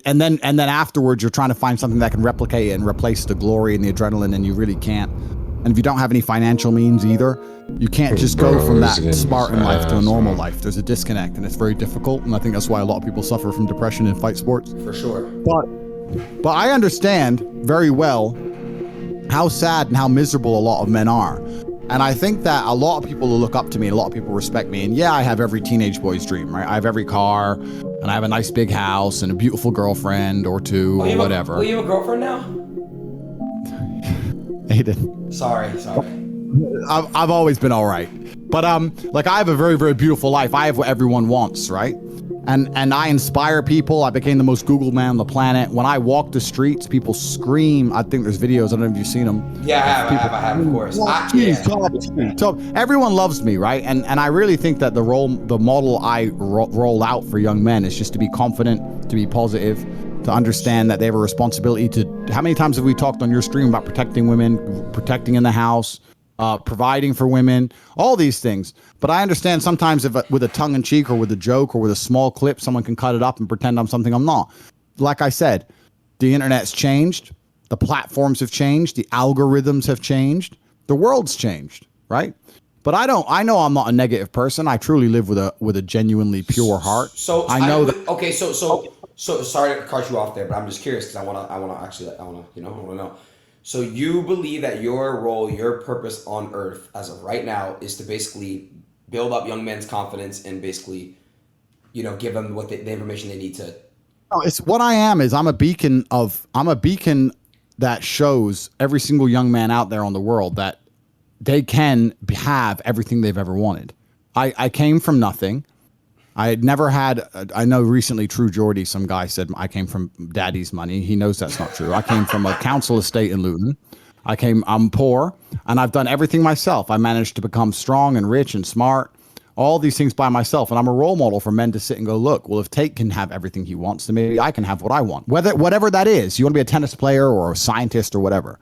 and then afterwards you're trying to find something that can replicate it and replace the glory and the adrenaline, and you really can't. And if you don't have any financial means either, you can't just go from that Spartan life to a normal life. There's a disconnect, and it's very difficult. And I think that's why a lot of people suffer from depression in fight sports. For sure. But I understand very well how sad and how miserable a lot of men are. And I think that a lot of people will look up to me, a lot of people respect me. And yeah, I have every teenage boy's dream, right? I have every car, and I have a nice big house and a beautiful girlfriend or two or whatever. You have a girlfriend now? Aiden. Sorry. I've always been all right. But like I have a very, very beautiful life. I have what everyone wants, right? And I inspire people. I became the most Googled man on the planet. When I walk the streets, people scream. I think there's videos. I don't know if you've seen them. Yeah, I have, of course. So everyone loves me, right? And I really think that the model I roll out for young men is just to be confident, to be positive, to understand that they have a responsibility to. How many times have we talked on your stream about protecting women, protecting in the house, providing for women, all these things. But I understand sometimes if with a tongue in cheek or with a joke or with a small clip, someone can cut it up and pretend I'm something I'm not. Like I said, the internet's changed. The platforms have changed. The algorithms have changed. The world's changed, right? But I know I'm not a negative person. I truly live with a genuinely pure heart. So I know that. Okay, so sorry to cut you off there, but I'm just curious because I want to know. So you believe that your role, your purpose on Earth as of right now is to basically build up young men's confidence and basically, give them what the information they need to. Oh, it's what I am is I'm a beacon that shows every single young man out there on the world that they can have everything they've ever wanted. I came from nothing. I had never had, I know recently True Geordie, some guy said I came from daddy's money. He knows that's not true. I came from a council estate in Luton. I'm poor and I've done everything myself. I managed to become strong and rich and smart, all these things by myself. And I'm a role model for men to sit and go, look, well, if Tate can have everything he wants, then maybe I can have what I want. Whatever that is, you want to be a tennis player or a scientist or whatever,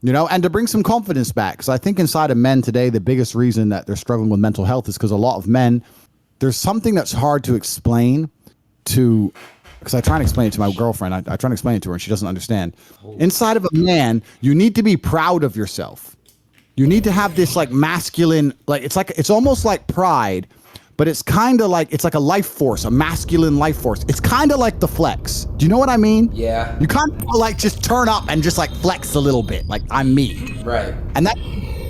and to bring some confidence back. Because I think inside of men today, the biggest reason that they're struggling with mental health is because a lot of men, there's something that's hard to explain because I try and explain it to my girlfriend. I try and explain it to her and she doesn't understand. Inside of a man, you need to be proud of yourself. You need to have this like masculine, it's almost like pride, but it's kind of like, it's like a life force, a masculine life force. It's kind of like the flex. Do you know what I mean? Yeah. You kind of like just turn up and just like flex a little bit. Like I'm me. Right. And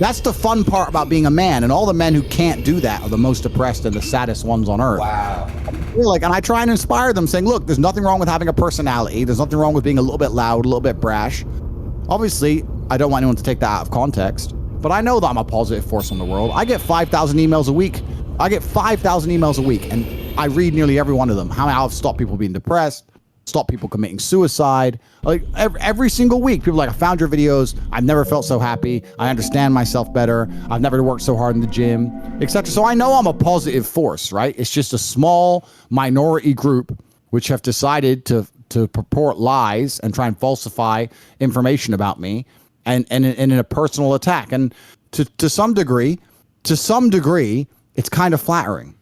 that's the fun part about being a man, and all the men who can't do that are the most depressed and the saddest ones on earth. Wow. And I try and inspire them saying, look, there's nothing wrong with having a personality. There's nothing wrong with being a little bit loud, a little bit brash. Obviously, I don't want anyone to take that out of context, but I know that I'm a positive force in the world. I get 5,000 emails a week. And I read nearly every one of them. How I've stopped people being depressed, stop people committing suicide. Like every single week, people are like, I found your videos. I've never felt so happy. I understand myself better. I've never worked so hard in the gym, etc. So I know I'm a positive force, right? It's just a small minority group which have decided to purport lies and try and falsify information about me and in a personal attack. And to some degree, it's kind of flattering.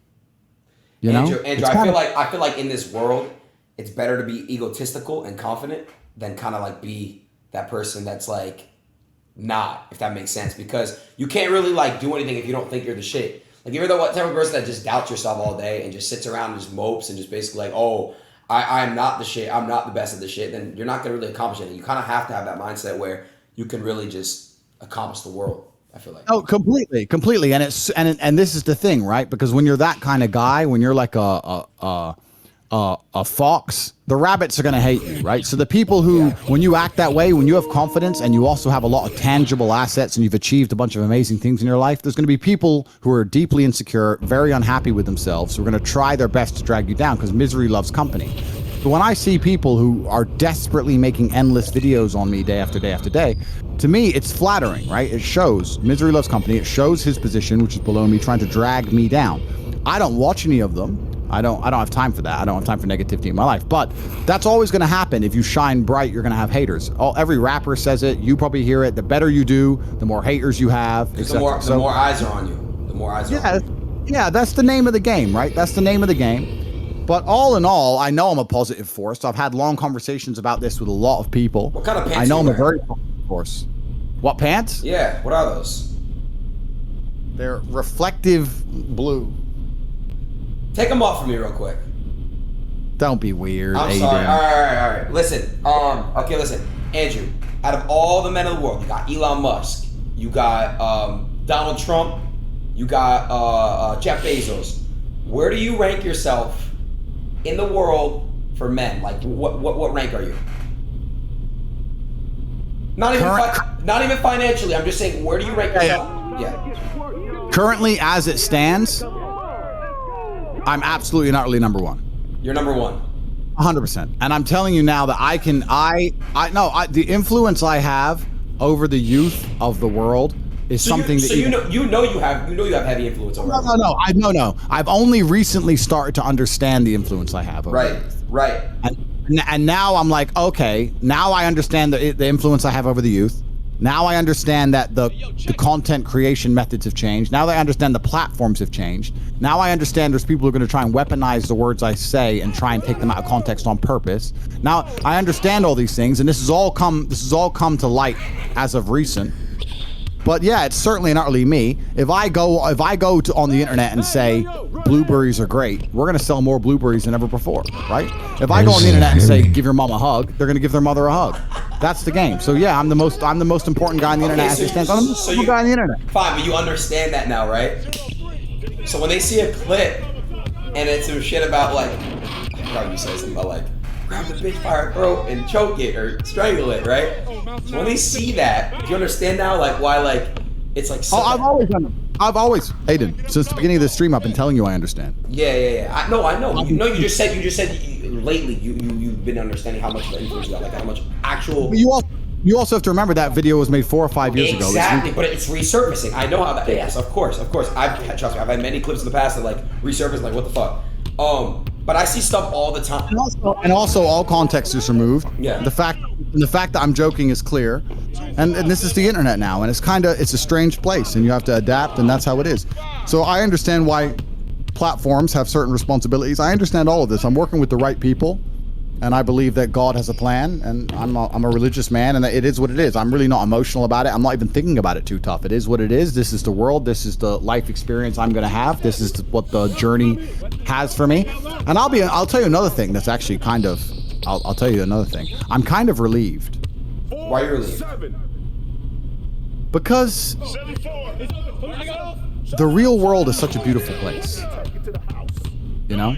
Andrew, I feel like in this world, it's better to be egotistical and confident than kind of like be that person that's like not, if that makes sense. Because you can't really like do anything if you don't think you're the shit. Like if you're the type of person that just doubts yourself all day and just sits around and just mopes and just basically like, oh, I'm not the shit, I'm not the best of the shit, then you're not gonna really accomplish anything. You kind of have to have that mindset where you can really just accomplish the world. I feel like. Oh, completely. And it's and this is the thing, right? Because when you're that kind of guy, when you're like a fox, the rabbits are going to hate you, right? So the people who, when you act that way, when you have confidence and you also have a lot of tangible assets and you've achieved a bunch of amazing things in your life, there's going to be people who are deeply insecure, very unhappy with themselves, who are going to try their best to drag you down because misery loves company. But when I see people who are desperately making endless videos on me day after day after day, to me, it's flattering, right? It shows misery loves company. It shows his position, which is below me, trying to drag me down. I don't watch any of them. I don't have time for that. I don't have time for negativity in my life. But that's always going to happen. If you shine bright, you're going to have haters. Every rapper says it. You probably hear it. The better you do, the more haters you have. The more eyes are on you. The more eyes are on you. Yeah, that's the name of the game, right? That's the name of the game. But all in all, I know I'm a positive force. I've had long conversations about this with a lot of people. What kind of pants I know are you I'm a wearing? very positive force. What pants? Yeah, what are those? They're reflective blue. Take them off for me real quick. Don't be weird. I'm Aiden. sorry. All right. Listen. Okay, listen. Andrew, out of all the men of the world, you got Elon Musk, you got Donald Trump, you got Jeff Bezos. Where do you rank yourself in the world for men? Like, what rank are you? Not even financially. I'm just saying, where do you rank yourself? Yeah. Currently, as it stands, I'm absolutely and utterly number one. You're number one. 100%. And I'm telling you now that the influence I have over the youth of the world is something that you have heavy influence over. No. I've only recently started to understand the influence I have over Right. And now I'm like, okay, now I understand the influence I have over the youth. Now I understand that the content creation methods have changed. Now that I understand the platforms have changed. Now I understand there's people who are going to try and weaponize the words I say and try and take them out of context on purpose. Now I understand all these things, and this has all come to light as of recent. But yeah, it's certainly and utterly me. If I go on the internet and say blueberries are great, we're gonna sell more blueberries than ever before, right? If I go on the internet and say give your mom a hug, they're gonna give their mother a hug. That's the game. So yeah, I'm the most important guy on the internet as it stands. I'm the most important guy on the internet. Fine, but you understand that now, right? So when they see a clip and it's some shit about like, I probably you say something about like grab the bitch by her throat and choke it or strangle it, right? So when they see that, do you understand now like why like it's like so I've always done it. Aiden, since the beginning of the stream I've been telling you I understand. Yeah. I know. You just said lately you've been understanding how much of an influence you got, like how much actual. But you also have to remember that video was made 4 or 5 years ago. Exactly, but it's resurfacing. I know how that. Yes, of course. Trust me, I've had many clips in the past that like resurface, like what the fuck. But I see stuff all the time. And also all context is removed. Yeah. The fact that I'm joking is clear. And this is the internet now, and it's a strange place, and you have to adapt, and that's how it is. So I understand why platforms have certain responsibilities. I understand all of this. I'm working with the right people, and I believe that God has a plan, and I'm a religious man, and it is what it is. I'm really not emotional about it. I'm not even thinking about it too tough. It is what it is. This is the world. This is the life experience I'm going to have. This is what the journey has for me. And I'll tell you another thing that's actually I'll tell you another thing. I'm kind of relieved. Why are you relieved? Because the real world is such a beautiful place. You know?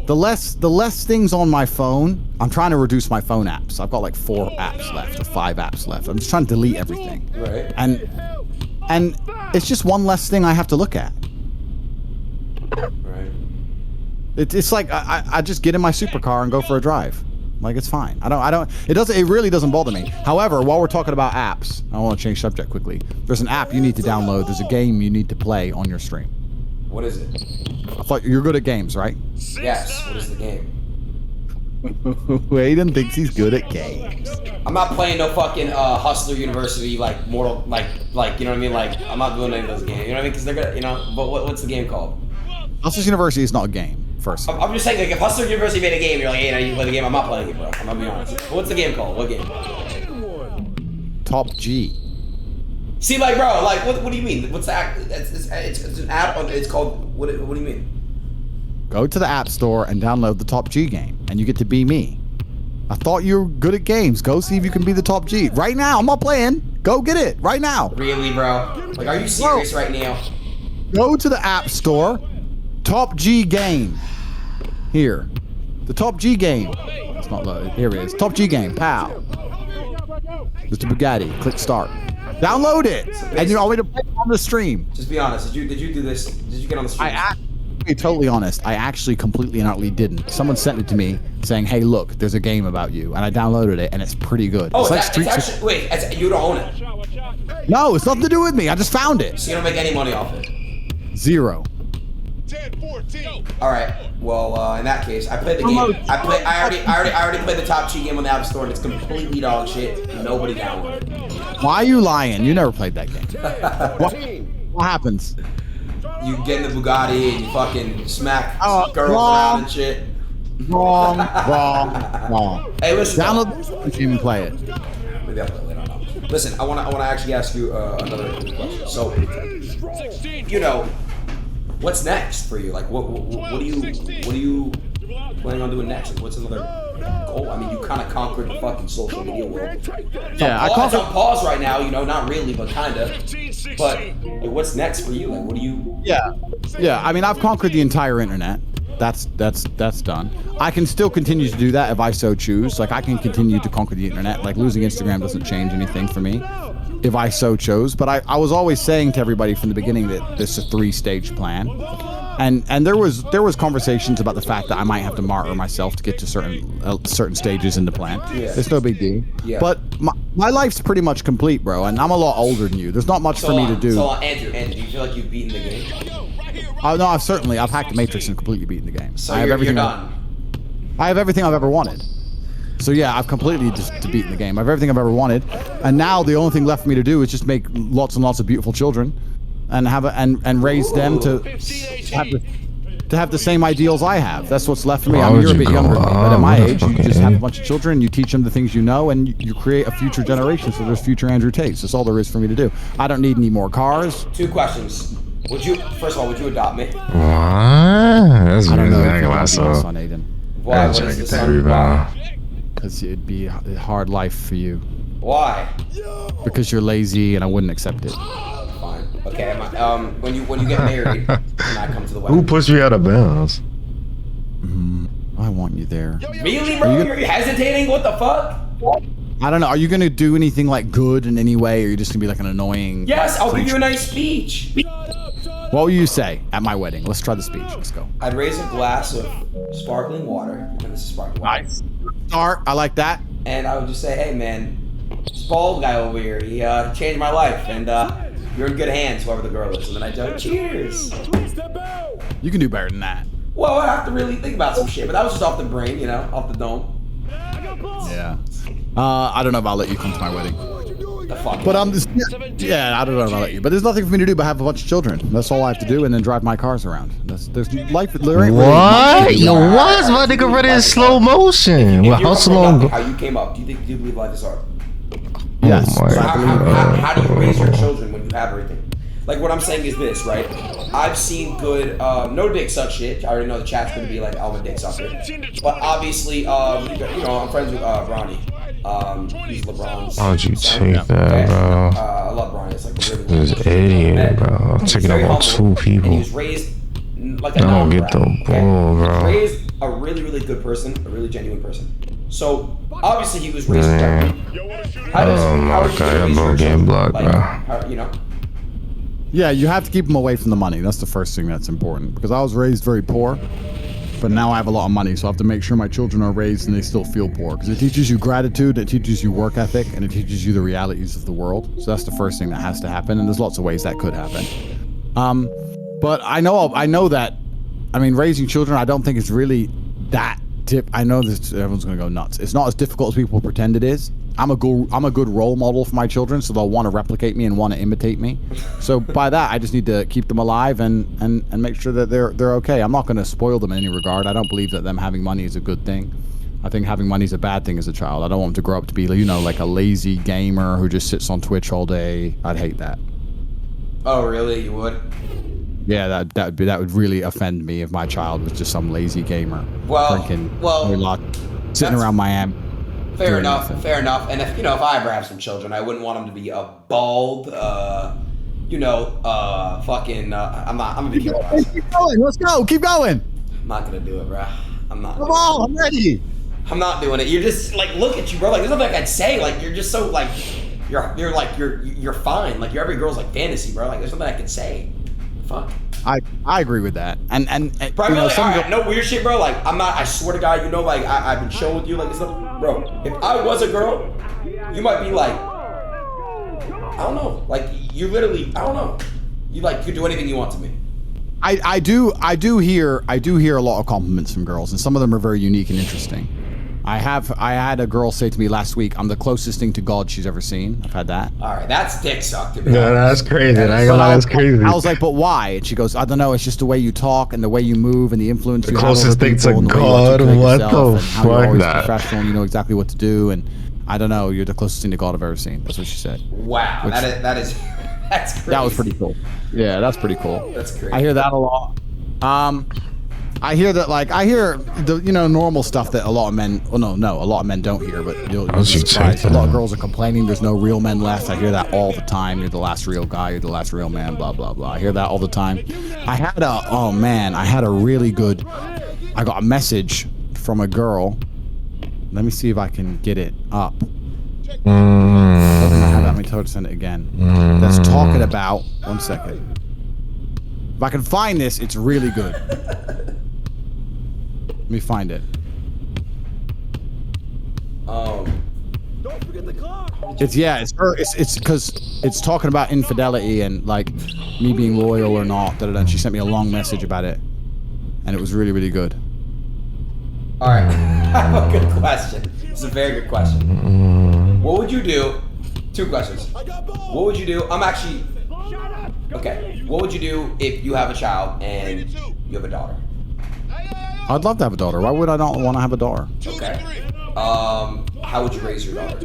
The less things on my phone, I'm trying to reduce my phone apps. I've got like 4 apps left or 5 apps left. I'm just trying to delete everything. Right. And it's just one less thing I have to look at. Right. It's like I just get in my supercar and go for a drive. Like it's fine. It really doesn't bother me. However, while we're talking about apps, I want to change subject quickly. There's an app you need to download. There's a game you need to play on your stream. What is it? I thought you're good at games, right? Yes. What is the game? Aiden thinks he's good at games. I'm not playing no fucking Hustler University like Mortal like you know what I mean, like I'm not doing any of those games. You know what I mean? Because they're gonna, you know. But what's the game called? Hustler University is not a game. First. I'm just saying, like, if Hustler University made a game, you're like, hey, now you can play the game. I'm not playing it, bro. I'm gonna be honest. What's the game called? What game? Top G. See, like, bro, like, what do you mean? What's that? It's an app. It's called. What do you mean? Go to the App Store and download the Top G game, and you get to be me. I thought you were good at games. Go see if you can be the Top G. Right now, I'm not playing. Go get it right now. Really, bro? Like, are you serious right now? Go to the App Store. Top G game. Here. The Top G game. It's not loaded. Here it is. Top G game. Pow. Mr. Bugatti. Click start. Download it. And you're already on the stream. Just be honest. Did you do this? Did you get on the stream? To be totally honest, I actually completely and utterly didn't. Someone sent it to me saying, "Hey, look, there's a game about you," and I downloaded it, and it's pretty good. Oh, it's like it's actually, wait, you don't own it? No, it's nothing to do with me. I just found it. So you don't make any money off it? 0. All right. Well, in that case, I played the game. I already played the Top G game on the App Store, and it's completely dog shit. Nobody downloaded it. Why are you lying? You never played that game. What happens? You get in the Bugatti and you fucking smack girls wrong. around and shit. Wrong. Hey, listen. Download this game and play it. Maybe I'll play it later. I don't know. Listen, I want to actually ask you another question. So, you know, what's next for you? Like, what do you planning on doing next? Like, what's another goal? I mean, you kind of conquered the fucking social media world. Yeah, it's on pause right now. You know, not really, but kind of. But what's next for you? Like, what do you? Yeah. I mean, I've conquered the entire internet. That's done. I can still continue to do that if I so choose. Like, I can continue to conquer the internet. Like, losing Instagram doesn't change anything for me, if I so chose. But I was always saying to everybody from the beginning that this is a 3-stage plan. And there was conversations about the fact that I might have to martyr myself to get to certain stages in the plan. Yeah. It's no big deal. Yeah. But my life's pretty much complete, bro, and I'm a lot older than you. There's not much for me to do. So, Andrew, do you feel like you've beaten the game? Oh no, I've hacked the Matrix and completely beaten the game. So I have you're everything. done. I have everything I've ever wanted. So yeah, I've completely just beaten the game. I have everything I've ever wanted, and now the only thing left for me to do is just make lots and lots of beautiful children, and and raise them to have the same ideals I have. That's what's left for me. I mean, you're a bit younger than me, but at my age, you just have a bunch of children, you teach them the things you know, and you create a future generation. So there's future Andrew Tates. That's all there is for me to do. I don't need any more cars. 2 questions. First of all, would you adopt me? What? That's I don't know if exactly you what I want to be my saw. son, Aiden. Why? What is the son? Because it'd be a hard life for you. Why? Because you're lazy and I wouldn't accept it. Fine. Okay. When you get married, can I come to the wedding? Who pushed you out of bounds? I want you there. Really, bro? You're hesitating? What the fuck? I don't know. Are you gonna do anything like good in any way, or are you just gonna be like an annoying? Yes, I'll give you a nice speech. What will you say at my wedding? Let's try the speech. Let's go. I'd raise a glass of sparkling water, and this is sparkling water. Nice. Start. I like that. And I would just say, hey man, this bald guy over here, he changed my life, and you're in good hands, whoever the girl is. And then I go, cheers. You can do better than that. Well, I have to really think about some shit, but that was just off the brain, you know, off the dome. Yeah. I don't know if I'll let you come to my wedding. The fuck? But I'm just, yeah, I don't know if I'll let you. But there's nothing for me to do but have a bunch of children. That's all I have to do, and then drive my cars around. There's life. There ain't really What? much. Yo, why is my nigga running in slow motion? Well, how slow? How you came up? Do you believe life is hard? Yes. Oh my God. How do you raise your children when you have everything? Like, what I'm saying is this, right? I've seen good, no dick suck shit. I already know the chat's gonna be like, I'm a dick sucker. But obviously, you know, I'm friends with Bronny. He's LeBron's Why'd you son. take that, bro? I love Bronny. It's like a really This idiot, bro. I'm taking up on 2 people. He was raised like a I don't get the bull, bro. Raised a really, really good person, a really genuine person. So obviously he was raised. Man. Oh my God, that bro getting blocked, bro. You know. Yeah, you have to keep them away from the money. That's the first thing that's important. Because I was raised very poor, but now I have a lot of money, so I have to make sure my children are raised and they still feel poor. Because it teaches you gratitude, it teaches you work ethic, and it teaches you the realities of the world. So that's the first thing that has to happen, and there's lots of ways that could happen. But I know that, I mean, raising children, I don't think it's really that I know this, everyone's gonna go nuts. It's not as difficult as people pretend it is. I'm a good role model for my children, so they'll want to replicate me and want to imitate me. So by that, I just need to keep them alive and make sure that they're okay. I'm not going to spoil them in any regard. I don't believe that them having money is a good thing. I think having money is a bad thing as a child. I don't want them to grow up to be, you know, like a lazy gamer who just sits on Twitch all day. I'd hate that. Oh, really? You would? Yeah, that would really offend me if my child was just some lazy gamer. Well, drinking, sitting around Miami. Fair enough. And if if I ever have some children, I wouldn't want them to be a bald, I'm gonna be careful. Keep going. Let's go. Keep going. I'm not gonna do it, bro. I'm not. Come on, I'm ready. I'm not doing it. You're just like, look at you, bro. Like, there's nothing I'd say. Like, you're just so like, you're fine. Like, you're every girl's like fantasy, bro. Like, there's nothing I can say. Fuck. I agree with that. And Probably like, all right, no weird shit, bro. Like, I'm not. I swear to God, like I've been chilling with you, like this stuff, bro. If I was a girl, you might be like, I don't know. Like, you literally, I don't know. You could do anything you want to me. I do hear a lot of compliments from girls, and some of them are very unique and interesting. I had a girl say to me last week, "I'm the closest thing to God she's ever seen." I've had that. All right, that's dick suck to me. Yeah, that's crazy. I ain't gonna lie, that's crazy. I was like, "But why?" And she goes, "I don't know. It's just the way you talk and the way you move and the influence you have over closest thing to people and the way you God. articulate What yourself the and how you're fuck always that? professional and you know exactly what to do. And I don't know. You're the closest thing to God I've ever seen." That's what she said. Wow, Which- that's crazy. That was pretty cool. Yeah, that's pretty cool. That's crazy. I hear that a lot. I hear that, like, I hear the, normal stuff that a lot of men, a lot of men don't hear, but you'll be surprised. A lot of girls are complaining there's no real men left. I hear that all the time. You're the last real guy. You're the last real man, blah, blah, blah. I hear that all the time. I got a message from a girl. Let me see if I can get it up. Doesn't have that many to send it again. That's talking about, one second. If I can find this, it's really good. Let me find it. Don't forget the clock. It's because it's talking about infidelity and like me being loyal or not. And she sent me a long message about it, and it was really, really good. All right, I have a good question. It's a very good question. What would you do? 2 questions. What would you do? Okay. What would you do if you have a child and you have a daughter? I'd love to have a daughter. Why would I not want to have a daughter? Okay. How would you raise your daughter?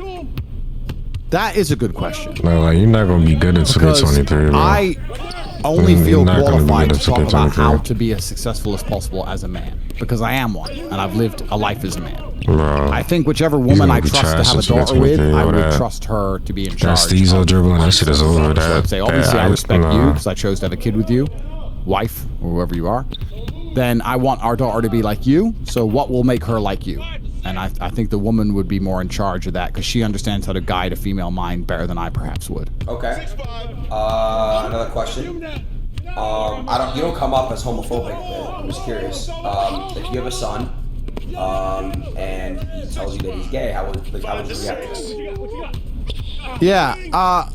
That is a good question. No, like, you're not gonna be good at 2023. Bro. I only feel not gonna be qualified good to at talk about 2023. how to be as successful as possible as a man, because I am one, and I've lived a life as a man. Bro, I think whichever he's woman gonna I be trust to trash have a in daughter with, 2023, I would that. trust her to be in That charge. Steezo dribbling, that shit is over. So I'd say, obviously, I respect you nah. because I chose to have a kid with you, wife, or whoever you are. Then I want our daughter to be like you. So what will make her like you? And I think the woman would be more in charge of that because she understands how to guide a female mind better than I perhaps would. Okay. Another question. You don't come up as homophobic, but I'm just curious. If you have a son, and he tells you that he's gay, how would you react to this? Yeah,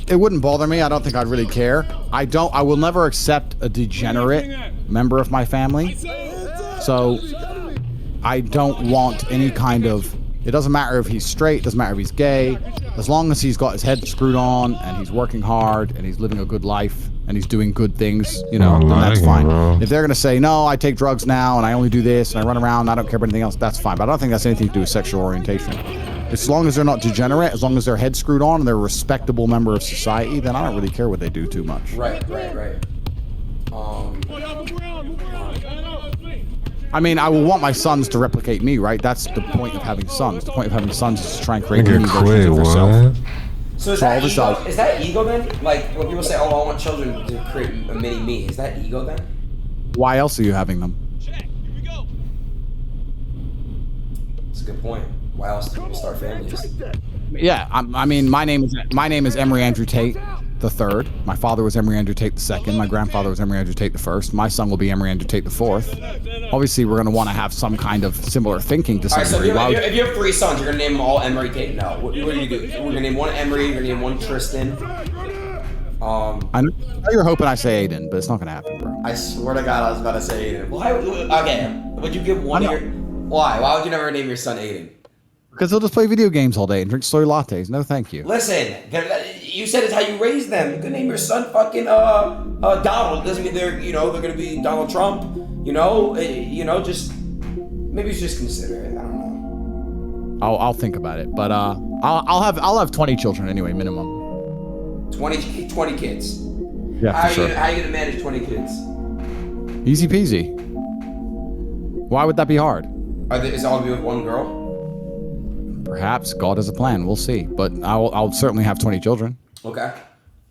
it wouldn't bother me. I don't think I'd really care. I will never accept a degenerate member of my family. So I don't want any kind of, it doesn't matter if he's straight, doesn't matter if he's gay, as long as he's got his head screwed on and he's working hard and he's living a good life and he's doing good things, then that's fine. If they're gonna say, no, I take drugs now and I only do this and I run around, I don't care about anything else, that's fine. But I don't think that's anything to do with sexual orientation. As long as they're not degenerate, as long as their head's screwed on and they're a respectable member of society, then I don't really care what they do too much. Right. I mean, I will want my sons to replicate me, right? That's the point of having sons. The point of having sons is to try and create mini versions of yourself. So is that ego then? Like when people say, "Oh, I want children to create a mini me," is that ego then? Why else are you having them? That's a good point. Why else do people start families? Yeah, I mean, my name is Emery Andrew Tate the third. My father was Emery Andrew Tate the second. My grandfather was Emery Andrew Tate the first. My son will be Emery Andrew Tate the fourth. Obviously, we're going to want to have some kind of similar thinking to some degree. If you have 3 sons, you're going to name them all Emery Tate? No. What do you do? We're going to name one Emery, you're going to name one Tristan. I know you're hoping I say Aiden, but it's not going to happen, bro. I swear to God, I was about to say Aiden. Okay, would you give one of your... Why? Why would you never name your son Aiden? Because they'll just play video games all day and drink soy lattes. No, thank you. Listen, you said it's how you raise them. You could name your son fucking Donald. Doesn't mean they're gonna be Donald Trump. Just maybe just consider it. I don't know. I'll think about it, but I'll have 20 children anyway, minimum. 20 kids. Yeah, how for sure. How are you gonna manage 20 kids? Easy peasy. Why would that be hard? Is it all gonna be with one girl? perhaps God has a plan. We'll see. But I'll certainly have 20 children. Okay.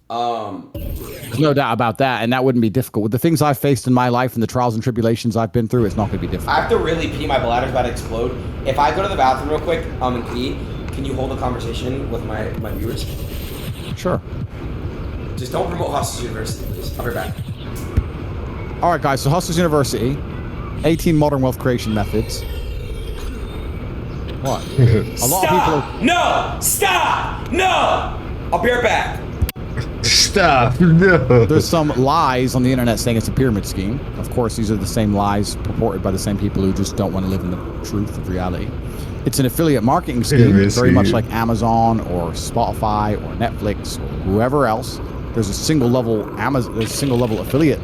There's no doubt about that, and that wouldn't be difficult. With the things I've faced in my life and the trials and tribulations I've been through, it's not going to be difficult. I have to really pee. My bladder's about to explode. If I go to the bathroom real quick and pee, can you hold a conversation with my viewers? Sure. Just don't promote Hustlers University, please. I'll be back. All right, guys. So Hustlers University, 18 modern wealth creation methods. What? A lot of people. No! Stop! No! I'll be right back. Stop. No. There's some lies on the internet saying it's a pyramid scheme. Of course, these are the same lies purported by the same people who just don't want to live in the truth of reality. It's an affiliate marketing scheme, very much like Amazon or Spotify or Netflix or whoever else. There's a single level affiliate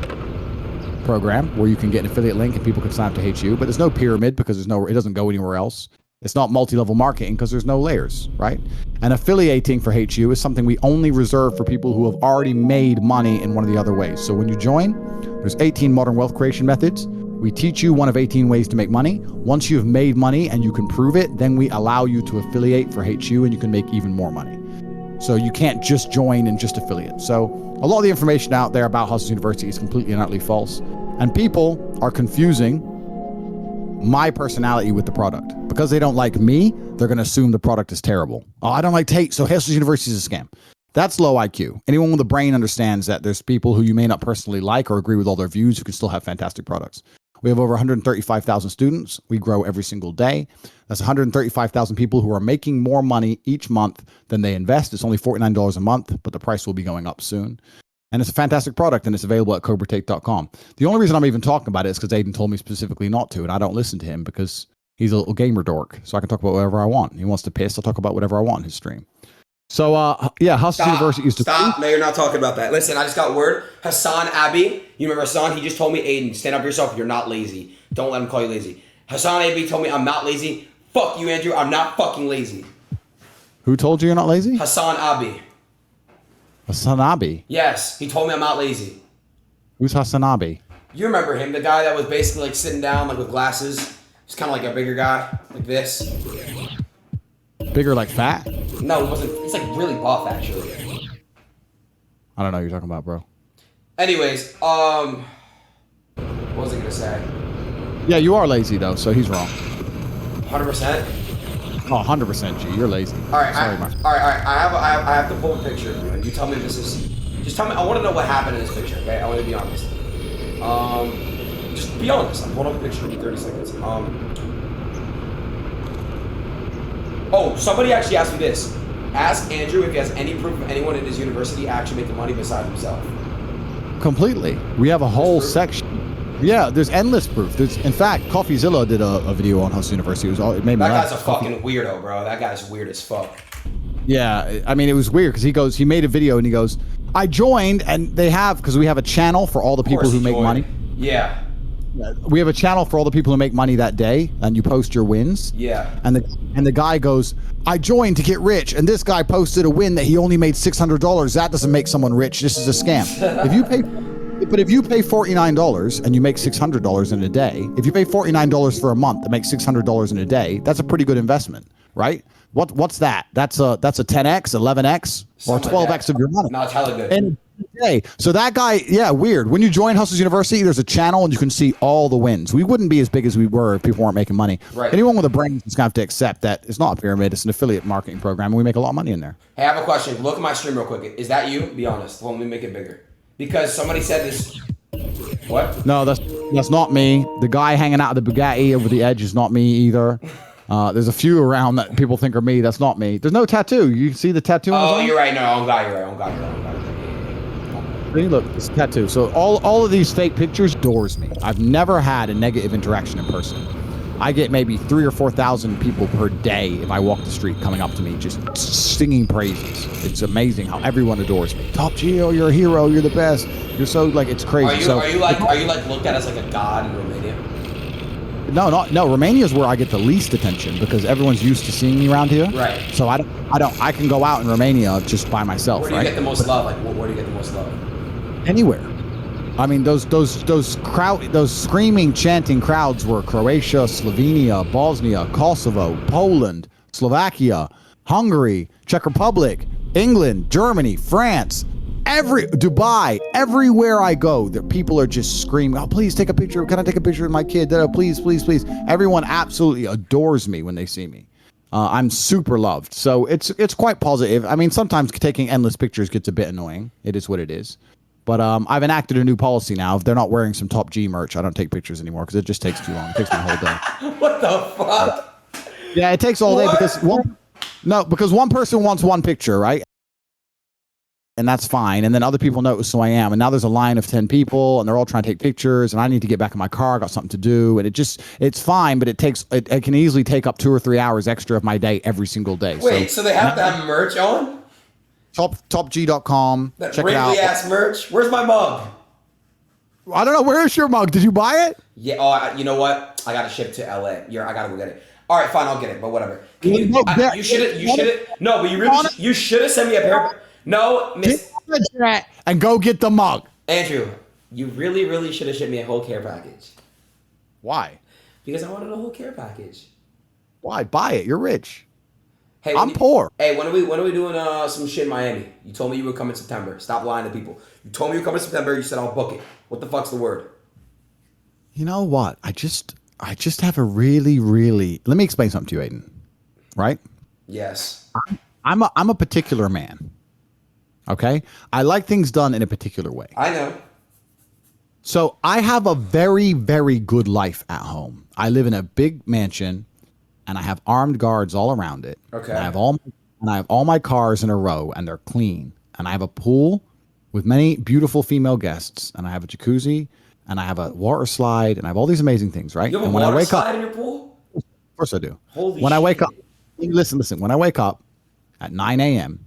program where you can get an affiliate link and people can sign up to HU, but there's no pyramid because it doesn't go anywhere else. It's not multi-level marketing because there's no layers, right? And affiliating for HU is something we only reserve for people who have already made money in one of the other ways. So when you join, there's 18 modern wealth creation methods. We teach you one of 18 ways to make money. Once you've made money and you can prove it, then we allow you to affiliate for HU and you can make even more money. So you can't just join and just affiliate. So a lot of the information out there about Hustlers University is completely and utterly false. And people are confusing my personality with the product. Because they don't like me, they're going to assume the product is terrible. Oh, I don't like Tate, so Hustlers University is a scam. That's low IQ. Anyone with a brain understands that there's people who you may not personally like or agree with all their views who can still have fantastic products. We have over 135,000 students. We grow every single day. That's 135,000 people who are making more money each month than they invest. It's only $49 a month, but the price will be going up soon. And it's a fantastic product, and it's available at cobratate.com. The only reason I'm even talking about it is because Aiden told me specifically not to, and I don't listen to him because he's a little gamer dork, so I can talk about whatever I want. He wants to piss, I'll talk about whatever I want in his stream. So, yeah, Hustlers University is... Stop. No, you're not talking about that. Listen, I just got word. Hassan Abi, you remember Hassan? He just told me, Aiden, stand up for yourself. You're not lazy. Don't let him call you lazy. Hassan Abi told me I'm not lazy. Fuck you, Andrew. I'm not fucking lazy. Who told you you're not lazy? Hassan Abi. Hassan Abi? Yes, he told me I'm not lazy. Who's Hassan Abi? You remember him, the guy that was basically like sitting down like with glasses. He's kind of like a bigger guy, like this. Bigger, like fat? No, he wasn't. He's like really buff, actually. I don't know what you're talking about, bro. Anyways, what was I gonna say? Yeah, you are lazy though, so he's wrong. 100%. Oh, 100%, G. You're lazy. All right, Sorry, all right. I have to pull a picture of you, and you tell me if this is. Just tell me. I want to know what happened in this picture. Okay, I want to be honest. Just be honest. I'm pulling up a picture. Give me 30 seconds. Oh, somebody actually asked me this. Ask Andrew if he has any proof of anyone in his university actually making money besides himself. Completely. We have a whole section. Yeah, there's endless proof. In fact, CoffeeZilla did a video on Hustlers University. It made me laugh. That guy's a fucking weirdo, bro. That guy's weird as fuck. Yeah, I mean, it was weird because he made a video and he goes, I joined, and because we have a channel for all the people who make money. Yeah. We have a channel for all the people who make money that day, and you post your wins. Yeah. And the guy goes, I joined to get rich, and this guy posted a win that he only made $600. That doesn't make someone rich. This is a scam. If you pay $49 and you make $600 in a day, if you pay $49 for a month and make $600 in a day, that's a pretty good investment, right? What's that? That's a 10x, 11x, or 12x of your money. No, it's hella good. And day. So that guy, yeah, weird. When you join Hustlers University, there's a channel and you can see all the wins. We wouldn't be as big as we were if people weren't making money. Right. Anyone with a brain is going to have to accept that it's not a pyramid, it's an affiliate marketing program, and we make a lot of money in there. Hey, I have a question. Look at my stream real quick. Is that you? Be honest. Let me make it bigger. Because somebody said this. What? No, that's not me. The guy hanging out of the Bugatti over the edge is not me either. There's a few around that people think are me. That's not me. There's no tattoo. You see the tattoo on his arm? You're right. No, on God, you're right. See, look, it's a tattoo. So all of these fake pictures doors me. I've never had a negative interaction in person. I get maybe 3,000 or 4,000 people per day if I walk the street coming up to me just singing praises. It's amazing how everyone adores me. Top Geo, you're a hero. You're the best. You're so like it's crazy. Are you like looked at as like a god in Romania? No. Romania is where I get the least attention because everyone's used to seeing me around here. Right. So I can go out in Romania just by myself. Where do you get the most love? Like where do you get the most love? Anywhere. I mean, those screaming, chanting crowds were Croatia, Slovenia, Bosnia, Kosovo, Poland, Slovakia, Hungary, Czech Republic, England, Germany, France, Dubai, everywhere I go, that people are just screaming, "Oh, please take a picture. Can I take a picture of my kid? Please, please, please." Everyone absolutely adores me when they see me. I'm super loved. So it's quite positive. I mean, sometimes taking endless pictures gets a bit annoying. It is what it is. But I've enacted a new policy now. If they're not wearing some Top G merch, I don't take pictures anymore because it just takes too long. It takes my whole day. What the fuck? Yeah, it takes all day because one person wants one picture, right? And that's fine. And then other people notice who I am. And now there's a line of 10 people and they're all trying to take pictures and I need to get back in my car. I got something to do. And it's fine, but it can easily take up 2 or 3 hours extra of my day every single day. Wait, so they have to have merch on? Topg.com. That Check it out. wrinkly ass merch? Where's my mug? I don't know. Where is your mug? Did you buy it? Yeah. Oh, you know what? I got to ship to LA. I got to go get it. All right, fine. I'll get it, but whatever. You should have. No, but you should have sent me a pair. No, Miss. And go get the mug. Andrew, you really, really should have shipped me a whole care package. Why? Because I wanted a whole care package. Why? Buy it. You're rich. Hey, I'm poor. Hey, when are we doing some shit in Miami? You told me you would come in September. Stop lying to people. You told me you would come in September. You said I'll book it. What the fuck's the word? You know what? I just have a really, really. Let me explain something to you, Aiden. Right? Yes. I'm a particular man. Okay? I like things done in a particular way. I know. So I have a very, very good life at home. I live in a big mansion, and I have armed guards all around it. Okay. And I have all my cars in a row, and they're clean. And I have a pool with many beautiful female guests, and I have a jacuzzi, and I have a water slide, and I have all these amazing things, right? You have and a when water I wake slide up, in your pool? of course I do. Holy when shit. I wake up, listen. When I wake up at 9 a.m.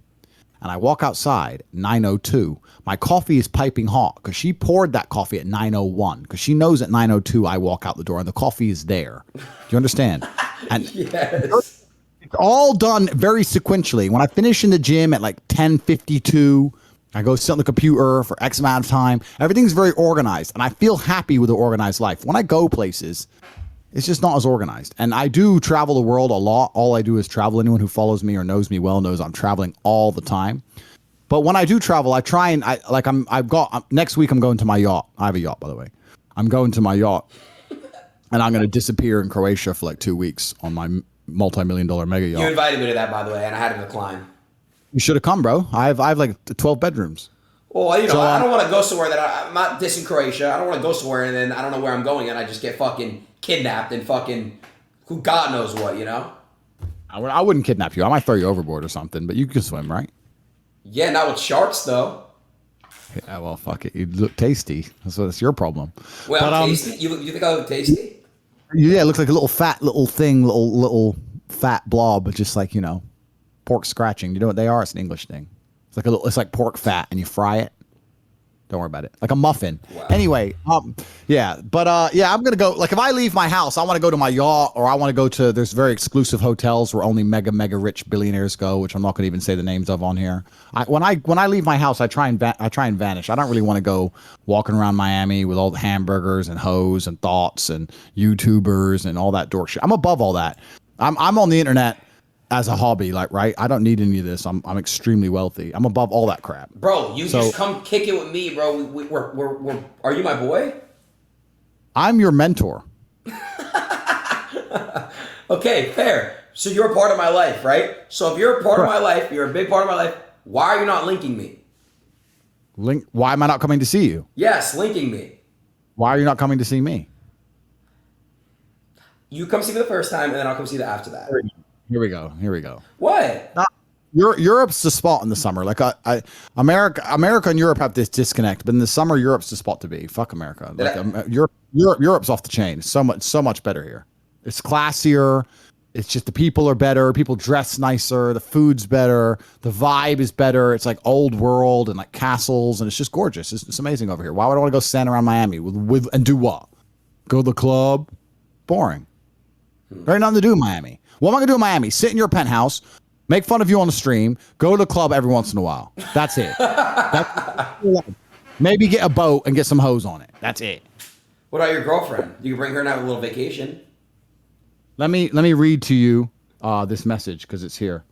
and I walk outside 9:02, my coffee is piping hot because she poured that coffee at 9:01 because she knows at 9:02 I walk out the door and the coffee is there. Do you understand? And yes. It's all done very sequentially. When I finish in the gym at like 10:52, I go sit on the computer for X amount of time. Everything's very organized, and I feel happy with the organized life. When I go places, it's just not as organized. And I do travel the world a lot. All I do is travel. Anyone who follows me or knows me well knows I'm traveling all the time. But when I do travel, I try and next week I'm going to my yacht. I have a yacht, by the way. I'm going to my yacht, and I'm going to disappear in Croatia for like 2 weeks on my multi-million-dollar mega yacht. You invited me to that, by the way, and I had to decline. You should have come, bro. I have like 12 bedrooms. Well, you know, So, I don't want to go somewhere that I'm not dissing Croatia. I don't want to go somewhere and then I don't know where I'm going and I just get fucking kidnapped and fucking who God knows what, you know? I wouldn't kidnap you. I might throw you overboard or something, but you can swim, right? Yeah, not with sharks though. Yeah, well, fuck it. You look tasty. That's your problem. Well, But, I'm tasty. You think I look tasty? Yeah, it looks like a little fat little thing, little fat blob, just like, pork scratching. You know what they are? It's an English thing. It's like pork fat, and you fry it. Don't worry about it. Like a muffin. Wow. Anyway, yeah. But I'm gonna go. Like if I leave my house, I want to go to my yacht, or I want to go to. There's very exclusive hotels where only mega rich billionaires go, which I'm not gonna even say the names of on here. When I leave my house, I try and vanish. I don't really want to go walking around Miami with all the hamburgers and hoes and thoughts and YouTubers and all that dork shit. I'm above all that. I'm on the internet as a hobby, like, right? I don't need any of this. I'm extremely wealthy. I'm above all that crap. Bro, just come kick it with me, bro. We're are you my boy? I'm your mentor. Okay, fair. So you're a part of my life, right? So if you're a part of my life, you're a big part of my life, why are you not linking me? Why am I not coming to see you? Yes, linking me. Why are you not coming to see me? You come see me the first time, and then I'll come see you after that. Here we go. What? Europe's the spot in the summer. Like America and Europe have this disconnect, but in the summer, Europe's the spot to be. Fuck America. Like Europe's off the chain. So much better here. It's classier. It's just the people are better. People dress nicer. The food's better. The vibe is better. It's like old world and like castles, and it's just gorgeous. It's amazing over here. Why would I want to go stand around Miami with and do what? Go to the club? Boring. There ain't nothing to do in Miami. What am I gonna do in Miami? Sit in your penthouse, make fun of you on the stream, go to the club every once in a while. That's it. Maybe get a boat and get some hoes on it. That's it. What about your girlfriend? You can bring her and have a little vacation. Let me read to you this message because it's here.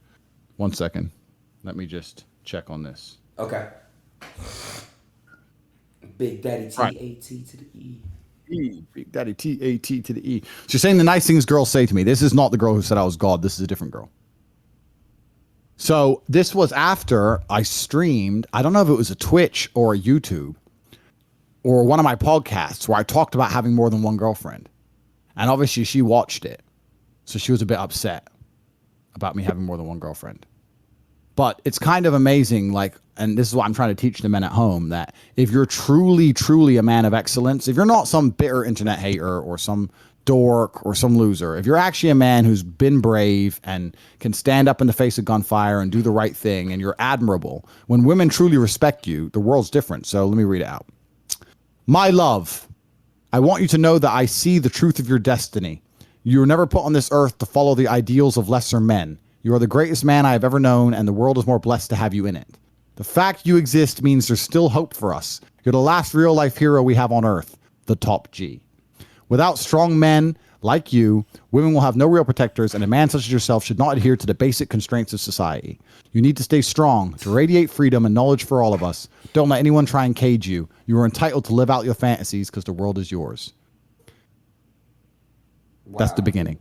1 second. Let me just check on this. Okay. Big Daddy T-A-T to the E. Big Daddy T-A-T to the E. She's saying the nice things girls say to me. This is not the girl who said I was God. This is a different girl. So this was after I streamed. I don't know if it was a Twitch or a YouTube or one of my podcasts where I talked about having more than one girlfriend. And obviously she watched it. So she was a bit upset about me having more than one girlfriend. But it's kind of amazing, like, and this is what I'm trying to teach the men at home, that if you're truly, truly a man of excellence, if you're not some bitter internet hater or some dork or some loser, if you're actually a man who's been brave and can stand up in the face of gunfire and do the right thing, and you're admirable, when women truly respect you, the world's different. So let me read it out. My love, I want you to know that I see the truth of your destiny. You were never put on this earth to follow the ideals of lesser men. You are the greatest man I have ever known, and the world is more blessed to have you in it. The fact you exist means there's still hope for us. You're the last real-life hero we have on Earth, the top G. Without strong men like you, women will have no real protectors, and a man such as yourself should not adhere to the basic constraints of society. You need to stay strong, to radiate freedom and knowledge for all of us. Don't let anyone try and cage you. You are entitled to live out your fantasies because the world is yours. Wow. That's the beginning.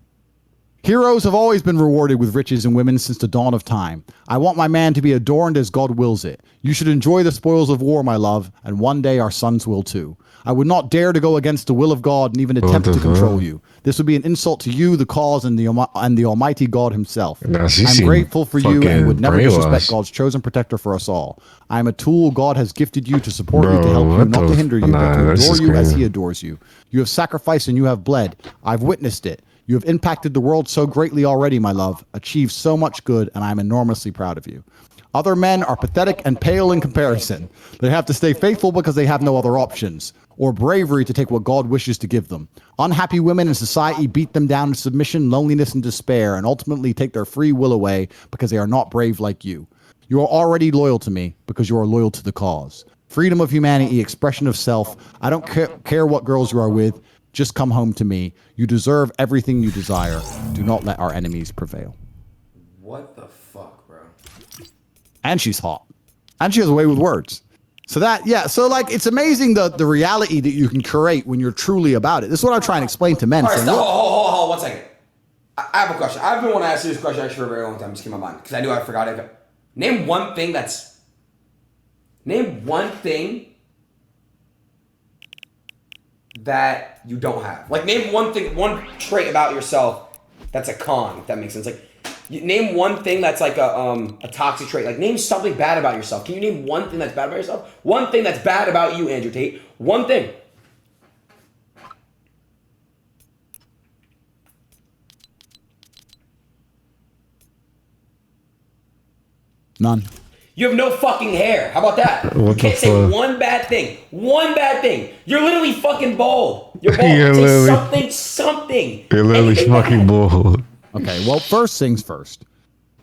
Heroes have always been rewarded with riches and women since the dawn of time. I want my man to be adorned as God wills it. You should enjoy the spoils of war, my love, and one day our sons will too. I would not dare to go against the will of God and even attempt to control you. This would be an insult to you, the cause, and the Almighty God himself. I'm grateful for you and would never disrespect God's chosen protector for us all. I am a tool God has gifted you to support you, to help you, not to hinder you, but to adore you as he adores you. You have sacrificed and you have bled. I've witnessed it. You have impacted the world so greatly already, my love, achieved so much good, and I am enormously proud of you. Other men are pathetic and pale in comparison. They have to stay faithful because they have no other options, or bravery to take what God wishes to give them. Unhappy women in society beat them down to submission, loneliness, and despair, and ultimately take their free will away because they are not brave like you. You are already loyal to me because you are loyal to the cause. Freedom of humanity, expression of self. I don't care what girls you are with. Just come home to me. You deserve everything you desire. Do not let our enemies prevail. What the fuck, bro? And she's hot. And she has a way with words. So that, yeah. So like, it's amazing the reality that you can create when you're truly about it. This is what I try and explain to men. All right, hold 1 second. I have a question. I've been wanting to ask you this question actually for a very long time. It just came to my mind because I knew I forgot it. Name one thing that you don't have. Like, name one thing, one trait about yourself that's a con, if that makes sense. Like, name one thing that's like a toxic trait. Like, name something bad about yourself. Can you name one thing that's bad about yourself? One thing that's bad about you, Andrew Tate. One thing. None. You have no fucking hair. How about that? You can't say one bad thing. One bad thing. You're literally fucking bald. You're bald. Say something. You're literally fucking bald. Okay, well, first things first.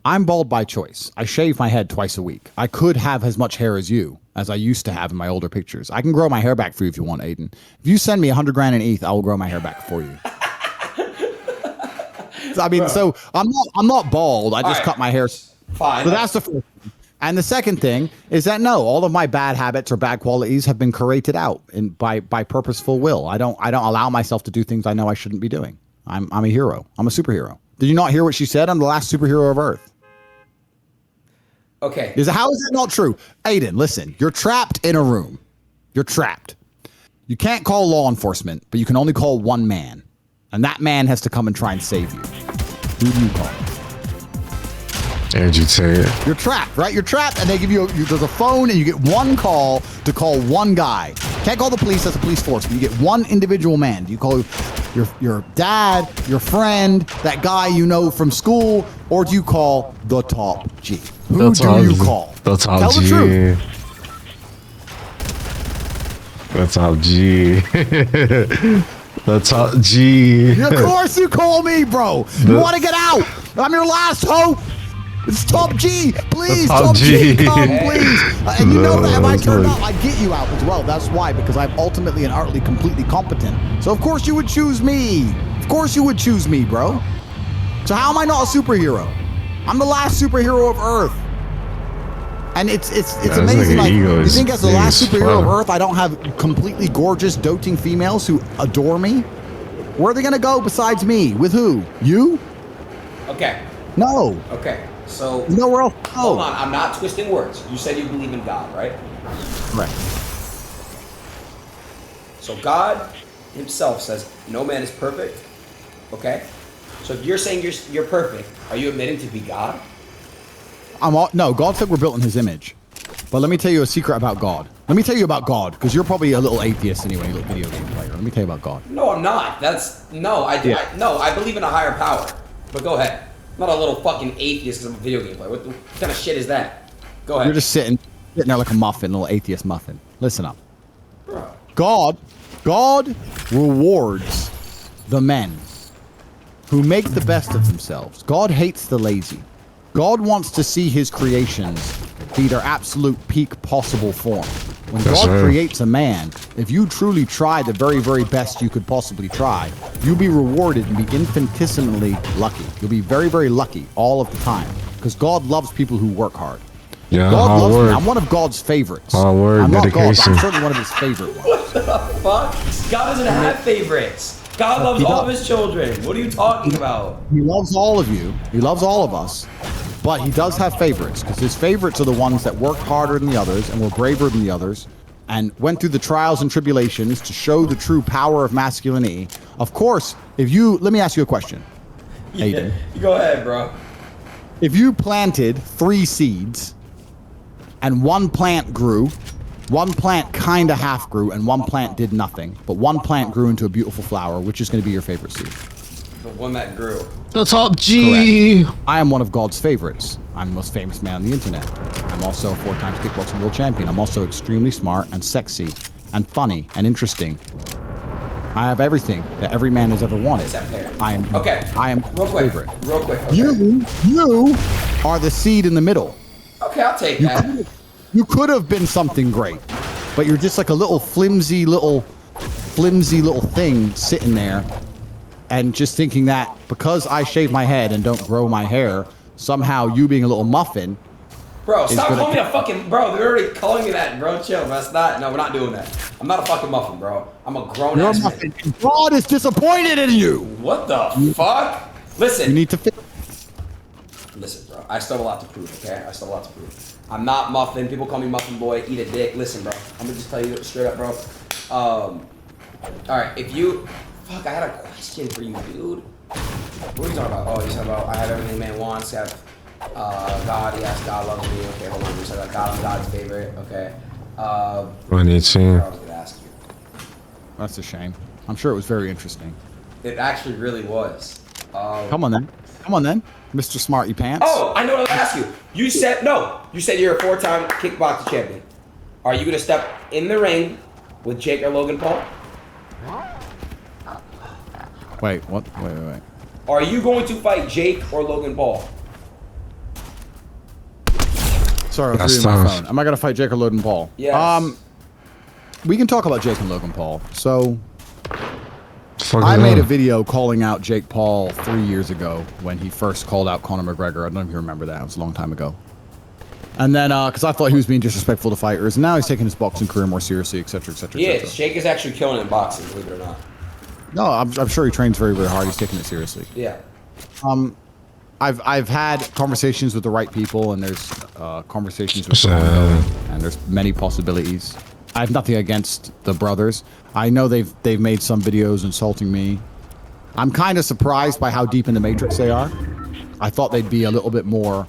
I'm bald by choice. I shave my head twice a week. I could have as much hair as you, as I used to have in my older pictures. I can grow my hair back for you if you want, Aiden. If you send me 100 grand in ETH, I will grow my hair back for you. I mean, so I'm not bald. I just cut my hair. Fine. So that's the first thing. And the second thing is that no, all of my bad habits or bad qualities have been curated out by purposeful will. I don't allow myself to do things I know I shouldn't be doing. I'm a hero. I'm a superhero. Did you not hear what she said? I'm the last superhero of Earth. Okay. How is that not true? Aiden, listen, you're trapped in a room. You're trapped. You can't call law enforcement, but you can only call one man. And that man has to come and try and save you. Who do you call? Andrew Tate. You're trapped, right? You're trapped, and they give you there's a phone, and you get one call to call one guy. Can't call the police, that's a police force, but you get one individual man. Do you call your dad, your friend, that guy you know from school, or do you call the top G? Who do you call? The top Tell G. the truth. The top G. The top G. Of course you call me, bro. You want to get out? I'm your last hope. It's top G, please. Top G, come, please. And you know that if I turn up, I get you out as well. That's why, because I'm ultimately and utterly completely competent. So of course you would choose me. Of course you would choose me, bro. So how am I not a superhero? I'm the last superhero of Earth. And it's amazing. Like, you think as the last superhero of Earth, I don't have completely gorgeous, doting females who adore me? Where are they gonna go besides me? With who? You? Okay. No. Okay. So nowhere else. Hold on. I'm not twisting words. You said you believe in God, right? Right. So God Himself says no man is perfect. Okay. So if you're saying you're perfect, are you admitting to be God? No, God said we're built in His image. But let me tell you a secret about God. Let me tell you about God, because you're probably a little atheist anyway, a little video game player. Let me tell you about God. No, I'm not. I believe in a higher power. But go ahead. I'm not a little fucking atheist because I'm a video game player. What kind of shit is that? Go ahead. You're just sitting there like a muffin, a little atheist muffin. Listen up. God rewards the men who make the best of themselves. God hates the lazy. God wants to see His creations be their absolute peak possible form. When God creates a man, if you truly try the very, very best you could possibly try, you'll be rewarded and be infinitesimally lucky. You'll be very, very lucky all of the time. Because God loves people who work hard. Yeah, God loves me. I'm one of God's favorites. Hard work, I'm not God, dedication. but I'm certainly one of His favorite ones. What the fuck? God doesn't have favorites. God loves all of His children. What are you talking about? He loves all of you. He loves all of us. But He does have favorites, because His favorites are the ones that worked harder than the others and were braver than the others and went through the trials and tribulations to show the true power of masculinity. Of course, let me ask you a question, Aiden. You go ahead, bro. If you planted 3 seeds and one plant grew, one plant kind of half grew, and one plant did nothing, but one plant grew into a beautiful flower, which is going to be your favorite seed? The one that grew. The top G. Correct. I am one of God's favorites. I'm the most famous man on the internet. I'm also a 4-time kickboxing world champion. I'm also extremely smart and sexy and funny and interesting. I have everything that every man has ever wanted. I am favorite. Real quick. Okay. You are the seed in the middle. Okay, I'll take that. You could have been something great, but you're just like a little flimsy little thing sitting there, and just thinking that because I shave my head and don't grow my hair, somehow you being a little muffin. Bro, stop calling me a fucking bro. They're already calling me that, bro. Chill. That's not. No, we're not doing that. I'm not a fucking muffin, bro. I'm a grown ass man. God is disappointed in you. What the fuck? Listen. You need to. Listen, bro. I still have a lot to prove. Okay, I still have a lot to prove. I'm not muffin. People call me muffin boy. Eat a dick. Listen, bro. I'm gonna just tell you straight up, bro. All right. If you, fuck, I had a question for you, dude. What are you talking about? Oh, you're talking about I have everything man wants. I have God. Yes, God loves me. Okay, hold on. You're talking about God. I'm God's favorite. Okay. 118. I was gonna ask you. That's a shame. I'm sure it was very interesting. It actually really was. Come on then, Mr. Smarty Pants. Oh, I know what I was gonna ask you. You said no. You said you're a 4-time kickboxing champion. Are you gonna step in the ring with Jake or Logan Paul? Wait, what? Wait. Are you going to fight Jake or Logan Paul? Sorry, I was reading my phone. Am I gonna fight Jake or Logan Paul? Yes. We can talk about Jake and Logan Paul. So, I made a video calling out Jake Paul 3 years ago when he first called out Conor McGregor. I don't know if you remember that. It was a long time ago. And then, because I thought he was being disrespectful to fighters, and now he's taking his boxing career more seriously, etc., etc., etc. Yes, Jake is actually killing it in boxing, believe it or not. No, I'm sure he trains very, very hard. He's taking it seriously. Yeah. I've had conversations with the right people, and there's conversations with and there's many possibilities. I have nothing against the brothers. I know they've made some videos insulting me. I'm kind of surprised by how deep in the matrix they are. I thought they'd be a little bit more,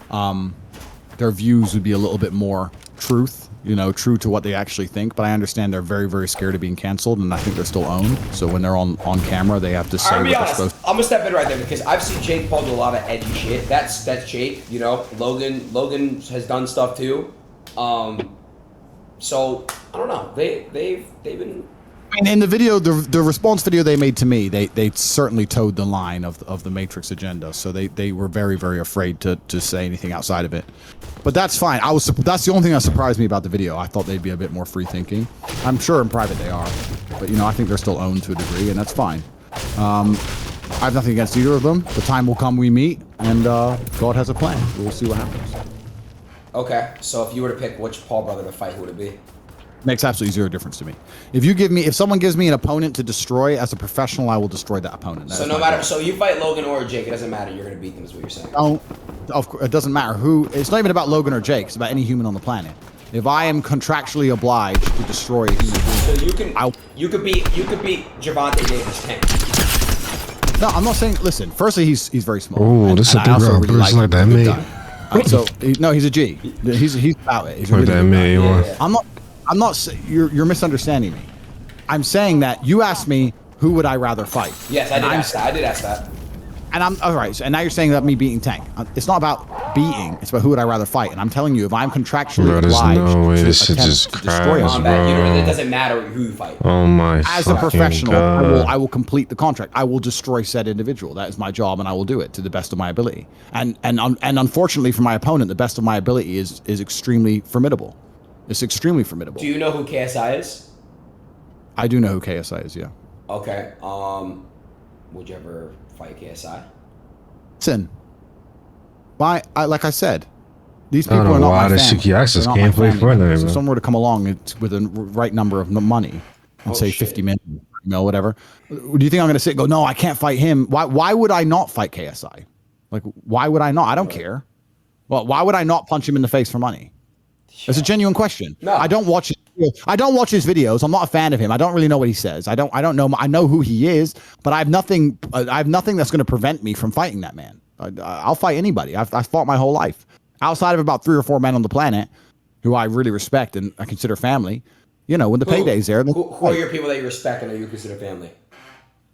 their views would be a little bit more truth, true to what they actually think. But I understand they're very, very scared of being canceled, and I think they're still owned. So when they're on camera, they have to say what they're supposed to. I'm gonna step in right there because I've seen Jake Paul do a lot of edgy shit. That's Jake, Logan has done stuff too. So I don't know. They've been. And in the video, the response video they made to me, they certainly towed the line of the Matrix agenda. So they were very, very afraid to say anything outside of it. But that's fine. That's the only thing that surprised me about the video. I thought they'd be a bit more free thinking. I'm sure in private they are, but I think they're still owned to a degree, and that's fine. I have nothing against either of them. The time will come we meet, and God has a plan. We'll see what happens. Okay, so if you were to pick which Paul brother to fight, who would it be? Makes absolutely zero difference to me. If someone gives me an opponent to destroy, as a professional, I will destroy that opponent. So no matter, so you fight Logan or Jake, it doesn't matter. You're gonna beat them, is what you're saying. Of course, it doesn't matter who. It's not even about Logan or Jake. It's about any human on the planet. If I am contractually obliged to destroy a human being, so you could beat Javante Davis 10. No, I'm not saying. Listen, firstly, he's very small. Oh, this is a big girl. Person like that, mate. So no, he's a G. He's about it. He's like that, mate. I'm not. You're misunderstanding me. I'm saying that you asked me who would I rather fight. Yes, I did ask that. And I'm all right. So, and now you're saying that me beating Tank. It's not about beating. It's about who would I rather fight. And I'm telling you, if I'm contractually obliged no way. to This shit attempt just to destroy crashed, him, bro. It doesn't matter who you fight. Oh my! As a professional, God. I will complete the contract. I will destroy said individual. That is my job, and I will do it to the best of my ability. And unfortunately for my opponent, the best of my ability is extremely formidable. It's extremely formidable. Do you know who KSI is? I do know who KSI is. Yeah. Okay. Would you ever fight KSI? Listen, like I said, these I don't people are know not why my the family. Shikiaxis They're not can't my play family. Fortnite, So bro. if someone were to come along with the right number of money and say 50 million, whatever, do you think I'm going to sit and go, no, I can't fight him? Why would I not fight KSI? Like, why would I not? I don't care. Well, why would I not punch him in the face for money? It's a genuine question. No. I don't watch his videos. I'm not a fan of him. I don't really know what he says. I don't know. I know who he is, but I have nothing that's going to prevent me from fighting that man. I'll fight anybody. I've fought my whole life. Outside of about 3 or 4 men on the planet who I really respect and I consider family, when the payday's there. Who are your people that you respect and that you consider family?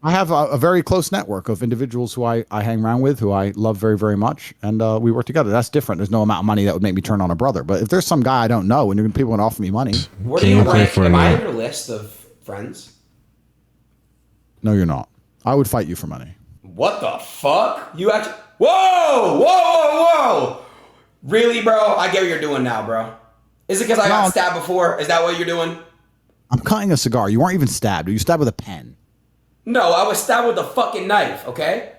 I have a very close network of individuals who I hang around with, who I love very, very much, and we work together. That's different. There's no amount of money that would make me turn on a brother. But if there's some guy I don't know and people want to offer me money, Where do you rank? Am I on your list of friends? No, you're not. I would fight you for money. What the fuck? You actually? Whoa! Really, bro? I get what you're doing now, bro. Is it because I got stabbed before? Is that what you're doing? I'm cutting a cigar. You weren't even stabbed. You stabbed with a pen. No, I was stabbed with a fucking knife, okay?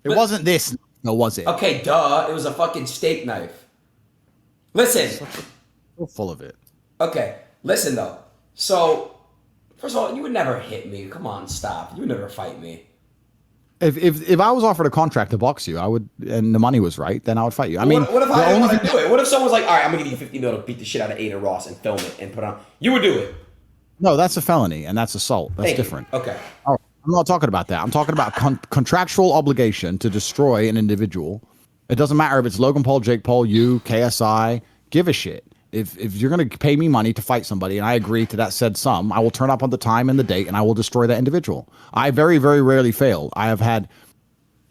It wasn't this. No, was it? Okay, duh. It was a fucking steak knife. Listen. So full of it. Okay, listen though. So, first of all, you would never hit me. Come on, stop. You would never fight me. If I was offered a contract to box you, I would, and the money was right, then I would fight you. I mean, what if I didn't want to do it? What if someone was like, all right, I'm gonna give you 50 mil to beat the shit out of Ada Ross and film it and put on? You would do it. No, that's a felony and that's assault. That's different. Okay. All right. I'm not talking about that. I'm talking about contractual obligation to destroy an individual. It doesn't matter if it's Logan Paul, Jake Paul, you, KSI. Give a shit. If you're going to pay me money to fight somebody and I agree to that said sum, I will turn up on the time and the date and I will destroy that individual. I very, very rarely fail. I have had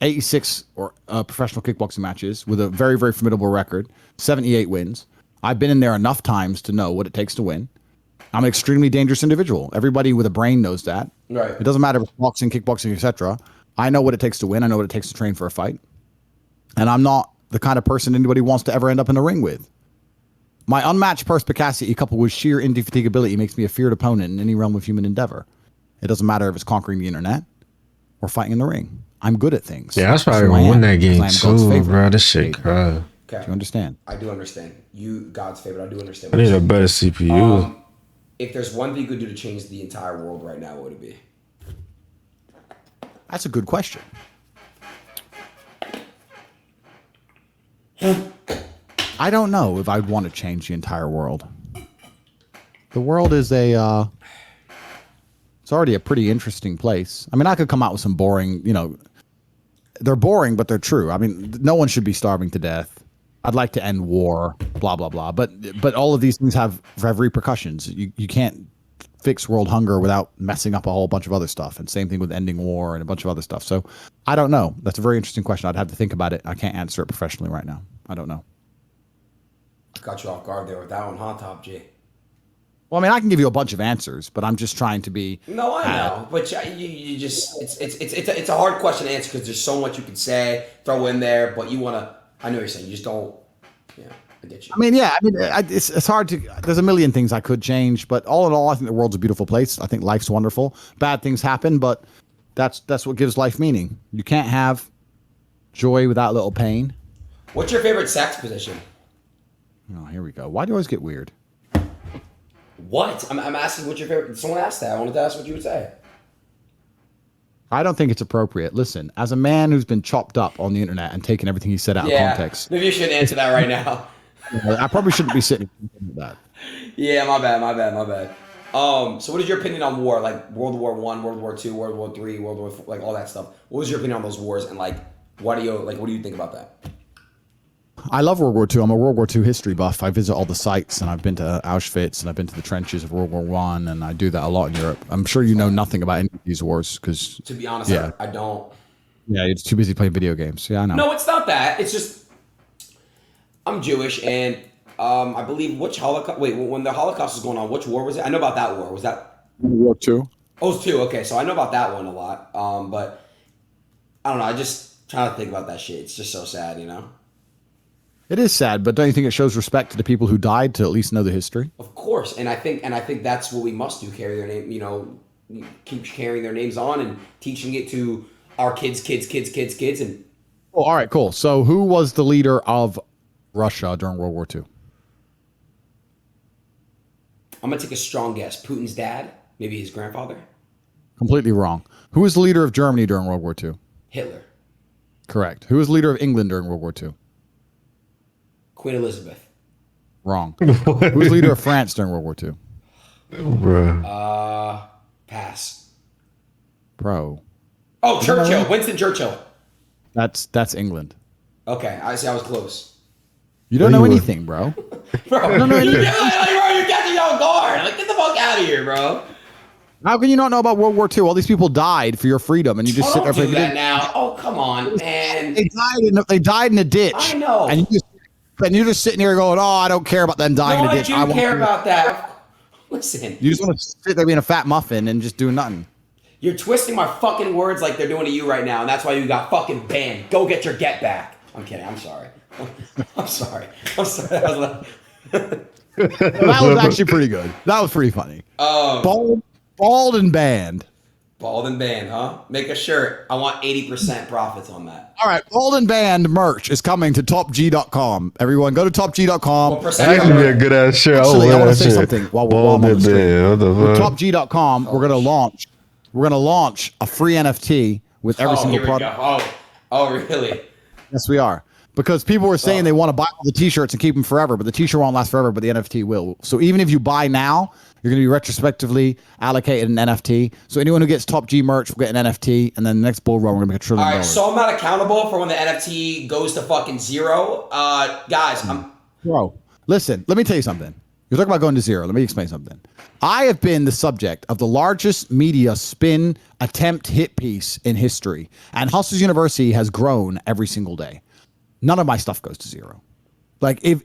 86 professional kickboxing matches with a very, very formidable record, 78 wins. I've been in there enough times to know what it takes to win. I'm an extremely dangerous individual. Everybody with a brain knows that. Right. It doesn't matter if it's boxing, kickboxing, etc. I know what it takes to win. I know what it takes to train for a fight. And I'm not the kind of person anybody wants to ever end up in the ring with. My unmatched perspicacity coupled with sheer indefatigability makes me a feared opponent in any realm of human endeavor. It doesn't matter if it's conquering the internet or fighting in the ring. I'm good at things. Yeah, that's probably gonna win that game too, bro. This shit, Okay. Do you understand? I do understand. You, God's favorite. I do understand. I need a better CPU. If there's one thing you could do to change the entire world right now, what would it be? That's a good question. I don't know if I'd want to change the entire world. The world is it's already a pretty interesting place. I mean, I could come out with some boring, they're boring, but they're true. I mean, no one should be starving to death. I'd like to end war, blah, blah, blah. But all of these things have repercussions. You can't fix world hunger without messing up a whole bunch of other stuff. And same thing with ending war and a bunch of other stuff. So I don't know. That's a very interesting question. I'd have to think about it. I can't answer it professionally right now. I don't know. Got you off guard there with that one, huh, Top G? Well, I mean, I can give you a bunch of answers, but I'm just trying to be. No, I know, but you just it's a hard question to answer because there's so much you can say, throw in there, but you want to. I know what you're saying. You just don't. Yeah, I get you. I mean, yeah. I mean, it's hard to. There's a million things I could change, but all in all, I think the world's a beautiful place. I think life's wonderful. Bad things happen, but That's what gives life meaning. You can't have joy without a little pain. What's your favorite sex position? Oh, here we go. Why do you always get weird? What? I'm asking what's your favorite. Someone asked that. I wanted to ask what you would say. I don't think it's appropriate. Listen, as a man who's been chopped up on the internet and taken everything he said out of context. Maybe you shouldn't answer that right now. I probably shouldn't be sitting with that. Yeah, my bad. So what is your opinion on war? Like World War I, World War II, World War III, World War IV, like all that stuff. What was your opinion on those wars, and like what do you think about that? I love World War II. I'm a World War II history buff. I visit all the sites, and I've been to Auschwitz, and I've been to the trenches of World War I, and I do that a lot in Europe. I'm sure you know nothing about any of these wars, because To be honest, I don't. Yeah, you're too busy playing video games. Yeah, I know. No, it's not that. It's just I'm Jewish, and I believe which Holocaust. Wait, when the Holocaust was going on, which war was it? I know about that war. Was that World War II? Oh, it was two. Okay, so I know about that one a lot. But I don't know. I just try to think about that shit. It's just so sad, you know. It is sad, but don't you think it shows respect to the people who died to at least know the history? Of course, and I think that's what we must do: carry their name. You know, keep carrying their names on and teaching it to our kids, and. Oh, all right, cool. So, who was the leader of Russia during World War II? I'm gonna take a strong guess. Putin's dad, maybe his grandfather. Completely wrong. Who was the leader of Germany during World War II? Hitler. Correct. Who was the leader of England during World War II? Queen Elizabeth. Wrong. Who was the leader of France during World War II? Bruh. Pass. Bro. Oh, Churchill. Winston Churchill. That's England. Okay, I see. I was close. You don't know anything, bro. Bro, don't know anything. you're catching me off guard. Like, get the fuck out of here, bro. How can you not know about World War II? All these people died for your freedom, and you just sit there. Don't do that now. Oh, come on, man. They died in a ditch. I know. And you're just sitting here going, "Oh, I don't care about them dying in a ditch. I do care about that." Listen. You just want to sit there being a fat muffin and just doing nothing. You're twisting my fucking words like they're doing to you right now, and that's why you got fucking banned. Go get your get back. I'm kidding. I'm sorry. I'm sorry. That was actually pretty good. That was pretty funny. Bald and banned. Bald and banned, huh? Make a shirt. I want 80% profits on that. All right, Bald and Banned merch is coming to topg.com. Everyone, go to topg.com. That actually be a good ass shirt. Actually, I want to say something while I'm on the stream. With topg.com, we're gonna launch a free NFT with every single product. Oh, really? Yes, we are. Because people were saying they want to buy all the t-shirts and keep them forever, but the t-shirt won't last forever, but the NFT will. So even if you buy now, you're going to be retrospectively allocated an NFT. So anyone who gets Top G merch will get an NFT, and then the next bull run, we're going to make $1 trillion. All right, so I'm not accountable for when the NFT goes to fucking zero. Guys, Bro, listen, let me tell you something. You're talking about going to zero. Let me explain something. I have been the subject of the largest media spin attempt hit piece in history, and Hustlers University has grown every single day. None of my stuff goes to zero. Like if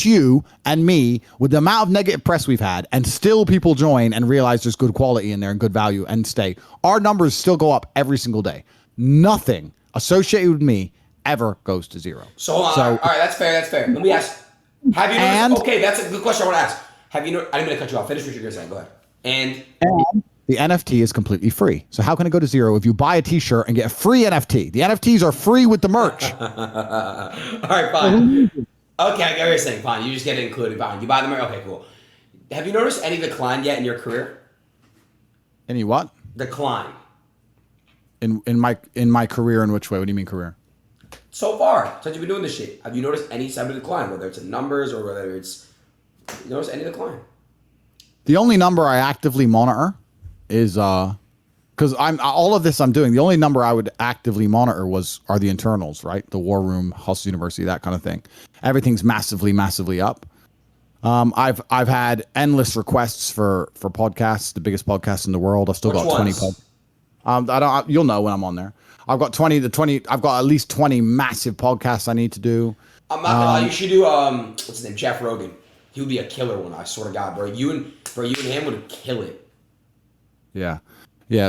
HU and me, with the amount of negative press we've had, and still people join and realize there's good quality in there and good value and stay, our numbers still go up every single day. Nothing associated with me ever goes to zero. So hold on. All right, that's fair. Let me ask. Have you noticed? Okay, that's a good question I want to ask. Have you noticed? I didn't mean to cut you off. Finish what you're going to say. Go ahead. And the NFT is completely free. So how can it go to zero if you buy a t-shirt and get a free NFT? The NFTs are free with the merch. All right, fine. Okay, I get what you're saying. Fine, you just get it included. Fine, you buy the merch. Okay, cool. Have you noticed any decline yet in your career? Any what? Decline. In my career, in which way? What do you mean career? So far, since you've been doing this shit, have you noticed any sign of decline? Whether it's in numbers or whether it's, you notice any decline? The only number I actively monitor is because all of this I'm doing. The only number I would actively monitor are the internals, right? The War Room, Hustle University, that kind of thing. Everything's massively up. I've had endless requests for podcasts, the biggest podcast in the world. I've still got 20 podcasts. You'll know when I'm on there. I've got 20. I've got at least 20 massive podcasts I need to do. I'm not gonna lie. You should do what's his name, Jeff Rogan. He would be a killer one. I swear to God, bro. You and him would kill it. Yeah.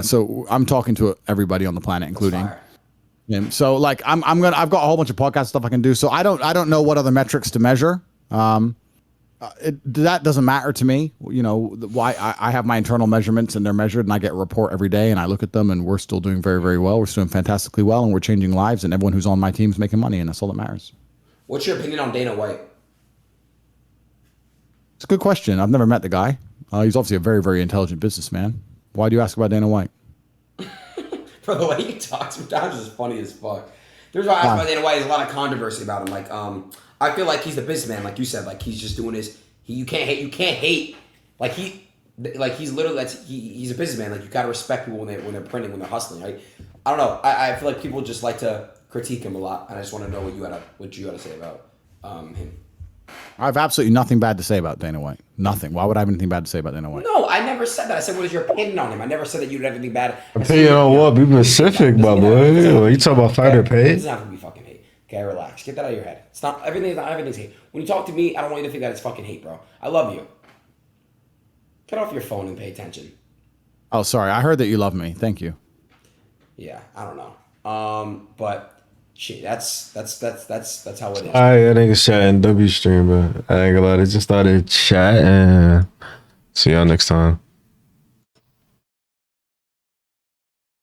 So I'm talking to everybody on the planet, including him. So like I've got a whole bunch of podcast stuff I can do. So I don't know what other metrics to measure. That doesn't matter to me. You know, why I have my internal measurements and they're measured and I get a report every day and I look at them and we're still doing very, very well. We're still doing fantastically well and we're changing lives and everyone who's on my team is making money and that's all that matters. What's your opinion on Dana White? It's a good question. I've never met the guy. He's obviously a very, very intelligent businessman. Why do you ask about Dana White? For the way he talks sometimes is funny as fuck. There's why I ask about Dana White. There's a lot of controversy about him. Like, I feel like he's the businessman, like you said. Like he's just doing his. You can't hate. Like he's literally he's a businessman. Like you gotta respect people when they're printing, when they're hustling. Right? I don't know. I feel like people just like to critique him a lot, and I just want to know what you had to say about him. I have absolutely nothing bad to say about Dana White. Nothing. Why would I have anything bad to say about Dana White? No, I never said that. I said, what is your opinion on him? I never said that you would have anything bad. Opinion on what? Be specific, my boy. You talking about fighter pay? It's not gonna be fucking hate. Okay, relax. Get that out of your head. It's not everything's hate. When you talk to me, I don't want you to think that it's fucking hate, bro. I love you. Get off your phone and pay attention. Oh, sorry. I heard that you love me. Thank you. Yeah, I don't know. But shit, that's how it is. Alright, that nigga chatting W stream, but I ain't gonna lie, they just started chatting. See y'all next time.